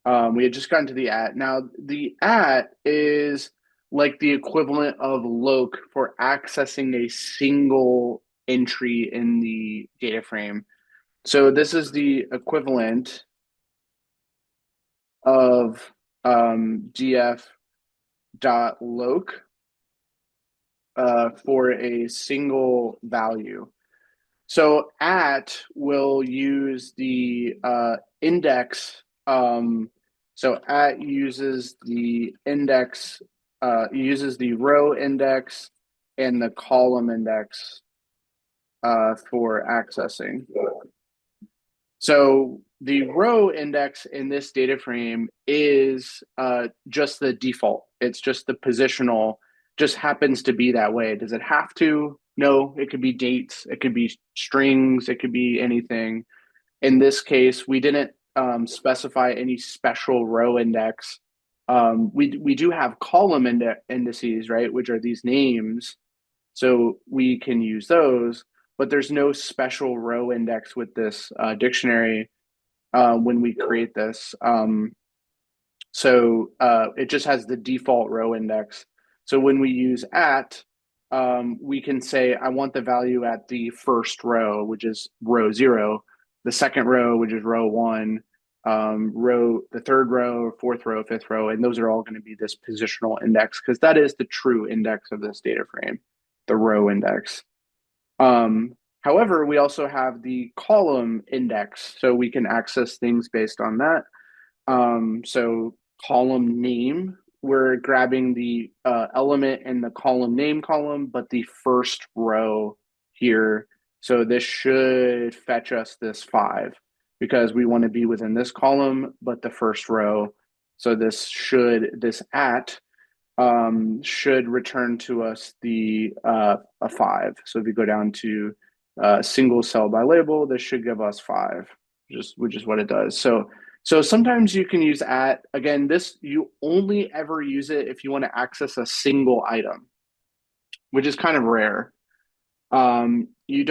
We had just gotten to the at. Now, the at is like the equivalent of loc for accessing a single entry in the data frame. So this is the equivalent of df dot loc for a single value. So at will use the index. So at uses the index, uses the row index and the column index for accessing. So the row index in this data frame is just the default. It's just the positional, just happens to be that way. Does it have to? No, it could be dates, it could be strings, it could be anything. In this case, we didn't specify any special row index. We do have column indices, right, which are these names. So we can use those, but there's no special row index with this dictionary when we create this. So it just has the default row index. So when we use at, we can say, I want the value at the first row, which is row 0, the second row, which is row 1, the third row, fourth row, fifth row, and those are all going to be this positional index because that is the true index of this data frame, the row index. However, we also have the column index, so we can access things based on that. So column name, we're grabbing the element in the column name column, but the first row here. So this should fetch us this 5 because we want to be within this column, but the first row. So this at should return to us the a 5. So if you go down to single cell by label, this should give us 5, which is what it does. So sometimes you can use at. Again, this you only ever use it if you want to access a single item, which is kind of rare. You're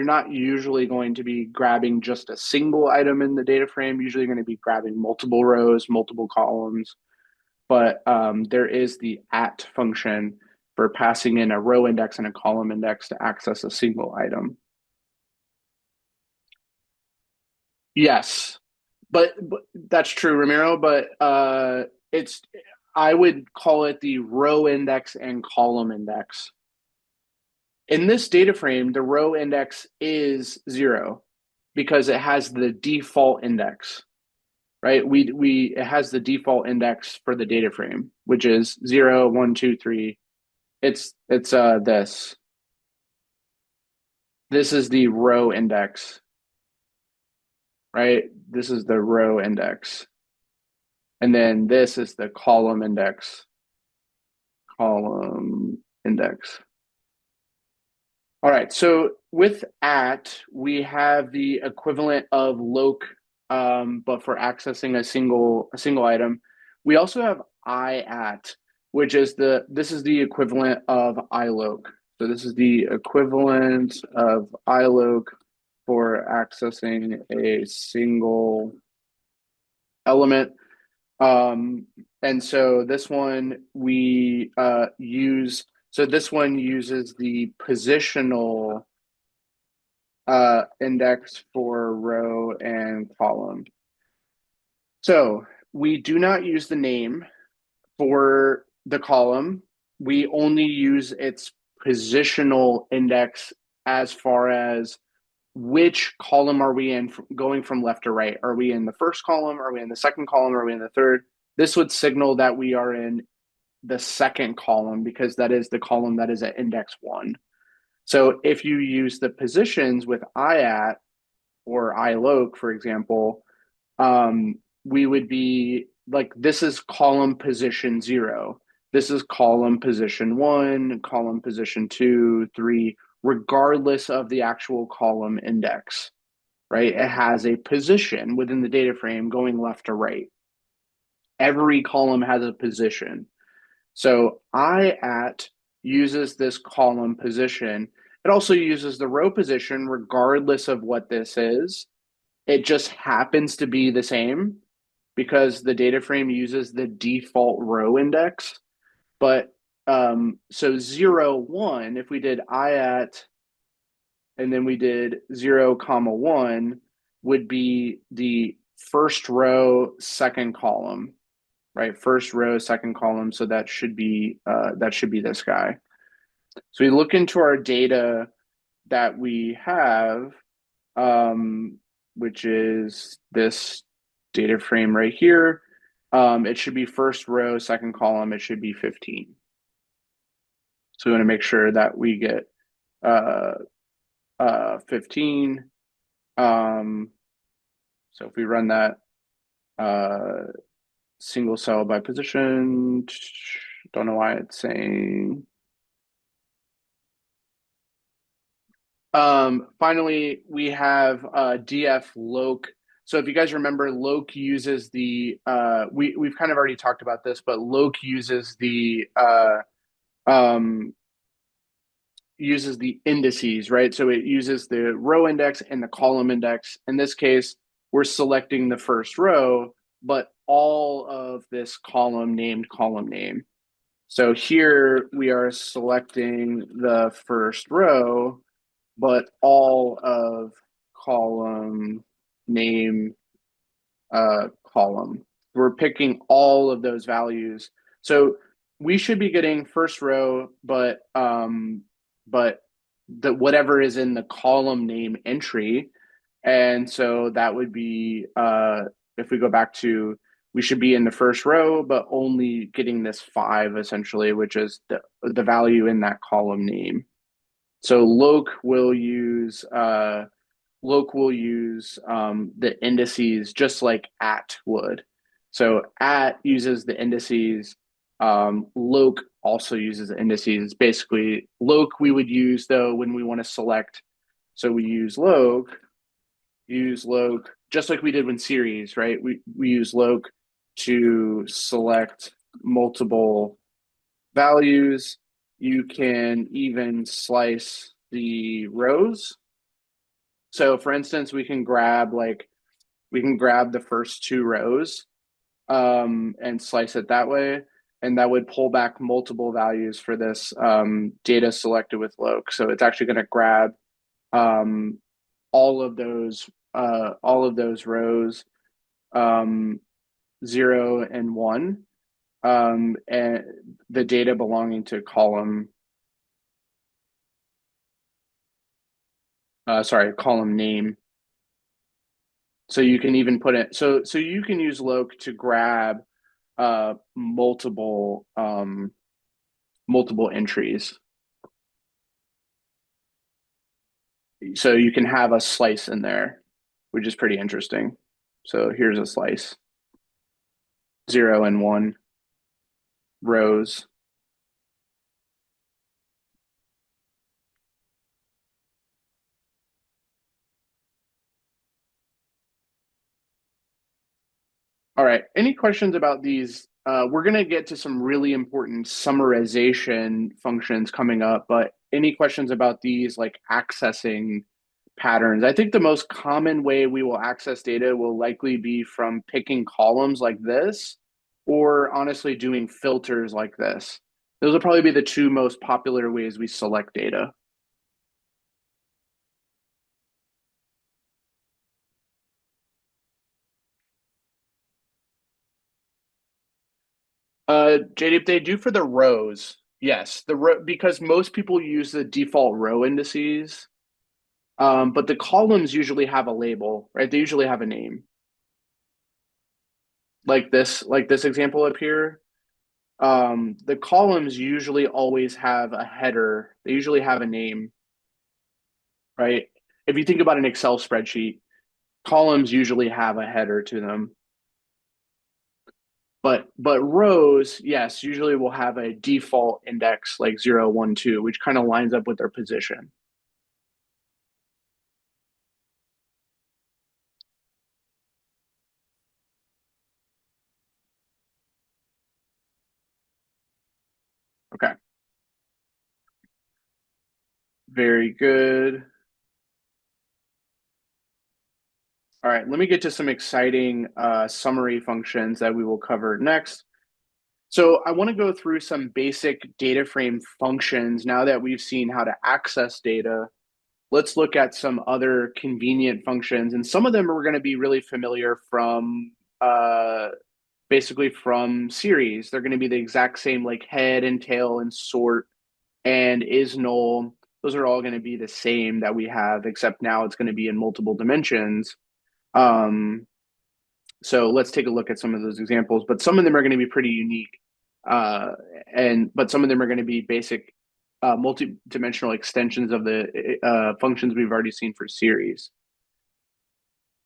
not usually going to be grabbing just a single item in the data frame. Usually you're going to be grabbing multiple rows, multiple columns, but there is the at function for passing in a row index and a column index to access a single item. Yes, but that's true, Ramiro. But I would call it the row index and column index. In this data frame, the row index is 0 because it has the default index, right? It has the default index for the data frame, which is 0, 1, 2, 3. It's this. This is the row index, right? This is the row index. And then this is the column index. Column index. All right, so with at, we have the equivalent of loc, but for accessing a single item. We also have I at, which is this is the equivalent of iloc. So this is the equivalent of iloc for accessing a single element. And so this one we use. So this one uses the positional index for row and column. So we do not use the name for the column. We only use its positional index as far as which column are we in, going from left to right. Are we in the first column? Are we in the second column? Are we in the third? This would signal that we are in the second column because that is the column that is at index 1. So if you use the positions with I at or iloc, for example, we would be like, this is column position 0. This is column position 1, column position 2, 3, regardless of the actual column index, right? It has a position within the data frame going left to right. Every column has a position. So I at uses this column position. It also uses the row position regardless of what this is. It just happens to be the same because the data frame uses the default row index. But so 0, 1, if we did I at and then we did 0, 1 would be the first row, second column, right? First row, second column. So that should be this guy. So we look into our data that we have, which is this data frame right here. It should be first row, second column. It should be 15. So we want to make sure that we get 15. So if we run that single cell by position, don't know why it's saying. Finally, we have df loc. So if you guys remember, loc uses the we've kind of already talked about this, but loc uses the indices, right? So it uses the row index and the column index. In this case, we're selecting the first row, but all of this column named column name. So here we are selecting the first row, but all of column name column. We're picking all of those values. So we should be getting first row, but the whatever is in the column name entry. And so that would be if we go back to, we should be in the first row, but only getting this 5 essentially, which is the value in that column name. So loc will use the indices just like at would. So at uses the indices. Loc also uses indices. It's basically loc we would use though when we want to select. So we use loc, just like we did when series, right? We use loc to select multiple values. You can even slice the rows. So for instance, we can grab the first two rows and slice it that way. And that would pull back multiple values for this data selected with loc. So it's actually going to grab um, all of those rows, 0 and 1, and the data belonging to column name. So you can even put it so you can use loc to grab multiple entries. So you can have a slice in there, which is pretty interesting. So here's a slice. 0 and 1 rows. All right. Any questions about these? We're going to get to some really important summarization functions coming up, but any questions about these, like accessing patterns? I think the most common way we will access data will likely be from picking columns like this, or honestly doing filters like this. Those will probably be the two most popular ways we select data. JD, they do for the rows. Yes, because most people use the default row indices, but the columns usually have a label, right? They usually have a name, like this example up here. The columns usually always have a header. They usually have a name, right? If you think about an Excel spreadsheet, columns usually have a header to them. But rows, yes, usually will have a default index like 0, 1, 2, which kind of lines up with their position. Okay, very good. All right, let me get to some exciting summary functions that we will cover next. So I want to go through some basic data frame functions now that we've seen how to access data. Let's look at some other convenient functions, and some of them are going to be really familiar from basically from series. They're going to be the exact same, like head and tail and sort and is null. Those are all going to be the same that we have, except now it's going to be in multiple dimensions. Um, so let's take a look at some of those examples, but some of them are going to be pretty unique. But some of them are going to be basic multi-dimensional extensions of the functions we've already seen for series.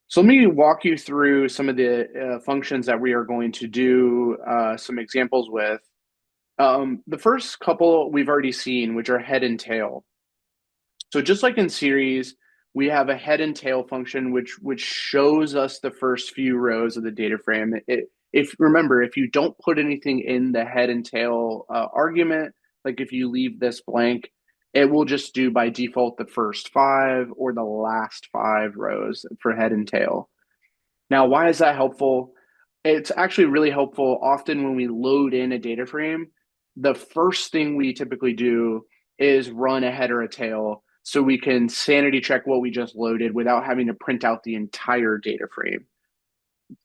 So let me walk you through some of the functions that we are going to do some examples with. The first couple we've already seen, which are head and tail. So just like in series, we have a head and tail function which shows us the first few rows of the data frame. If you don't put anything in the head and tail argument, like if you leave this blank, it will just do by default the first 5 or the last 5 rows for head and tail. Now, why is that helpful? It's actually really helpful often when we load in a data frame. The first thing we typically do is run a head or a tail so we can sanity check what we just loaded without having to print out the entire data frame.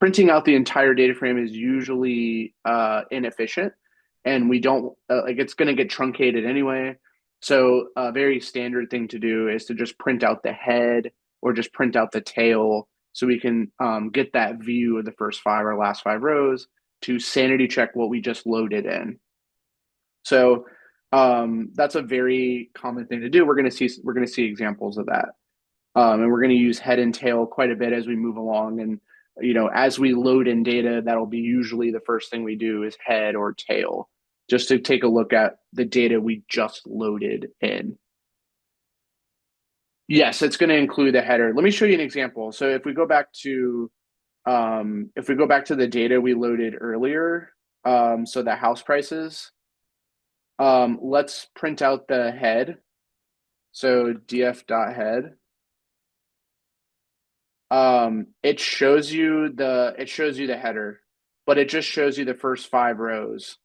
Printing out the entire data frame is usually inefficient, and we don't like it's going to get truncated anyway. So a very standard thing to do is to just print out the head or just print out the tail so we can get that view of the first 5 or last 5 rows to sanity check what we just loaded in. So that's a very common thing to do. We're going to see examples of that, and we're going to use head and tail quite a bit as we move along. And as we load in data, that'll be usually the first thing we do is head or tail. just to take a look at the data we just loaded in. Yes, it's going to include the header. Let me show you an example. So if we go back to the data we loaded earlier, so the house prices, let's print out the head. So df.head. It shows you the header, but it just shows you the first 5 rows.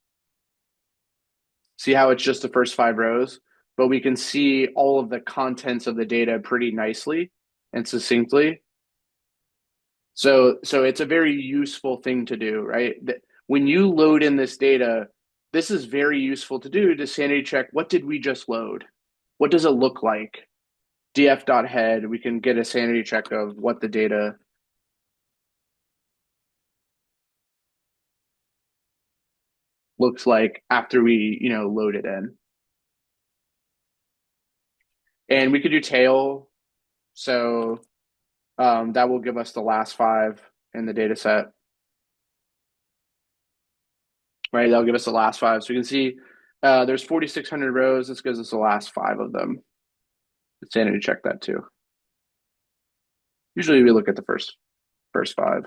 See how it's just the first 5 rows, but we can see all of the contents of the data pretty nicely and succinctly. So it's a very useful thing to do, right? When you load in this data, this is very useful to do to sanity check, what did we just load? What does it look like? df.head, we can get a sanity check of what the data looks like after we, load it in. And we could do tail. So that will give us the last 5 in the data set. Right, that'll give us the last 5. So you can see there's 4,600 rows. This gives us the last 5 of them. Sanity check that too. Usually we look at the first 5.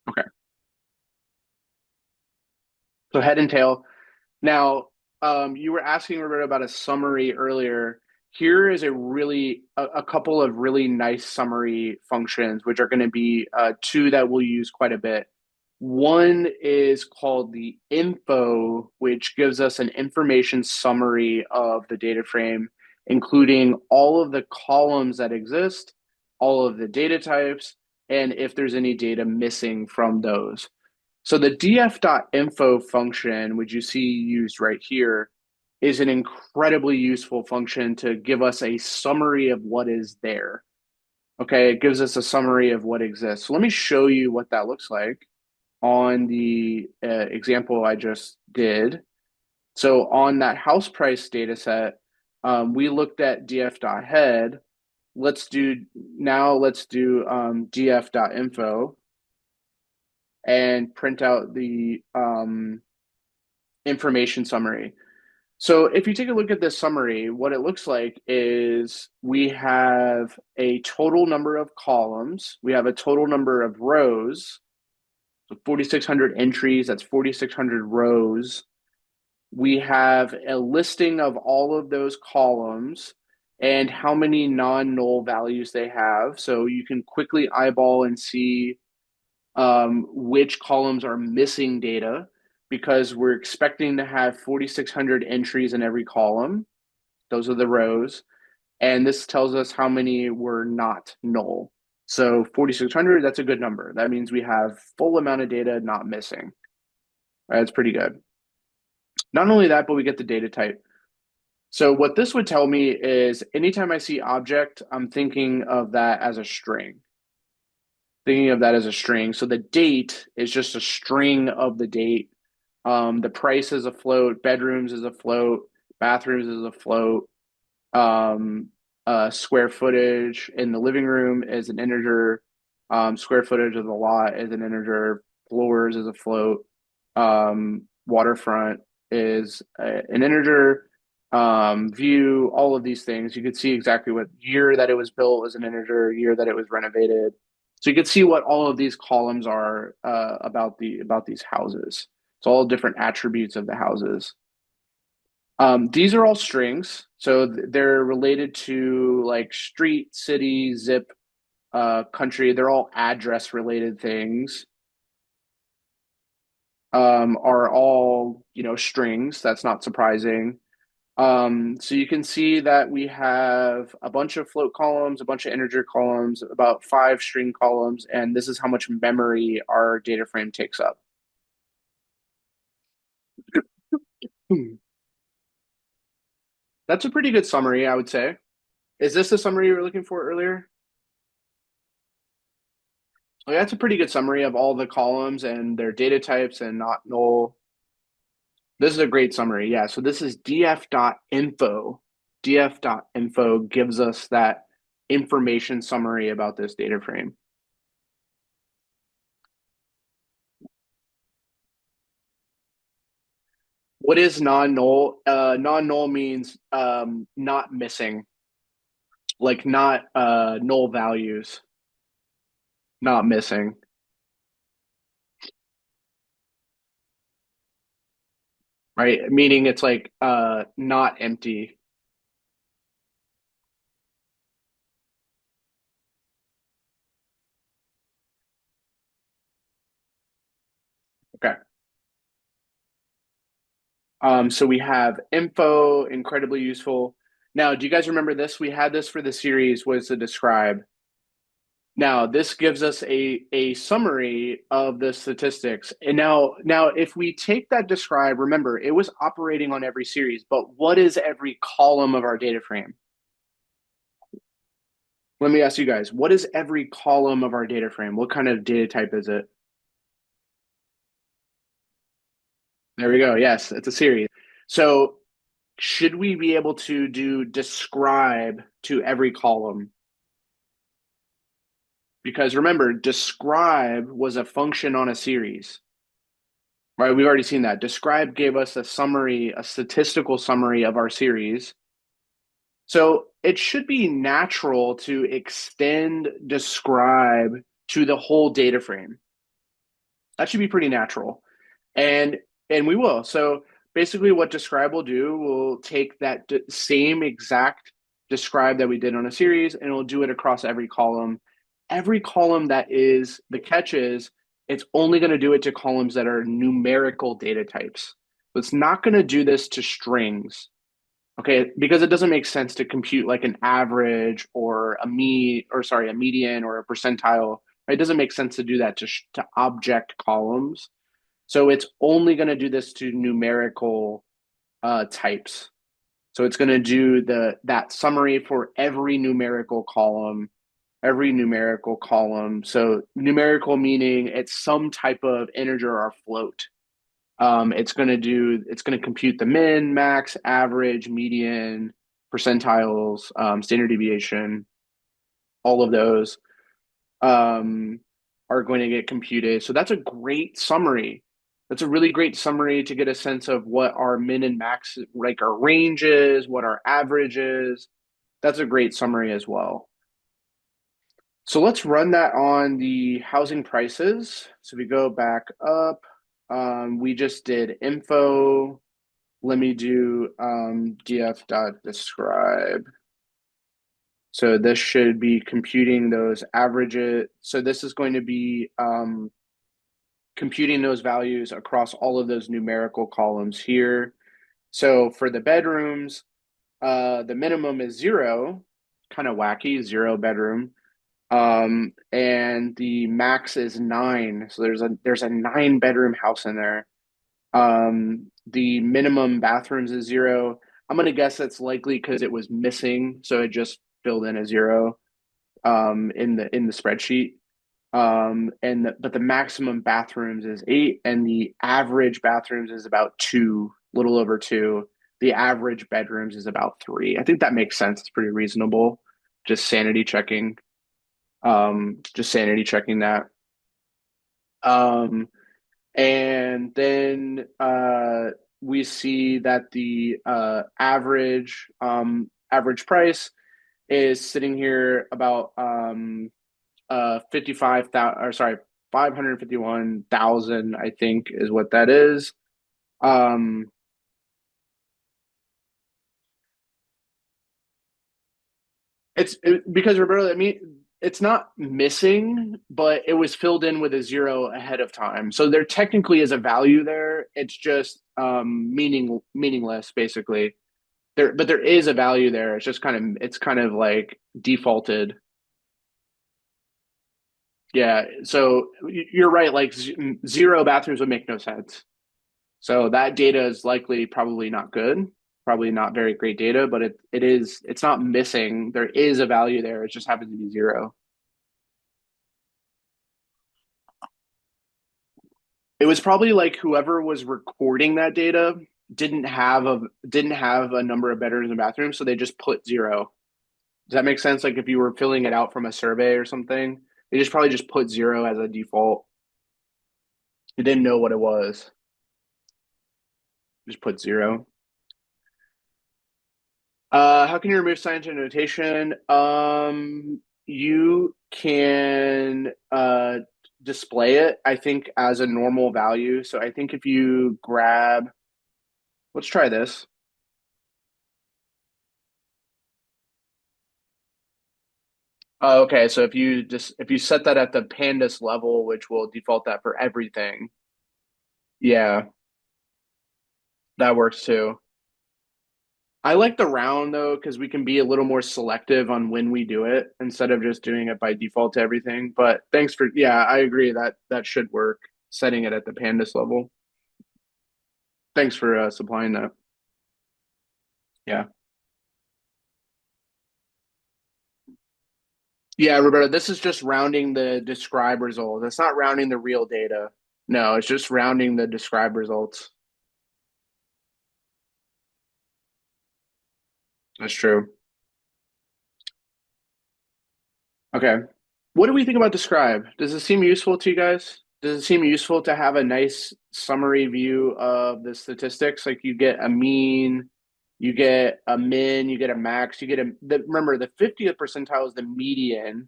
Okay. So head and tail. Now, you were asking Roberto about a summary earlier. Here is a couple of really nice summary functions, which are going to be 2 that we'll use quite a bit. One is called the info, which gives us an information summary of the data frame, including all of the columns that exist, all of the data types, and if there's any data missing from those. So the df.info function, which you see used right here, is an incredibly useful function to give us a summary of what is there. Okay, it gives us a summary of what exists. So let me show you what that looks like on the example I just did. So on that house price data set, we looked at df.head. Let's do df.info and print out the information summary. So if you take a look at this summary, what it looks like is we have a total number of columns. We have a total number of rows. So 4,600 entries, that's 4,600 rows. We have a listing of all of those columns and how many non-null values they have. So you can quickly eyeball and see which columns are missing data, because we're expecting to have 4,600 entries in every column. Those are the rows. And this tells us how many were not null. So 4,600, that's a good number. That means we have full amount of data not missing. Right, that's pretty good. Not only that, but we get the data type. So what this would tell me is anytime I see object, I'm thinking of that as a string. So the date is just a string of the date. The price is a float, bedrooms is a float, bathrooms is a float, square footage in the living room is an integer, square footage of the lot is an integer, floors is a float, waterfront is an integer, view, all of these things. You could see exactly what year that it was built was an integer, year that it was renovated. So you could see what all of these columns are about these houses. It's all different attributes of the houses. These are all strings, so they're related to like street, city, zip, country. They're all address related things. Are all strings. That's not surprising. So you can see that we have a bunch of float columns, a bunch of integer columns, about 5 string columns, and this is how much memory our data frame takes up. That's a pretty good summary, I would say. Is this the summary you were looking for earlier? Oh, yeah, that's a pretty good summary of all the columns and their data types and not null. This is a great summary. Yeah, so this is df.info. df.info gives us that information summary about this data frame. What is non-null? Non-null means not missing, like not null values, not missing, right? Meaning it's like not empty. Okay. So we have info, incredibly useful. Now, do you guys remember this? We had this for the series, was to describe. Now, this gives us a summary of the statistics. And now if we take that describe, remember, it was operating on every series, but what is every column of our data frame? Let me ask you guys, what is every column of our data frame? What kind of data type is it? There we go. Yes, it's a series. So should we be able to do describe to every column? Because remember, describe was a function on a series, right? We've already seen that. Describe gave us a summary, a statistical summary of our series. So it should be natural to extend describe to the whole data frame. That should be pretty natural. And we will. So basically what describe will do, we'll take that same exact describe that we did on a series and we'll do it across every column. Every column that is, the catch is, it's only going to do it to columns that are numerical data types. So it's not going to do this to strings. Okay, because it doesn't make sense to compute like an average or a a median or a percentile. Right? It doesn't make sense to do that to object columns. So it's only going to do this to numerical types. So it's going to do that summary for every numerical column, So numerical meaning it's some type of integer or float. It's going to compute the min, max, average, median, percentiles, standard deviation, all of those are going to get computed. So that's a great summary. That's a really great summary to get a sense of what our min and max, like our range is, what our average is. That's a great summary as well. So let's run that on the housing prices. So we go back up. We just did info. Let me do df.describe. So this should be computing those averages. So this is going to be computing those values across all of those numerical columns here. So for the bedrooms, the minimum is 0, kind of wacky, 0 bedroom. And the max is 9. So there's a 9-bedroom house in there. The minimum bathrooms is 0. I'm gonna guess that's likely because it was missing, so it just filled in a 0 in the spreadsheet. But the maximum bathrooms is 8, and the average bathrooms is about 2, little over 2. The average bedrooms is about 3. I think that makes sense. It's pretty reasonable. Just sanity checking. Just sanity checking that. And then we see that the average price is sitting here about 55,000, or sorry, 551,000, I think is what that is. Because Roberto, I mean, it's not missing, but it was filled in with a 0 ahead of time. So there technically is a value there. It's just meaningless, basically. But there is a value there. It's kind of like defaulted. Yeah. So you're right. Like 0 bathrooms would make no sense. So that data is likely probably not good, probably not very great data, but it's not missing. There is a value there. It just happens to be 0. It was probably like whoever was recording that data didn't have a number of bedrooms and bathrooms, so they just put 0. Does that make sense? Like if you were filling it out from a survey or something, they just probably just put 0 as a default. They didn't know what it was. Just put 0. How can you remove scientific notation? You can display it, I think, as a normal value. So I think if you grab, let's try this. Okay, so if you set that at the Pandas level, which will default that for everything, yeah, that works too. I like the round though, because we can be a little more selective on when we do it instead of just doing it by default to everything. But thanks for, yeah, I agree that that should work, setting it at the Pandas level. Thanks for supplying that. Yeah. Yeah, Roberta, this is just rounding the describe results. It's not rounding the real data. No, it's just rounding the describe results. That's true. Okay. What do we think about describe? Does it seem useful to you guys? Does it seem useful to have a nice summary view of the statistics? Like you get a mean, you get a min, you get a max, you get remember the 50th percentile is the median,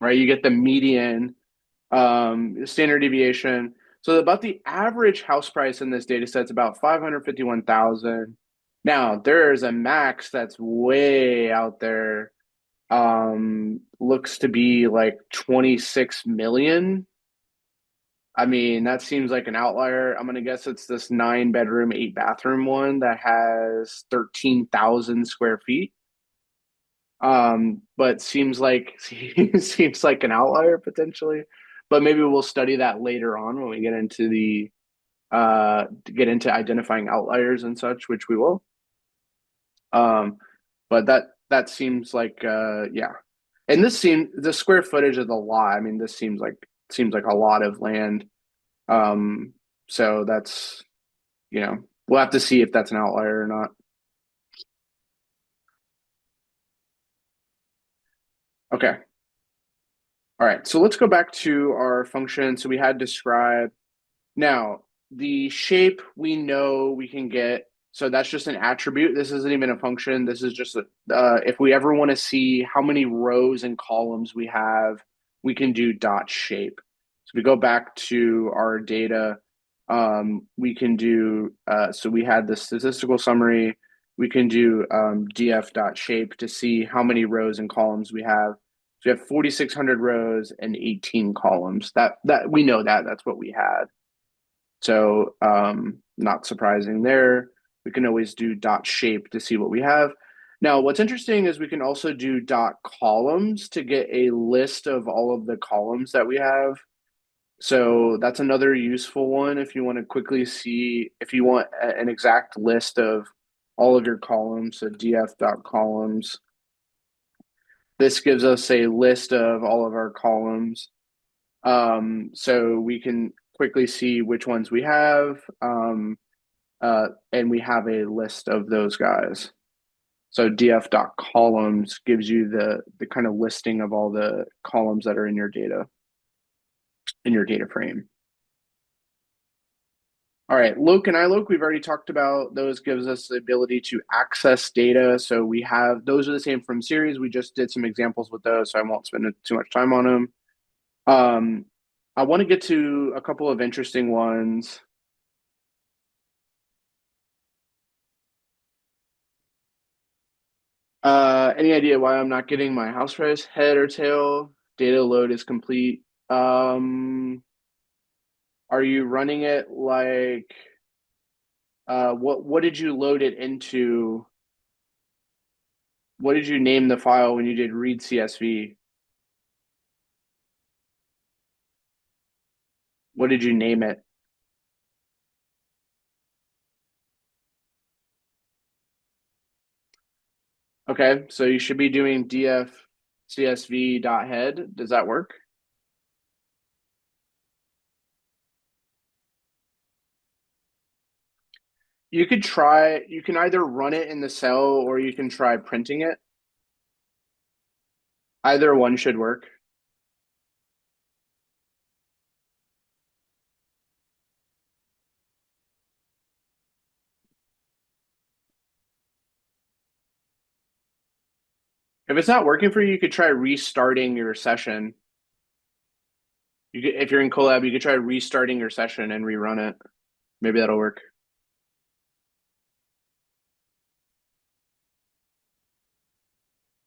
right? You get the median, standard deviation. So about the average house price in this data set is about 551,000. Now there's a max that's way out there, looks to be like 26 million. I mean, that seems like an outlier. I'm gonna guess it's this 9 bedroom, 8 bathroom one that has 13,000 square feet. But seems like seems like an outlier potentially. But maybe we'll study that later on when we get into the to get into identifying outliers and such, which we will. Um, but that seems like yeah. And this seems the square footage of the lot. I mean, this seems like a lot of land. Um, so that's, we'll have to see if that's an outlier or not. Okay. All right. So let's go back to our function. So we had describe. Now, the shape we know we can get. So that's just an attribute. This isn't even a function. This is just if we ever want to see how many rows and columns we have, we can do dot shape. So we go back to our data. We can do, so we had the statistical summary. We can do df dot shape to see how many rows and columns we have. So we have 4,600 rows and 18 columns. That we know that's what we had. So not surprising there. We can always do dot shape to see what we have. Now, what's interesting is we can also do dot columns to get a list of all of the columns that we have. So that's another useful one if you want to quickly see, if you want an exact list of all of your columns. So df dot columns. This gives us a list of all of our columns. So we can quickly see which ones we have, and we have a list of those guys. So df.columns gives you the kind of listing of all the columns that are in your data frame. All right, loc and iloc, we've already talked about. Those gives us the ability to access data. So we have, those are the same from series. We just did some examples with those, so I won't spend too much time on them. I want to get to a couple of interesting ones. Any idea why I'm not getting my house price? Head or tail? Data load is complete. Are you running it like what did you load it into? What did you name the file when you did read CSV? What did you name it? Okay, so you should be doing df csv.head. Does that work? You could try, you can either run it in the cell or you can try printing it. Either one should work. If it's not working for you, you could try restarting your session. If you're in Colab, you could try restarting your session and rerun it. Maybe that'll work.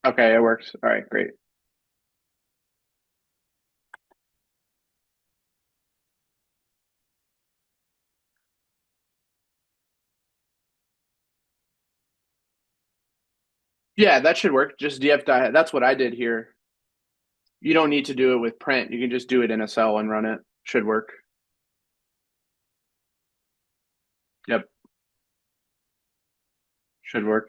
Okay, it works. All right, great. Yeah, that should work. Just df. That's what I did here. You don't need to do it with print. You can just do it in a cell and run it. Should work. Yep, should work.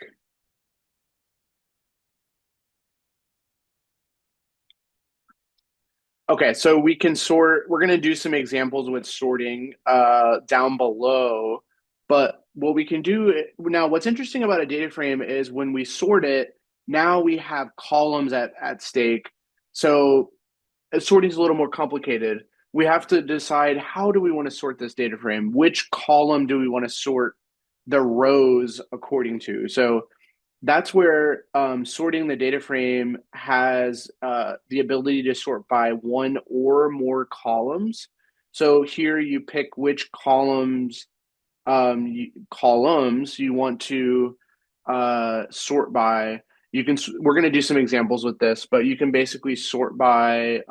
Okay, so we can sort, we're going to do some examples with sorting down below. But what we can do now, what's interesting about a data frame is when we sort it, now we have columns at stake. So sorting is a little more complicated. We have to decide, how do we want to sort this data frame? Which column do we want to sort the rows according to? So that's where sorting the data frame has the ability to sort by one or more columns. So here you pick which columns you want to sort by. We're going to do some examples with this, but you can basically sort by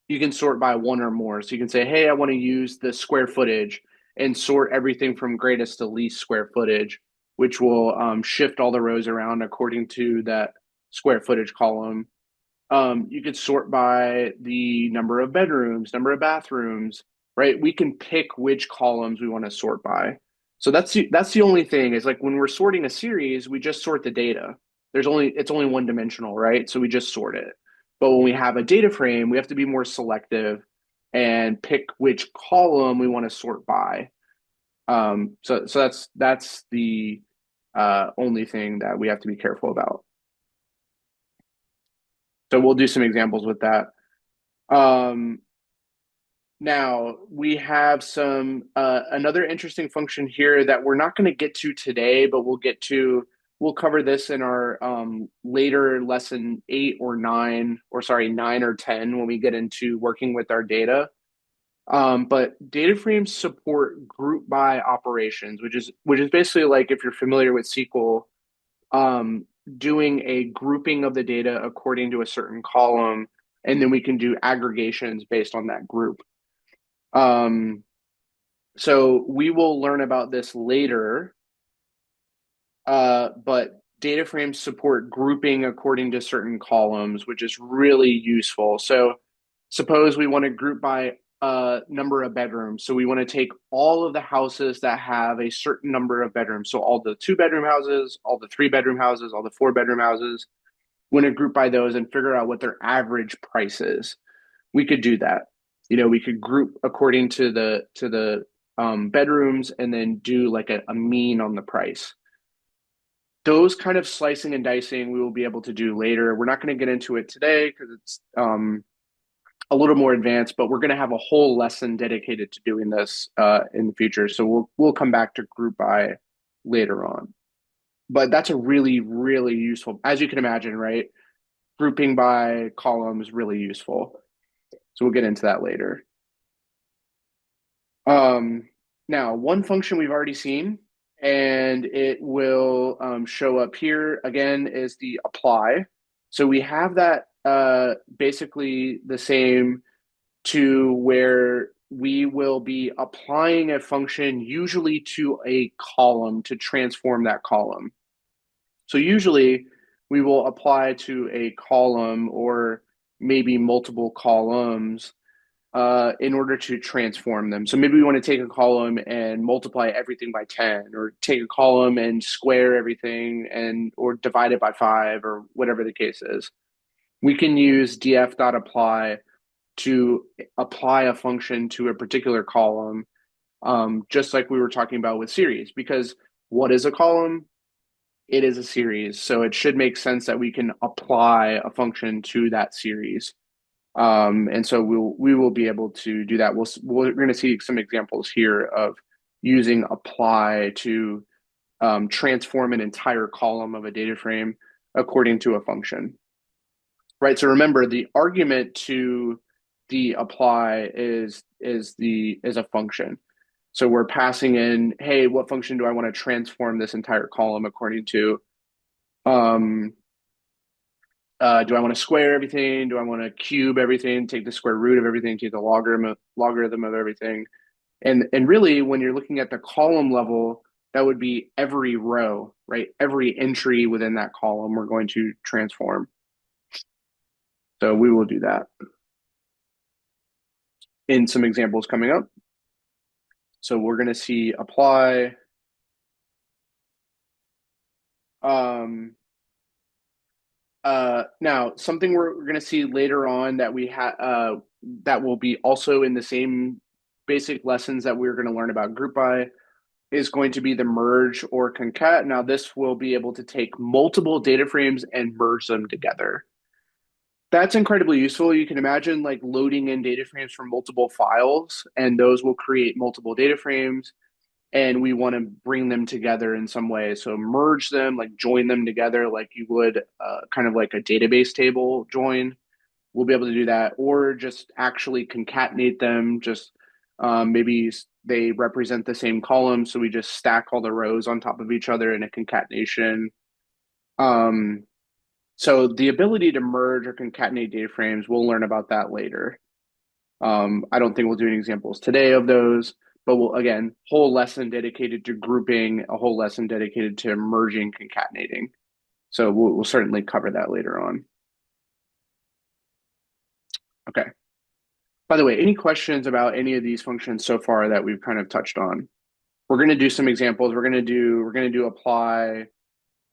you can sort by one or more. So you can say, hey, I want to use the square footage and sort everything from greatest to least square footage, which will shift all the rows around according to that square footage column. You could sort by the number of bedrooms, number of bathrooms, right? We can pick which columns we want to sort by. So that's the only thing is like when we're sorting a series, we just sort the data. It's only one dimensional, right? So we just sort it. But when we have a data frame, we have to be more selective and pick which column we want to sort by. So that's the only thing that we have to be careful about. So we'll do some examples with that. Now we have some another interesting function here that we're not going to get to today, but we'll cover this in our later lesson 8 or 9, or sorry, 9 or 10 when we get into working with our data. But data frames support group by operations, which is basically like if you're familiar with SQL, doing a grouping of the data according to a certain column, and then we can do aggregations based on that group. So we will learn about this later, but data frames support grouping according to certain columns, which is really useful. So suppose we want to group by number of bedrooms. So we want to take all of the houses that have a certain number of bedrooms. So all the 2-bedroom houses, all the 3-bedroom houses, all the 4-bedroom houses. We want to group by those and figure out what their average price is. We could do that. We could group according to the bedrooms and then do like a mean on the price. Those kind of slicing and dicing we will be able to do later. We're not going to get into it today because it's a little more advanced, but we're going to have a whole lesson dedicated to doing this in the future. So we'll come back to group by later on. But that's a really, really useful, as you can imagine, right? Grouping by column is really useful. So we'll get into that later. Now, one function we've already seen, and it will show up here again, is the apply. So we have that basically the same to where we will be applying a function usually to a column to transform that column. So usually we will apply to a column or maybe multiple columns in order to transform them. So maybe we want to take a column and multiply everything by 10, or take a column and square everything or divide it by 5, or whatever the case is. We can use df.apply to apply a function to a particular column, just like we were talking about with series, because what is a column? It is a series. So it should make sense that we can apply a function to that series. And so we will be able to do that. We're going to see some examples here of using apply to transform an entire column of a data frame. according to a function, right? So remember, the argument to the apply is a function. So we're passing in, hey, what function do I want to transform this entire column according to? Do I want to square everything? Do I want to cube everything? Take the square root of everything? Take the logarithm of everything? And really, when you're looking at the column level, that would be every row, right? Every entry within that column, we're going to transform. So we will do that in some examples coming up. So we're going to see apply. Now, something we're going to see later on that we have that will be also in the same basic lessons that we're going to learn about group by is going to be the merge or concat. Now, this will be able to take multiple data frames and merge them together. That's incredibly useful. You can imagine like loading in data frames from multiple files, and those will create multiple data frames, and we want to bring them together in some way. So merge them, like join them together like you would kind of like a database table join. We'll be able to do that, or just actually concatenate them. Just maybe they represent the same column, so we just stack all the rows on top of each other in a concatenation. So the ability to merge or concatenate data frames, we'll learn about that later. I don't think we'll do any examples today of those, but we'll, again, whole lesson dedicated to grouping, a whole lesson dedicated to merging, concatenating. So we'll certainly cover that later on. Okay. By the way, any questions about any of these functions so far that we've kind of touched on? We're going to do some examples. We're going to do apply.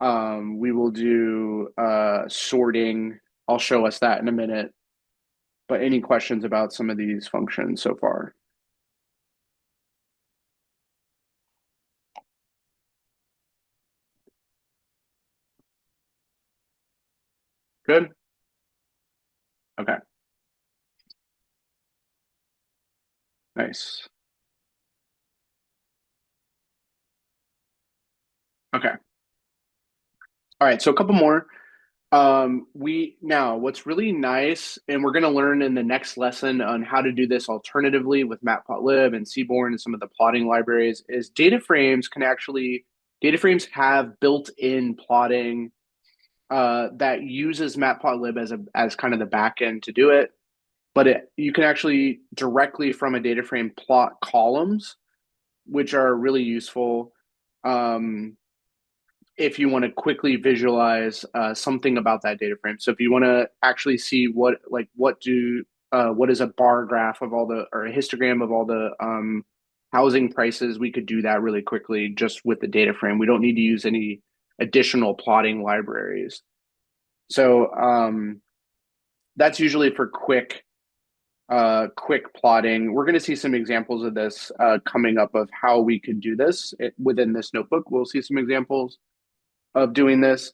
We will do sorting. I'll show us that in a minute. But any questions about some of these functions so far? Good? Okay. Nice. Okay. All right. So a couple more. What's really nice, and we're going to learn in the next lesson on how to do this alternatively with Matplotlib and Seaborn and some of the plotting libraries, is DataFrames have built-in plotting that uses Matplotlib as kind of the backend to do it. But you can actually directly from a DataFrame plot columns, which are really useful. If you want to quickly visualize something about that data frame. So if you want to actually see what is a bar graph of all the, or a histogram of all the housing prices, we could do that really quickly just with the data frame. We don't need to use any additional plotting libraries. So that's usually for quick plotting. We're going to see some examples of this coming up of how we could do this within this notebook. We'll see some examples of doing this,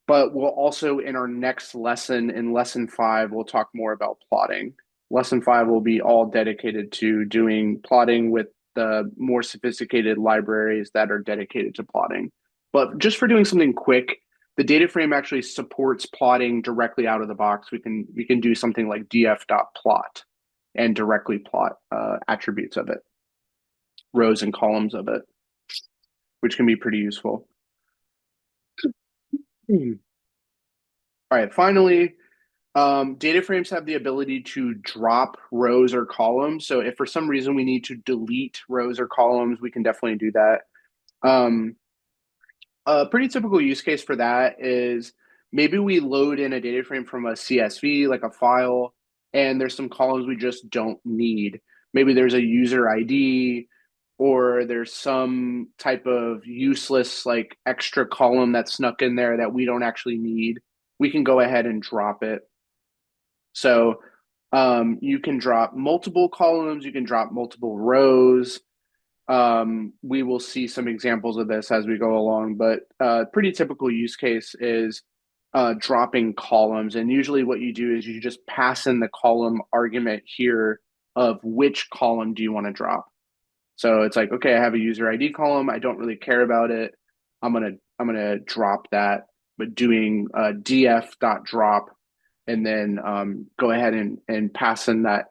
but we'll also in our next lesson, in lesson 5, we'll talk more about plotting. Lesson 5 will be all dedicated to doing plotting with the more sophisticated libraries that are dedicated to plotting. But just for doing something quick, the data frame actually supports plotting directly out of the box. We can do something like df.plot and directly plot attributes of it, rows and columns of it, which can be pretty useful. All right, finally, data frames have the ability to drop rows or columns. So if for some reason we need to delete rows or columns, we can definitely do that. A pretty typical use case for that is maybe we load in a data frame from a CSV, like a file, and there's some columns we just don't need. Maybe there's a user ID, or there's some type of useless like extra column that's snuck in there that we don't actually need. We can go ahead and drop it. So you can drop multiple columns, you can drop multiple rows. We will see some examples of this as we go along, but pretty typical use case is dropping columns. And usually what you do is you just pass in the column argument here of which column do you want to drop. So it's like, okay, I have a user ID column. I don't really care about it. I'm gonna drop that. but doing df.drop, and then go ahead and pass in that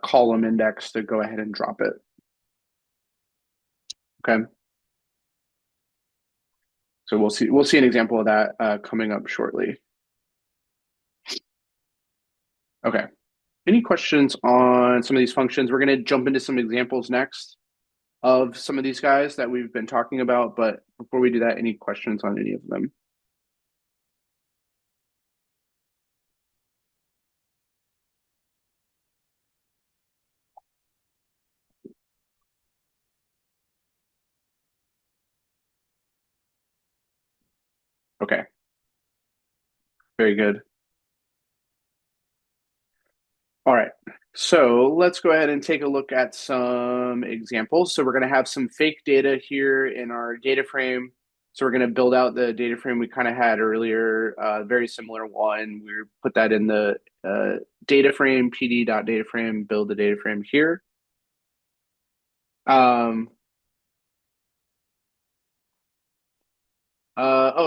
column index to go ahead and drop it. Okay. So we'll see an example of that coming up shortly. Okay. Any questions on some of these functions? We're going to jump into some examples next of some of these guys that we've been talking about. But before we do that, any questions on any of them? Okay. Very good. All right. So let's go ahead and take a look at some examples. So we're going to have some fake data here in our data frame. So we're going to build out the data frame we kind of had earlier, very similar one. We put that in the data frame, pd.dataframe, build the data frame here. Oh,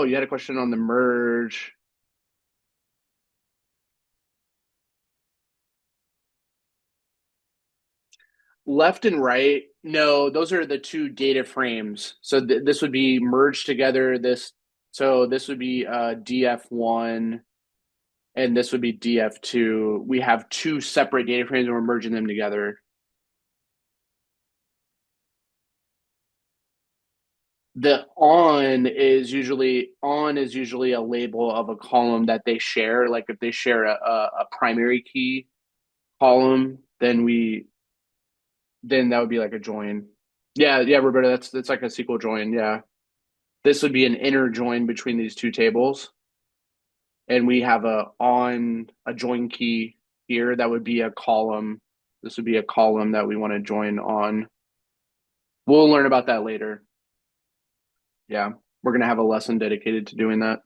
you had a question on the merge. Left and right, no, those are the two data frames. So this would be merged together. So this would be df1 and this would be df2. We have two separate data frames and we're merging them together. The on is usually a label of a column that they share. Like if they share a primary key column, then that would be like a join. Yeah, Roberta, that's like a SQL join. Yeah. This would be an inner join between these two tables. And we have a join key here. That would be a column. This would be a column that we want to join on. We'll learn about that later. Yeah. We're going to have a lesson dedicated to doing that.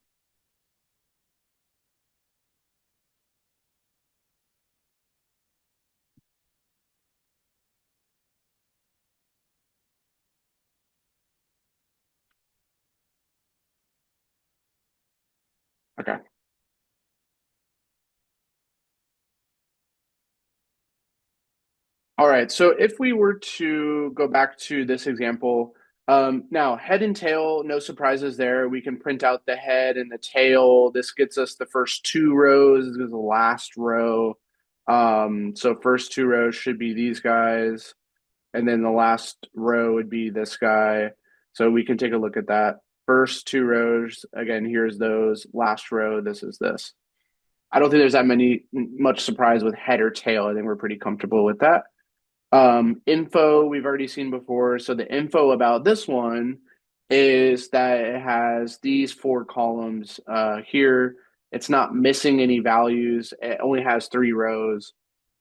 Okay. All right, so if we were to go back to this example, now head and tail, no surprises there. We can print out the head and the tail. This gets us the first two rows. This is the last row. So first two rows should be these guys, and then the last row would be this guy. So we can take a look at that. First two rows, again, here's those. Last row, this is this. I don't think there's that much surprise with head or tail. I think we're pretty comfortable with that. Info we've already seen before. So the info about this one is that it has these four columns here. It's not missing any values. It only has 3 rows.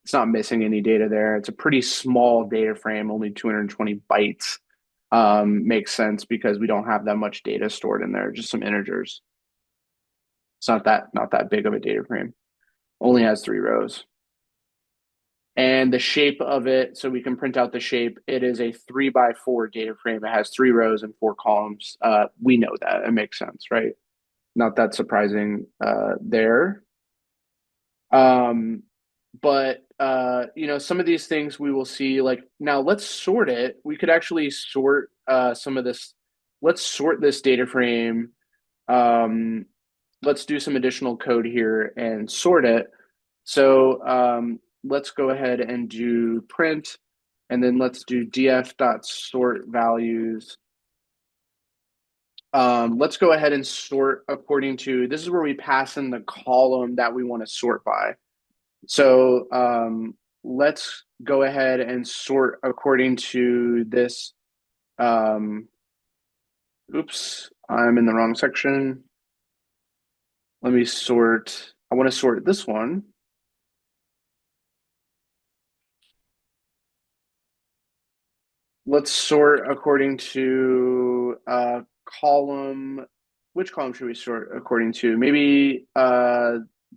It's not missing any data there. It's a pretty small data frame, only 220 bytes. Makes sense because we don't have that much data stored in there, just some integers. It's not that big of a data frame. Only has 3 rows. And the shape of it, so we can print out the shape. It is a 3x4 data frame. It has 3 rows and 4 columns. We know that. It makes sense, right? Not that surprising there. But some of these things we will see, like now let's sort it. We could actually sort some of this. Let's sort this data frame. Let's do some additional code here and sort it. So let's go ahead and do print, and then let's do df.sort values. Let's go ahead and sort according to, this is where we pass in the column that we want to sort by. So let's go ahead and sort according to this. Oops, I'm in the wrong section. Let me sort. I want to sort this one. Let's sort according to column. Which column should we sort according to? Maybe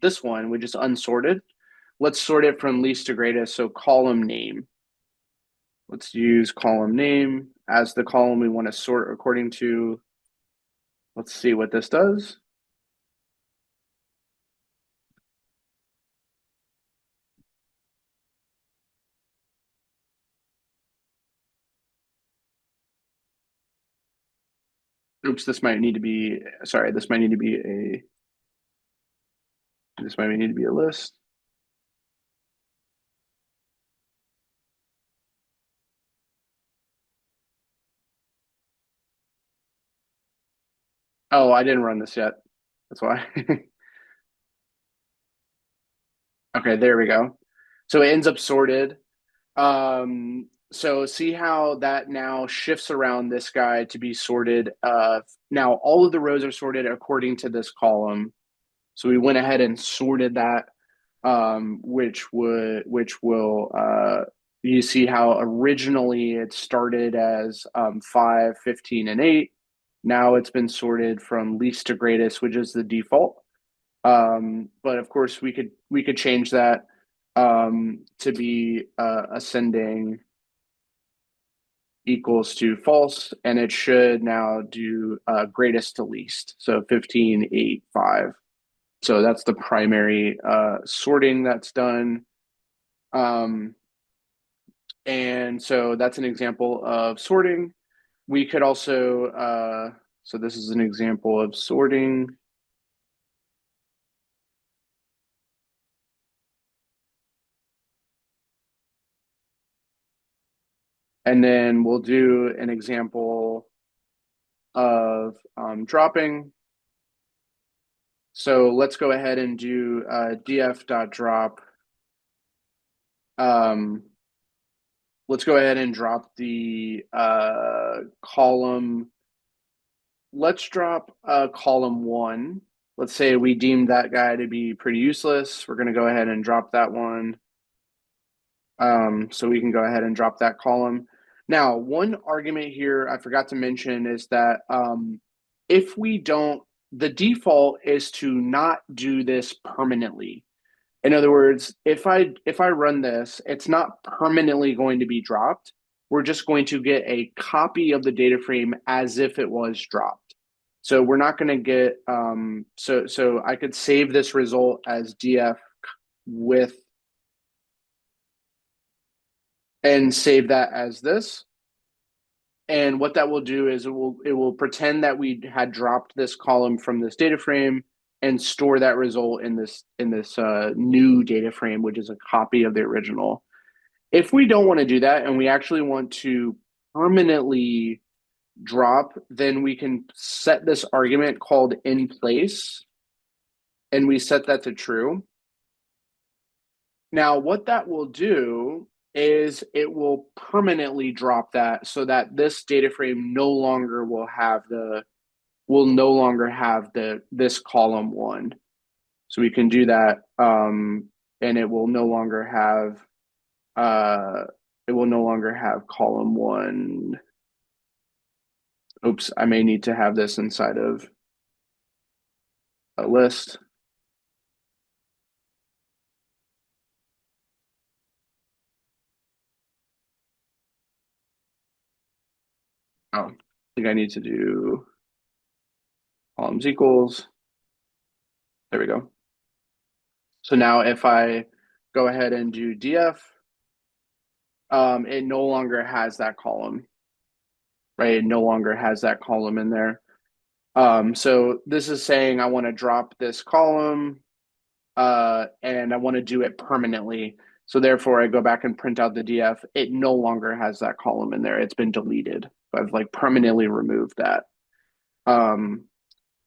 this one, which is unsorted. Let's sort it from least to greatest. So column name. Let's use column name as the column we want to sort according to. Let's see what this does. Oops, this might need to be, sorry, this might need to be a list. Oh, I didn't run this yet. That's why. Okay, there we go. So it ends up sorted. So see how that now shifts around this guy to be sorted. Now all of the rows are sorted according to this column. So we went ahead and sorted that, which will you see how originally it started as 5, 15, and 8. Now it's been sorted from least to greatest, which is the default. But of course we could change that to be ascending equals to false, and it should now do greatest to least. So 15, 8, 5. So that's the primary sorting that's done. And so that's an example of sorting. We could also, so this is an example of sorting. And then we'll do an example of dropping. So let's go ahead and do df.drop. Let's go ahead and drop the column. Let's drop column 1. Let's say we deemed that guy to be pretty useless. We're going to go ahead and drop that one. So we can go ahead and drop that column. Now, one argument here I forgot to mention is that if we don't, the default is to not do this permanently. In other words, if I run this, it's not permanently going to be dropped. We're just going to get a copy of the data frame as if it was dropped. So we're not going to get so I could save this result as df with and save that as this. And what that will do is it will pretend that we had dropped this column from this data frame and store that result in this new data frame, which is a copy of the original. If we don't want to do that and we actually want to permanently drop, then we can set this argument called in place, and we set that to true. Now, what that will do is it will permanently drop that so that this data frame no longer will have this column 1. So we can do that, and it will no longer have column 1. Oops, I may need to have this inside of a list. Oh, I think I need to do columns equals. There we go. So now if I go ahead and do df, it no longer has that column, right? It no longer has that column in there. So this is saying I want to drop this column, and I want to do it permanently. So therefore I go back and print out the df. It no longer has that column in there. It's been deleted. I've like permanently removed that.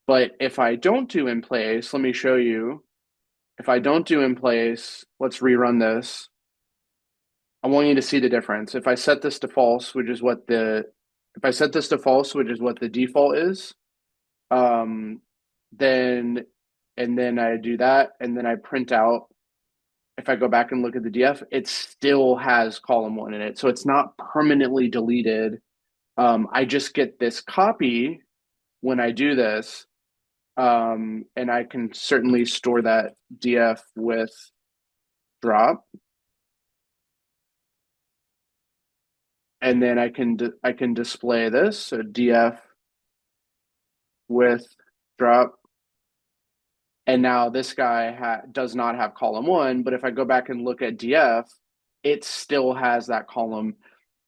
But if I don't do in place, let me show you. If I don't do in place, let's rerun this. I want you to see the difference. If I set this to false, which is what the default is, then I do that, and then I print out. If I go back and look at the df, it still has column 1 in it, so it's not permanently deleted. I just get this copy when I do this, and I can certainly store that df with drop. And then I can display this. So df with drop. And now this guy does not have column 1, but if I go back and look at DF, it still has that column.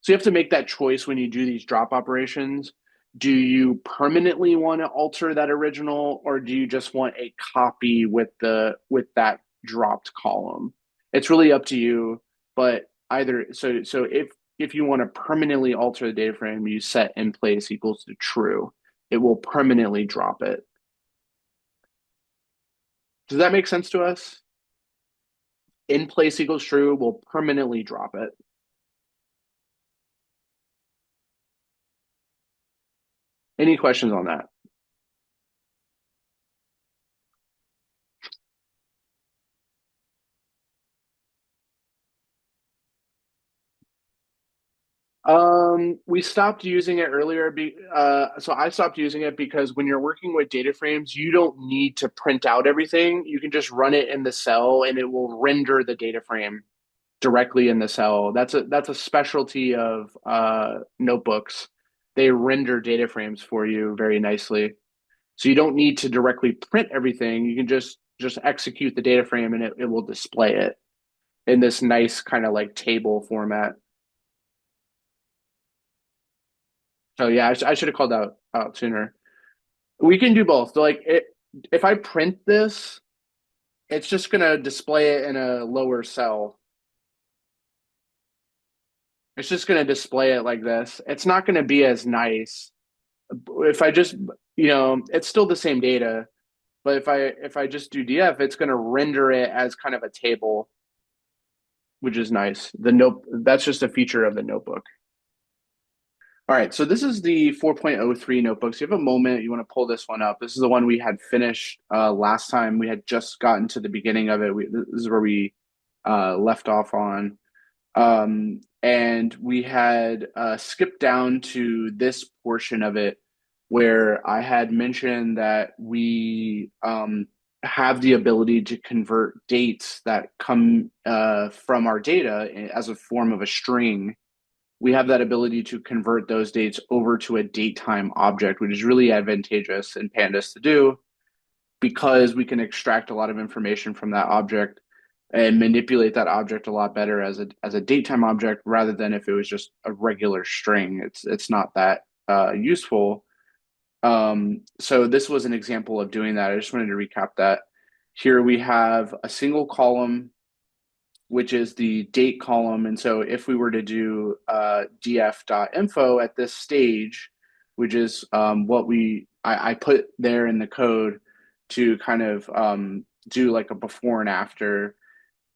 So you have to make that choice when you do these drop operations. Do you permanently want to alter that original, or do you just want a copy with that dropped column? It's really up to you, but either so if you want to permanently alter the data frame, you set in place equals to true. It will permanently drop it. Does that make sense to us? In place equals true will permanently drop it. Any questions on that? We stopped using it earlier. So I stopped using it because when you're working with data frames, you don't need to print out everything. You can just run it in the cell and it will render the data frame directly in the cell. That's a specialty of notebooks. They render data frames for you very nicely. So you don't need to directly print everything. You can just execute the data frame and it will display it in this nice kind of like table format. So yeah, I should have called out sooner. We can do both. So like if I print this, it's just gonna display it in a lower cell. It's just gonna display it like this. It's not gonna be as nice. If I just, it's still the same data, but if I just do DF, it's gonna render it as kind of a table, which is nice. That's just a feature of the notebook. All right, so this is the 4.03 notebook. So you have a moment, you want to pull this one up. This is the one we had finished last time. We had just gotten to the beginning of it. This is where we left off on. And we had skipped down to this portion of it where I had mentioned that we have the ability to convert dates that come from our data as a form of a string. We have that ability to convert those dates over to a datetime object, which is really advantageous in Pandas to do because we can extract a lot of information from that object and manipulate that object a lot better as a datetime object rather than if it was just a regular string. It's not that useful. So this was an example of doing that. I just wanted to recap that. Here we have a single column which is the date column. And so if we were to do df.info at this stage, which is what I put there in the code to kind of do like a before and after.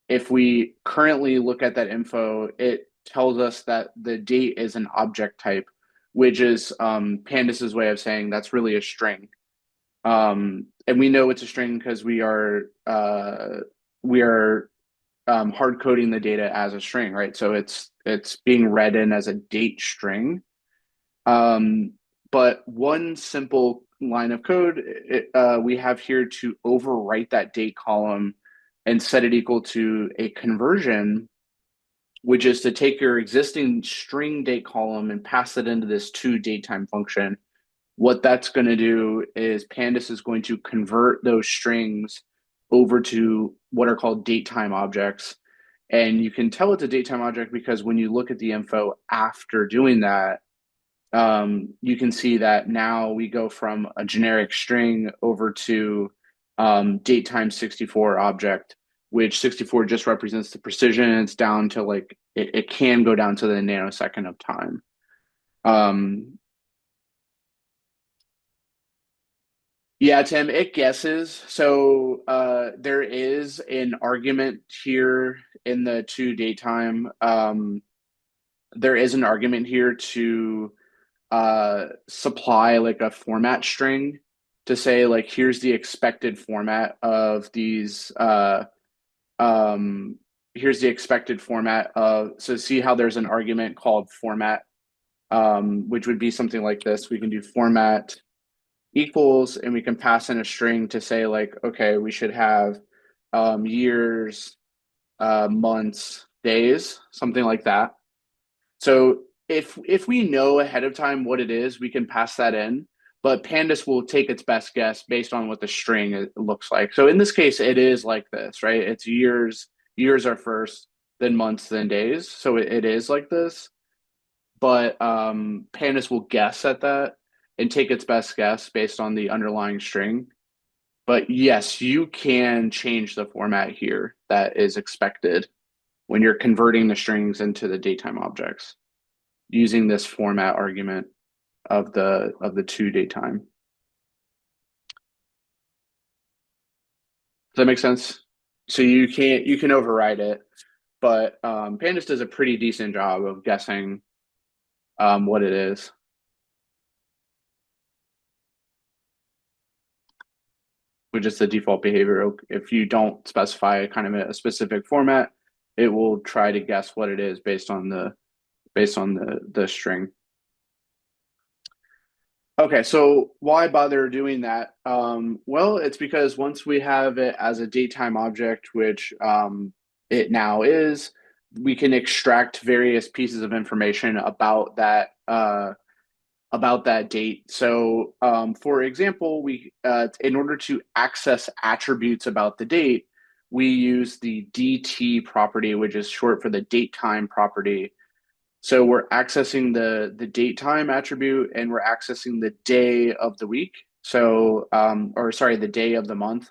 If we currently look at that info, it tells us that the date is an object type, which is Pandas's way of saying that's really a string. And we know it's a string because we are hard coding the data as a string, right? So it's being read in as a date string. But one simple line of code we have here to overwrite that date column and set it equal to a conversion, which is to take your existing string date column and pass it into this toDatetime function. What that's going to do is Pandas is going to convert those strings over to what are called datetime objects. And you can tell it's a datetime object because when you look at the info after doing that, you can see that now we go from a generic string over to datetime 64 object, which 64 just represents the precision. It's down to like, it can go down to the nanosecond of time. Yeah, Tim, it guesses. So there is an argument here in the toDatetime. There is an argument here to supply like a format string to say like here's the expected format of these here's the expected format of, so see how there's an argument called format, which would be something like this. We can do format equals and we can pass in a string to say like, okay, we should have years, months, days, something like that. So if we know ahead of time what it is, we can pass that in. but Pandas will take its best guess based on what the string looks like. So in this case, it is like this, right? It's years. Years are first, then months, then days. So it is like this. But Pandas will guess at that and take its best guess based on the underlying string. But yes, you can change the format here that is expected when you're converting the strings into the datetime objects using this format argument of the to datetime. Does that make sense? So you can override it, but Pandas does a pretty decent job of guessing what it is. Which is the default behavior. If you don't specify kind of a specific format, it will try to guess what it is based on the string. Okay, so why bother doing that? Well, it's because once we have it as a datetime object, which it now is, we can extract various pieces of information about that date. So, for example, we in order to access attributes about the date, we use the DT property, which is short for the date time property. So we're accessing the date time attribute, and we're accessing the day of the week. So, or sorry, the day of the month.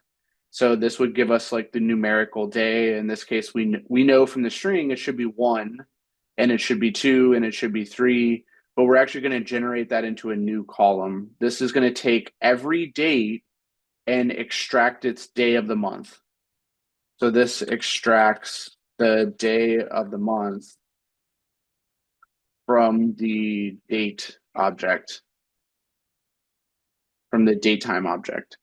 So this would give us like the numerical day. In this case, we know from the string it should be 1, and it should be 2, and it should be 3. But we're actually going to generate that into a new column. This is going to take every date and extract its day of the month. So this extracts the day of the month from the date object, from the datetime object.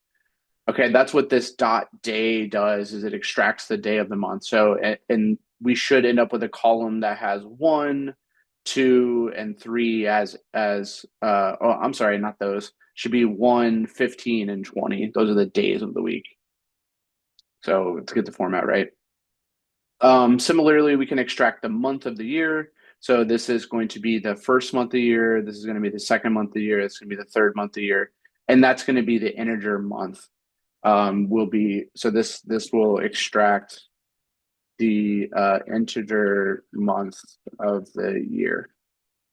Okay, that's what this dot day does, is it extracts the day of the month. So, and we should end up with a column that has 1, 2, and 3 oh, I'm sorry, not those. Should be 1, 15, and 20. Those are the days of the week. So let's get the format right. Similarly, we can extract the month of the year. So this is going to be the first month of the year. This is going to be the second month of the year. It's going to be the third month of the year. And that's going to be the integer month. So this will extract the integer month of the year.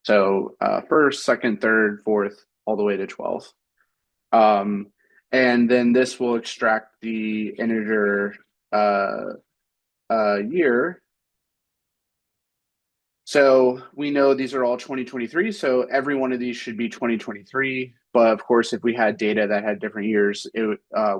So first, second, third, fourth, all the way to 12th. And then this will extract the integer year. So we know these are all 2023. So every one of these should be 2023. But of course, if we had data that had different years,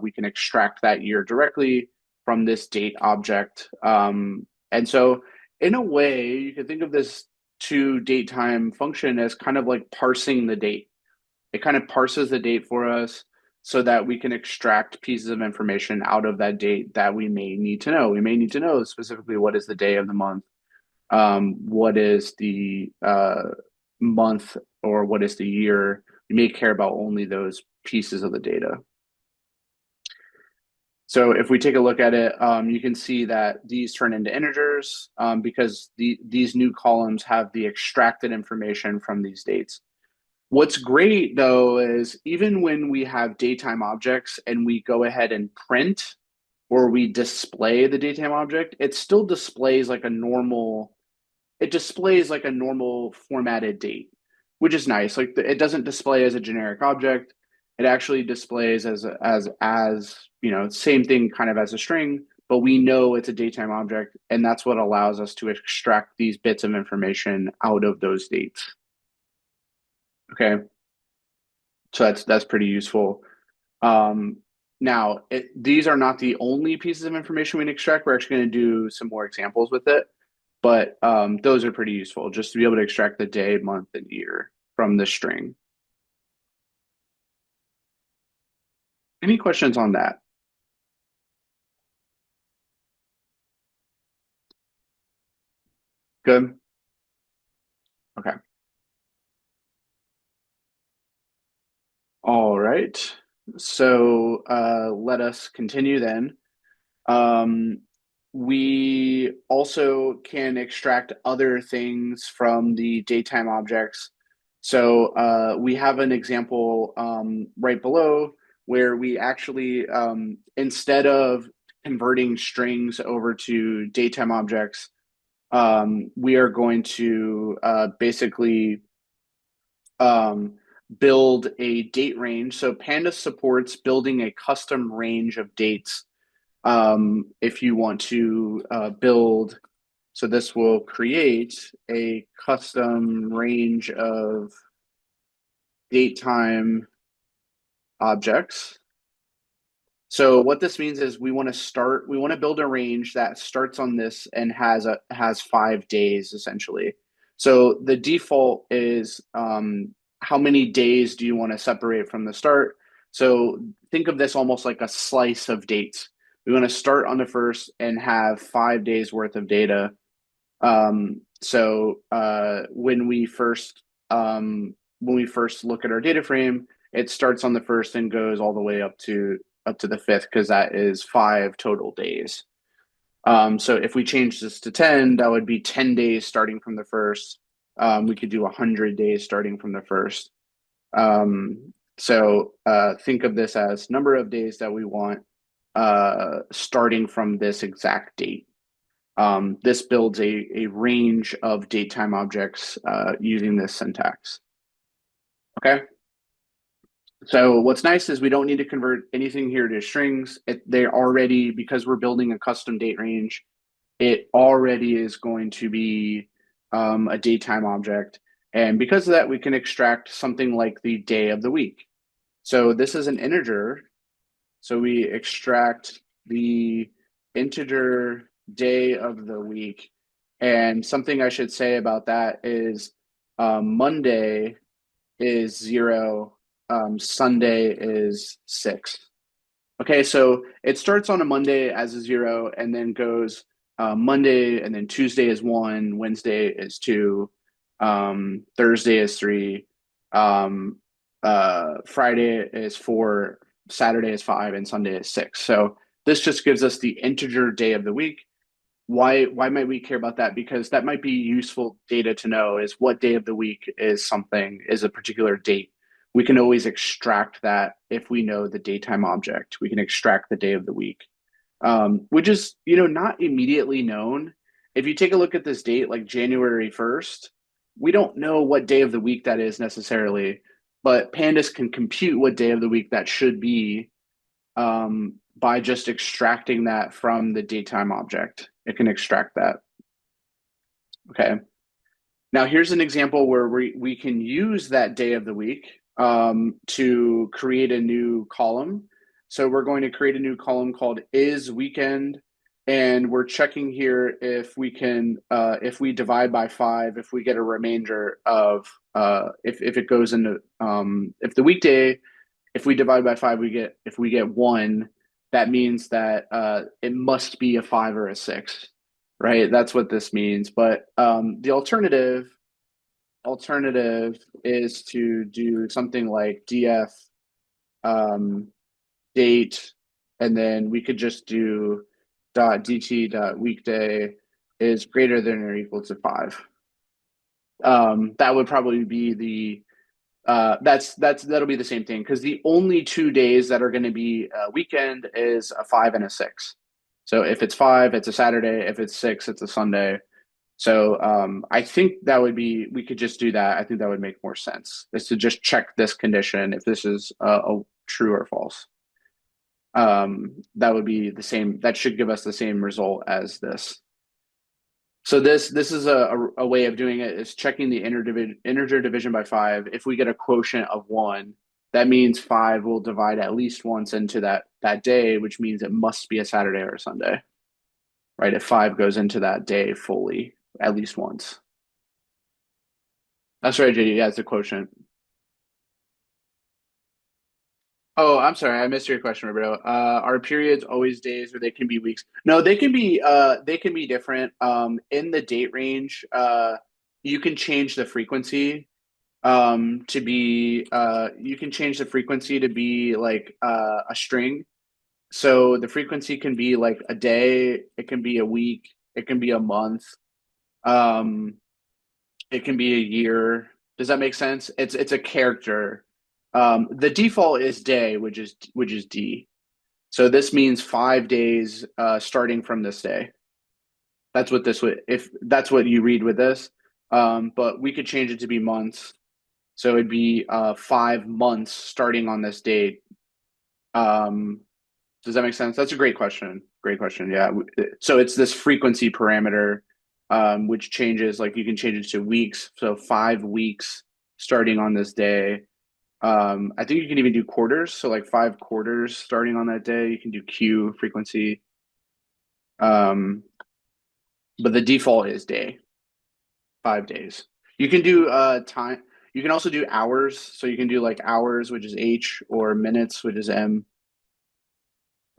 we can extract that year directly from this date object. And so in a way, you could think of this to datetime function as kind of like parsing the date. It kind of parses the date for us so that we can extract pieces of information out of that date that we may need to know. We may need to know specifically what is the day of the month, what is the month, or what is the year. We may care about only those pieces of the data. So if we take a look at it, you can see that these turn into integers because these new columns have the extracted information from these dates. What's great though is even when we have datetime objects and we go ahead and print or we display the datetime object, it still displays like a normal formatted date, which is nice. Like it doesn't display as a generic object. It actually displays as same thing kind of as a string, but we know it's a datetime object, and that's what allows us to extract these bits of information out of those dates. Okay, so that's pretty useful. Now, these are not the only pieces of information we can extract. We're actually going to do some more examples with it, but those are pretty useful just to be able to extract the day, month, and year from the string. Any questions on that? Good. Okay. All right. So let us continue then. We also can extract other things from the datetime objects. So we have an example right below where we actually, instead of converting strings over to datetime objects, we are going to basically build a date range. So Pandas supports building a custom range of dates if you want to build. So this will create a custom range of date time objects. So what this means is we want to build a range that starts on this and has 5 days essentially. So the default is how many days do you want to separate from the start? So think of this almost like a slice of dates. We want to start on the first and have 5 days worth of data. So when we first look at our data frame, it starts on the first and goes all the way up to the fifth because that is 5 total days. So if we change this to 10, that would be 10 days starting from the first. We could do 100 days starting from the first. So think of this as number of days that we want starting from this exact date. This builds a range of datetime objects using this syntax. Okay. So what's nice is we don't need to convert anything here to strings. They already, because we're building a custom date range, it already is going to be a datetime object. And because of that, we can extract something like the day of the week. So this is an integer. So we extract the integer day of the week. And something I should say about that is Monday is 0, Sunday is 6. Okay, so it starts on a Monday as a 0 and then goes Monday, and then Tuesday is 1, Wednesday is 2, Thursday is 3, Friday is 4, Saturday is 5, and Sunday is 6. So this just gives us the integer day of the week. Why might we care about that? Because that might be useful data to know is what day of the week is a particular date. We can always extract that if we know the datetime object. We can extract the day of the week, which is not immediately known. If you take a look at this date, like January 1st, we don't know what day of the week that is necessarily, but Pandas can compute what day of the week that should be by just extracting that from the datetime object. It can extract that. Okay. Now here's an example where we can use that day of the week to create a new column. So we're going to create a new column called is weekend, and we're checking here if we can if we divide by 5, if we get a remainder of if it goes into if the weekday, if we divide by 5, if we get 1, that means that it must be a 5 or a 6, right? That's what this means. But the alternative is to do something like df date, and then we could just do .dt.weekday is greater than or equal to 5. That would probably be the that'll be the same thing, because the only 2 days that are going to be a weekend is a 5 and a 6. So if it's 5, it's a Saturday. If it's 6, it's a Sunday. So I think we could just do that. I think that would make more sense, is to just check this condition if this is a true or false. That would be the same. That should give us the same result as this. So this is a way of doing it, is checking the integer division by 5. If we get a quotient of 1, that means 5 will divide at least once into that day, which means it must be a Saturday or a Sunday, right? If 5 goes into that day fully at least once. That's right, JD. Yeah, it's a quotient. Oh, I'm sorry, I missed your question, Roberto. Are periods always days, or they can be weeks? No, they can be different. In the date range, you can change the frequency to be you can change the frequency to be like a string. So the frequency can be like a day, it can be a week, it can be a month, it can be a year. Does that make sense? It's a character. The default is day, which is D. So this means 5 days starting from this day. That's what this would, if that's what you read with this. But we could change it to be months. So it'd be 5 months starting on this date. Um, does that make sense? That's a great question. Great question. Yeah. So it's this frequency parameter, which changes, like you can change it to weeks. So 5 weeks starting on this day. I think you can even do quarters. So like 5 quarters starting on that day. You can do Q frequency. But the default is day, 5 days. You can do time. You can also do hours. So you can do like hours, which is H, or minutes, which is M.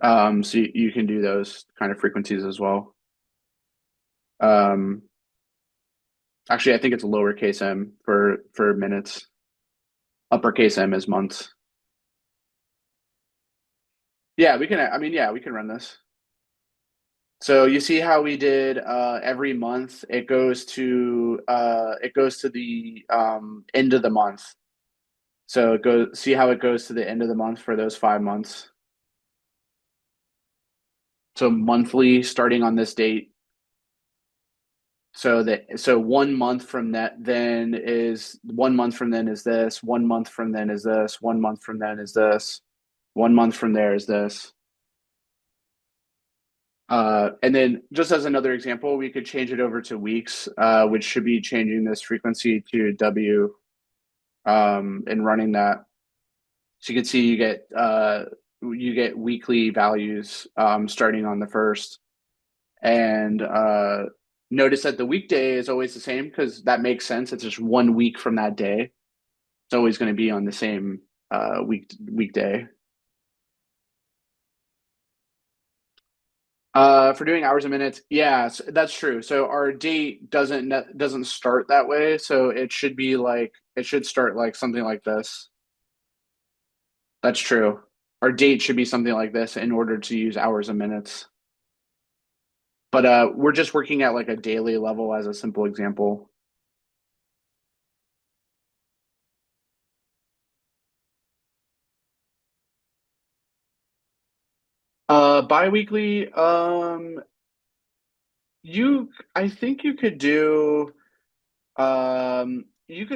So you can do those kind of frequencies as well. Um, Actually, I think it's lowercase m for minutes. Uppercase M is months. Yeah, we can. I mean, yeah, we can run this. So you see how we did every month it goes to the end of the month. So see how it goes to the end of the month for those 5 months. So monthly starting on this date. So 1 month from that then is 1 month from then is this, 1 month from then is this, 1 month from then is this, 1 month from there is this. And then just as another example, we could change it over to weeks, which should be changing this frequency to W, and running that. So you can see you get weekly values starting on the first. And notice that the weekday is always the same because that makes sense. It's just 1 week from that day. It's always going to be on the same weekday. For doing hours and minutes, yeah, that's true. So our date doesn't start that way. So it should start like something like this. That's true. Our date should be something like this in order to use hours and minutes. But we're just working at like a daily level as a simple example. Biweekly, I think you could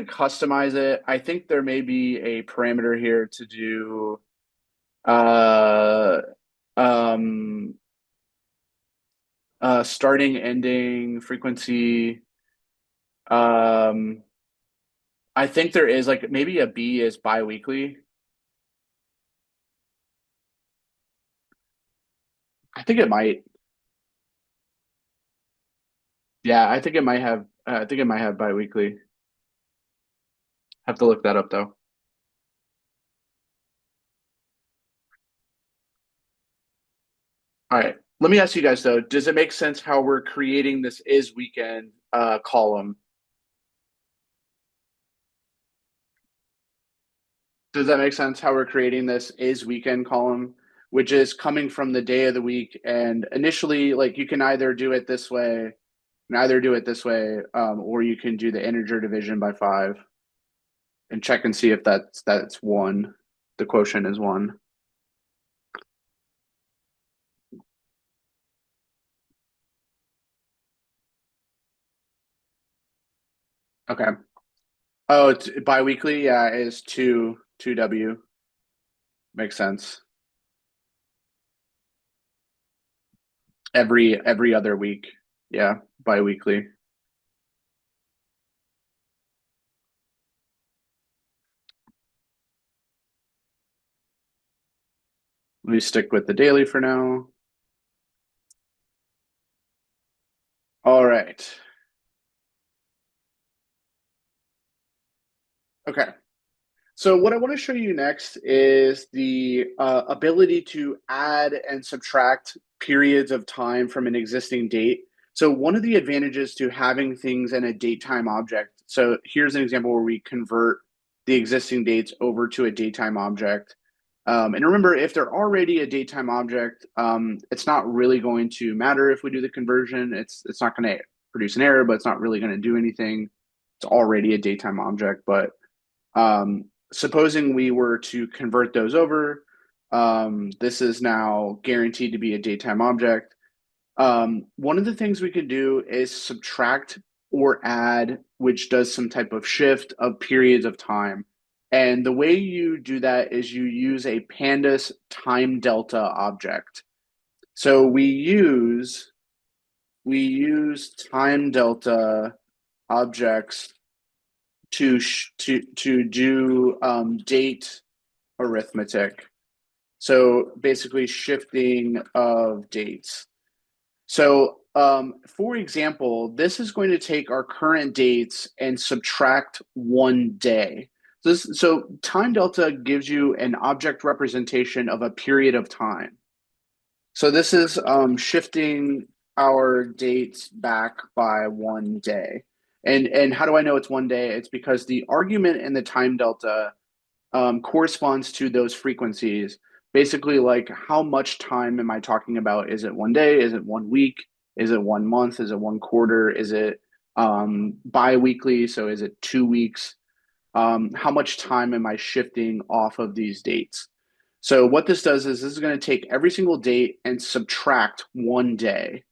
customize it. I think there may be a parameter here to do uh, um, starting, ending, frequency. Um, I think there is like maybe a B is biweekly. I think it might. Yeah, I think it might have. I think it might have biweekly. Have to look that up though. All right. Let me ask you guys though, does it make sense how we're creating this is weekend column? Does that make sense how we're creating this is weekend column, which is coming from the day of the week? And initially, like you can either do it this way, or you can do the integer division by 5 and check and see if that's one. The quotient is 1. Okay. Oh, it's biweekly. Yeah, it is two W. Makes sense. Every other week. Yeah, biweekly. Let me stick with the daily for now. All right. Okay. So what I want to show you next is the ability to add and subtract periods of time from an existing date. So one of the advantages to having things in a datetime object. So here's an example where we convert the existing dates over to a datetime object. And remember, if they're already a datetime object, it's not really going to matter if we do the conversion. It's not going to produce an error, but it's not really going to do anything. It's already a datetime object, but supposing we were to convert those over, this is now guaranteed to be a datetime object. One of the things we could do is subtract or add, which does some type of shift of periods of time. And the way you do that is you use a Pandas time delta object. So we use time delta objects to do date arithmetic. So basically shifting of dates. So for example, this is going to take our current dates and subtract 1 day. So time delta gives you an object representation of a period of time. So this is shifting our dates back by 1 day. And how do I know it's 1 day? It's because the argument in the time delta corresponds to those frequencies. Basically, like how much time am I talking about? Is it 1 day? Is it 1 week? Is it 1 month? Is it 1 quarter? Is it bi-weekly? So is it 2 weeks? How much time am I shifting off of these dates? So what this does is this is going to take every single date and subtract 1 day.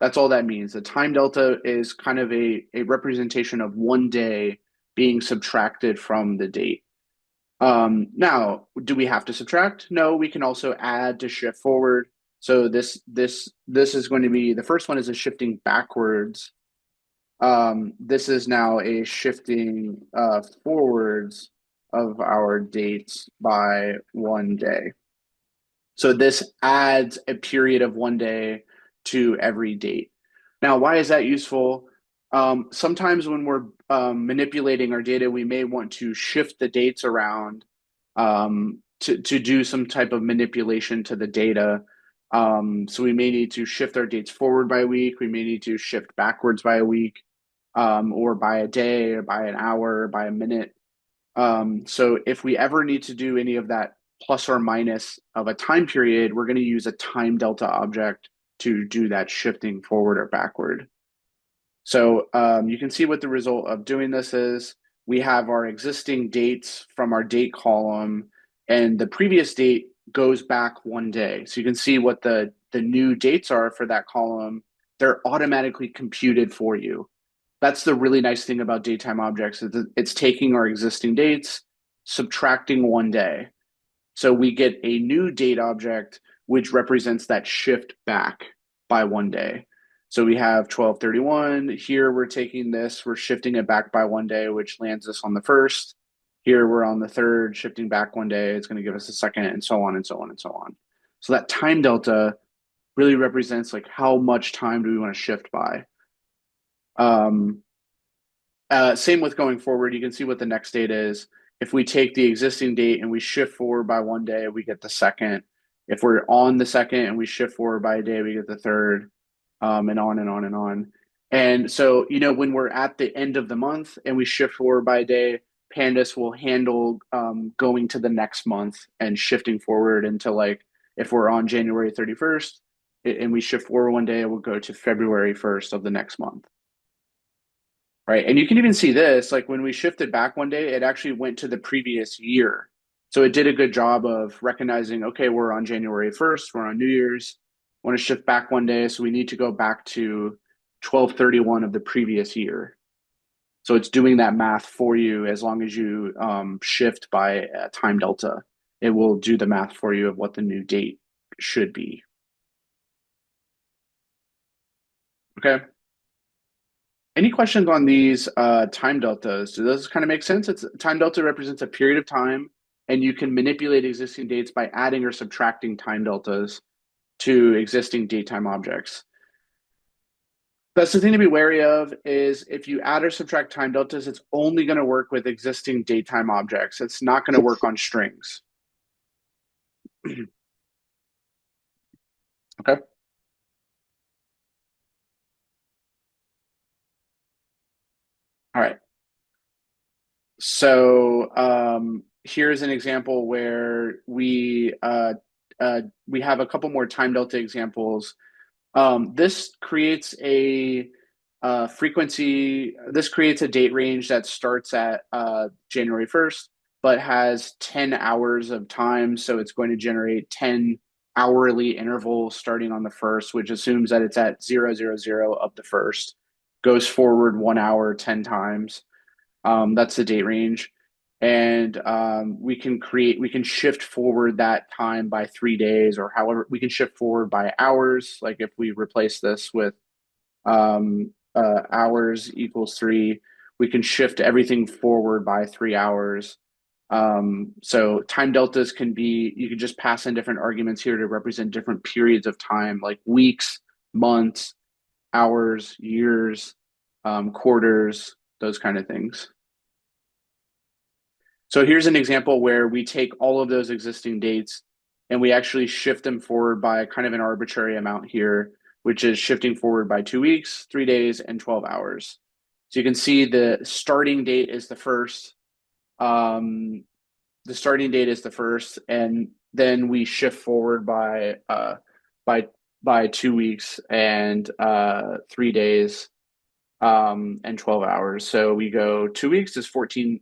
That's all that means. The time delta is kind of a representation of 1 day being subtracted from the date. Now, do we have to subtract? No, we can also add to shift forward. So this is going to be, the first one is a shifting backwards. This is now a shifting forwards of our dates by 1 day. So this adds a period of 1 day to every date. Now, why is that useful? Sometimes when we're manipulating our data, we may want to shift the dates around to do some type of manipulation to the data. So we may need to shift our dates forward by a week. We may need to shift backwards by a week, or by a day, or by an hour, or by a minute. So if we ever need to do any of that plus or minus of a time period, we're going to use a time delta object to do that shifting forward or backward. So you can see what the result of doing this is. We have our existing dates from our date column, and the previous date goes back 1 day. So you can see what the new dates are for that column. They're automatically computed for you. That's the really nice thing about datetime objects. It's taking our existing dates, subtracting 1 day. So we get a new date object, which represents that shift back by 1 day. So we have 12/31. Here we're taking this, we're shifting it back by 1 day, which lands us on the first. Here we're on the third, shifting back 1 day. It's going to give us a second, and so on and so on and so on. So that time delta really represents like how much time do we want to shift by. Same with going forward. You can see what the next date is. If we take the existing date and we shift forward by 1 day, we get the second. If we're on the second and we shift forward by a day, we get the third, and on and on and on. And so, when we're at the end of the month and we shift forward by a day, Pandas will handle going to the next month and shifting forward into, like, if we're on January 31st and we shift forward 1 day, it will go to February 1st of the next month. Right. And you can even see this, like when we shifted back 1 day, it actually went to the previous year. So it did a good job of recognizing, okay, we're on January 1st, we're on New Year's, want to shift back 1 day. So we need to go back to 12/31 of the previous year. So it's doing that math for you as long as you shift by time delta. It will do the math for you of what the new date should be. Okay. Any questions on these time deltas? Do those kind of make sense? Time delta represents a period of time, and you can manipulate existing dates by adding or subtracting time deltas to existing datetime objects. That's the thing to be wary of, is if you add or subtract time deltas, it's only going to work with existing datetime objects. It's not going to work on strings. Okay. All right. So here's an example where we have a couple more time delta examples. This creates a frequency, this creates a date range that starts at January 1st, but has 10 hours of time. So it's going to generate 10 hourly intervals starting on the 1st, which assumes that it's at 000 of the 1st, goes forward 1 hour 10 times. That's the date range. And we can shift forward that time by 3 days, or however, we can shift forward by hours. Like if we replace this with hours equals 3, we can shift everything forward by 3 hours. So time deltas can be, you can just pass in different arguments here to represent different periods of time, like weeks, months, hours, years, quarters, those kind of things. So here's an example where we take all of those existing dates and we actually shift them forward by kind of an arbitrary amount here, which is shifting forward by 2 weeks, 3 days, and 12 hours. So you can see the starting date is the 1st. The starting date is the 1st, and then we shift forward by 2 weeks and 3 days and 12 hours. So we go 2 weeks is 14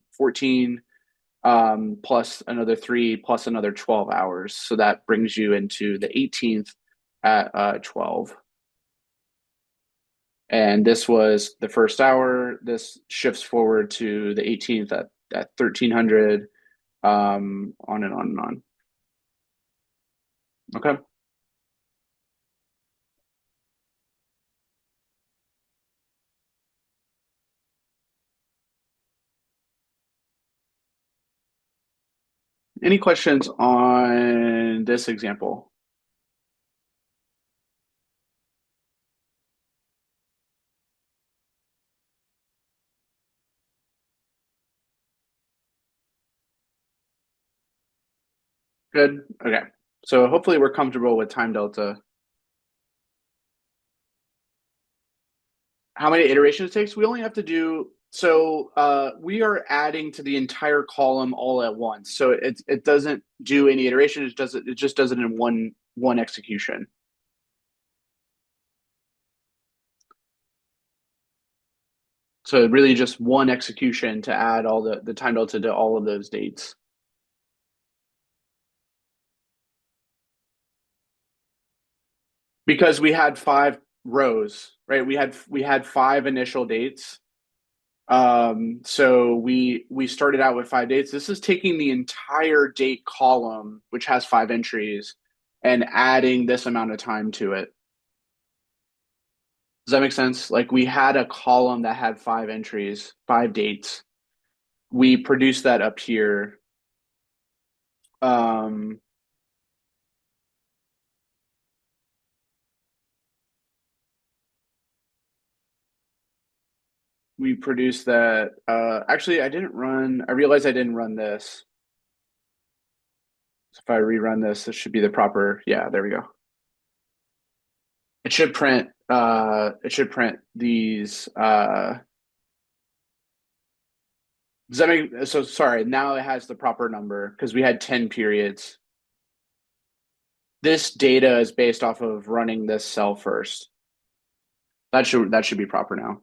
plus another 3 plus another 12 hours. So that brings you into the 18th at 12. And this was the 1st hour. This shifts forward to the 18th at 1300, on and on and on. Okay. Any questions on this example? Good. Okay. So hopefully we're comfortable with time delta. How many iterations it takes? We only have to do, so we are adding to the entire column all at once. So it doesn't do any iteration. It just does it in one execution. So really just one execution to add all the time delta to all of those dates. Because we had 5 rows, right? We had 5 initial dates. So we started out with 5 dates. This is taking the entire date column, which has 5 entries, and adding this amount of time to it. Does that make sense? Like we had a column that had 5 entries, 5 dates. We produced that up here. We produced that. Actually, I realized I didn't run this. So if I rerun this, this should be the proper, yeah, there we go. It should print these does that make, so sorry, now it has the proper number because we had 10 periods. This data is based off of running this cell first. That should be proper now.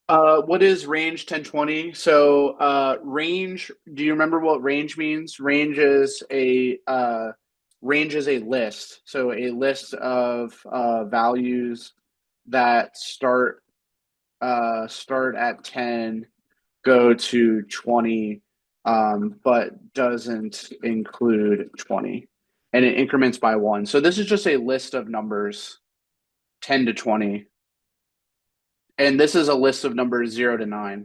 What is range 1020? So range, do you remember what range means? Range is a list. So a list of values that start at 10, go to 20, but doesn't include 20. And it increments by 1. So this is just a list of numbers 10 to 20. And this is a list of numbers 0 to 9.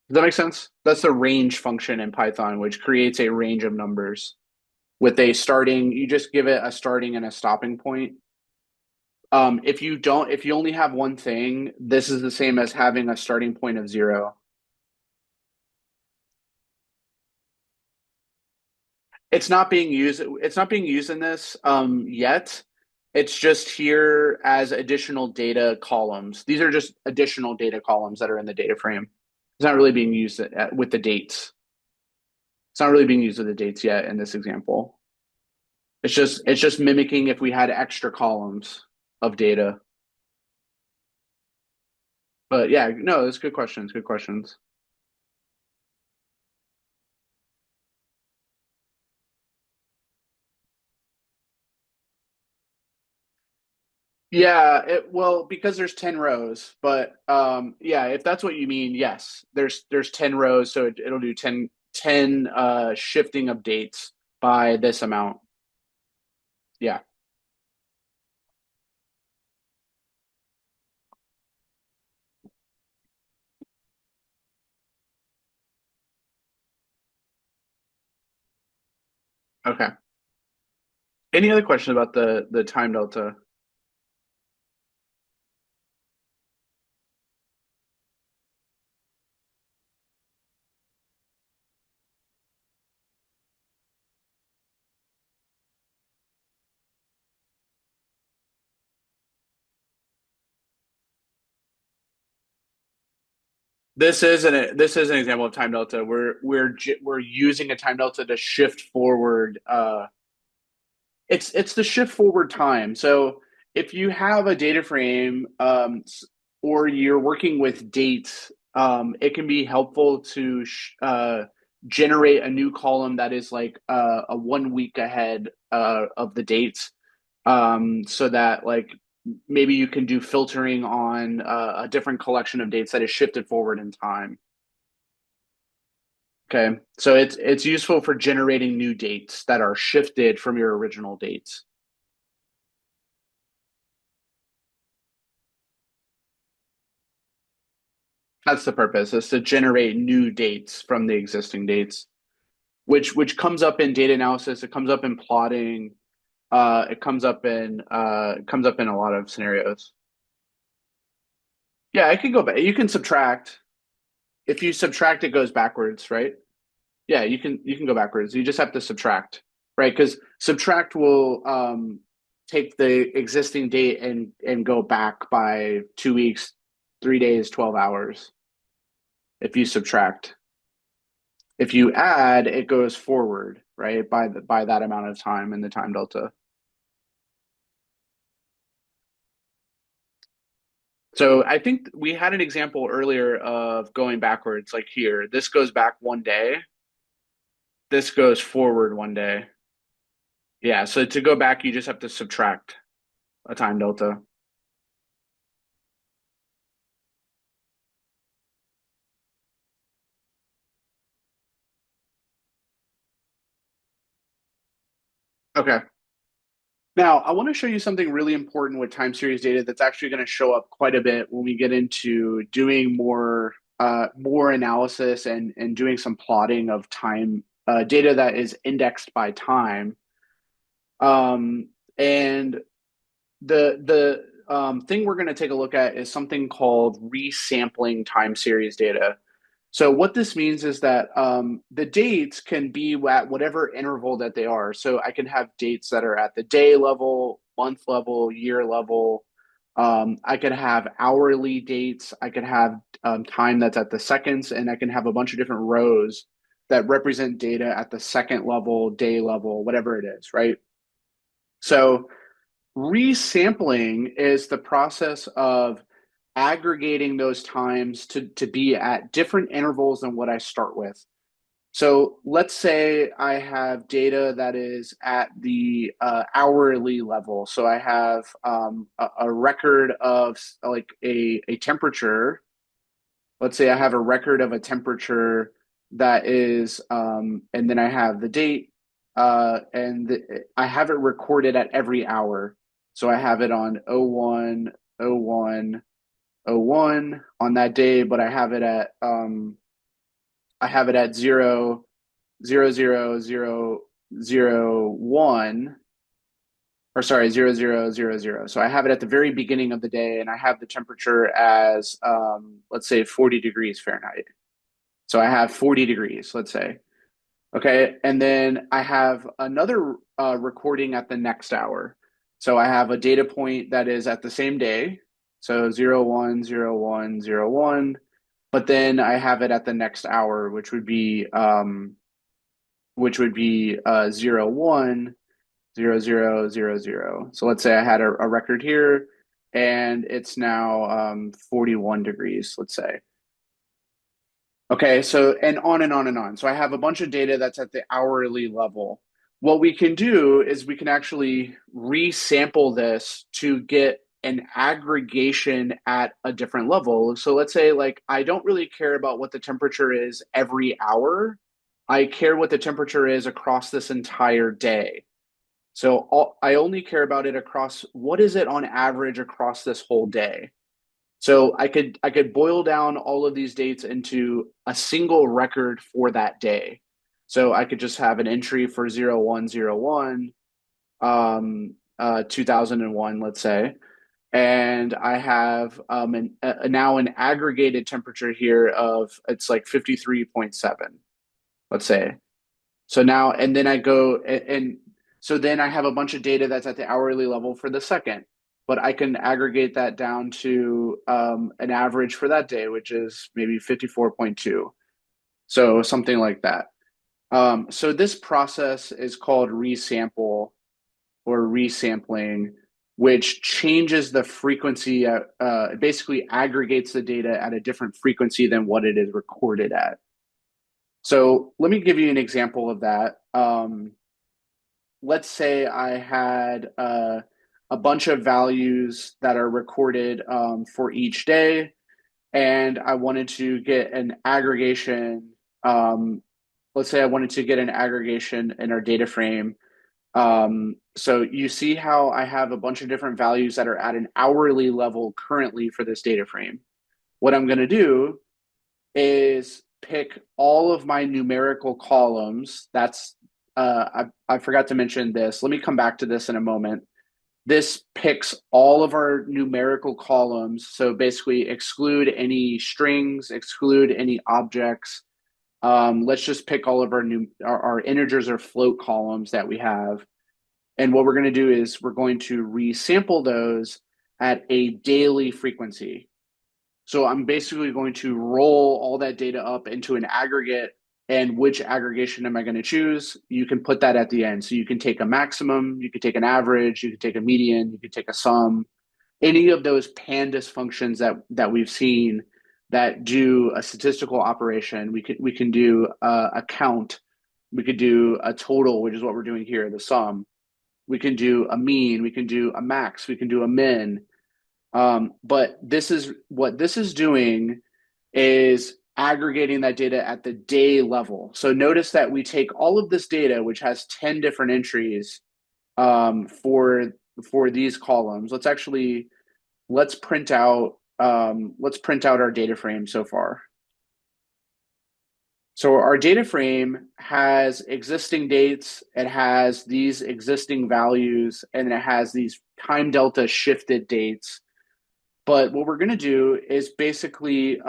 Does that make sense? That's the range function in Python, which creates a range of numbers with a starting, you just give it a starting and a stopping point. If you only have one thing, this is the same as having a starting point of 0. It's not being used in this yet. It's just here as additional data columns. These are just additional data columns that are in the data frame. It's not really being used with the dates. It's not really being used with the dates yet in this example. It's just mimicking if we had extra columns of data. But yeah, no, it's good questions. Good questions. Yeah, well, because there's 10 rows, but yeah, if that's what you mean, yes. There's 10 rows, so it'll do 10 shifting of dates by this amount. Yeah. Okay. Any other question about the time delta? This is an example of time delta. We're using a time delta to shift forward. It's the shift forward time. So if you have a data frame, or you're working with dates, it can be helpful to generate a new column that is like a 1 week ahead of the dates, so that like maybe you can do filtering on a different collection of dates that is shifted forward in time. Okay, so it's useful for generating new dates that are shifted from your original dates. That's the purpose, is to generate new dates from the existing dates, which comes up in data analysis. It comes up in plotting. It comes up in a lot of scenarios. Yeah, I could go back. You can subtract. If you subtract, it goes backwards, right? Yeah, you can go backwards. You just have to subtract, right? Because subtract will take the existing date and go back by 2 weeks, 3 days, 12 hours. If you subtract. If you add, it goes forward, right? By that amount of time in the time delta. So I think we had an example earlier of going backwards, like here. This goes back 1 day. This goes forward 1 day. Yeah, so to go back, you just have to subtract a time delta. Okay. Now, I want to show you something really important with time series data that's actually going to show up quite a bit when we get into doing more analysis and doing some plotting of time data that is indexed by time. And the thing we're going to take a look at is something called resampling time series data. So what this means is that the dates can be at whatever interval that they are. So I can have dates that are at the day level, month level, year level. I could have hourly dates. I could have time that's at the seconds, and I can have a bunch of different rows that represent data at the second level, day level, whatever it is, right? So resampling is the process of aggregating those times to be at different intervals than what I start with. So let's say I have data that is at the hourly level. So I have a record of like a temperature. Let's say I have a record of a temperature that is, and then I have the date, I have it recorded at every hour. So I have it on 01, 01, 01 on that day, but I have it at 0, 0, 0, 0, 0, 0, 1, or sorry, 0000. So I have it at the very beginning of the day, and I have the temperature as let's say 40 degrees Fahrenheit. So I have 40 degrees, let's say. Okay, and then I have another recording at the next hour. So I have a data point that is at the same day, so 01, 01, 01, but then I have it at the next hour, which would be which would be 0, 1, 0, 0, 0, 0. So let's say I had a record here, and it's now 41 degrees, let's say. Okay, so and on and on and on. So I have a bunch of data that's at the hourly level. What we can do is we can actually resample this to get an aggregation at a different level. So let's say like I don't really care about what the temperature is every hour. I care what the temperature is across this entire day. So I only care about it across what is it on average across this whole day. So I could boil down all of these dates into a single record for that day. So I could just have an entry for 0101 2001, let's say, and I have now an aggregated temperature here of it's like 53.7, let's say. So now and then I go and so then I have a bunch of data that's at the hourly level for the second, but I can aggregate that down to an average for that day, which is maybe 54.2. So something like that. So this process is called resample or resampling, which changes the frequency, basically aggregates the data at a different frequency than what it is recorded at. So let me give you an example of that. Let's say I had a bunch of values that are recorded for each day, and I wanted to get an aggregation. Let's say I wanted to get an aggregation in our data frame. So you see how I have a bunch of different values that are at an hourly level currently for this data frame. What I'm going to do is pick all of my numerical columns. That's I forgot to mention this. Let me come back to this in a moment. This picks all of our numerical columns. So basically exclude any strings, exclude any objects. Let's just pick all of our integers or float columns that we have. And what we're going to do is we're going to resample those at a daily frequency. So I'm basically going to roll all that data up into an aggregate. And which aggregation am I going to choose? You can put that at the end. So you can take a maximum, you can take an average, you can take a median, you can take a sum. Any of those Pandas functions that we've seen that do a statistical operation, we can do a count, we could do a total, which is what we're doing here, the sum. We can do a mean, we can do a max, we can do a min. But this is what this is doing is aggregating that data at the day level. So notice that we take all of this data, which has 10 different entries for these columns. Let's print out our data frame so far. So our data frame has existing dates, it has these existing values, and it has these time delta shifted dates. But what we're going to do is basically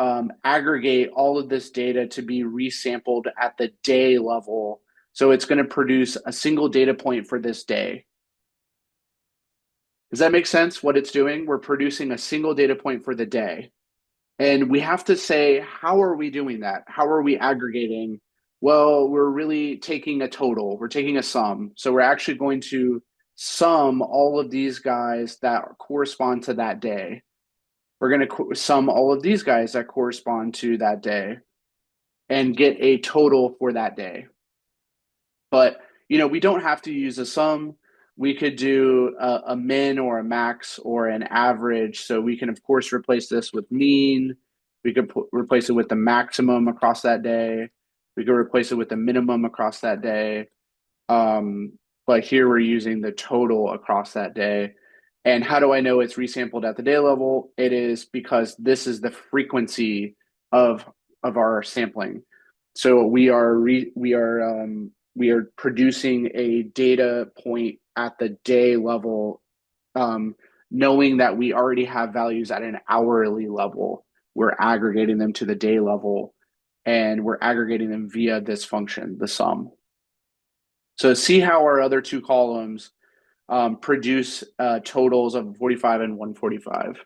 aggregate all of this data to be resampled at the day level. So it's going to produce a single data point for this day. Does that make sense what it's doing? We're producing a single data point for the day. And we have to say, how are we doing that? How are we aggregating? Well, we're really taking a total. We're taking a sum. So we're actually going to sum all of these guys that correspond to that day. We're going to sum all of these guys that correspond to that day and get a total for that day. But, we don't have to use a sum. We could do a min or a max or an average. So we can, of course, replace this with mean. We could replace it with the maximum across that day. We could replace it with the minimum across that day. But here we're using the total across that day. And how do I know it's resampled at the day level? It is because this is the frequency of our sampling. So we are producing a data point at the day level, knowing that we already have values at an hourly level. We're aggregating them to the day level, and we're aggregating them via this function, the sum. So see how our other two columns produce totals of 45 and 145.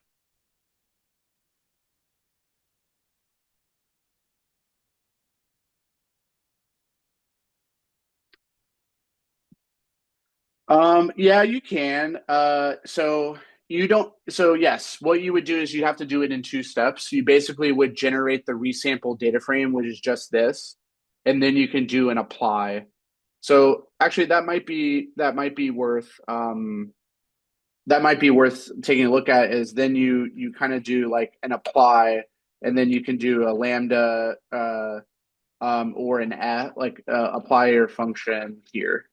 Yeah, you can. So you don't, so yes, what you would do is you have to do it in two steps. You basically would generate the resample data frame, which is just this, and then you can do an apply. So actually that might be worth taking a look at is then you kind of do like an apply and then you can do a lambda or an apply your function here.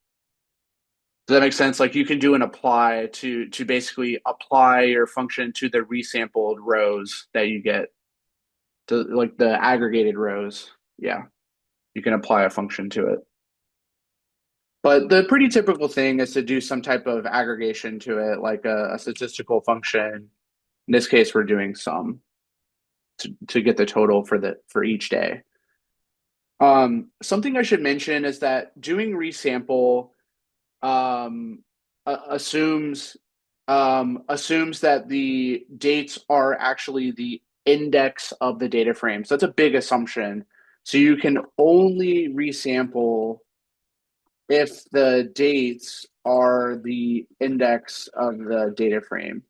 Does that make sense? Like you can do an apply to basically apply your function to the resampled rows that you get to like the aggregated rows. Yeah, you can apply a function to it. But the pretty typical thing is to do some type of aggregation to it, like a statistical function. In this case, we're doing sum to get the total for each day. Something I should mention is that doing resample um, assumes assumes that the dates are actually the index of the data frame. So that's a big assumption. So you can only resample if the dates are the index of the data frame.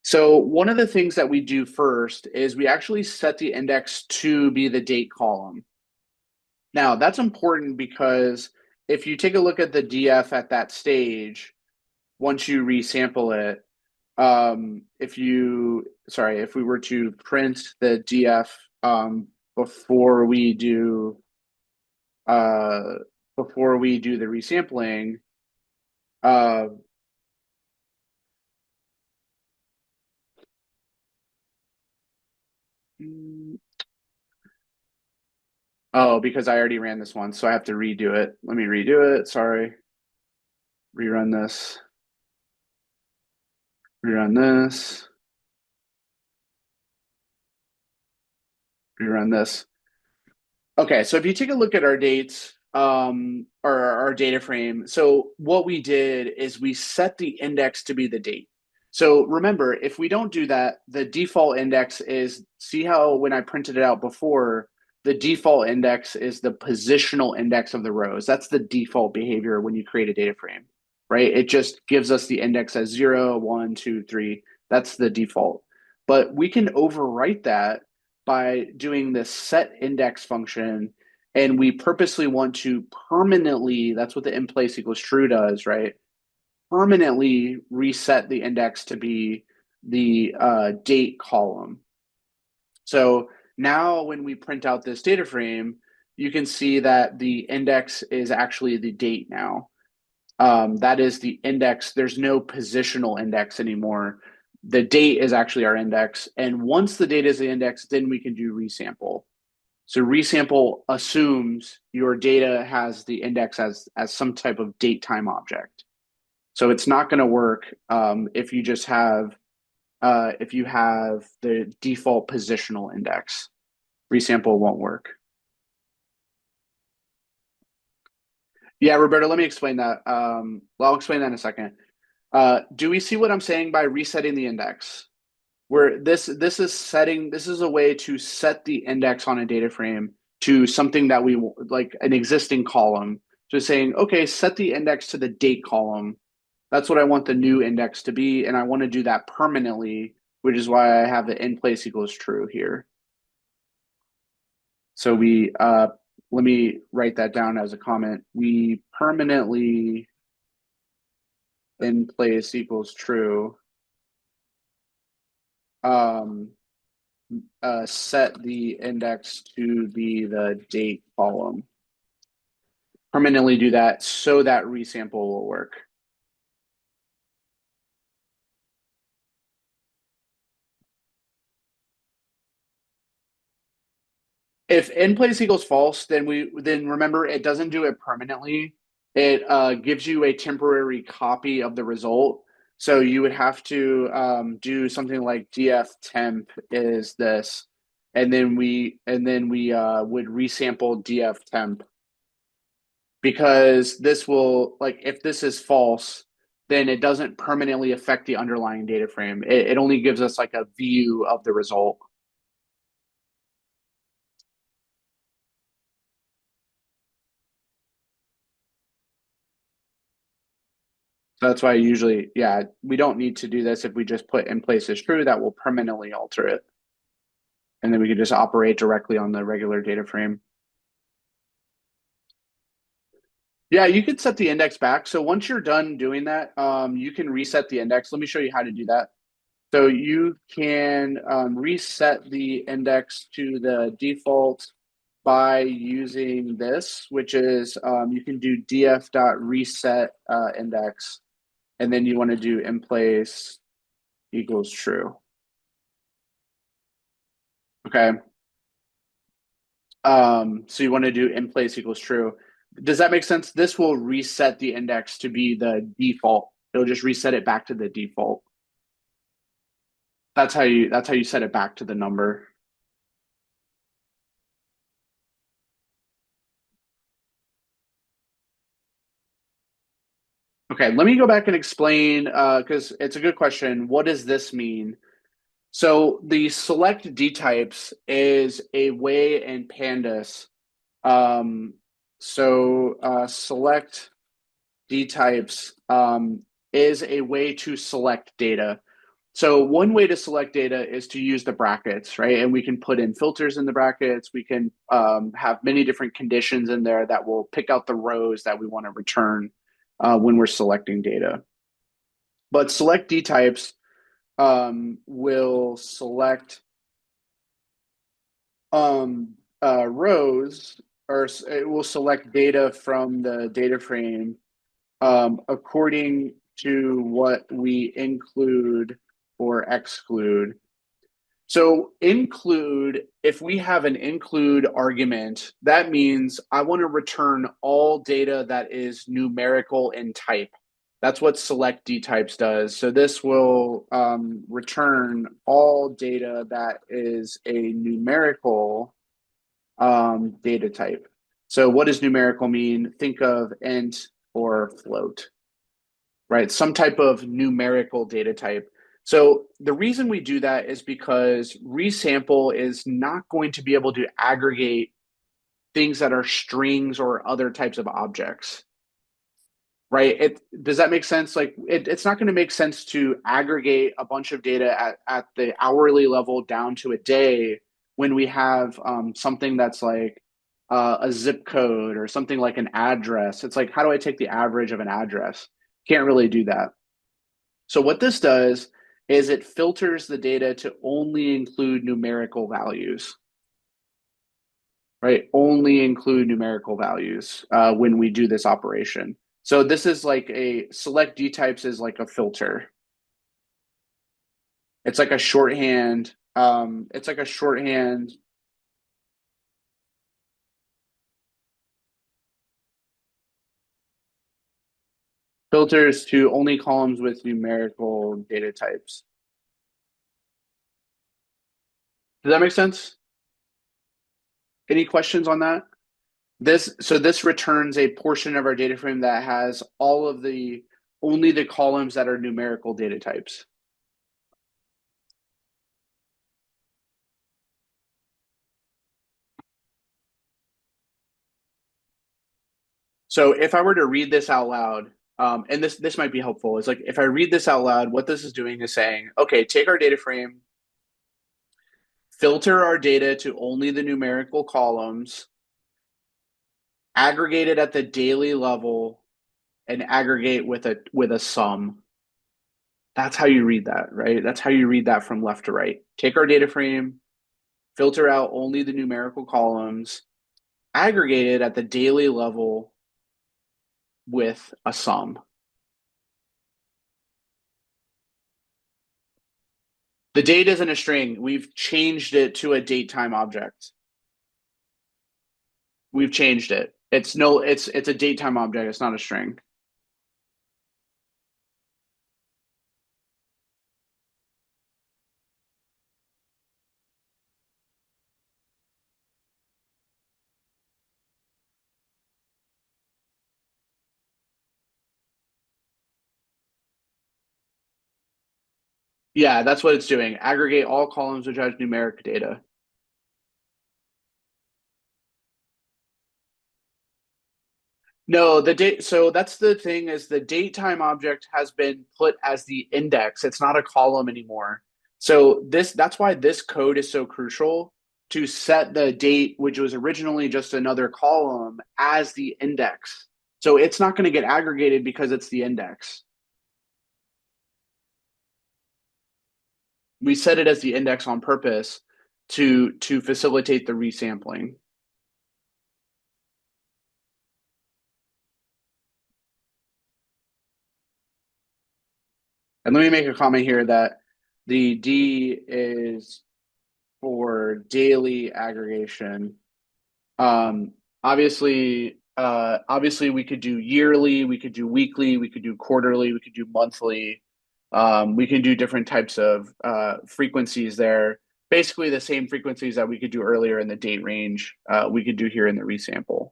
So one of the things that we do first is we actually set the index to be the date column. Now that's important because if you take a look at the DF at that stage, once you resample it, if we were to print the DF before we do uh, before we do the resampling, uh, oh, because I already ran this one, so I have to redo it. Let me redo it. Sorry. Rerun this. Rerun this. Rerun this. Okay, so if you take a look at our dates, or our data frame, so what we did is we set the index to be the date. So remember, if we don't do that, the default index is, see how when I printed it out before, the default index is the positional index of the rows. That's the default behavior when you create a data frame, right? It just gives us the index as 0, 1, 2, 3. That's the default. But we can overwrite that by doing this set index function, and we purposely want to permanently, that's what the in place equals true does, right? Permanently reset the index to be the date column. So now when we print out this data frame, you can see that the index is actually the date now. That is the index. There's no positional index anymore. The date is actually our index. And once the date is the index, then we can do resample. So resample assumes your data has the index as some type of date time object. So it's not going to work if you just have if you have the default positional index. Resample won't work. Yeah, Roberto, let me explain that. Well, I'll explain that in a second. Do we see what I'm saying by resetting the index? Where this is a way to set the index on a data frame to something that we like an existing column. So saying, okay, set the index to the date column. That's what I want the new index to be, and I want to do that permanently, which is why I have the in place equals true here. So we let me write that down as a comment. We permanently in place equals true. Set the index to be the date column. Permanently do that so that resample will work. If in place equals false, then remember it doesn't do it permanently. It gives you a temporary copy of the result. So you would have to do something like df temp is this, and then we would resample df temp, because this will, like, if this is false, then it doesn't permanently affect the underlying data frame. It only gives us like a view of the result. So that's why usually, yeah, we don't need to do this if we just put in place is true, that will permanently alter it. And then we can just operate directly on the regular data frame. Yeah, you could set the index back. So once you're done doing that, you can reset the index. Let me show you how to do that. So you can reset the index to the default by using this, which is you can do df.reset index, and then you want to do in place equals true. Okay. So you want to do in place equals true. Does that make sense? This will reset the index to be the default. It'll just reset it back to the default. That's how you set it back to the number. Okay, let me go back and explain because it's a good question. What does this mean? So the select D types is a way in Pandas. Um, select D types is a way to select data. So one way to select data is to use the brackets, right? And we can put in filters in the brackets. We can have many different conditions in there that will pick out the rows that we want to return when we're selecting data. But select D types will select rows, or it will select data from the data frame according to what we include or exclude. So include, if we have an include argument, that means I want to return all data that is numerical in type. That's what select D types does. So this will return all data that is a numerical data type. So what does numerical mean? Think of int or float, right? Some type of numerical data type. So the reason we do that is because resample is not going to be able to aggregate things that are strings or other types of objects, right? Does that make sense? Like it's not going to make sense to aggregate a bunch of data at the hourly level down to a day when we have something that's like a zip code or something like an address. It's like, how do I take the average of an address? Can't really do that. So what this does is it filters the data to only include numerical values, right? Only include numerical values when we do this operation. So this is like a select D types is like a filter. It's like a shorthand. It's like a shorthand. Filters to only columns with numerical data types. Does that make sense? Any questions on that? This returns a portion of our data frame that has all of the only the columns that are numerical data types. So if I were to read this out loud, and this might be helpful, is like if I read this out loud, what this is doing is saying, okay, take our data frame, filter our data to only the numerical columns, aggregate it at the daily level, and aggregate with a sum. That's how you read that, right? That's how you read that from left to right. Take our data frame, filter out only the numerical columns, aggregate it at the daily level with a sum. The date isn't a string. We've changed it to a date time object. We've changed it. It's a date time object. It's not a string. Yeah, that's what it's doing. Aggregate all columns which has numeric data. No, the date. So that's the thing is the date time object has been put as the index. It's not a column anymore. So that's why this code is so crucial to set the date, which was originally just another column, as the index. So it's not going to get aggregated because it's the index. We set it as the index on purpose to facilitate the resampling. And let me make a comment here that the D is for daily aggregation. Um, obviously, we could do yearly, we could do weekly, we could do quarterly, we could do monthly. We can do different types of frequencies there. Basically, the same frequencies that we could do earlier in the date range, we could do here in the resample.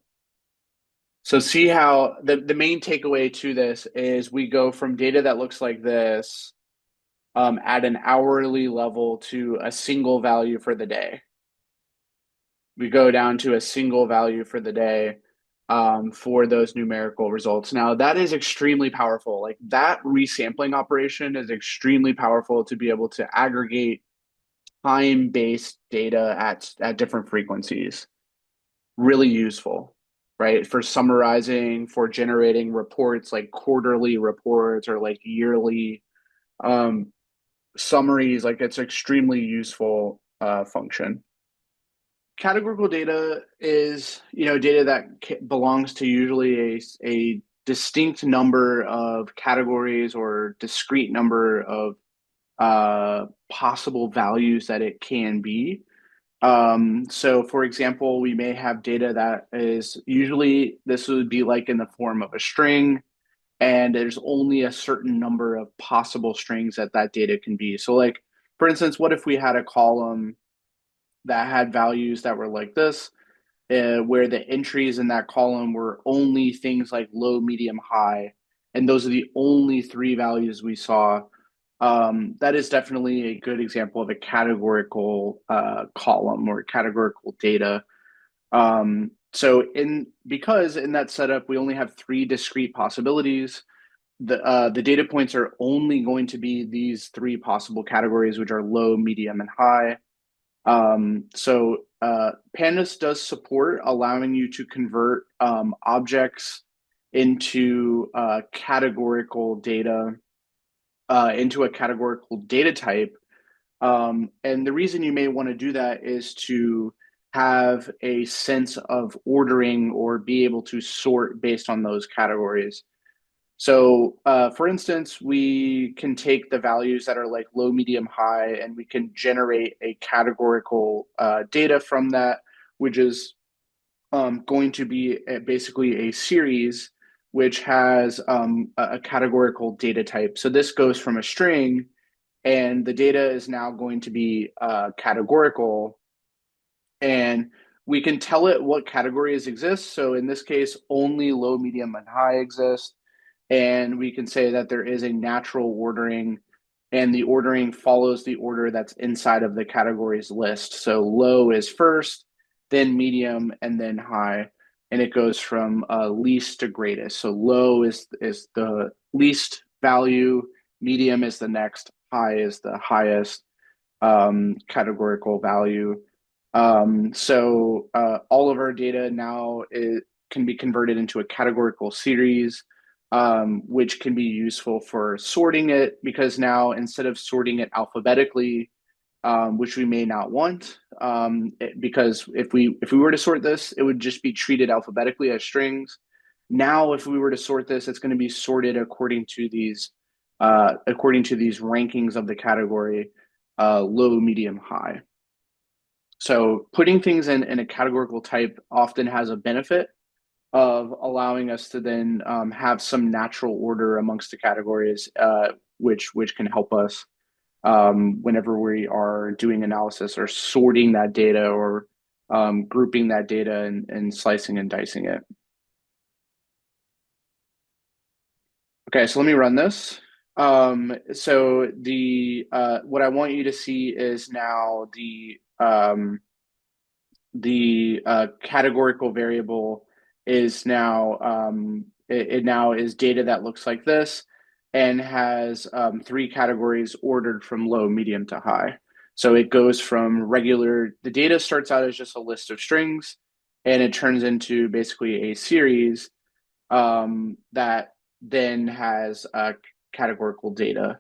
So see how the main takeaway to this is we go from data that looks like this at an hourly level to a single value for the day. We go down to a single value for the day for those numerical results. Now, that is extremely powerful. Like that resampling operation is extremely powerful to be able to aggregate time-based data at different frequencies. Really useful, right? For summarizing, for generating reports like quarterly reports or like yearly um, summaries. Like it's extremely useful function. Categorical data is, data that belongs to usually a distinct number of categories or discrete number of possible values that it can be. So for example, we may have data that is usually this would be like in the form of a string, and there's only a certain number of possible strings that that data can be. So like, for instance, what if we had a column that had values that were like this, where the entries in that column were only things like low, medium, high, and those are the only three values we saw. That is definitely a good example of a categorical column or categorical data. Because in that setup we only have three discrete possibilities, the data points are only going to be these three possible categories, which are low, medium, and high. Pandas does support allowing you to convert objects into categorical data into a categorical data type. And the reason you may want to do that is to have a sense of ordering or be able to sort based on those categories. So, for instance, we can take the values that are like low, medium, high, and we can generate a categorical data from that, which is going to be basically a series which has a categorical data type. So this goes from a string, and the data is now going to be categorical, and we can tell it what categories exist. So in this case, only low, medium, and high exist. And we can say that there is a natural ordering, and the ordering follows the order that's inside of the categories list. So low is first, then medium, and then high. And it goes from least to greatest. So low is the least value, medium is the next, high is the highest categorical value. All of our data now can be converted into a categorical series, which can be useful for sorting it, because now instead of sorting it alphabetically, which we may not want, because if we were to sort this, it would just be treated alphabetically as strings. Now, if we were to sort this, it's going to be sorted according to these rankings of the category, low, medium, high. So putting things in a categorical type often has a benefit of allowing us to then have some natural order amongst the categories, which can help us whenever we are doing analysis or sorting that data or grouping that data and slicing and dicing it. Okay, so let me run this. So the what I want you to see is now the categorical variable is now it now is data that looks like this and has three categories ordered from low, medium to high. So it goes from regular, the data starts out as just a list of strings, and it turns into basically a series that then has categorical data.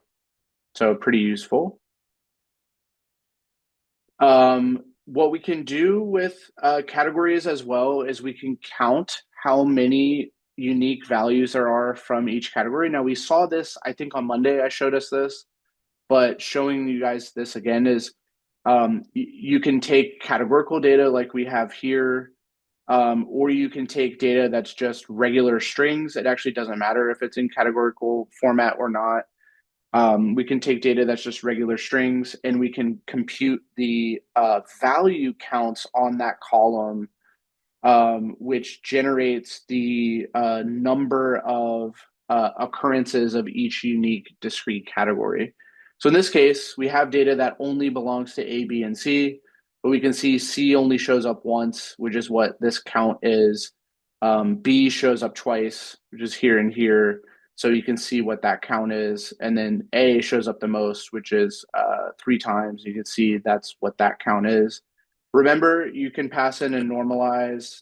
So pretty useful. What we can do with categories as well is we can count how many unique values there are from each category. Now, we saw this, I think on Monday, I showed us this, but showing you guys this again is you can take categorical data like we have here, or you can take data that's just regular strings. It actually doesn't matter if it's in categorical format or not. We can take data that's just regular strings, and we can compute the value counts on that column, which generates the number of occurrences of each unique discrete category. So in this case, we have data that only belongs to A, B, and C, but we can see C only shows up once, which is what this count is. B shows up twice, which is here and here. So you can see what that count is. And then A shows up the most, which is 3 times. You can see that's what that count is. Remember, you can pass in a normalize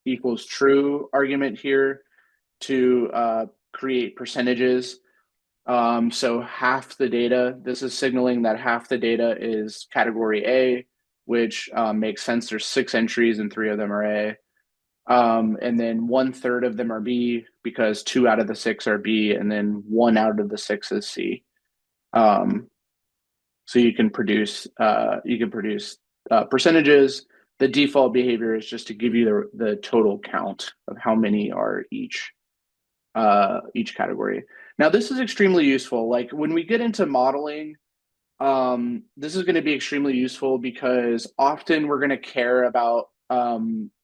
equals true argument here to create percentages. So half the data, this is signaling that half the data is category A, which makes sense. There's 6 entries and 3 of them are A. And then 1/3 of them are B because 2 out of the 6 are B, and then 1 out of the 6 is C. So you can produce percentages. The default behavior is just to give you the total count of how many are each category. Now, this is extremely useful. Like when we get into modeling, this is going to be extremely useful because often we're going to care about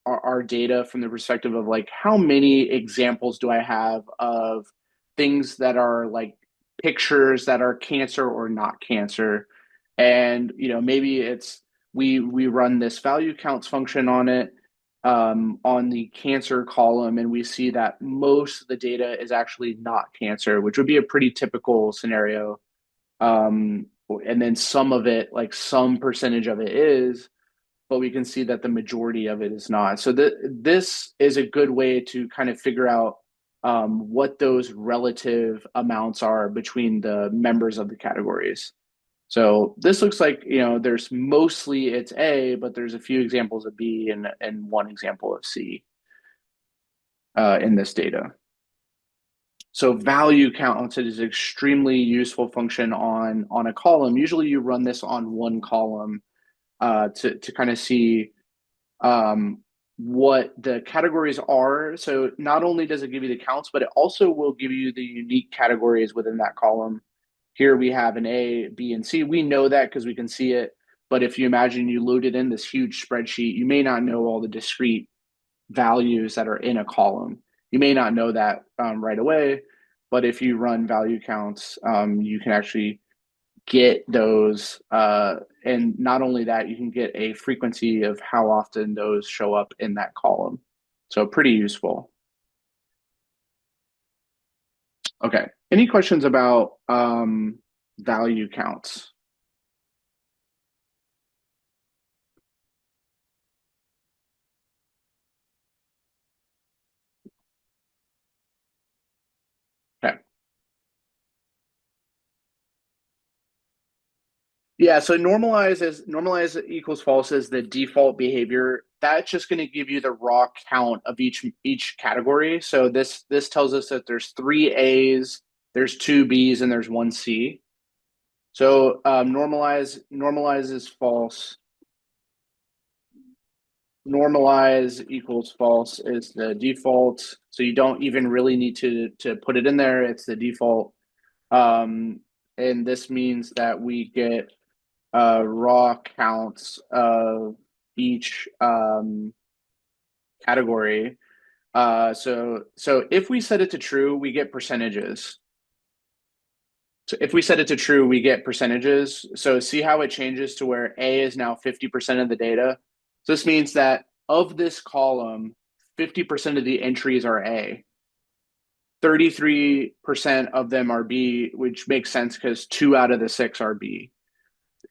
our data from the perspective of like how many examples do I have of things that are like pictures that are cancer or not cancer. And maybe it's we run this value counts function on it on the cancer column, and we see that most of the data is actually not cancer, which would be a pretty typical scenario. And then some of it, like some percentage of it is, but we can see that the majority of it is not. So this is a good way to kind of figure out what those relative amounts are between the members of the categories. So this looks like, there's mostly it's A, but there's a few examples of B and one example of C in this data. So value count is an extremely useful function on a column. Usually you run this on one column to kind of see what the categories are. So not only does it give you the counts, but it also will give you the unique categories within that column. Here we have an A, B, and C. We know that because we can see it. But if you imagine you loaded in this huge spreadsheet, you may not know all the discrete values that are in a column. You may not know that right away, but if you run value counts, you can actually get those. And not only that, you can get a frequency of how often those show up in that column. So pretty useful. Okay. Any questions about value counts? Okay. Yeah, so normalize equals false is the default behavior. That's just going to give you the raw count of each category. So this tells us that there's 3 A's, there's 2 B's, and there's 1 C. So normalize is false. Normalize equals false is the default. So you don't even really need to put it in there. It's the default. And this means that we get raw counts of each category. So if we set it to true, we get percentages. So if we set it to true, we get percentages. So see how it changes to where A is now 50% of the data. So this means that of this column, 50% of the entries are A. 33% of them are B, which makes sense because 2 out of the 6 are B.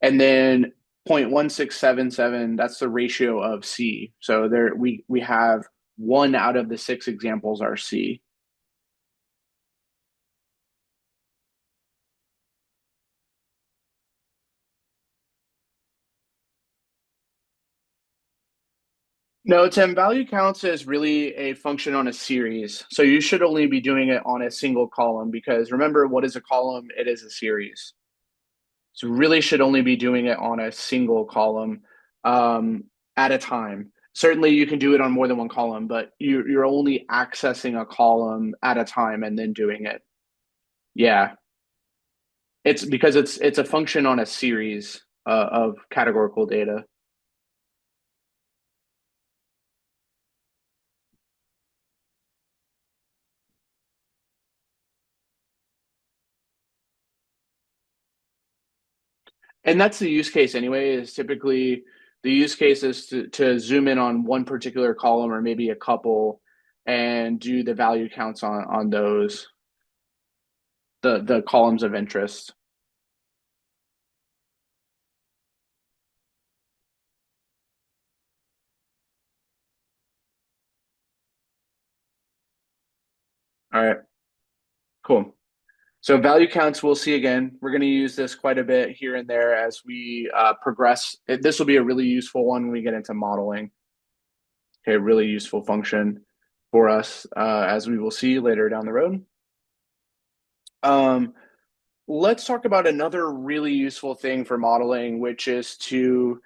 And then 0.1677, that's the ratio of C. So there we have 1 out of the 6 examples are C. No, Tim, value counts is really a function on a series. So you should only be doing it on a single column because remember, what is a column? It is a series. So really should only be doing it on a single column at a time. Certainly you can do it on more than one column, but you're only accessing a column at a time and then doing it. Yeah, it's because it's a function on a series of categorical data. And that's the use case anyway, is typically the use case is to zoom in on one particular column or maybe a couple and do the value counts on those, the columns of interest. All right, cool. So value counts, we'll see again. We're going to use this quite a bit here and there as we progress. This will be a really useful one when we get into modeling. Okay, really useful function for us as we will see later down the road. Let's talk about another really useful thing for modeling, which is to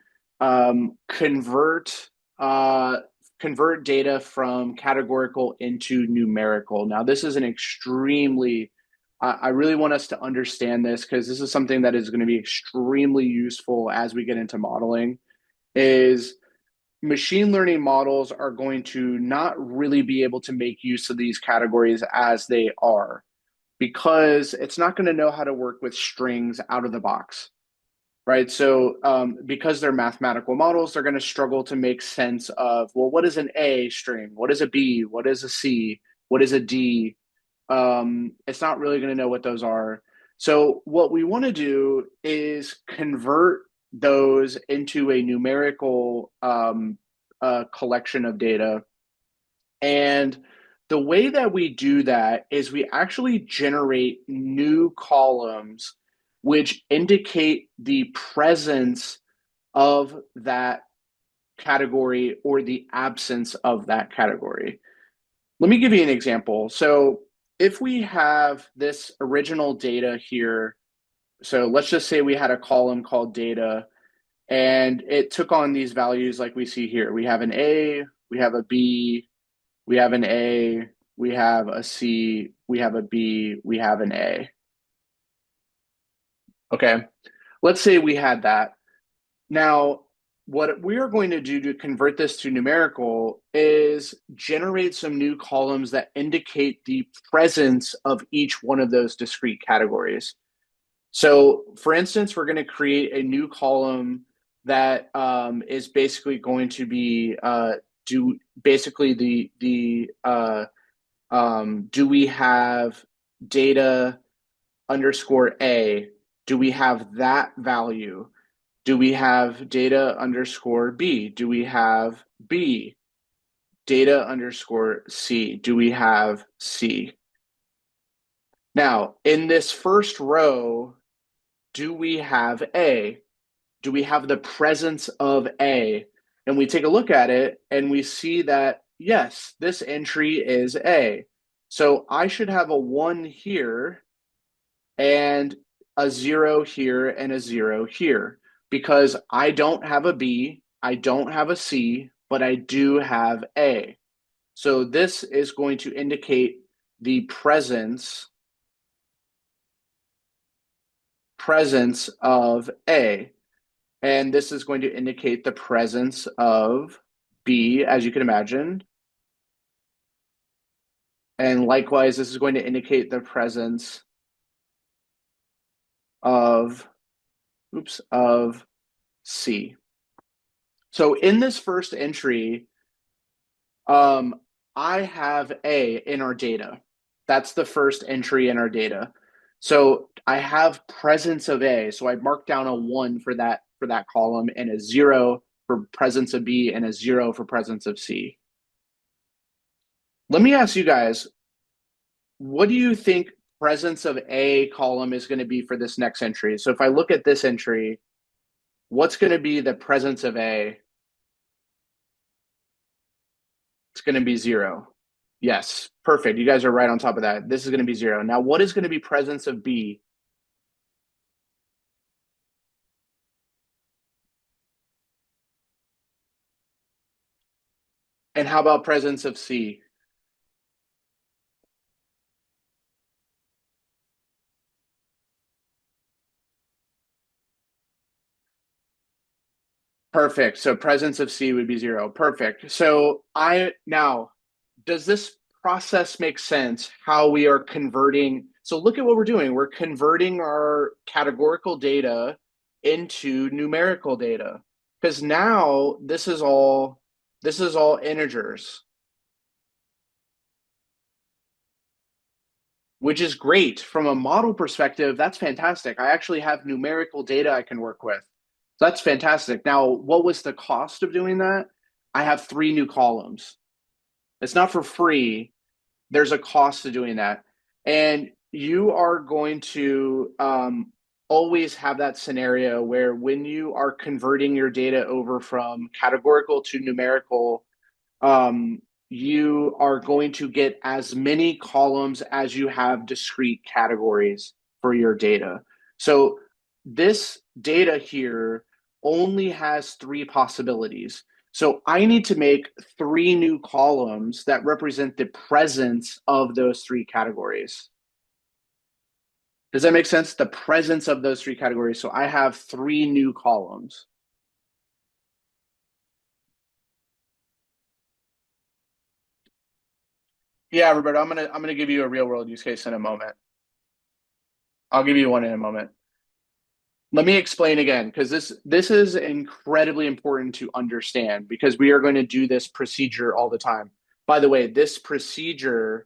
convert data from categorical into numerical. Now, this is an extremely I really want us to understand this because this is something that is going to be extremely useful as we get into modeling. Is machine learning models are going to not really be able to make use of these categories as they are because it's not going to know how to work with strings out of the box, right? So because they're mathematical models, they're going to struggle to make sense of, well, what is an A string? What is a B? What is a C? What is a D? It's not really going to know what those are. So what we want to do is convert those into a numerical collection of data. And the way that we do that is we actually generate new columns which indicate the presence of that category or the absence of that category. Let me give you an example. So if we have this original data here, so let's just say we had a column called data and it took on these values like we see here. We have an A, we have a B, we have an A, we have a C, we have a B, we have an A. Okay, let's say we had that. Now, what we are going to do to convert this to numerical is generate some new columns that indicate the presence of each one of those discrete categories. So for instance, we're going to create a new column that is basically going to be do we have data underscore A? Do we have that value? Do we have data underscore B? Do we have B? Data underscore C? Do we have C? Now, in this first row, do we have A? Do we have the presence of A? And we take a look at it and we see that, yes, this entry is A. So I should have a 1 here and a 0 here and a 0 here because I don't have a B, I don't have a C, but I do have A. So this is going to indicate the presence of A. And this is going to indicate the presence of B, as you can imagine. And likewise, this is going to indicate the presence of C. So in this first entry, I have A in our data. That's the first entry in our data. So I have presence of A. So I mark down a 1 for that column and a 0 for presence of B and a 0 for presence of C. Let me ask you guys, what do you think presence of A column is going to be for this next entry? So if I look at this entry, what's going to be the presence of A? It's going to be 0. Yes, perfect. You guys are right on top of that. This is going to be 0. Now, what is going to be presence of B? And how about presence of C? Perfect. So presence of C would be 0. Perfect. So now, does this process make sense how we are converting? So look at what we're doing. We're converting our categorical data into numerical data because now this is all integers, which is great from a model perspective. That's fantastic. I actually have numerical data I can work with. So that's fantastic. Now, what was the cost of doing that? I have 3 new columns. It's not for free. There's a cost to doing that. And you are going to always have that scenario where when you are converting your data over from categorical to numerical, you are going to get as many columns as you have discrete categories for your data. So this data here only has 3 possibilities. So I need to make 3 new columns that represent the presence of those 3 categories. Does that make sense? The presence of those 3 categories. So I have 3 new columns. Yeah, Roberto, I'm gonna give you a real world use case in a moment. I'll give you one in a moment. Let me explain again, because this is incredibly important to understand because we are going to do this procedure all the time. By the way, this procedure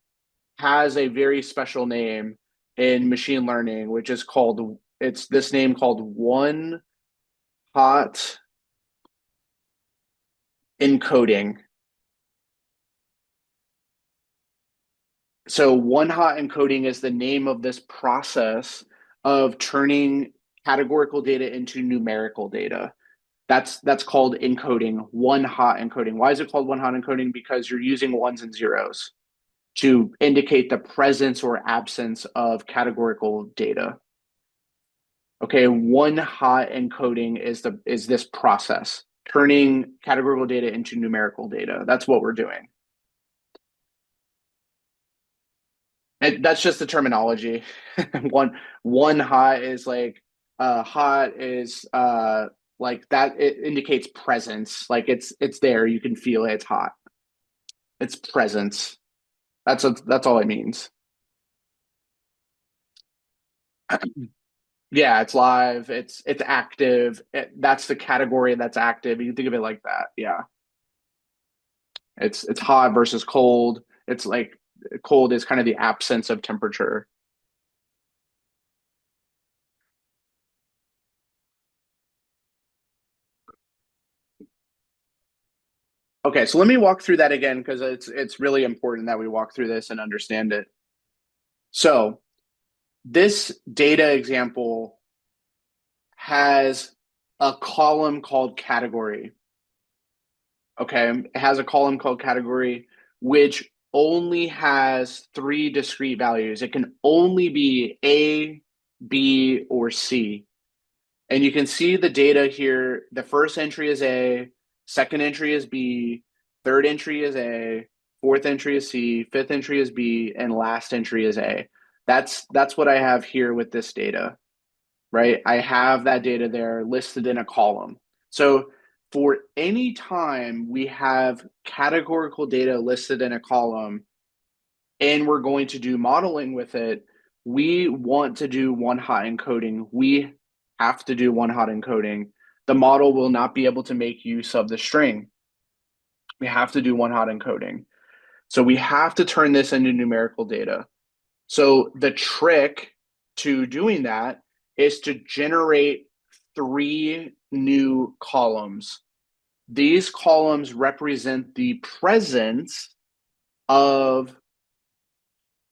has a very special name in machine learning, which is called, it's this name called one hot encoding. So one hot encoding is the name of this process of turning categorical data into numerical data. That's called encoding, one hot encoding. Why is it called one hot encoding? Because you're using ones and zeros to indicate the presence or absence of categorical data. Okay, one hot encoding is this process, turning categorical data into numerical data. That's what we're doing. And that's just the terminology. one hot is like hot is like that, it indicates presence. Like it's there, you can feel it, it's hot. It's presence. That's all it means. Yeah, it's live, it's active. That's the category that's active. You can think of it like that. Yeah. It's hot versus cold. It's like cold is kind of the absence of temperature. Okay, so let me walk through that again because it's really important that we walk through this and understand it. So this data example has a column called category. Okay, it has a column called category, which only has 3 discrete values. It can only be A, B, or C. And you can see the data here. The first entry is A, second entry is B, third entry is A, fourth entry is C, fifth entry is B, and last entry is A. That's what I have here with this data, right? I have that data there listed in a column. So for any time we have categorical data listed in a column and we're going to do modeling with it, we want to do one hot encoding. We have to do one hot encoding. The model will not be able to make use of the string. We have to do one hot encoding. So we have to turn this into numerical data. So the trick to doing that is to generate 3 new columns. These columns represent the presence of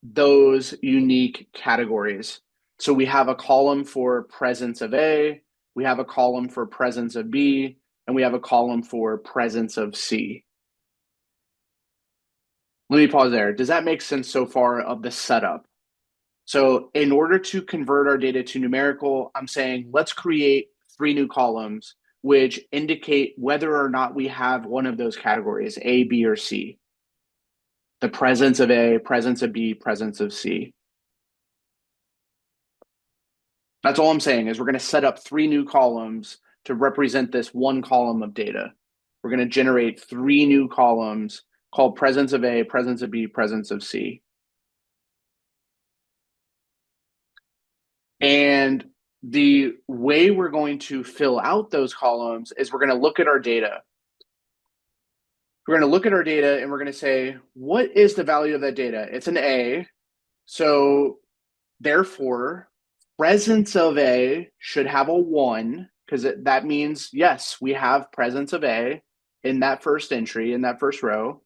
those unique categories. So we have a column for presence of A, we have a column for presence of B, and we have a column for presence of C. Let me pause there. Does that make sense so far of the setup? So in order to convert our data to numerical, I'm saying let's create 3 new columns which indicate whether or not we have one of those categories, A, B, or C. The presence of A, presence of B, presence of C. That's all I'm saying is we're going to set up 3 new columns to represent this one column of data. We're going to generate 3 new columns called presence of A, presence of B, presence of C. And the way we're going to fill out those columns is we're going to look at our data. We're going to look at our data and we're going to say, what is the value of that data? It's an A. So therefore, presence of A should have a 1 because that means, yes, we have presence of A in that first entry, in that first row.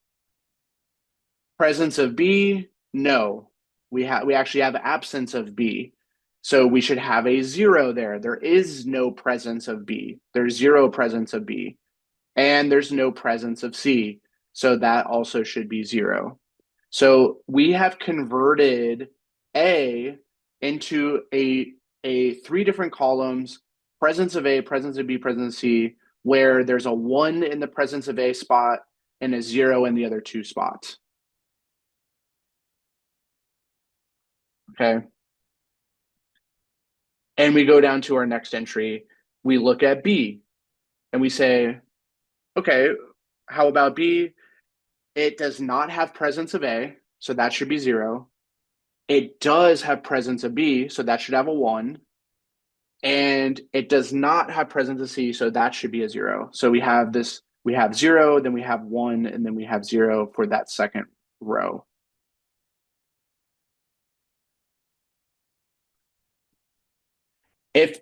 Presence of B, no. We actually have absence of B. So we should have a 0 there. There is no presence of B. There's 0 presence of B. And there's no presence of C. So that also should be 0. So we have converted A into a 3 different columns, presence of A, presence of B, presence of C, where there's a 1 in the presence of A spot and a 0 in the other 2 spots. Okay. And we go down to our next entry. We look at B and we say, okay, how about B? It does not have presence of A, so that should be 0. It does have presence of B, so that should have a 1. And it does not have presence of C, so that should be a 0. So we have this, we have 0, then we have 1, and then we have 0 for that second row. If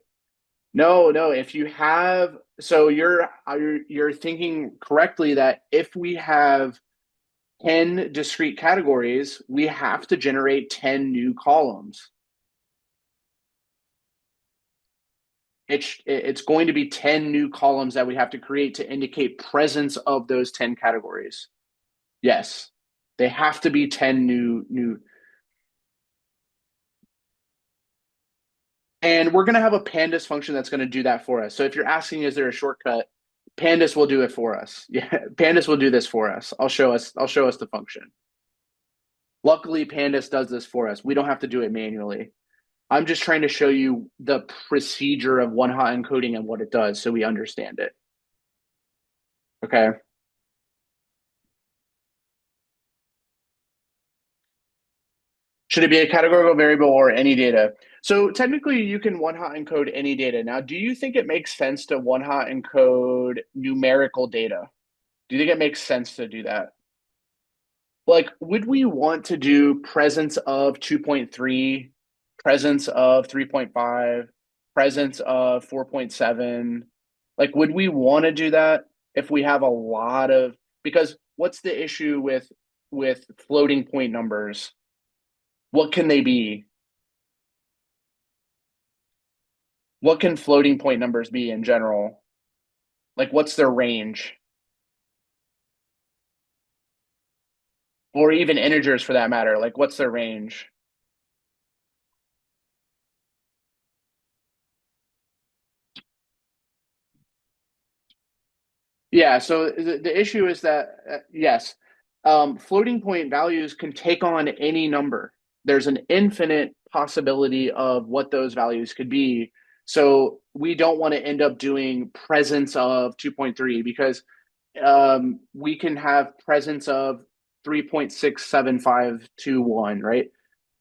if you have, so you're thinking correctly that if we have 10 discrete categories, we have to generate 10 new columns. It's going to be 10 new columns that we have to create to indicate presence of those 10 categories. Yes, they have to be 10 new. And we're going to have a Pandas function that's going to do that for us. So if you're asking, is there a shortcut? Pandas will do it for us. Yeah, Pandas will do this for us. I'll show us the function. Luckily, Pandas does this for us. We don't have to do it manually. I'm just trying to show you the procedure of one-hot encoding and what it does so we understand it. Okay. Should it be a categorical variable or any data? So technically you can one-hot encode any data. Now, do you think it makes sense to one-hot encode numerical data? Do you think it makes sense to do that? Like, would we want to do presence of 2.3, presence of 3.5, presence of 4.7? Like, would we want to do that if we have a lot of, because what's the issue with floating point numbers? What can they be? What can floating point numbers be in general? Like, what's their range? Or even integers for that matter. Like, what's their range? Yeah, so the issue is that, yes, floating point values can take on any number. There's an infinite possibility of what those values could be. So we don't want to end up doing presence of 2.3 because we can have presence of 3.67521, right?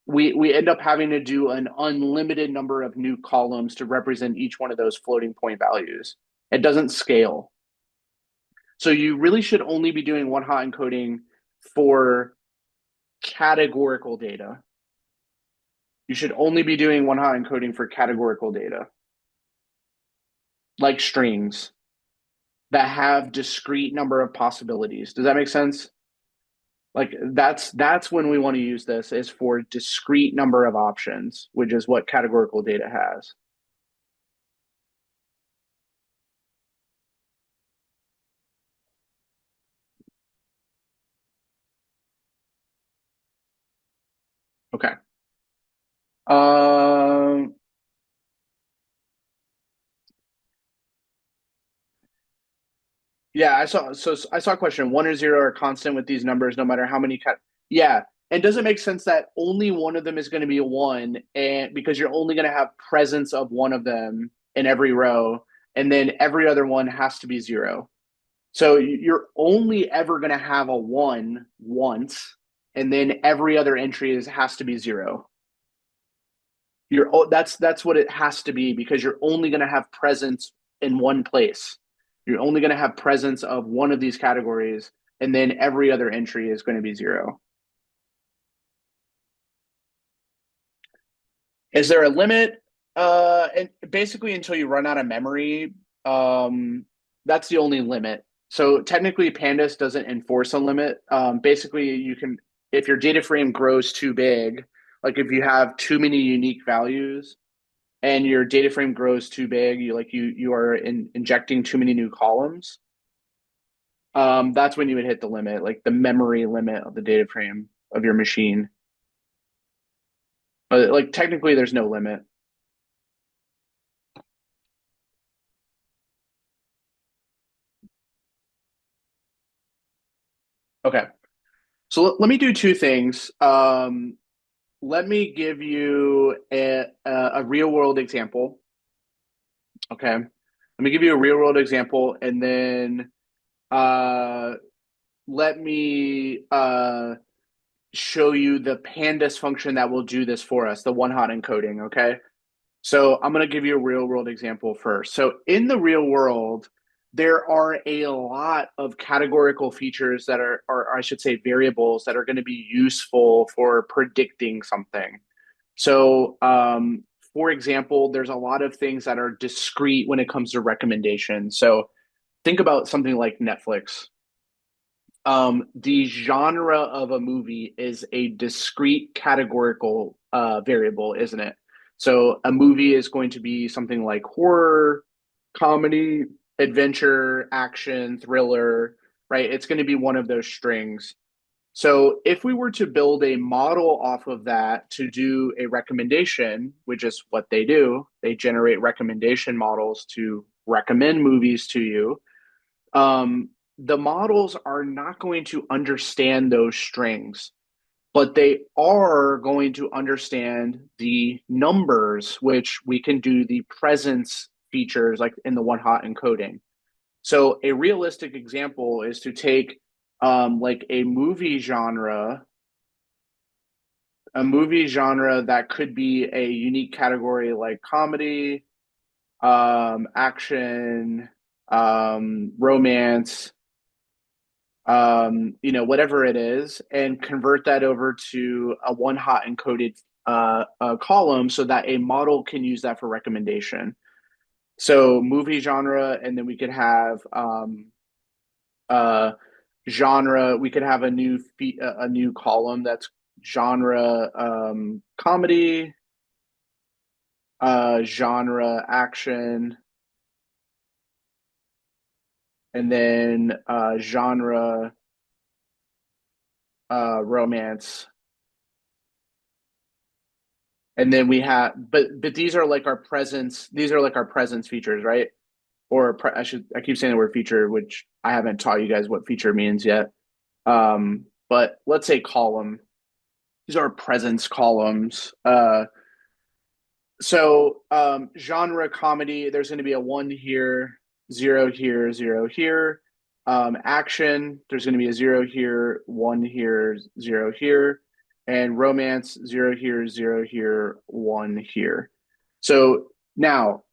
We end up having to do an unlimited number of new columns to represent each one of those floating point values. It doesn't scale. So you really should only be doing one hot encoding for categorical data. You should only be doing one-hot encoding for categorical data, like strings that have discrete number of possibilities. Does that make sense? Like that's when we want to use this, is for discrete number of options, which is what categorical data has. Okay. Um, yeah, I saw a question. One or zero are constant with these numbers, no matter how many yeah. And does it make sense that only one of them is going to be a one, and because you're only going to have presence of one of them in every row, and then every other one has to be zero. So you're only ever going to have a one once, and then every other entry has to be zero. That's what it has to be, because you're only going to have presence in one place. You're only going to have presence of one of these categories, and then every other entry is going to be zero. Is there a limit? And basically, until you run out of memory, that's the only limit. So technically, Pandas doesn't enforce a limit. Basically, you can, if your data frame grows too big, like if you have too many unique values, and your data frame grows too big, you are injecting too many new columns. That's when you would hit the limit, like the memory limit of the data frame of your machine. But like technically, there's no limit. Okay, so let me do two things. Let me give you a real world example. Okay, let me give you a real world example, and then uh, let me show you the pandas function that will do this for us, the one hot encoding. Okay, so I'm going to give you a real world example first. So in the real world, there are a lot of categorical features that are, or I should say variables, that are going to be useful for predicting something. So, for example, there's a lot of things that are discrete when it comes to recommendations. So think about something like Netflix. The genre of a movie is a discrete categorical variable, isn't it? So a movie is going to be something like horror, comedy, adventure, action, thriller, right? It's going to be one of those strings. So if we were to build a model off of that to do a recommendation, which is what they do, they generate recommendation models to recommend movies to you. The models are not going to understand those strings, but they are going to understand the numbers, which we can do the presence features like in the one hot encoding. So a realistic example is to take like a movie genre that could be a unique category like comedy, action, romance, whatever it is, and convert that over to a one hot encoded column so that a model can use that for recommendation. So movie genre, and then we could have uh, genre. We could have a new column that's genre comedy, genre action, and then genre romance. And then we have, but these are like our presence. These are like our presence features, right? I keep saying the word feature, which I haven't taught you guys what feature means yet. But let's say column. These are presence columns. Genre comedy, there's going to be a one here, zero here, zero here. Action, there's going to be a zero here, one here, zero here. And romance, zero here, zero here, one here. So now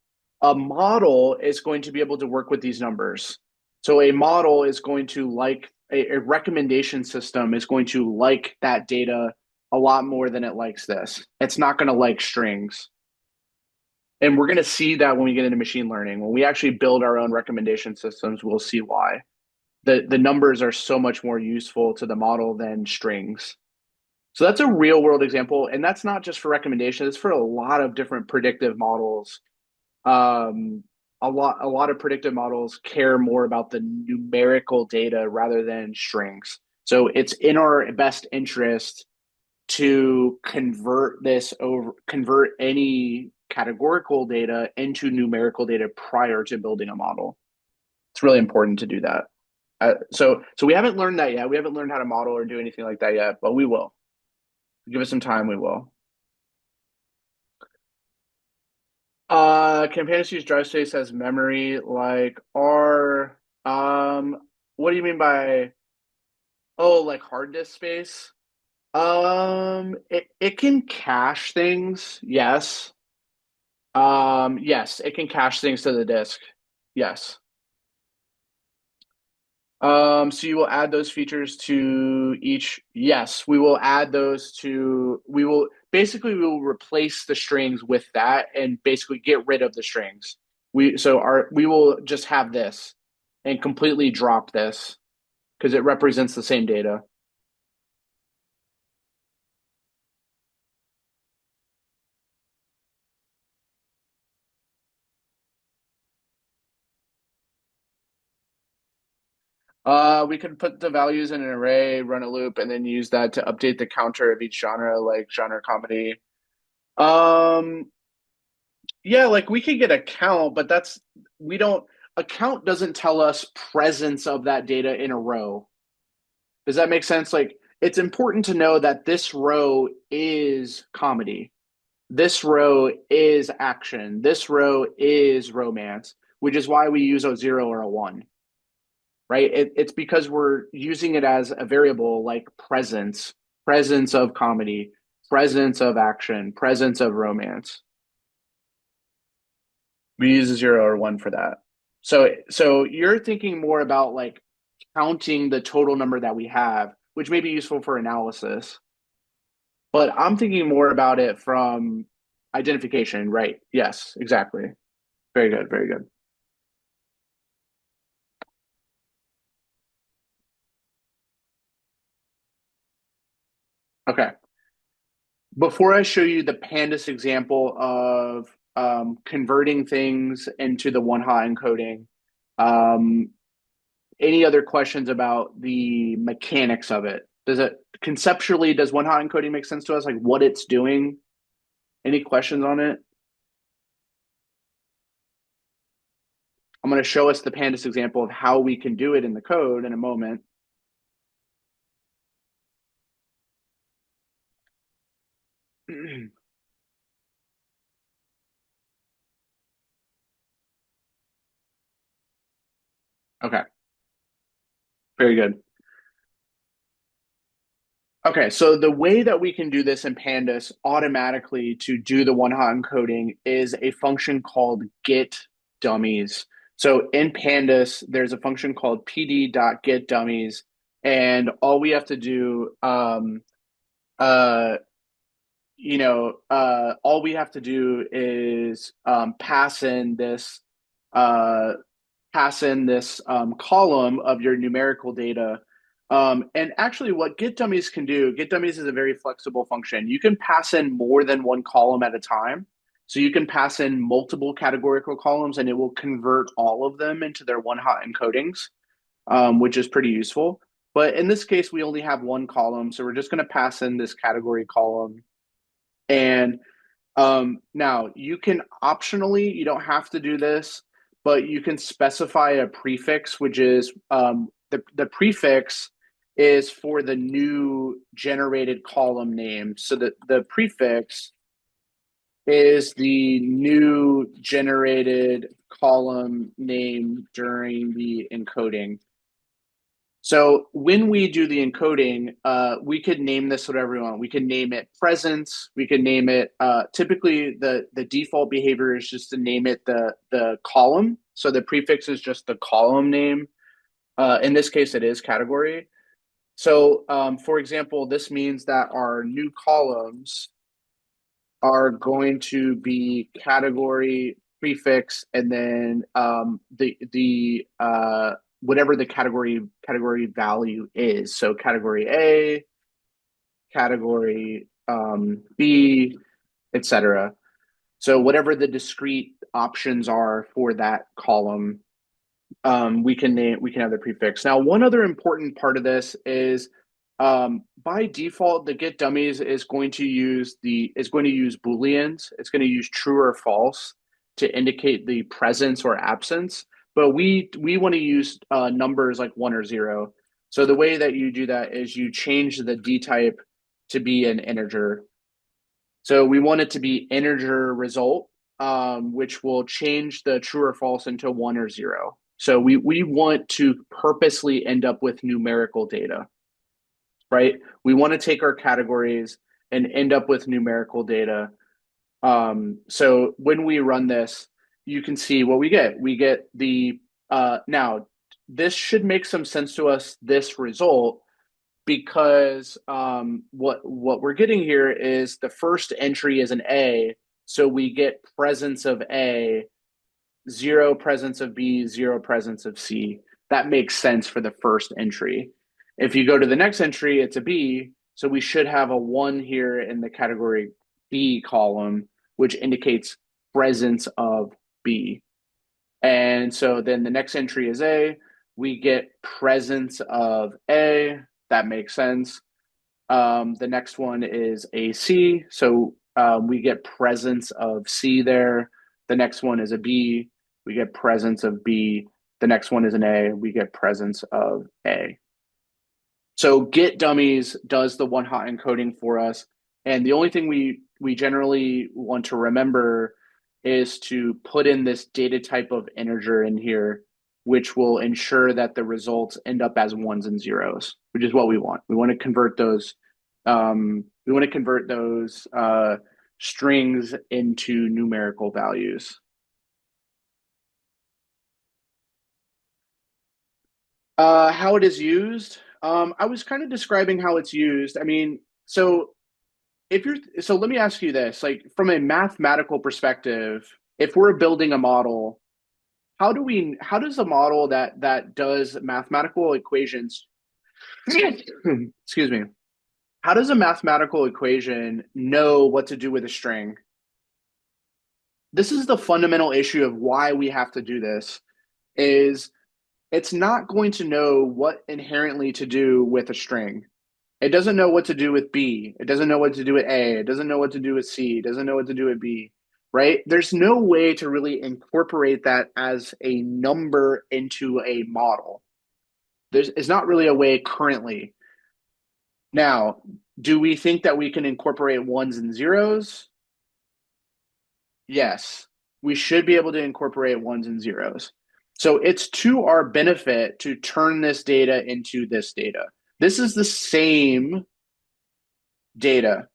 a model is going to be able to work with these numbers. So a model is going to like a recommendation system is going to like that data a lot more than it likes this. It's not going to like strings. And we're going to see that when we get into machine learning. When we actually build our own recommendation systems, we'll see why. The numbers are so much more useful to the model than strings. So that's a real world example. And that's not just for recommendations, it's for a lot of different predictive models. A lot of predictive models care more about the numerical data rather than strings. So it's in our best interest to convert any categorical data into numerical data prior to building a model. It's really important to do that. So we haven't learned that yet. We haven't learned how to model or do anything like that yet, but we will. Give us some time, we will. Can Pandas use drive space as memory? Like, what do you mean by, like hard disk space? It can cache things. Yes. Yes, it can cache things to the disk. Yes. So you will add those features to each. Yes, we will add those to, we will replace the strings with that and basically get rid of the strings. We will just have this and completely drop this because it represents the same data. We could put the values in an array, run a loop, and then use that to update the counter of each genre, like genre comedy. Um, yeah, like we could get a count, but a count doesn't tell us presence of that data in a row. Does that make sense? Like it's important to know that this row is comedy. This row is action. This row is romance, which is why we use a 0 or a 1. Right? It's because we're using it as a variable like presence of comedy, presence of action, presence of romance. We use a 0 or 1 for that. So you're thinking more about like counting the total number that we have, which may be useful for analysis. But I'm thinking more about it from identification, right? Yes, exactly. Very good, very good. Okay. Before I show you the Pandas example of converting things into the one-hot encoding, um, any other questions about the mechanics of it? Conceptually, does one-hot encoding make sense to us? Like what it's doing? Any questions on it? I'm going to show us the Pandas example of how we can do it in the code in a moment. Okay, very good. Okay, so the way that we can do this in Pandas automatically to do the one-hot encoding is a function called get dummies. So in Pandas, there's a function called pd.getDummies, and all we have to do, all we have to do is uh, pass in this column of your numerical data. And actually, what getDummies can do, getDummies is a very flexible function. You can pass in more than one column at a time. So you can pass in multiple categorical columns and it will convert all of them into their one-hot encodings, which is pretty useful. But in this case, we only have one column. So we're just going to pass in this category column. And now you can optionally, you don't have to do this, but you can specify a prefix, which is the prefix is for the new generated column name. So that the prefix is the new generated column name during the encoding. So when we do the encoding, we could name this whatever we want. We can name it presence. We can name it. Typically, the default behavior is just to name it the column. So the prefix is just the column name. In this case, it is category. So, for example, this means that our new columns are going to be category prefix and then the whatever the category value is. So category A, category B, etc. So whatever the discrete options are for that column, we can have the prefix. Now, one other important part of this is by default, the get dummies is going to use booleans. It's going to use true or false to indicate the presence or absence. But we want to use numbers like 1 or 0. So the way that you do that is you change the D type to be an integer. So we want it to be integer result, which will change the true or false into 1 or 0. So we want to purposely end up with numerical data, right? We want to take our categories and end up with numerical data. So when we run this, you can see what we get. We get the, now this should make some sense to us, this result, because what we're getting here is the first entry is an A, so we get presence of A, 0 presence of B, 0 presence of C. That makes sense for the first entry. If you go to the next entry, it's a B, so we should have a 1 here in the category B column, which indicates presence of B. And so then the next entry is A, we get presence of A. That makes sense. The next one is a C, so we get presence of C there. The next one is a B, we get presence of B. The next one is an A, we get presence of A. So get dummies does the one hot encoding for us, and the only thing we generally want to remember is to put in this data type of integer in here, which will ensure that the results end up as 1s and 0s, which is what we want. We want to convert those. Strings into numerical values. How it is used. I was kind of describing how it's used. I mean, so let me ask you this, like from a mathematical perspective, if we're building a model, how does a model that does mathematical equations excuse me, how does a mathematical equation know what to do with a string? This is the fundamental issue of why we have to do this, is it's not going to know what inherently to do with a string. It doesn't know what to do with B. It doesn't know what to do with A. It doesn't know what to do with C. It doesn't know what to do with B, right? There's no way to really incorporate that as a number into a model. It's not really a way currently. Now, do we think that we can incorporate 1s and 0s? Yes, we should be able to incorporate 1s and 0s. So it's to our benefit to turn this data into this data. This is the same data.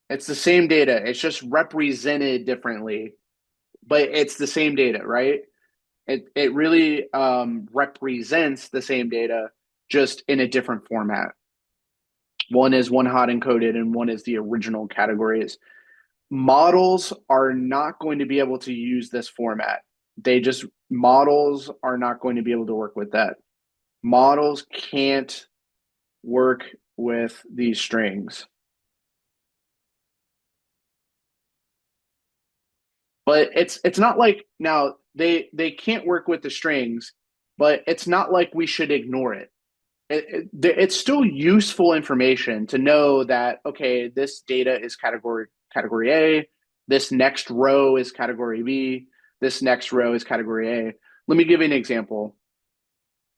It's the same data. It's just represented differently, but it's the same data, right? It really represents the same data, just in a different format. One is one hot encoded and one is the original categories. Models are not going to be able to use this format. Models are not going to be able to work with that. Models can't work with these strings. But it's not like, now they can't work with the strings, but it's not like we should ignore it. It's still useful information to know that, okay, this data is category A, this next row is category B, this next row is category A. Let me give you an example.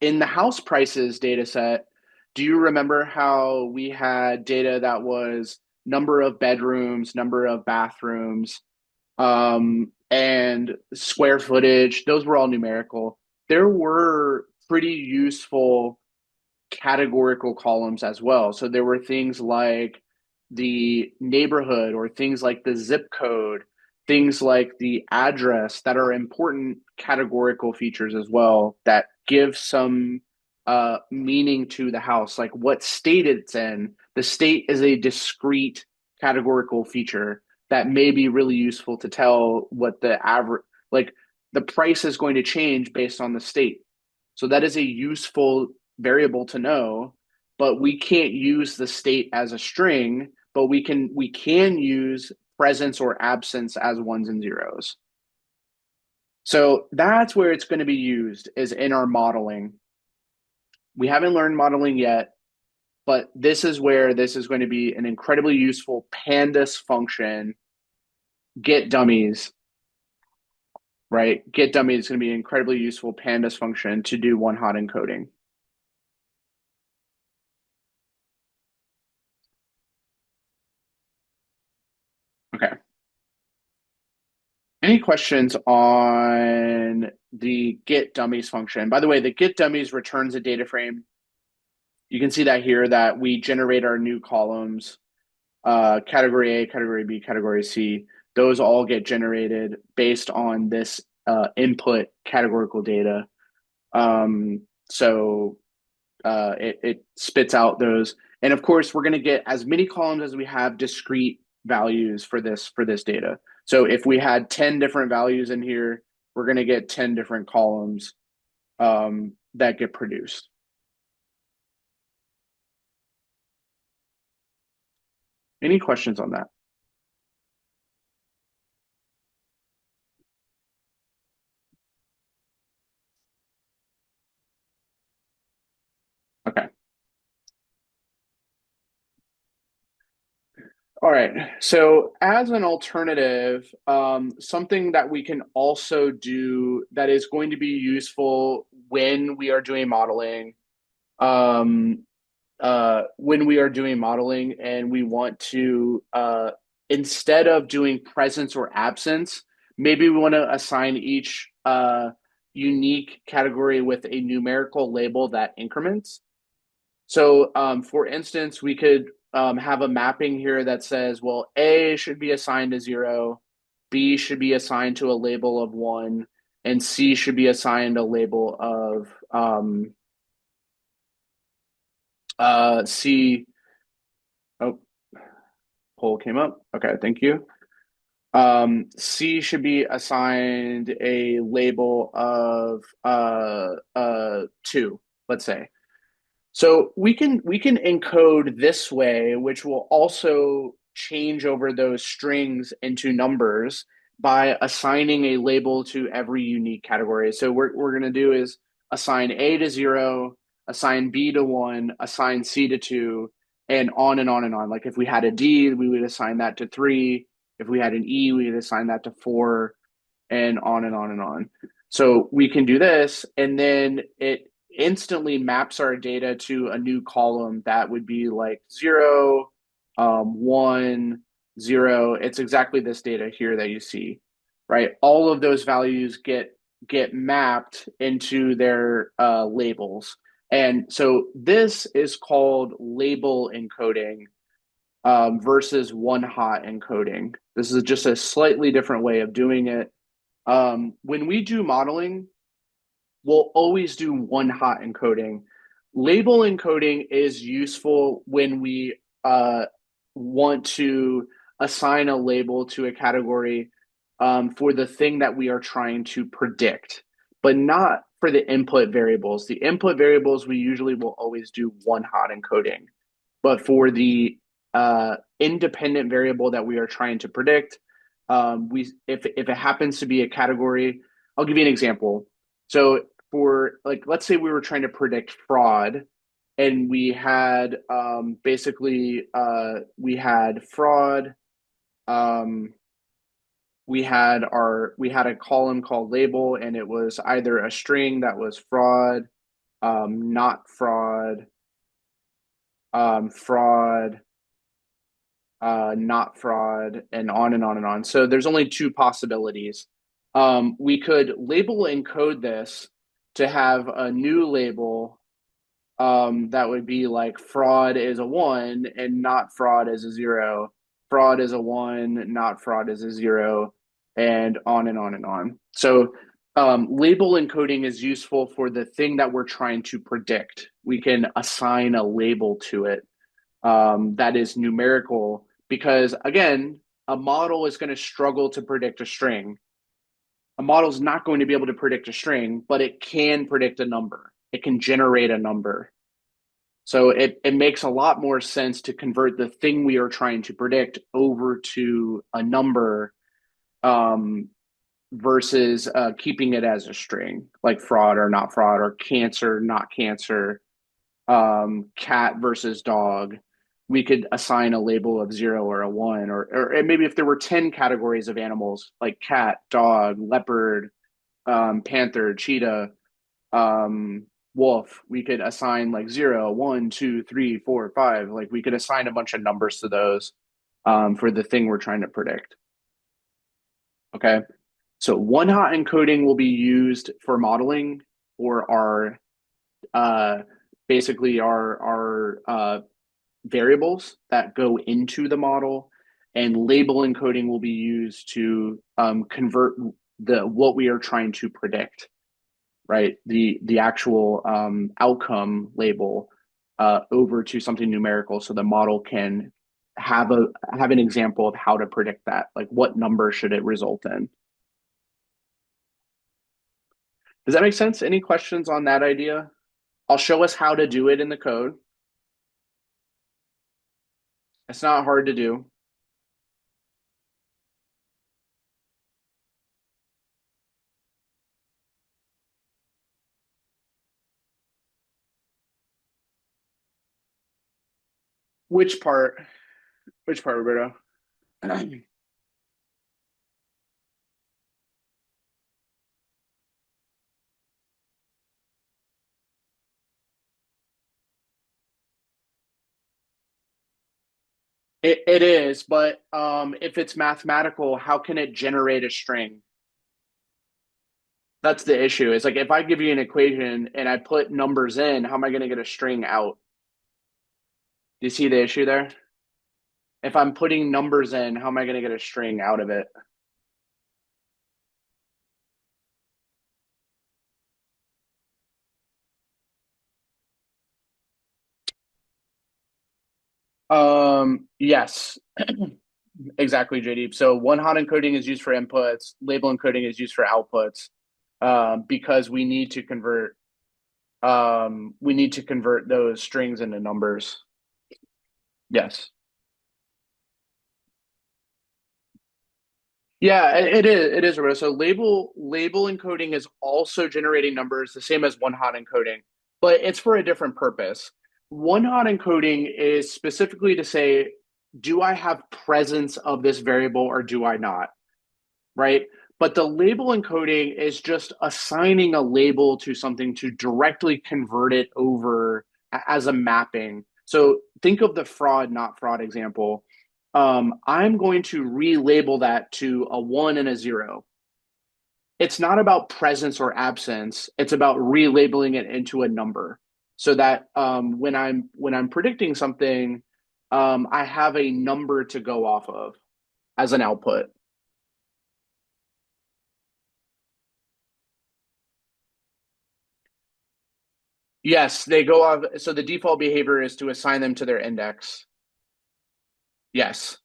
In the house prices data set, do you remember how we had data that was number of bedrooms, number of bathrooms, and square footage? Those were all numerical. There were pretty useful categorical columns as well. So there were things like the neighborhood or things like the zip code, things like the address that are important categorical features as well that give some meaning to the house, like what state it's in. The state is a discrete categorical feature that may be really useful to tell what the average, like the price is going to change based on the state. So that is a useful variable to know, but we can't use the state as a string, but we can use presence or absence as ones and zeros. So that's where it's going to be used, is in our modeling. We haven't learned modeling yet, but this is where this is going to be an incredibly useful Pandas function. Get dummies, right? Get dummies is going to be an incredibly useful Pandas function to do one-hot encoding. Okay. Any questions on the get dummies function? By the way, the get dummies returns a data frame. You can see that here, that we generate our new columns, category A, category B, category C. Those all get generated based on this input categorical data. So it spits out those. And of course, we're going to get as many columns as we have discrete values for this data. So if we had 10 different values in here, we're going to get 10 different columns that get produced. Any questions on that? Okay. All right. So as an alternative, something that we can also do that is going to be useful when we are doing modeling, and we want to, instead of doing presence or absence, maybe we want to assign each unique category with a numerical label that increments. So for instance, we could have a mapping here that says, well, A should be assigned to 0, B should be assigned to a label of 1, and C should be assigned a label of C. Oh, poll came up. Okay, thank you. C should be assigned a label of 2, let's say. So we can encode this way, which will also change over those strings into numbers by assigning a label to every unique category. So what we're going to do is assign A to 0, assign B to 1, assign C to 2, and on and on and on. Like if we had a D, we would assign that to 3. If we had an E, we would assign that to 4, and on and on and on. So we can do this, and then it instantly maps our data to a new column that would be like 0, 1, 0. It's exactly this data here that you see, right? All of those values get mapped into their labels. And so this is called label encoding versus one-hot encoding. This is just a slightly different way of doing it. When we do modeling, we'll always do one-hot encoding. Label encoding is useful when we want to assign a label to a category for the thing that we are trying to predict, but not for the input variables. The input variables, we usually will always do one-hot encoding. But for the independent variable that we are trying to predict, if it happens to be a category, I'll give you an example. So for like, let's say we were trying to predict fraud, and we had we had fraud. We had a column called label, and it was either a string that was fraud, not fraud, fraud, not fraud, and on and on and on. So there's only 2 possibilities. We could label encode this to have a new label that would be like fraud is a 1 and not fraud is a 0. Fraud is a 1, not fraud is a 0, and on and on and on. So Label encoding is useful for the thing that we're trying to predict. We can assign a label to it that is numerical because, again, a model is going to struggle to predict a string. A model is not going to be able to predict a string, but it can predict a number. It can generate a number. So it makes a lot more sense to convert the thing we are trying to predict over to a number um, versus keeping it as a string, like fraud or not fraud, or cancer, not cancer, cat versus dog. We could assign a label of 0 or a 1, or maybe if there were 10 categories of animals, like cat, dog, leopard, panther, cheetah, wolf, we could assign like 0, 1, 2, 3, 4, 5. Like we could assign a bunch of numbers to those for the thing we're trying to predict. Okay. So one hot encoding will be used for modeling or our basically our variables that go into the model, and label encoding will be used to convert the what we are trying to predict, right? The actual outcome label over to something numerical, so the model can have an example of how to predict that, like what number should it result in. Does that make sense? Any questions on that idea? I'll show us how to do it in the code. It's not hard to do. Which part? Which part, Roberto? It is, but if it's mathematical, how can it generate a string? That's the issue. It's like if I give you an equation and I put numbers in, how am I going to get a string out? Do you see the issue there? If I'm putting numbers in, how am I going to get a string out of it? Yes, exactly, JD. So one hot encoding is used for inputs, label encoding is used for outputs, because we need to convert those strings into numbers. Yes. Yeah, it is. It is, Roberto. So label encoding is also generating numbers, the same as one hot encoding, but it's for a different purpose. One hot encoding is specifically to say, do I have presence of this variable or do I not? Right? But the label encoding is just assigning a label to something to directly convert it over as a mapping. So think of the fraud, not fraud example. I'm going to relabel that to a 1 and a 0. It's not about presence or absence. It's about relabeling it into a number so that when I'm predicting something, I have a number to go off of as an output. Yes, they go off. So the default behavior is to assign them to their index. Yes.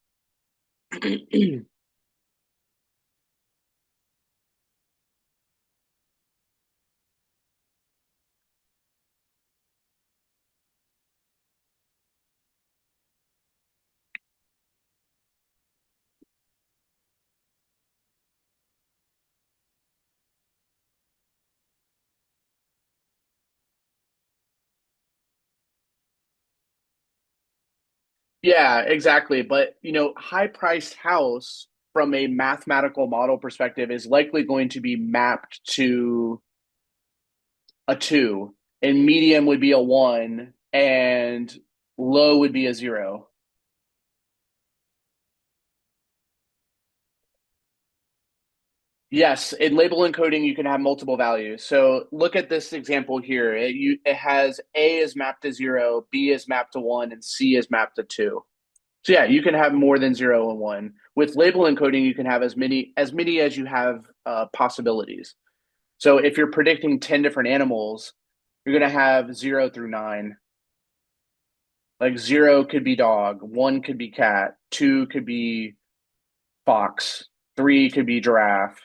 Yeah, exactly. But high priced house from a mathematical model perspective is likely going to be mapped to a 2, and medium would be a 1, and low would be a 0. Yes, in label encoding, you can have multiple values. So look at this example here. It has A is mapped to 0, B is mapped to 1, and C is mapped to 2. So yeah, you can have more than 0 and 1. With label encoding, you can have as many as you have possibilities. So if you're predicting 10 different animals, you're going to have 0 through 9. Like 0 could be dog, 1 could be cat, 2 could be fox, 3 could be giraffe.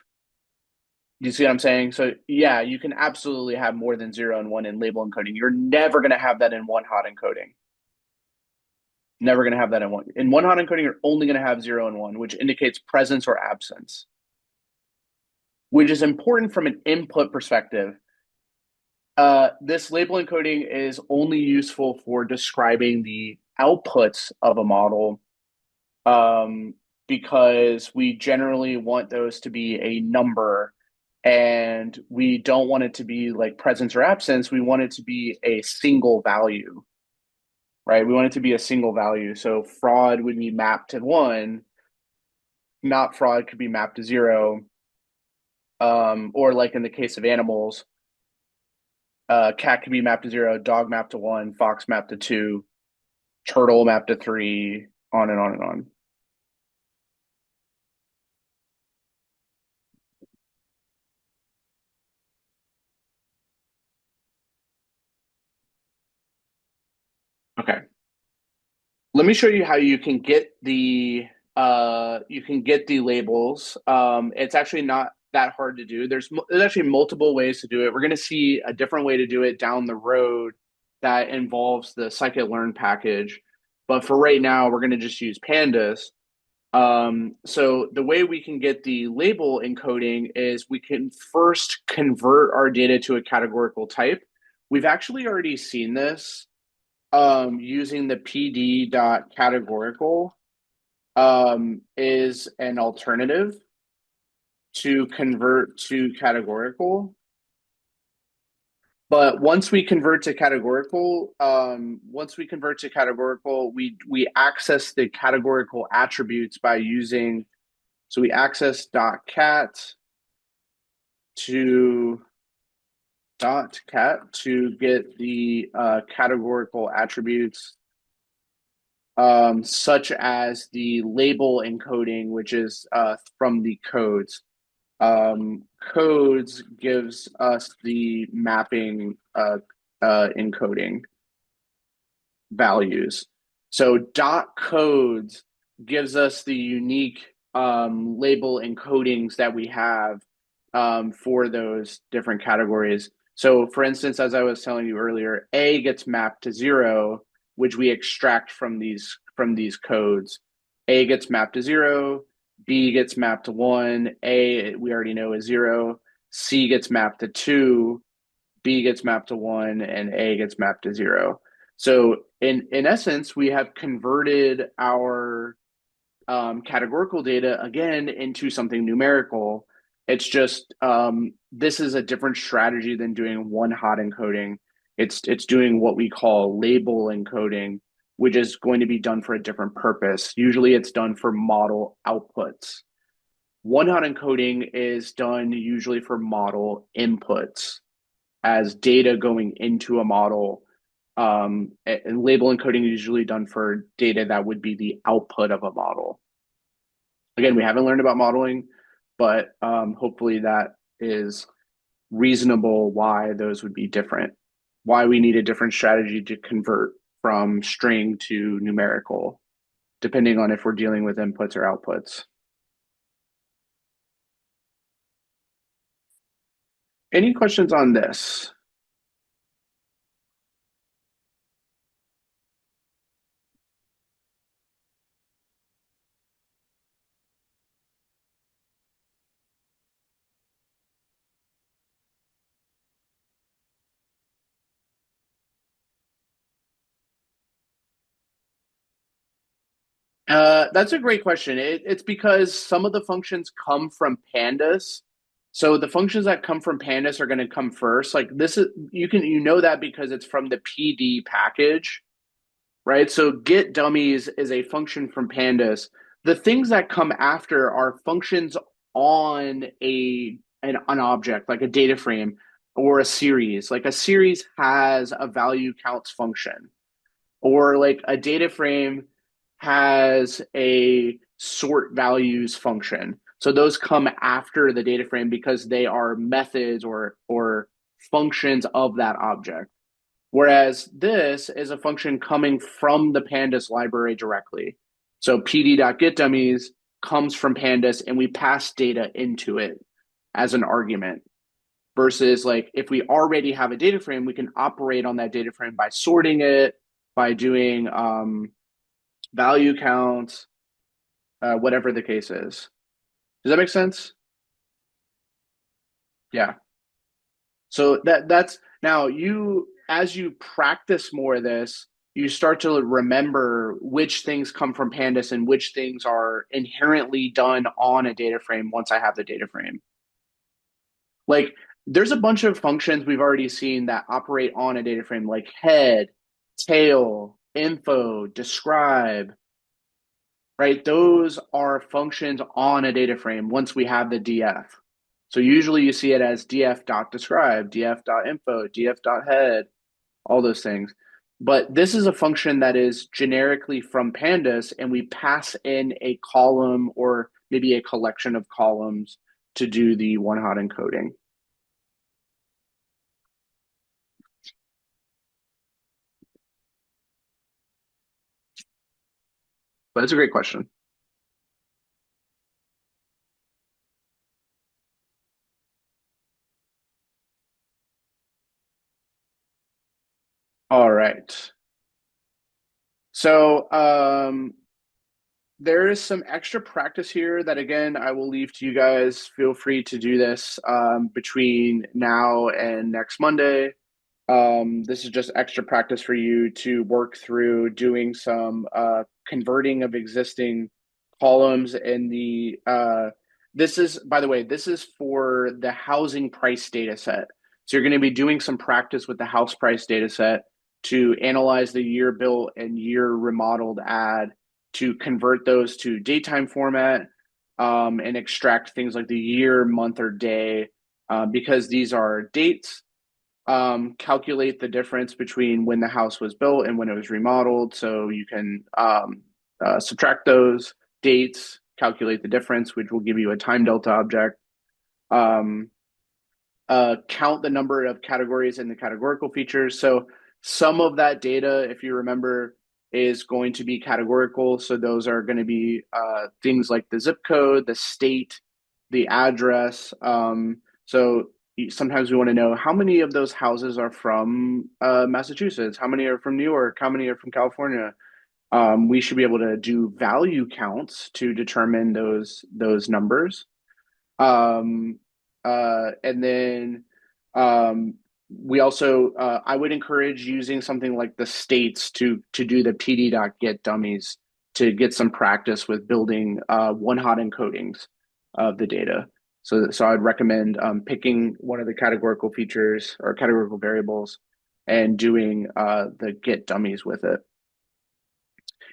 You see what I'm saying? So yeah, you can absolutely have more than 0 and 1 in label encoding. You're never going to have that in one hot encoding. Never going to have that in one. In one hot encoding, you're only going to have 0 and 1, which indicates presence or absence, which is important from an input perspective. This label encoding is only useful for describing the outputs of a model, because we generally want those to be a number, and we don't want it to be like presence or absence. We want it to be a single value, right? We want it to be a single value. So fraud would be mapped to 1, not fraud could be mapped to 0. Or like in the case of animals, cat could be mapped to 0, dog mapped to 1, fox mapped to 2, turtle mapped to 3, on and on and on. Okay. Let me show you how you can get the labels. It's actually not that hard to do. There's actually multiple ways to do it. We're going to see a different way to do it down the road that involves the scikit-learn package. But for right now, we're going to just use Pandas. So the way we can get the label encoding is we can first convert our data to a categorical type. We've actually already seen this using the pd.categorical is an alternative to convert to categorical. But once we convert to categorical, we access the categorical attributes by using, so we access .cat to get the categorical attributes, such as the label encoding, which is from the codes. Codes gives us the mapping encoding values. So .codes gives us the unique label encodings that we have for those different categories. So for instance, as I was telling you earlier, A gets mapped to 0, which we extract from these codes. A gets mapped to 0, B gets mapped to 1, A we already know is 0, C gets mapped to 2, B gets mapped to 1, and A gets mapped to 0. So in essence, we have converted our categorical data again into something numerical. It's just this is a different strategy than doing one hot encoding. It's doing what we call label encoding, which is going to be done for a different purpose. Usually it's done for model outputs. One hot encoding is done usually for model inputs as data going into a model. And label encoding is usually done for data that would be the output of a model. Again, we haven't learned about modeling, but hopefully that is reasonable why those would be different, why we need a different strategy to convert from string to numerical, depending on if we're dealing with inputs or outputs. Any questions on this? That's a great question. It's because some of the functions come from Pandas. So the functions that come from Pandas are going to come first. Like this is you know that because it's from the PD package, right? So get dummies is a function from Pandas. The things that come after are functions on an object, like a data frame or a series. Like a series has a value counts function, or like a data frame has a sort values function. So those come after the data frame because they are methods or functions of that object. Whereas this is a function coming from the Pandas library directly. So pd.getDummies comes from Pandas and we pass data into it as an argument. Versus like if we already have a data frame, we can operate on that data frame by sorting it, by doing value counts, whatever the case is. Does that make sense? Yeah. So that's now you as you practice more of this, you start to remember which things come from Pandas and which things are inherently done on a data frame once I have the data frame. Like there's a bunch of functions we've already seen that operate on a data frame like head, tail, info, describe, right? Those are functions on a data frame once we have the DF. So usually you see it as df.describe, df.info, df.head, all those things. But this is a function that is generically from Pandas, and we pass in a column or maybe a collection of columns to do the one-hot encoding. But it's a great question. All right. So there is some extra practice here that, again, I will leave to you guys. Feel free to do this between now and next Monday. This is just extra practice for you to work through doing some converting of existing columns in the this is, by the way, this is for the housing price data set. So you're going to be doing some practice with the house price data set to analyze the year built and year remodeled ad to convert those to datetime format and extract things like the year, month, or day because these are dates. Calculate the difference between when the house was built and when it was remodeled. So you can subtract those dates, calculate the difference, which will give you a time delta object. Count the number of categories in the categorical features. So some of that data, if you remember, is going to be categorical. So those are going to be things like the zip code, the state, the address. So sometimes we want to know how many of those houses are from Massachusetts, how many are from New York, how many are from California. We should be able to do value counts to determine those numbers. And then we also I would encourage using something like the states to do the pd.getDummies to get some practice with building one-hot encodings of the data. So I'd recommend picking one of the categorical features or categorical variables and doing the get dummies with it.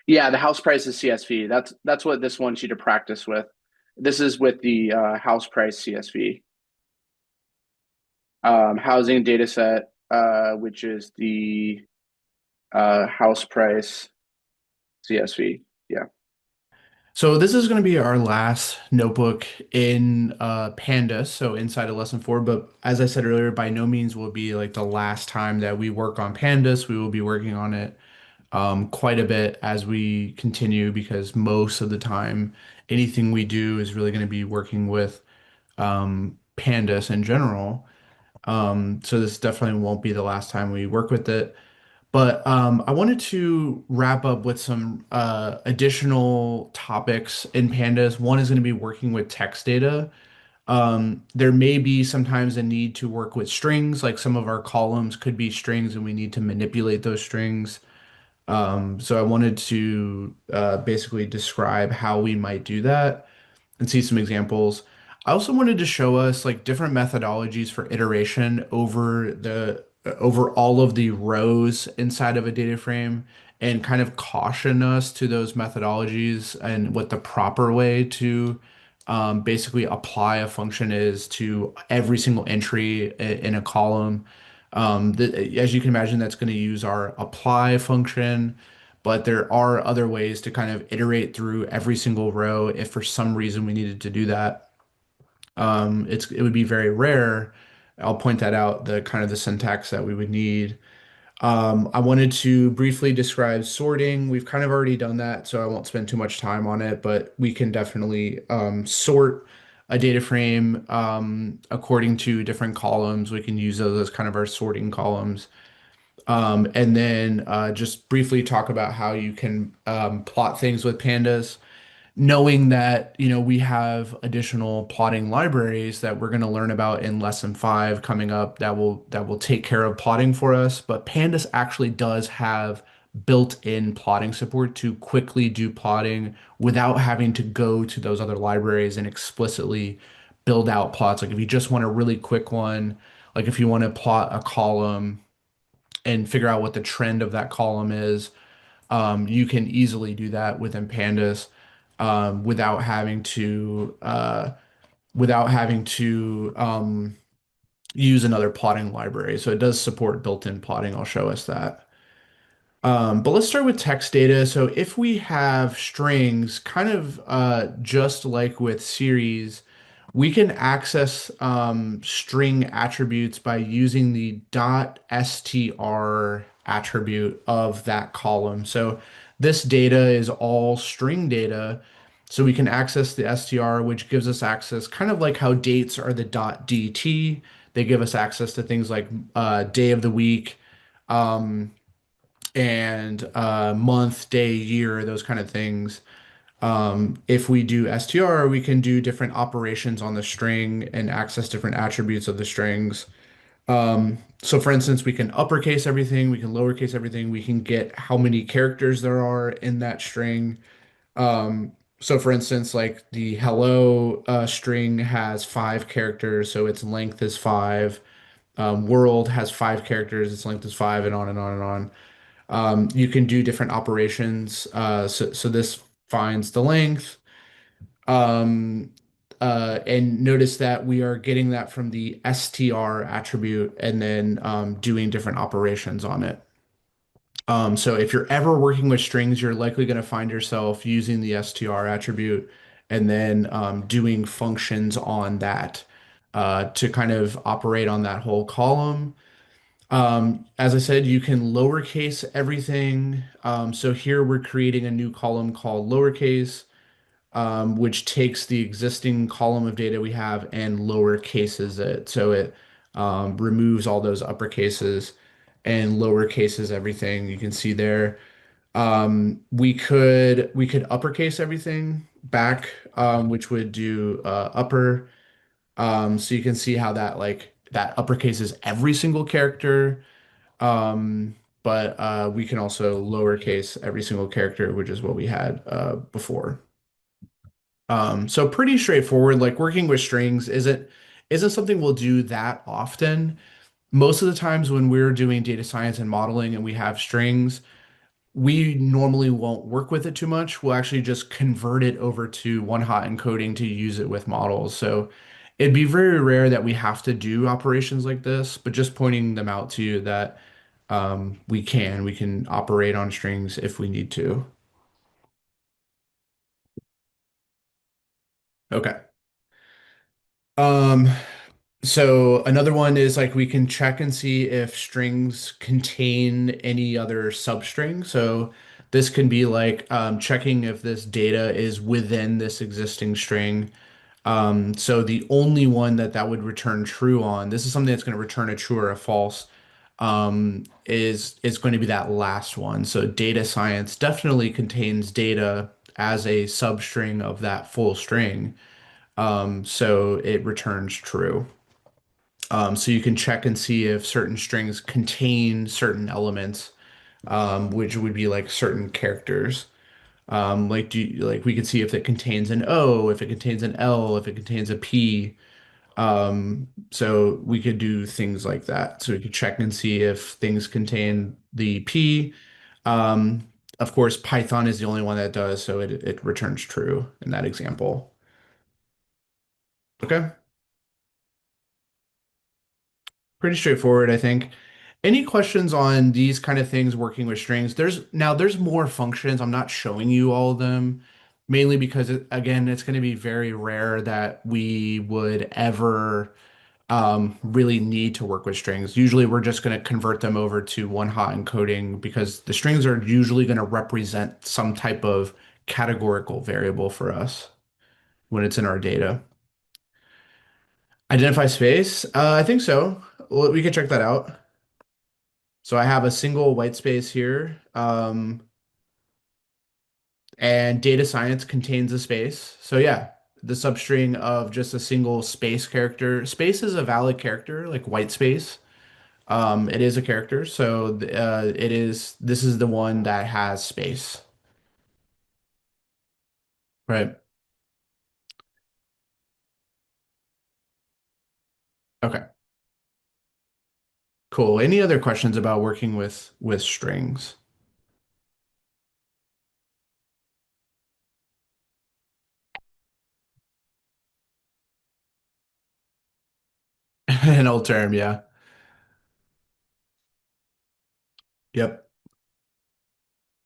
Yeah, the house price is CSV. That's what this wants you to practice with. This is with the house price CSV. Housing data set, which is the house price CSV. Yeah. So this is going to be our last notebook in Pandas, so inside of lesson 4. But as I said earlier, by no means will it be like the last time that we work on Pandas. We will be working on it quite a bit as we continue because most of the time, anything we do is really going to be working with Pandas in general. So this definitely won't be the last time we work with it. But I wanted to wrap up with some additional topics in Pandas. One is going to be working with text data. There may be sometimes a need to work with strings, like some of our columns could be strings and we need to manipulate those strings. So I wanted to basically describe how we might do that and see some examples. I also wanted to show us like different methodologies for iteration over all of the rows inside of a data frame and kind of caution us to those methodologies and what the proper way to basically apply a function is to every single entry in a column. As you can imagine, that's going to use our apply function. but there are other ways to kind of iterate through every single row if for some reason we needed to do that. It would be very rare. I'll point that out, the kind of the syntax that we would need. I wanted to briefly describe sorting. We've kind of already done that, so I won't spend too much time on it, but we can definitely sort a data frame according to different columns. We can use those as kind of our sorting columns. And then just briefly talk about how you can plot things with pandas, knowing that, we have additional plotting libraries that we're going to learn about in lesson 5 coming up that will take care of plotting for us. But Pandas actually does have built-in plotting support to quickly do plotting without having to go to those other libraries and explicitly build out plots. Like if you just want a really quick one, like if you want to plot a column and figure out what the trend of that column is, you can easily do that within Pandas without having to use another plotting library. So it does support built-in plotting. I'll show us that. But let's start with text data. So if we have strings, kind of just like with series, we can access string attributes by using the .str attribute of that column. So this data is all string data. So we can access the str, which gives us access, kind of like how dates are the .dt. They give us access to things like day of the week. And month, day, year, those kind of things. If we do str, we can do different operations on the string and access different attributes of the strings. So for instance, we can uppercase everything, we can lowercase everything, we can get how many characters there are in that string. So for instance, like the hello string has 5 characters, so its length is 5. World has 5 characters, its length is 5, and on and on and on. You can do different operations. So this finds the length. Um, and notice that we are getting that from the str attribute and then doing different operations on it. So if you're ever working with strings, you're likely going to find yourself using the str attribute and then doing functions on that to kind of operate on that whole column. As I said, you can lowercase everything. So here we're creating a new column called lowercase, which takes the existing column of data we have and lower cases it. So it removes all those uppercases and lower cases everything. You can see there. We could uppercase everything back, which would do upper. So you can see how that like that uppercases every single character. But we can also lowercase every single character, which is what we had before. So pretty straightforward. Like working with strings isn't something we'll do that often. Most of the times when we're doing data science and modeling and we have strings, we normally won't work with it too much. We'll actually just convert it over to one-hot encoding to use it with models. So it'd be very rare that we have to do operations like this, but just pointing them out to you that we can operate on strings if we need to. Okay. Um, So another one is like we can check and see if strings contain any other substring. So this can be like checking if this data is within this existing string. So the only one that would return true on, this is something that's going to return a true or a false, is going to be that last one. So data science definitely contains data as a substring of that full string. So it returns true. So you can check and see if certain strings contain certain elements, which would be like certain characters. Like we could see if it contains an O, if it contains an L, if it contains a P. So we could do things like that. So we could check and see if things contain the P. Of course, Python is the only one that does, so it returns true in that example. Okay. Pretty straightforward, I think. Any questions on these kind of things working with strings? There's more functions. I'm not showing you all of them, mainly because again, it's going to be very rare that we would ever really need to work with strings. Usually we're just going to convert them over to one-hot encoding because the strings are usually going to represent some type of categorical variable for us when it's in our data. Identify space? I think so. Well, we can check that out. So I have a single white space here, and data science contains a space. So yeah, the substring of just a single space character. Space is a valid character, like white space. It is a character, so it is. This is the one that has space, right? Okay, cool. Any other questions about working with strings? An old term, yeah. Yep.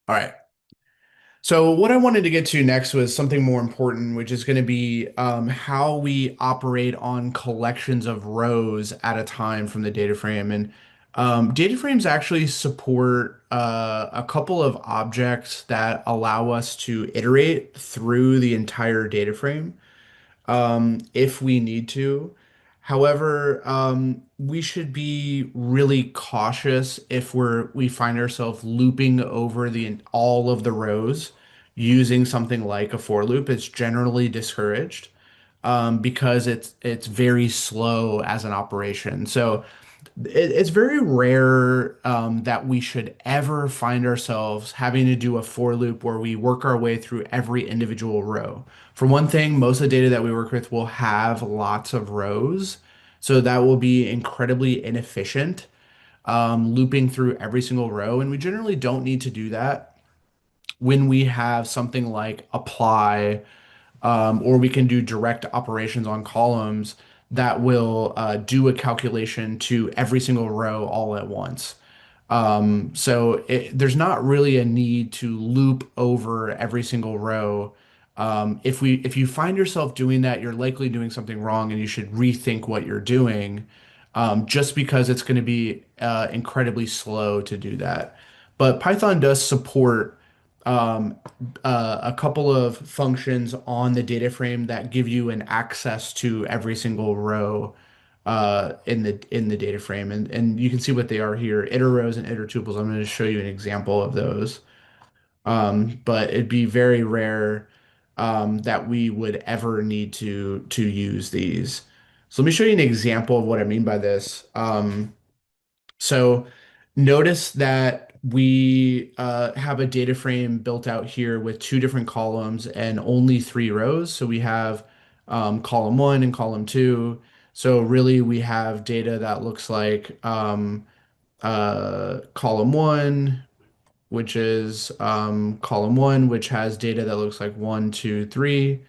All right. So what I wanted to get to next was something more important, which is going to be how we operate on collections of rows at a time from the data frame. And data frames actually support a couple of objects that allow us to iterate through the entire data frame if we need to. However, we should be really cautious if we find ourselves looping over the all of the rows using something like a for loop. It's generally discouraged because it's very slow as an operation. So it's very rare that we should ever find ourselves having to do a for loop where we work our way through every individual row. For one thing, most of the data that we work with will have lots of rows, so that will be incredibly inefficient, looping through every single row. And we generally don't need to do that when we have something like apply, or we can do direct operations on columns that will do a calculation to every single row all at once. There's not really a need to loop over every single row. If you find yourself doing that, you're likely doing something wrong, and you should rethink what you're doing, just because it's going to be incredibly slow to do that. But Python does support um, a couple of functions on the data frame that give you an access to every single row in the data frame, and you can see what they are here: iter rows and iter tuples. I'm going to show you an example of those, but it'd be very rare that we would ever need to use these. So let me show you an example of what I mean by this. So notice that we have a data frame built out here with two different columns and only three rows. So we have column one and column two. So really we have data that looks like column one, which is column one, which has data that looks like one, two, three.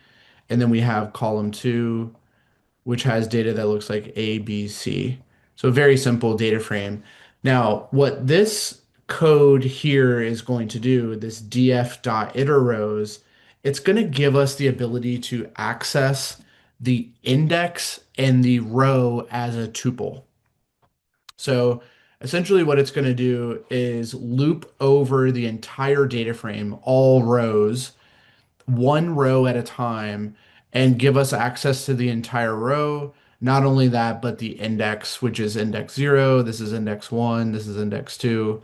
And then we have column two, which has data that looks like A, B, C. So a very simple data frame. Now, what this code here is going to do, this df.iterRows, it's going to give us the ability to access the index and the row as a tuple. So essentially what it's going to do is loop over the entire data frame, all rows, one row at a time, and give us access to the entire row. Not only that, but the index, which is index 0, this is index 1, this is index 2,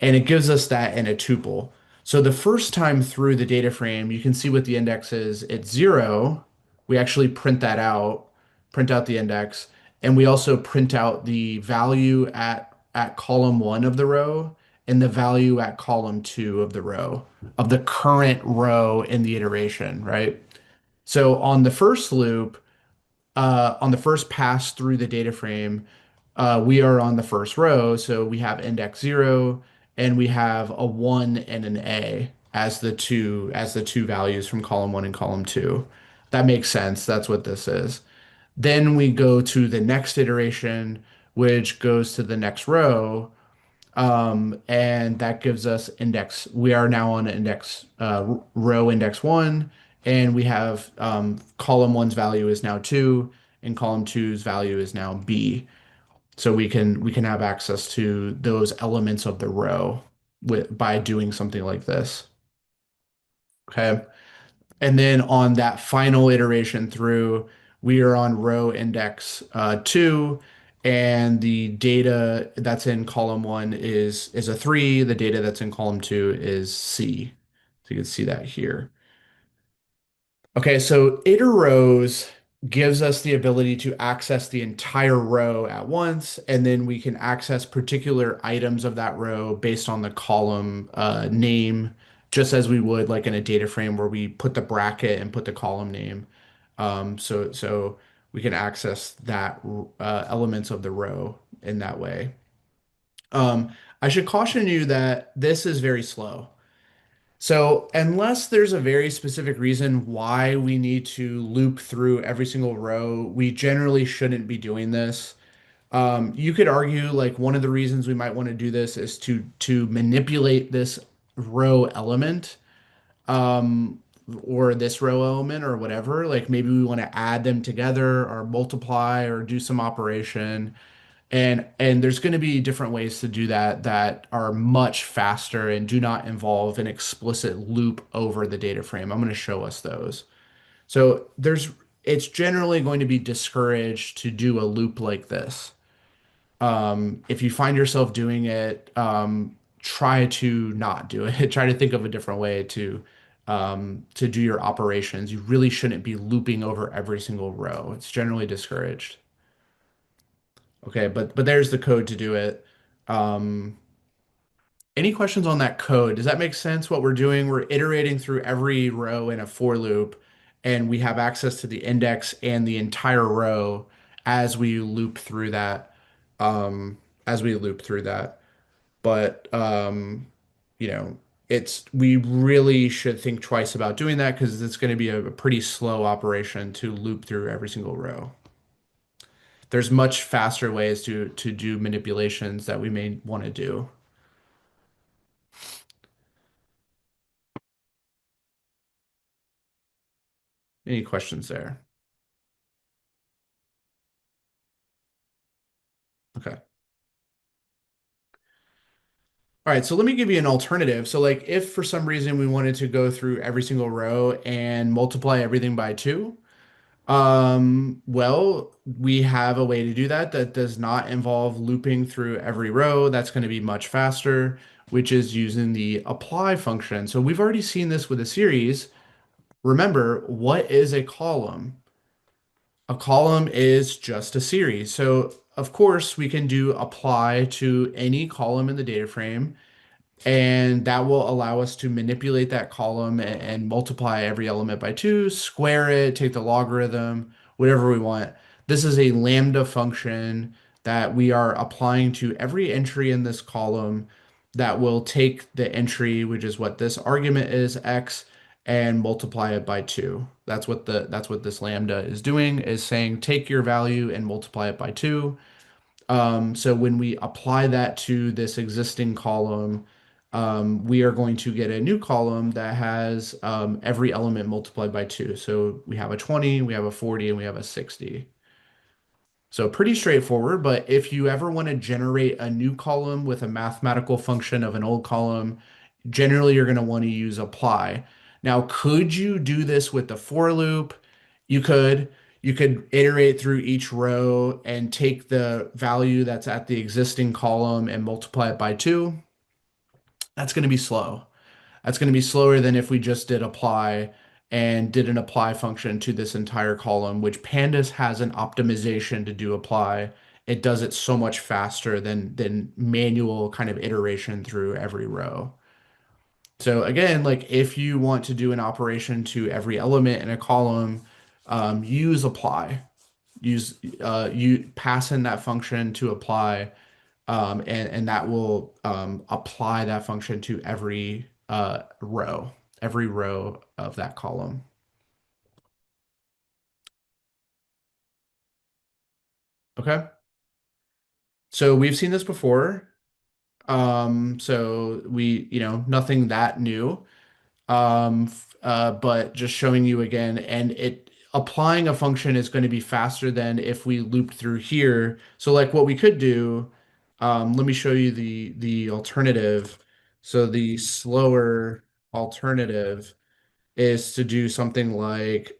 and it gives us that in a tuple. So the first time through the data frame, you can see what the index is. It's 0. We actually print that out, print out the index, and we also print out the value at column 1 of the row and the value at column 2 of the row, of the current row in the iteration, right? So on the first loop, on the first pass through the data frame, we are on the first row, so we have index 0 and we have a 1 and an A as the two values from column 1 and column 2. That makes sense. That's what this is. Then we go to the next iteration. which goes to the next row. And that gives us index. We are now on index row index one, and we have column one's value is now two, and column two's value is now B. So we can have access to those elements of the row by doing something like this. Okay. And then on that final iteration through, we are on row index two, and the data that's in column one is a three. The data that's in column two is C. So you can see that here. Okay, so iteros gives us the ability to access the entire row at once, and then we can access particular items of that row based on the column name, just as we would like in a data frame where we put the bracket and put the column name. So we can access that elements of the row in that way. I should caution you that this is very slow. So, unless there's a very specific reason why we need to loop through every single row, we generally shouldn't be doing this. You could argue like one of the reasons we might want to do this is to manipulate this row element, um, or this row element or whatever. Like maybe we want to add them together or multiply or do some operation. And there's going to be different ways to do that that are much faster and do not involve an explicit loop over the data frame. I'm going to show us those. So it's generally going to be discouraged to do a loop like this. If you find yourself doing it, try to not do it. Try to think of a different way to do your operations. You really shouldn't be looping over every single row. It's generally discouraged. Okay, but there's the code to do it. Um, any questions on that code? Does that make sense what we're doing? We're iterating through every row in a for loop, and we have access to the index and the entire row as we loop through that. Um, as we loop through that. But you know, we really should think twice about doing that because it's going to be a pretty slow operation to loop through every single row. There's much faster ways to do manipulations that we may want to do. Any questions there? Okay. All right, so let me give you an alternative. So like if for some reason we wanted to go through every single row and multiply everything by two, well, we have a way to do that that does not involve looping through every row. That's going to be much faster, which is using the apply function. So we've already seen this with a series. Remember, what is a column? A column is just a series. So, of course, we can do apply to any column in the data frame, and that will allow us to manipulate that column and multiply every element by two, square it, take the logarithm, whatever we want. This is a lambda function that we are applying to every entry in this column that will take the entry, which is what this argument is, x, and multiply it by two. That's what this lambda is doing, is saying take your value and multiply it by two. So when we apply that to this existing column, we are going to get a new column that has every element multiplied by two. So we have a 20, we have a 40, and we have a 60. So pretty straightforward, but if you ever want to generate a new column with a mathematical function of an old column, generally you're going to want to use apply. Now, could you do this with the for loop? You could. You could iterate through each row and take the value that's at the existing column and multiply it by two. That's going to be slow. That's going to be slower than if we just did apply and did an apply function to this entire column, which Pandas has an optimization to do apply. It does it so much faster than manual kind of iteration through every row. So again, like if you want to do an operation to every element in a column, use apply. You pass in that function to apply, and that will apply that function to every row of that column. Okay. So we've seen this before. So nothing that new. But just showing you again, and it applying a function is going to be faster than if we looped through here. So like what we could do, let me show you the alternative. So the slower alternative is to do something like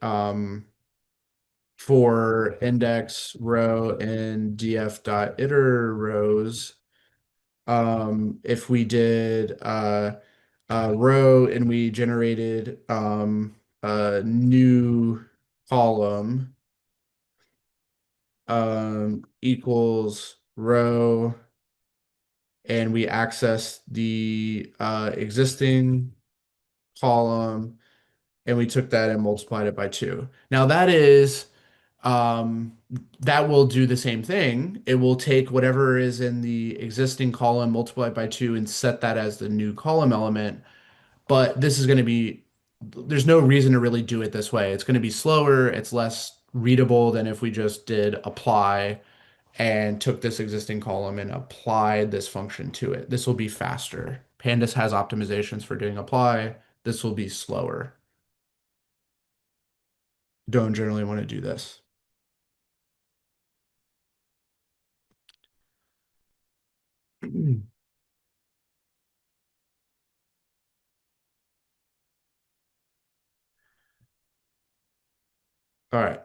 for index row and df dot iter rows. If we did row and we generated a new column equals row, and we access the existing column, and we took that and multiplied it by 2. Now um, that will do the same thing. It will take whatever is in the existing column, multiply it by 2, and set that as the new column element. But this is going to be, there's no reason to really do it this way. It's going to be slower. It's less readable than if we just did apply and took this existing column and applied this function to it. This will be faster. Pandas has optimizations for doing apply. This will be slower. Don't generally want to do this. All right.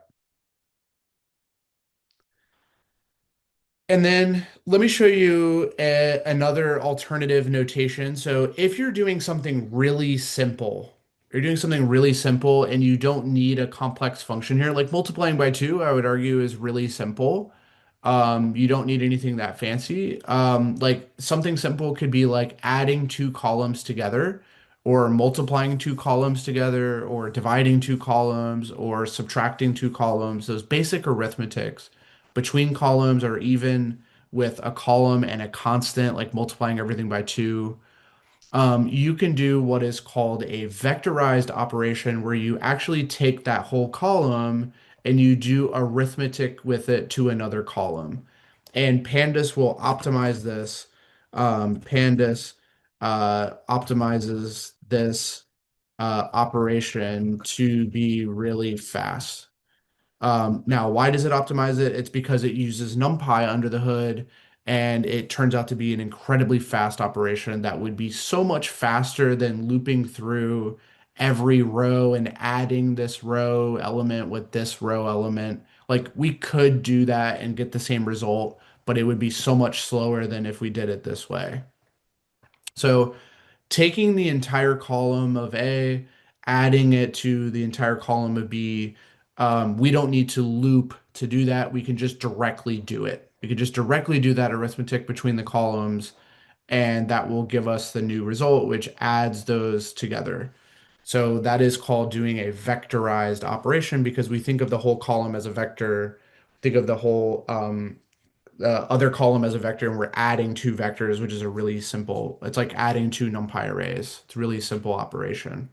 And then let me show you another alternative notation. So if you're doing something really simple, you're doing something really simple and you don't need a complex function here, like multiplying by 2, I would argue is really simple. You don't need anything that fancy. Like something simple could be like adding two columns together, or multiplying two columns together, or dividing two columns, or subtracting two columns, those basic arithmetics between columns, or even with a column and a constant, like multiplying everything by 2. You can do what is called a vectorized operation where you actually take that whole column and you do arithmetic with it to another column. And Pandas will optimize this. Pandas optimizes this operation to be really fast. Now, why does it optimize it? It's because it uses NumPy under the hood, and it turns out to be an incredibly fast operation that would be so much faster than looping through every row and adding this row element with this row element. Like we could do that and get the same result, but it would be so much slower than if we did it this way. So taking the entire column of A, adding it to the entire column of B, we don't need to loop to do that. We can just directly do it. We can just directly do that arithmetic between the columns, and that will give us the new result, which adds those together. So that is called doing a vectorized operation because we think of the whole column as a vector, think of the whole other column as a vector, and we're adding two vectors, which is a really simple, it's like adding two NumPy arrays. It's a really simple operation.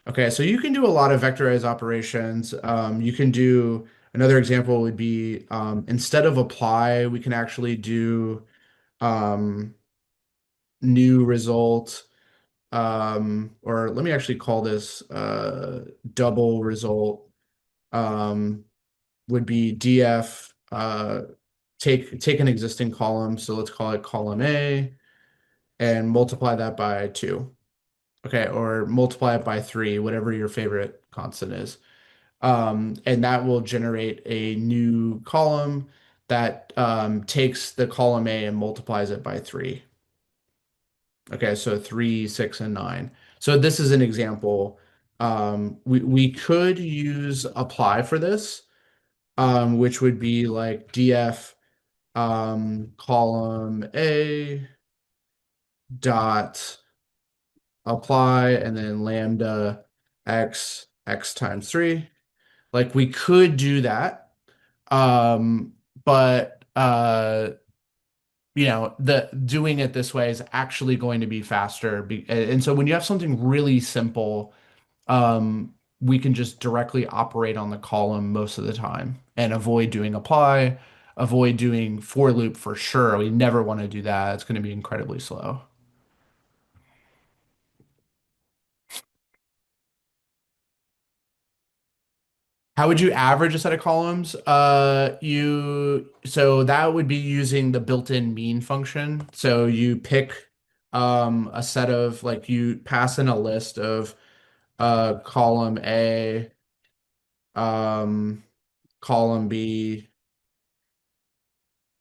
Okay, so you can do a lot of vectorized operations. You can do, another example would be instead of apply, we can actually do um, new result, or let me actually call this double result, um, would be df take an existing column, so let's call it column A, and multiply that by 2. Okay, or multiply it by 3, whatever your favorite constant is. And that will generate a new column that takes the column A and multiplies it by 3. Okay, so 3, 6, and 9. So this is an example. We could use apply for this, which would be like df column A dot apply, and then lambda x times 3. Like we could do that. But the doing it this way is actually going to be faster. And so when you have something really simple, we can just directly operate on the column most of the time and avoid doing apply. avoid doing for loop for sure. We never want to do that. It's going to be incredibly slow. How would you average a set of columns? So that would be using the built-in mean function. So you pick a set of like you pass in a list of column A, um, column B,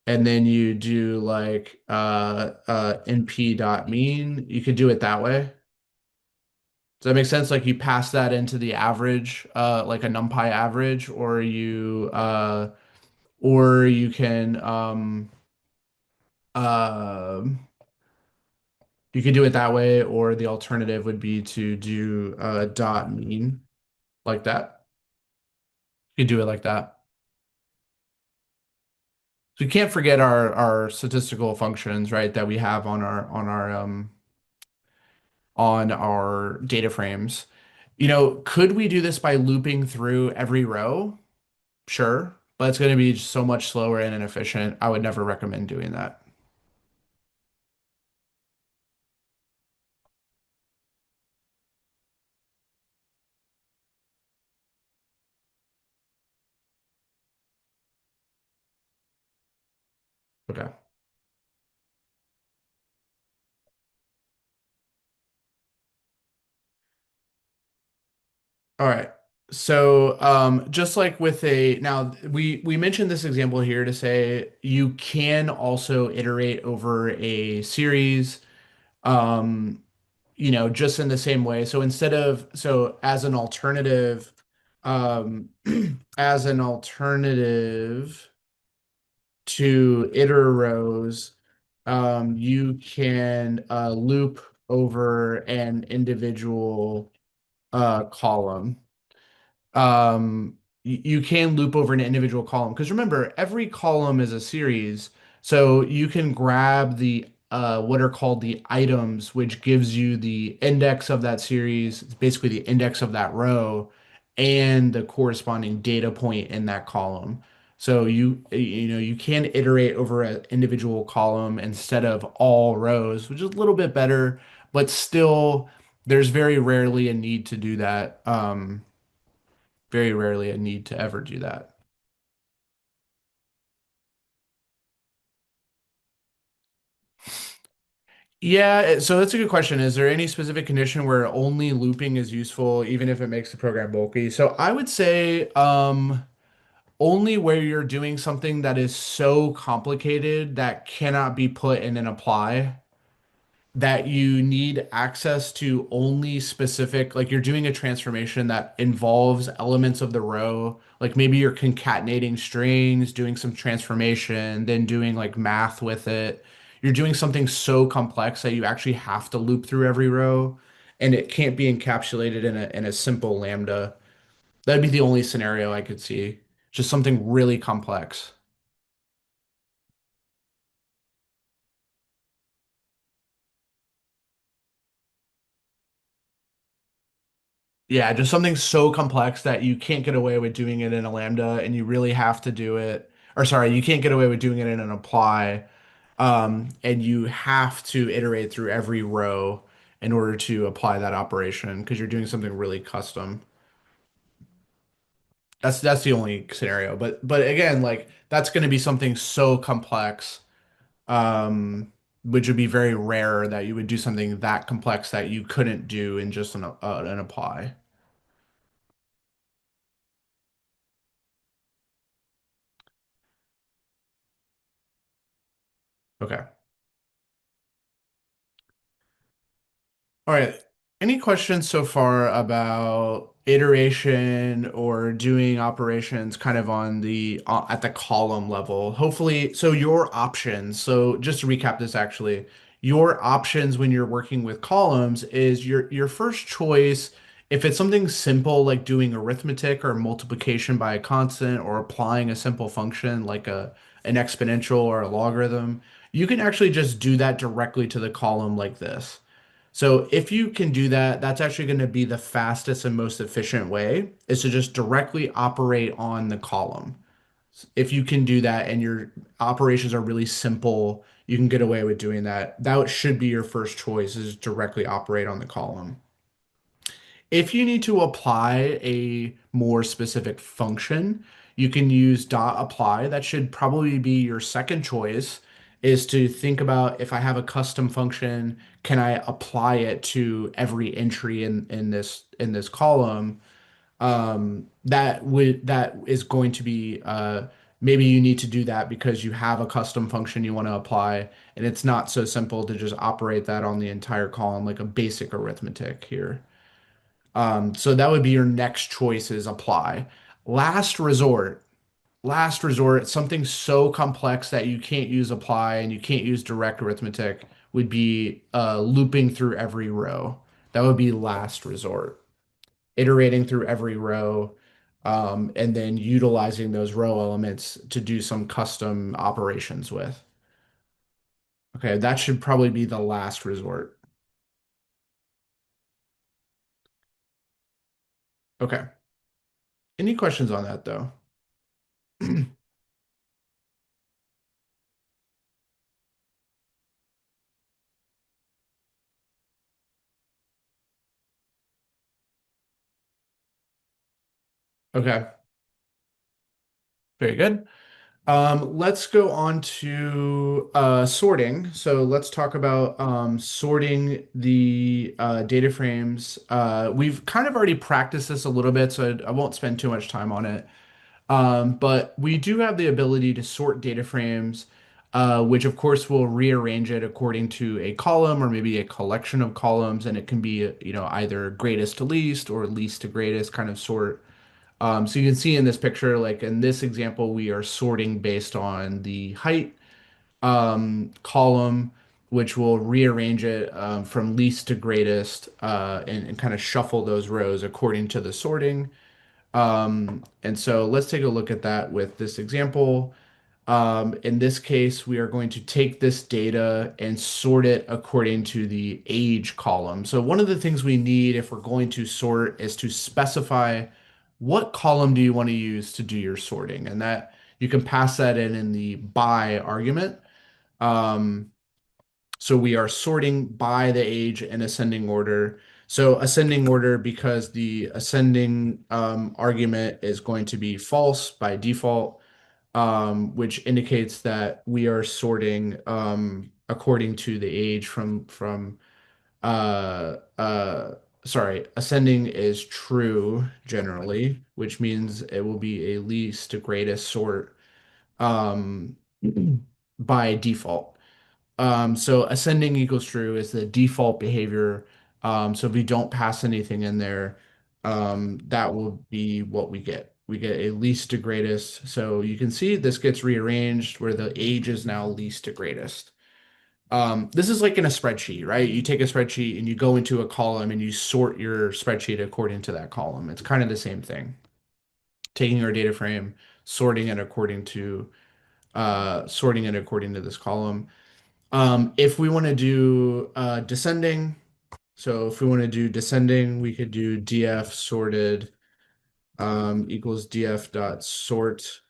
and then you do like np dot mean. You could do it that way. Does that make sense? Like you pass that into the average, like a NumPy average, or you can um you could do it that way, or the alternative would be to do dot mean like that. You could do it like that. So you can't forget our statistical functions, right, that we have on our data frames. Could we do this by looping through every row? Sure, but it's going to be so much slower and inefficient. I would never recommend doing that. Okay. All right. So, just like with a now we mentioned this example here to say you can also iterate over a series, um, just in the same way. So as an alternative, um, as an alternative to iter rows, you can loop over an individual column. You can loop over an individual column because remember, every column is a series. So you can grab the what are called the items, which gives you the index of that series. It's basically the index of that row and the corresponding data point in that column. So you can iterate over an individual column instead of all rows, which is a little bit better, but still there's very rarely a need to do that. Very rarely a need to ever do that. Yeah, so that's a good question. Is there any specific condition where only looping is useful, even if it makes the program bulky? So I would say only where you're doing something that is so complicated that cannot be put in an apply, that you need access to only specific, like you're doing a transformation that involves elements of the row, like maybe you're concatenating strings, doing some transformation, then doing like math with it. You're doing something so complex that you actually have to loop through every row, and it can't be encapsulated in a simple lambda. That'd be the only scenario I could see. Just something really complex. Yeah, just something so complex that you can't get away with doing it in a Lambda and you really have to do it. Or sorry, you can't get away with doing it in an apply. And you have to iterate through every row in order to apply that operation because you're doing something really custom. That's the only scenario. But again, like that's going to be something so complex, which would be very rare that you would do something that complex that you couldn't do in just an apply. Okay. All right. Any questions so far about iteration or doing operations kind of on the at the column level? Hopefully, so your options. So just to recap this actually, your options when you're working with columns is your first choice. If it's something simple like doing arithmetic or multiplication by a constant or applying a simple function like an exponential or a logarithm, you can actually just do that directly to the column like this. So if you can do that, that's actually going to be the fastest and most efficient way is to just directly operate on the column. If you can do that and your operations are really simple, you can get away with doing that. That should be your first choice is directly operate on the column. If you need to apply a more specific function, you can use dot apply. That should probably be your second choice, is to think about if I have a custom function, can I apply it to every entry in this column? That is going to be maybe you need to do that because you have a custom function you want to apply, and it's not so simple to just operate that on the entire column like a basic arithmetic here. So that would be your next choice is apply. Last resort, last resort, something so complex that you can't use apply and you can't use direct arithmetic would be looping through every row. That would be last resort, iterating through every row, and then utilizing those row elements to do some custom operations with. Okay, that should probably be the last resort. Okay. Any questions on that though? Okay, very good. Let's go on to sorting. So let's talk about sorting the data frames. We've kind of already practiced this a little bit, so I won't spend too much time on it. But we do have the ability to sort data frames, which of course will rearrange it according to a column or maybe a collection of columns, and it can be, either greatest to least or least to greatest kind of sort. So you can see in this picture, like in this example, we are sorting based on the height column, which will rearrange it from least to greatest and kind of shuffle those rows according to the sorting. And so let's take a look at that with this example. In this case, we are going to take this data and sort it according to the age column. So one of the things we need if we're going to sort is to specify what column do you want to use to do your sorting, and that you can pass that in the by argument. Um, so we are sorting by the age in ascending order. So ascending order because the ascending argument is going to be false by default, which indicates that we are sorting according to the age from uh, uh, sorry, ascending is true generally, which means it will be a least to greatest sort um, by default. So ascending equals true is the default behavior. So if we don't pass anything in there, that will be what we get. We get a least to greatest. So you can see this gets rearranged where the age is now least to greatest. This is like in a spreadsheet, right? You take a spreadsheet and you go into a column and you sort your spreadsheet according to that column. It's kind of the same thing. Taking our data frame, sorting it according to this column. If we want to do descending, so if we want to do descending, we could do df sorted equals df dot sort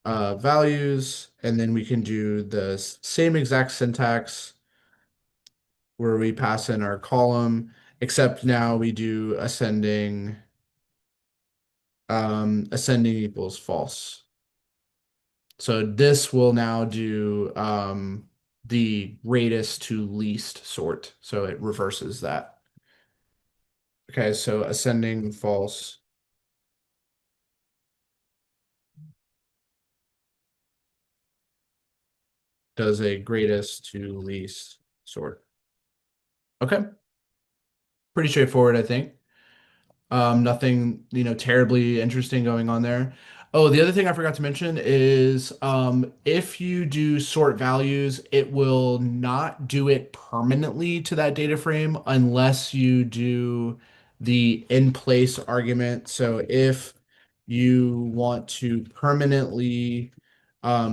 values, and then we can do the same exact syntax where we pass in our column, except now we do ascending equals false. So this will now do the greatest to least sort. So it reverses that. Okay, so ascending false does a greatest to least sort. Okay, pretty straightforward, I think. Nothing, terribly interesting going on there. Oh, the other thing I forgot to mention is if you do sort values, it will not do it permanently to that data frame unless you do the in place argument. So if you want to permanently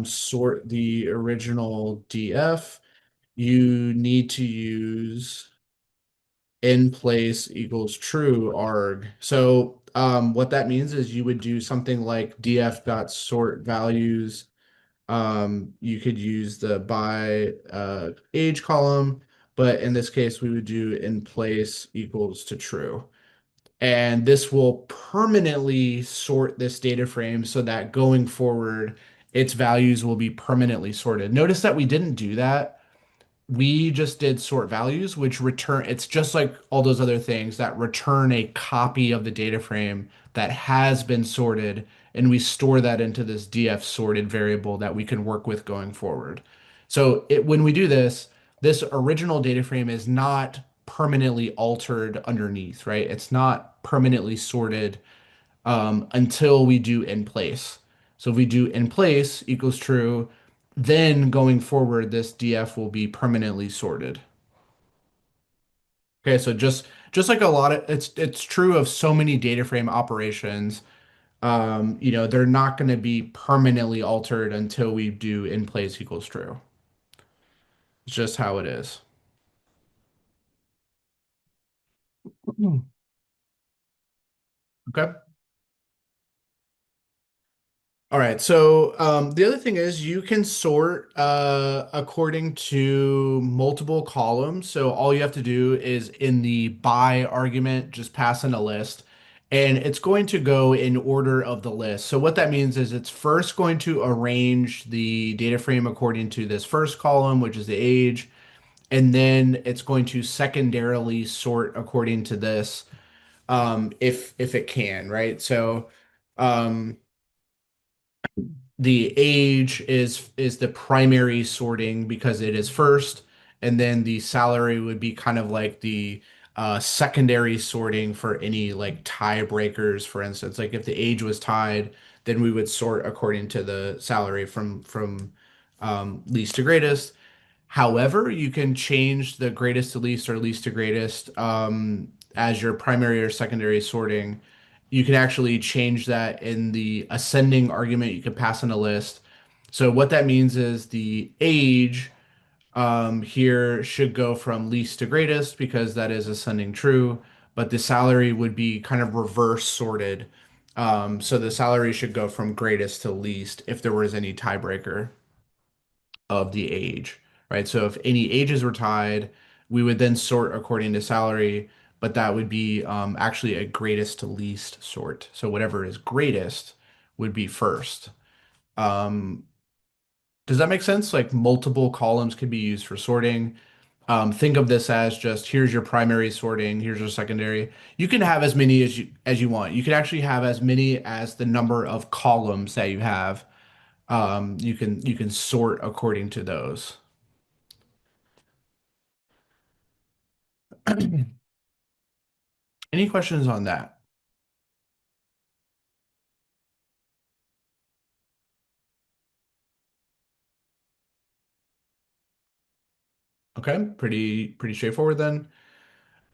sort the original DF, you need to use in place equals true arg. So what that means is you would do something like df dot sort values. You could use the by age column, but in this case, we would do in place equals to true. And this will permanently sort this data frame so that going forward, its values will be permanently sorted. Notice that we didn't do that. We just did sort values, which return, it's just like all those other things that return a copy of the data frame that has been sorted, and we store that into this df sorted variable that we can work with going forward. So when we do this, this original data frame is not permanently altered underneath, right? It's not permanently sorted until we do in place. So if we do in place equals true, then going forward, this df will be permanently sorted. Okay, so just like a lot of it's true of so many data frame operations. They're not going to be permanently altered until we do in place equals true. It's just how it is. Okay. All right. So the other thing is you can sort according to multiple columns. So all you have to do is in the by argument, just pass in a list, and it's going to go in order of the list. So what that means is it's first going to arrange the data frame according to this first column, which is the age, and then it's going to secondarily sort according to this, if it can, right? So. Um, the age is the primary sorting because it is first, and then the salary would be kind of like the secondary sorting for any like tiebreakers. For instance, like if the age was tied, then we would sort according to the salary from least to greatest. However, you can change the greatest to least or least to greatest as your primary or secondary sorting. You can actually change that in the ascending argument. You can pass in a list. So what that means is the age here should go from least to greatest because that is ascending true, but the salary would be kind of reverse sorted. So the salary should go from greatest to least if there was any tiebreaker of the age, right? So if any ages were tied, we would then sort according to salary, but that would be actually a greatest to least sort. So whatever is greatest would be first. Um, does that make sense? Like multiple columns could be used for sorting. Think of this as just here's your primary sorting, here's your secondary. You can have as many as you want. You can actually have as many as the number of columns that you have. You can sort according to those. Any questions on that? Okay, pretty straightforward then.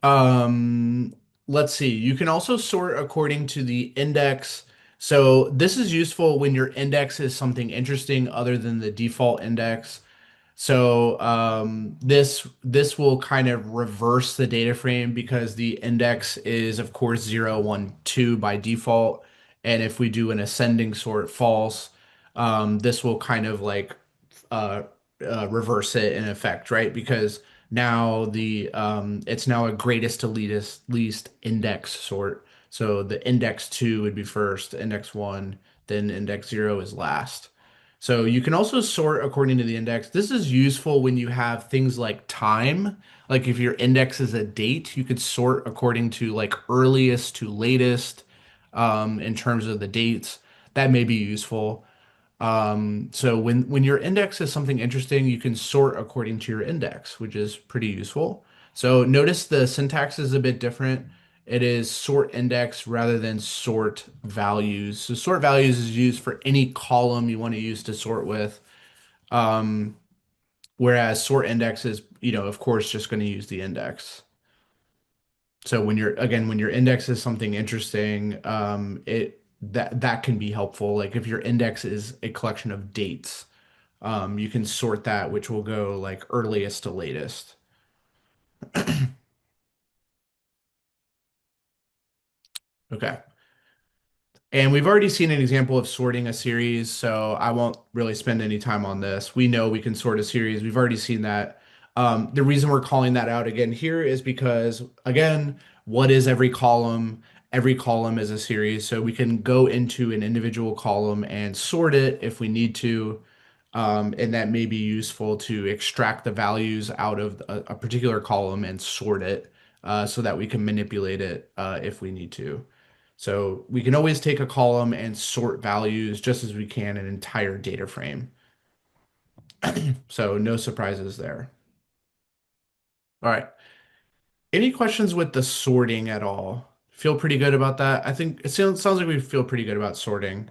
Um, let's see. You can also sort according to the index. So this is useful when your index is something interesting other than the default index. So this will kind of reverse the data frame because the index is of course 0, 1, 2 by default. And if we do an ascending sort false, this will kind of like uh, reverse it in effect, right? Because now the it's now a greatest to least index sort. So the index 2 would be first, index 1, then index 0 is last. So you can also sort according to the index. This is useful when you have things like time. Like if your index is a date, you could sort according to like earliest to latest in terms of the dates. That may be useful. So when your index is something interesting, you can sort according to your index, which is pretty useful. So notice the syntax is a bit different. It is sort index rather than sort values. So sort values is used for any column you want to use to sort with. Um, Whereas sort index is, of course, just going to use the index. So when your index is something interesting, that can be helpful. Like if your index is a collection of dates, you can sort that, which will go like earliest to latest. Okay. And we've already seen an example of sorting a series, so I won't really spend any time on this. We know we can sort a series. We've already seen that. The reason we're calling that out again here is because, again, what is every column? Every column is a series, so we can go into an individual column and sort it if we need to. And that may be useful to extract the values out of a particular column and sort it so that we can manipulate it if we need to. So we can always take a column and sort values just as we can an entire data frame. So no surprises there. All right. Any questions with the sorting at all? Feel pretty good about that? I think it sounds like we feel pretty good about sorting.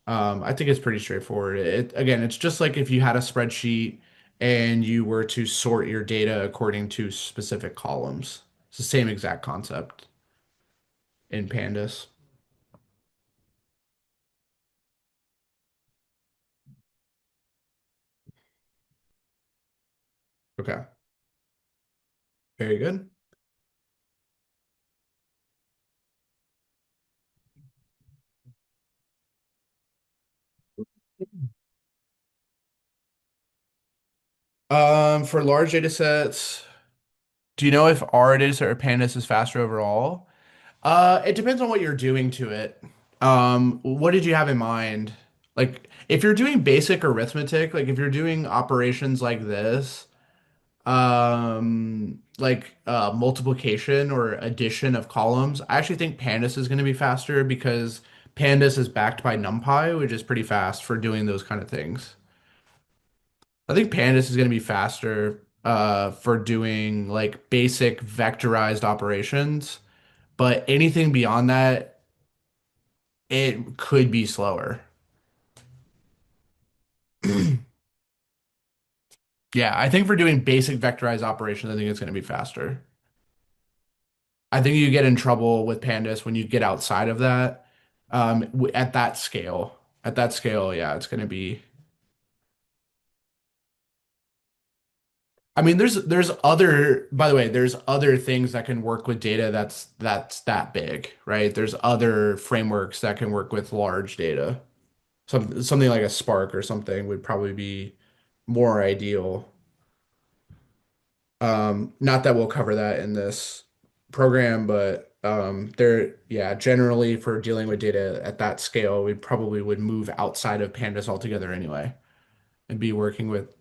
I think it's pretty straightforward. Again, it's just like if you had a spreadsheet and you were to sort your data according to specific columns. It's the same exact concept in Pandas. Okay, very good. For large data sets, do you know if our data set or Pandas is faster overall? It depends on what you're doing to it. What did you have in mind? Like, if you're doing basic arithmetic, like if you're doing operations like this, like multiplication or addition of columns, I actually think Pandas is going to be faster because Pandas is backed by NumPy, which is pretty fast for doing those kind of things. I think Pandas is going to be faster for doing like basic vectorized operations, but anything beyond that, it could be slower. Yeah, I think for doing basic vectorized operations, I think it's going to be faster. I think you get in trouble with Pandas when you get outside of that. At that scale, yeah, it's going to be. I mean, there's other, by the way, there's other things that can work with data that's that big, right? There's other frameworks that can work with large data. Something like a Spark or something would probably be more ideal. Not that we'll cover that in this program, but yeah, generally for dealing with data at that scale, we probably would move outside of Pandas altogether anyway and be working with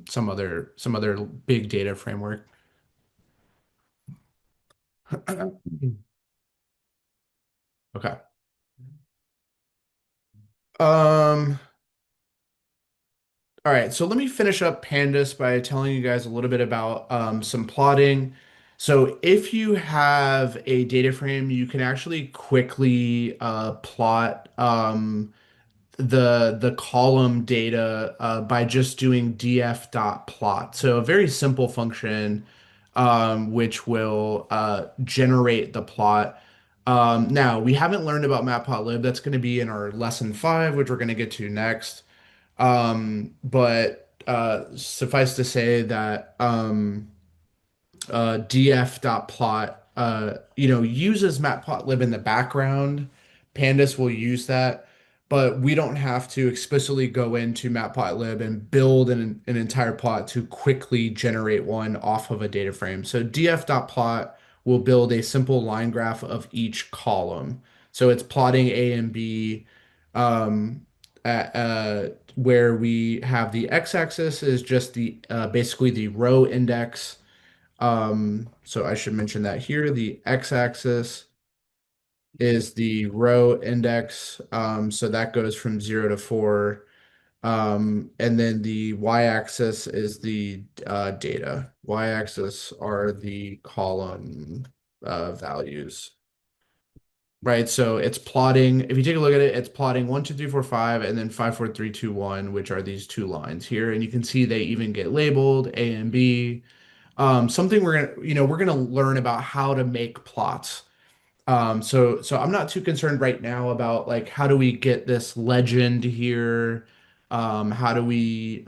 some other big data framework. Okay. Um, all right, so let me finish up Pandas by telling you guys a little bit about some plotting. So if you have a data frame, you can actually quickly plot the column data by just doing df.plot. So a very simple function which will generate the plot. Now, we haven't learned about matplotlib. That's going to be in our lesson 5, which we're going to get to next. But suffice to say that df.plot uses matplotlib in the background. Pandas will use that, but we don't have to explicitly go into matplotlib and build an entire plot to quickly generate one off of a data frame. So df.plot will build a simple line graph of each column. So it's plotting A and B where we have the x-axis is just the basically the row index. So I should mention that here, the x-axis is the row index. So that goes from 0 to 4. And then the y-axis is the data. Y-axis are the column values. Right, so it's plotting. If you take a look at it, it's plotting 1, 2, 3, 4, 5, and then 5, 4, 3, 2, 1, which are these two lines here. And you can see they even get labeled A and B. Something we're gonna learn about how to make plots. So I'm not too concerned right now about like how do we get this legend here? How do we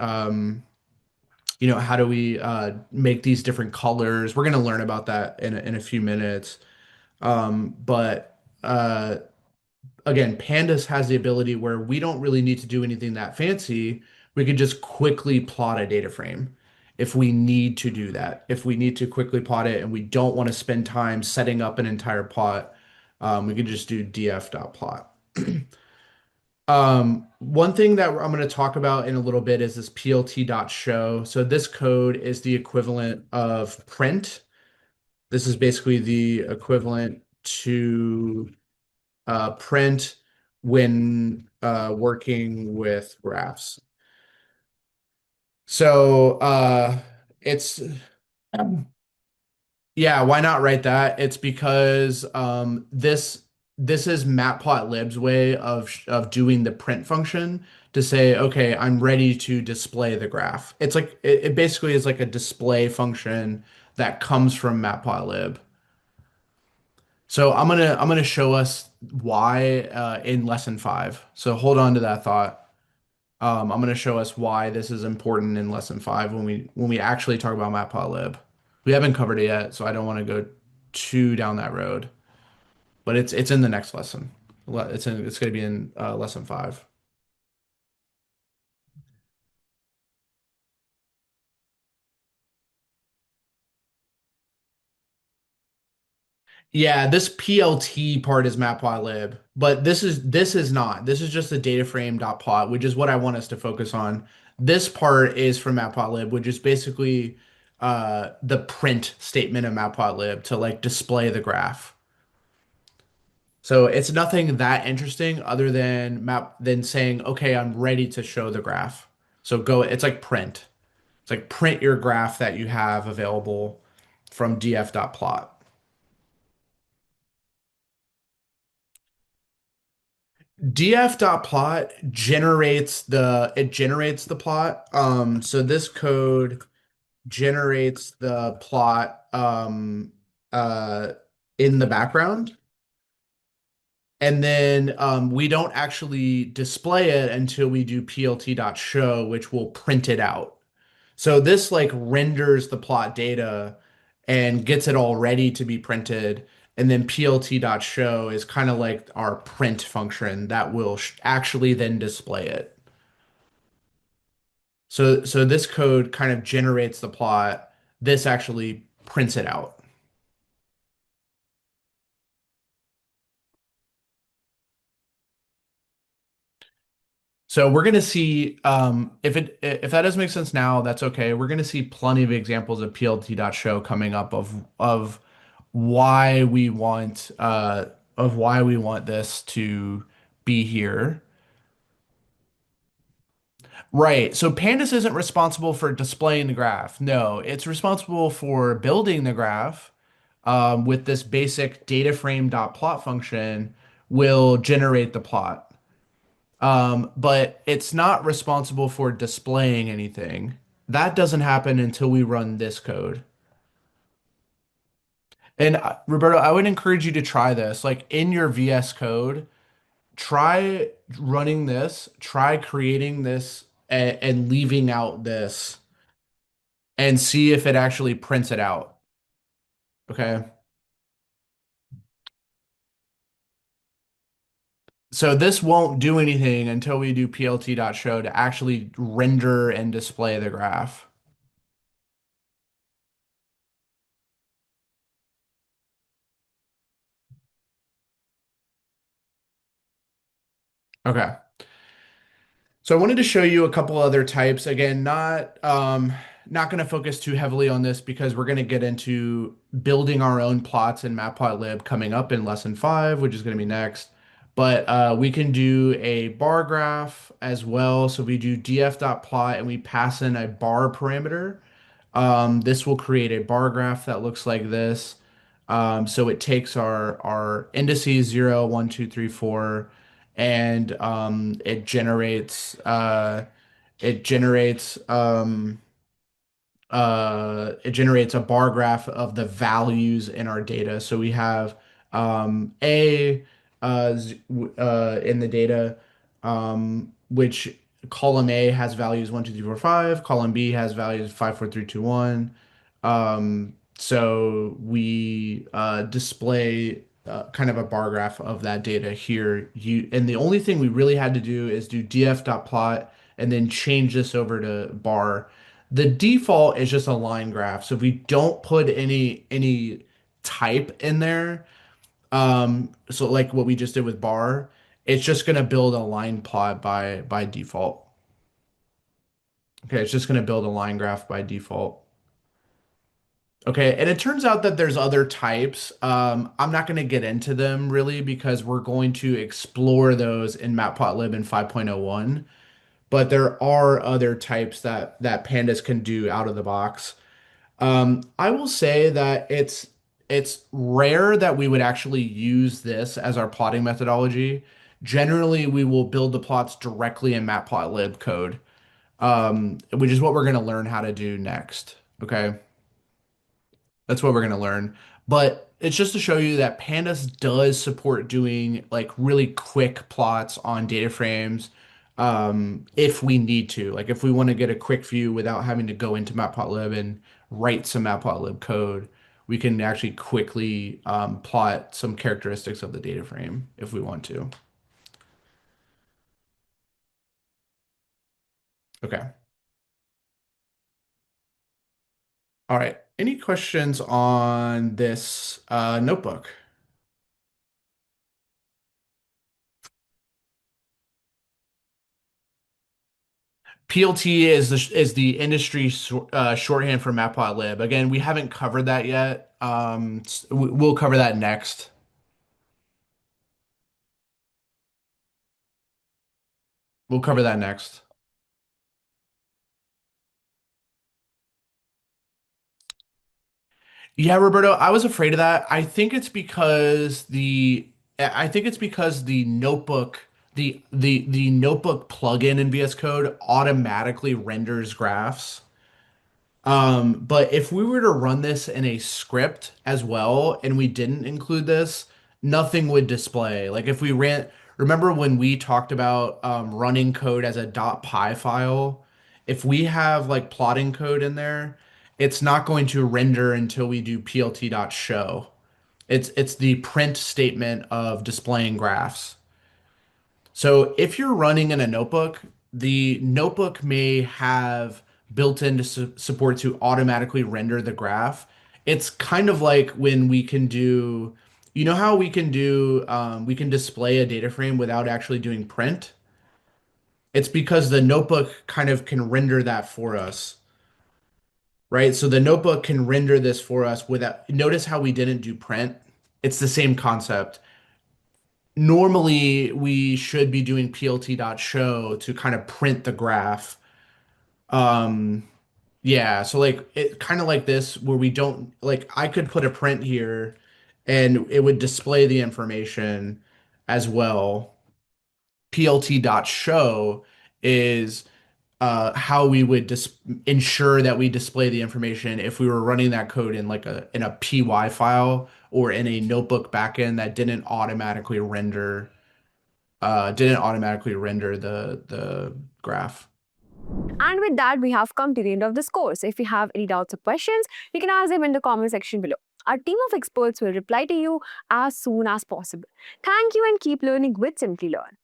make these different colors? We're gonna learn about that in a few minutes. But again, Pandas has the ability where we don't really need to do anything that fancy. We could just quickly plot a data frame if we need to do that. If we need to quickly plot it and we don't want to spend time setting up an entire plot, we could just do df.plot. One thing that I'm going to talk about in a little bit is this plt.show. So this code is the equivalent of print. This is basically the equivalent to print when working with graphs. So it's yeah, why not write that? It's because this is matplotlib's way of doing the print function to say, okay, I'm ready to display the graph. It's like it basically is like a display function that comes from matplotlib. So I'm gonna show us why in lesson 5. So hold on to that thought. I'm gonna show us why this is important in lesson 5 when we actually talk about matplotlib. We haven't covered it yet, so I don't want to go too down that road. But it's in the next lesson. It's gonna be in lesson 5. Yeah, this PLT part is matplotlib, but this is not. This is just the DataFrame.plot, which is what I want us to focus on. This part is from matplotlib, which is basically the print statement of matplotlib to like display the graph. So it's nothing that interesting other than saying, okay, I'm ready to show the graph. So go, it's like print. It's like print your graph that you have available from df.plot. df.plot generates the plot. So this code generates the plot uh in the background. And then we don't actually display it until we do plt.show, which will print it out. So this like renders the plot data and gets it all ready to be printed. And then plt.show is kind of like our print function that will actually then display it. So this code kind of generates the plot. This actually prints it out. So we're going to see if that doesn't make sense now, that's okay. We're going to see plenty of examples of plt.show coming up of why we want this to be here. Right. So Pandas isn't responsible for displaying the graph. No, it's responsible for building the graph with this basic DataFrame.plot function will generate the plot. But it's not responsible for displaying anything. That doesn't happen until we run this code. And Roberto, I would encourage you to try this. Like in your VS Code, try running this, try creating this and leaving out this and see if it actually prints it out. Okay. So this won't do anything until we do plt.show to actually render and display the graph. Okay. So I wanted to show you a couple other types. Again, not going to focus too heavily on this because we're going to get into building our own plots in Matplotlib coming up in lesson 5, which is going to be next. But we can do a bar graph as well. So we do df.plot and we pass in a bar parameter. This will create a bar graph that looks like this. So it takes our indices 0, 1, 2, 3, 4, and it generates a bar graph of the values in our data. So we have A in the data, which column A has values 1, 2, 3, 4, 5. Column B has values 5, 4, 3, 2, 1. So we display. kind of a bar graph of that data here. And the only thing we really had to do is do df.plot and then change this over to bar. The default is just a line graph. So if we don't put any type in there, so like what we just did with bar, it's just going to build a line plot by default. Okay, it's just going to build a line graph by default. Okay, and it turns out that there's other types. I'm not going to get into them really because we're going to explore those in Matplotlib in 5.01. But there are other types that pandas can do out of the box. I will say that it's rare that we would actually use this as our plotting methodology. Generally, we will build the plots directly in Matplotlib code, which is what we're going to learn how to do next. Okay. That's what we're going to learn. But it's just to show you that Pandas does support doing like really quick plots on data frames if we need to. Like if we want to get a quick view without having to go into Matplotlib and write some Matplotlib code, we can actually quickly plot some characteristics of the data frame if we want to. Okay. All right. Any questions on this notebook? PLT is the industry shorthand for Matplotlib. Again, we haven't covered that yet. We'll cover that next. We'll cover that next. Yeah, Roberto, I was afraid of that. I think it's because the notebook, the notebook plugin in VS Code automatically renders graphs. But if we were to run this in a script as well and we didn't include this, nothing would display. Like if we remember when we talked about running code as a .py file? If we have like plotting code in there, it's not going to render until we do plt.show. It's the print statement of displaying graphs. So if you're running in a notebook, the notebook may have built-in support to automatically render the graph. It's kind of like when we can do, you know how we can display a data frame without actually doing print? It's because the notebook kind of can render that for us, right? So the notebook can render this for us without, notice how we didn't do print? It's the same concept. Normally we should be doing plt.show to kind of print the graph. Um, yeah, so like it kind of like this where we don't like I could put a print here and it would display the information as well. Plt.show is how we would ensure that we display the information if we were running that code in like a py file or in a notebook backend that didn't automatically render the graph. And with that, we have come to the end of this course. If you have any doubts or questions, you can ask them in the comment section below. Our team of experts will reply to you as soon as possible. Thank you and keep learning with Simplilearn.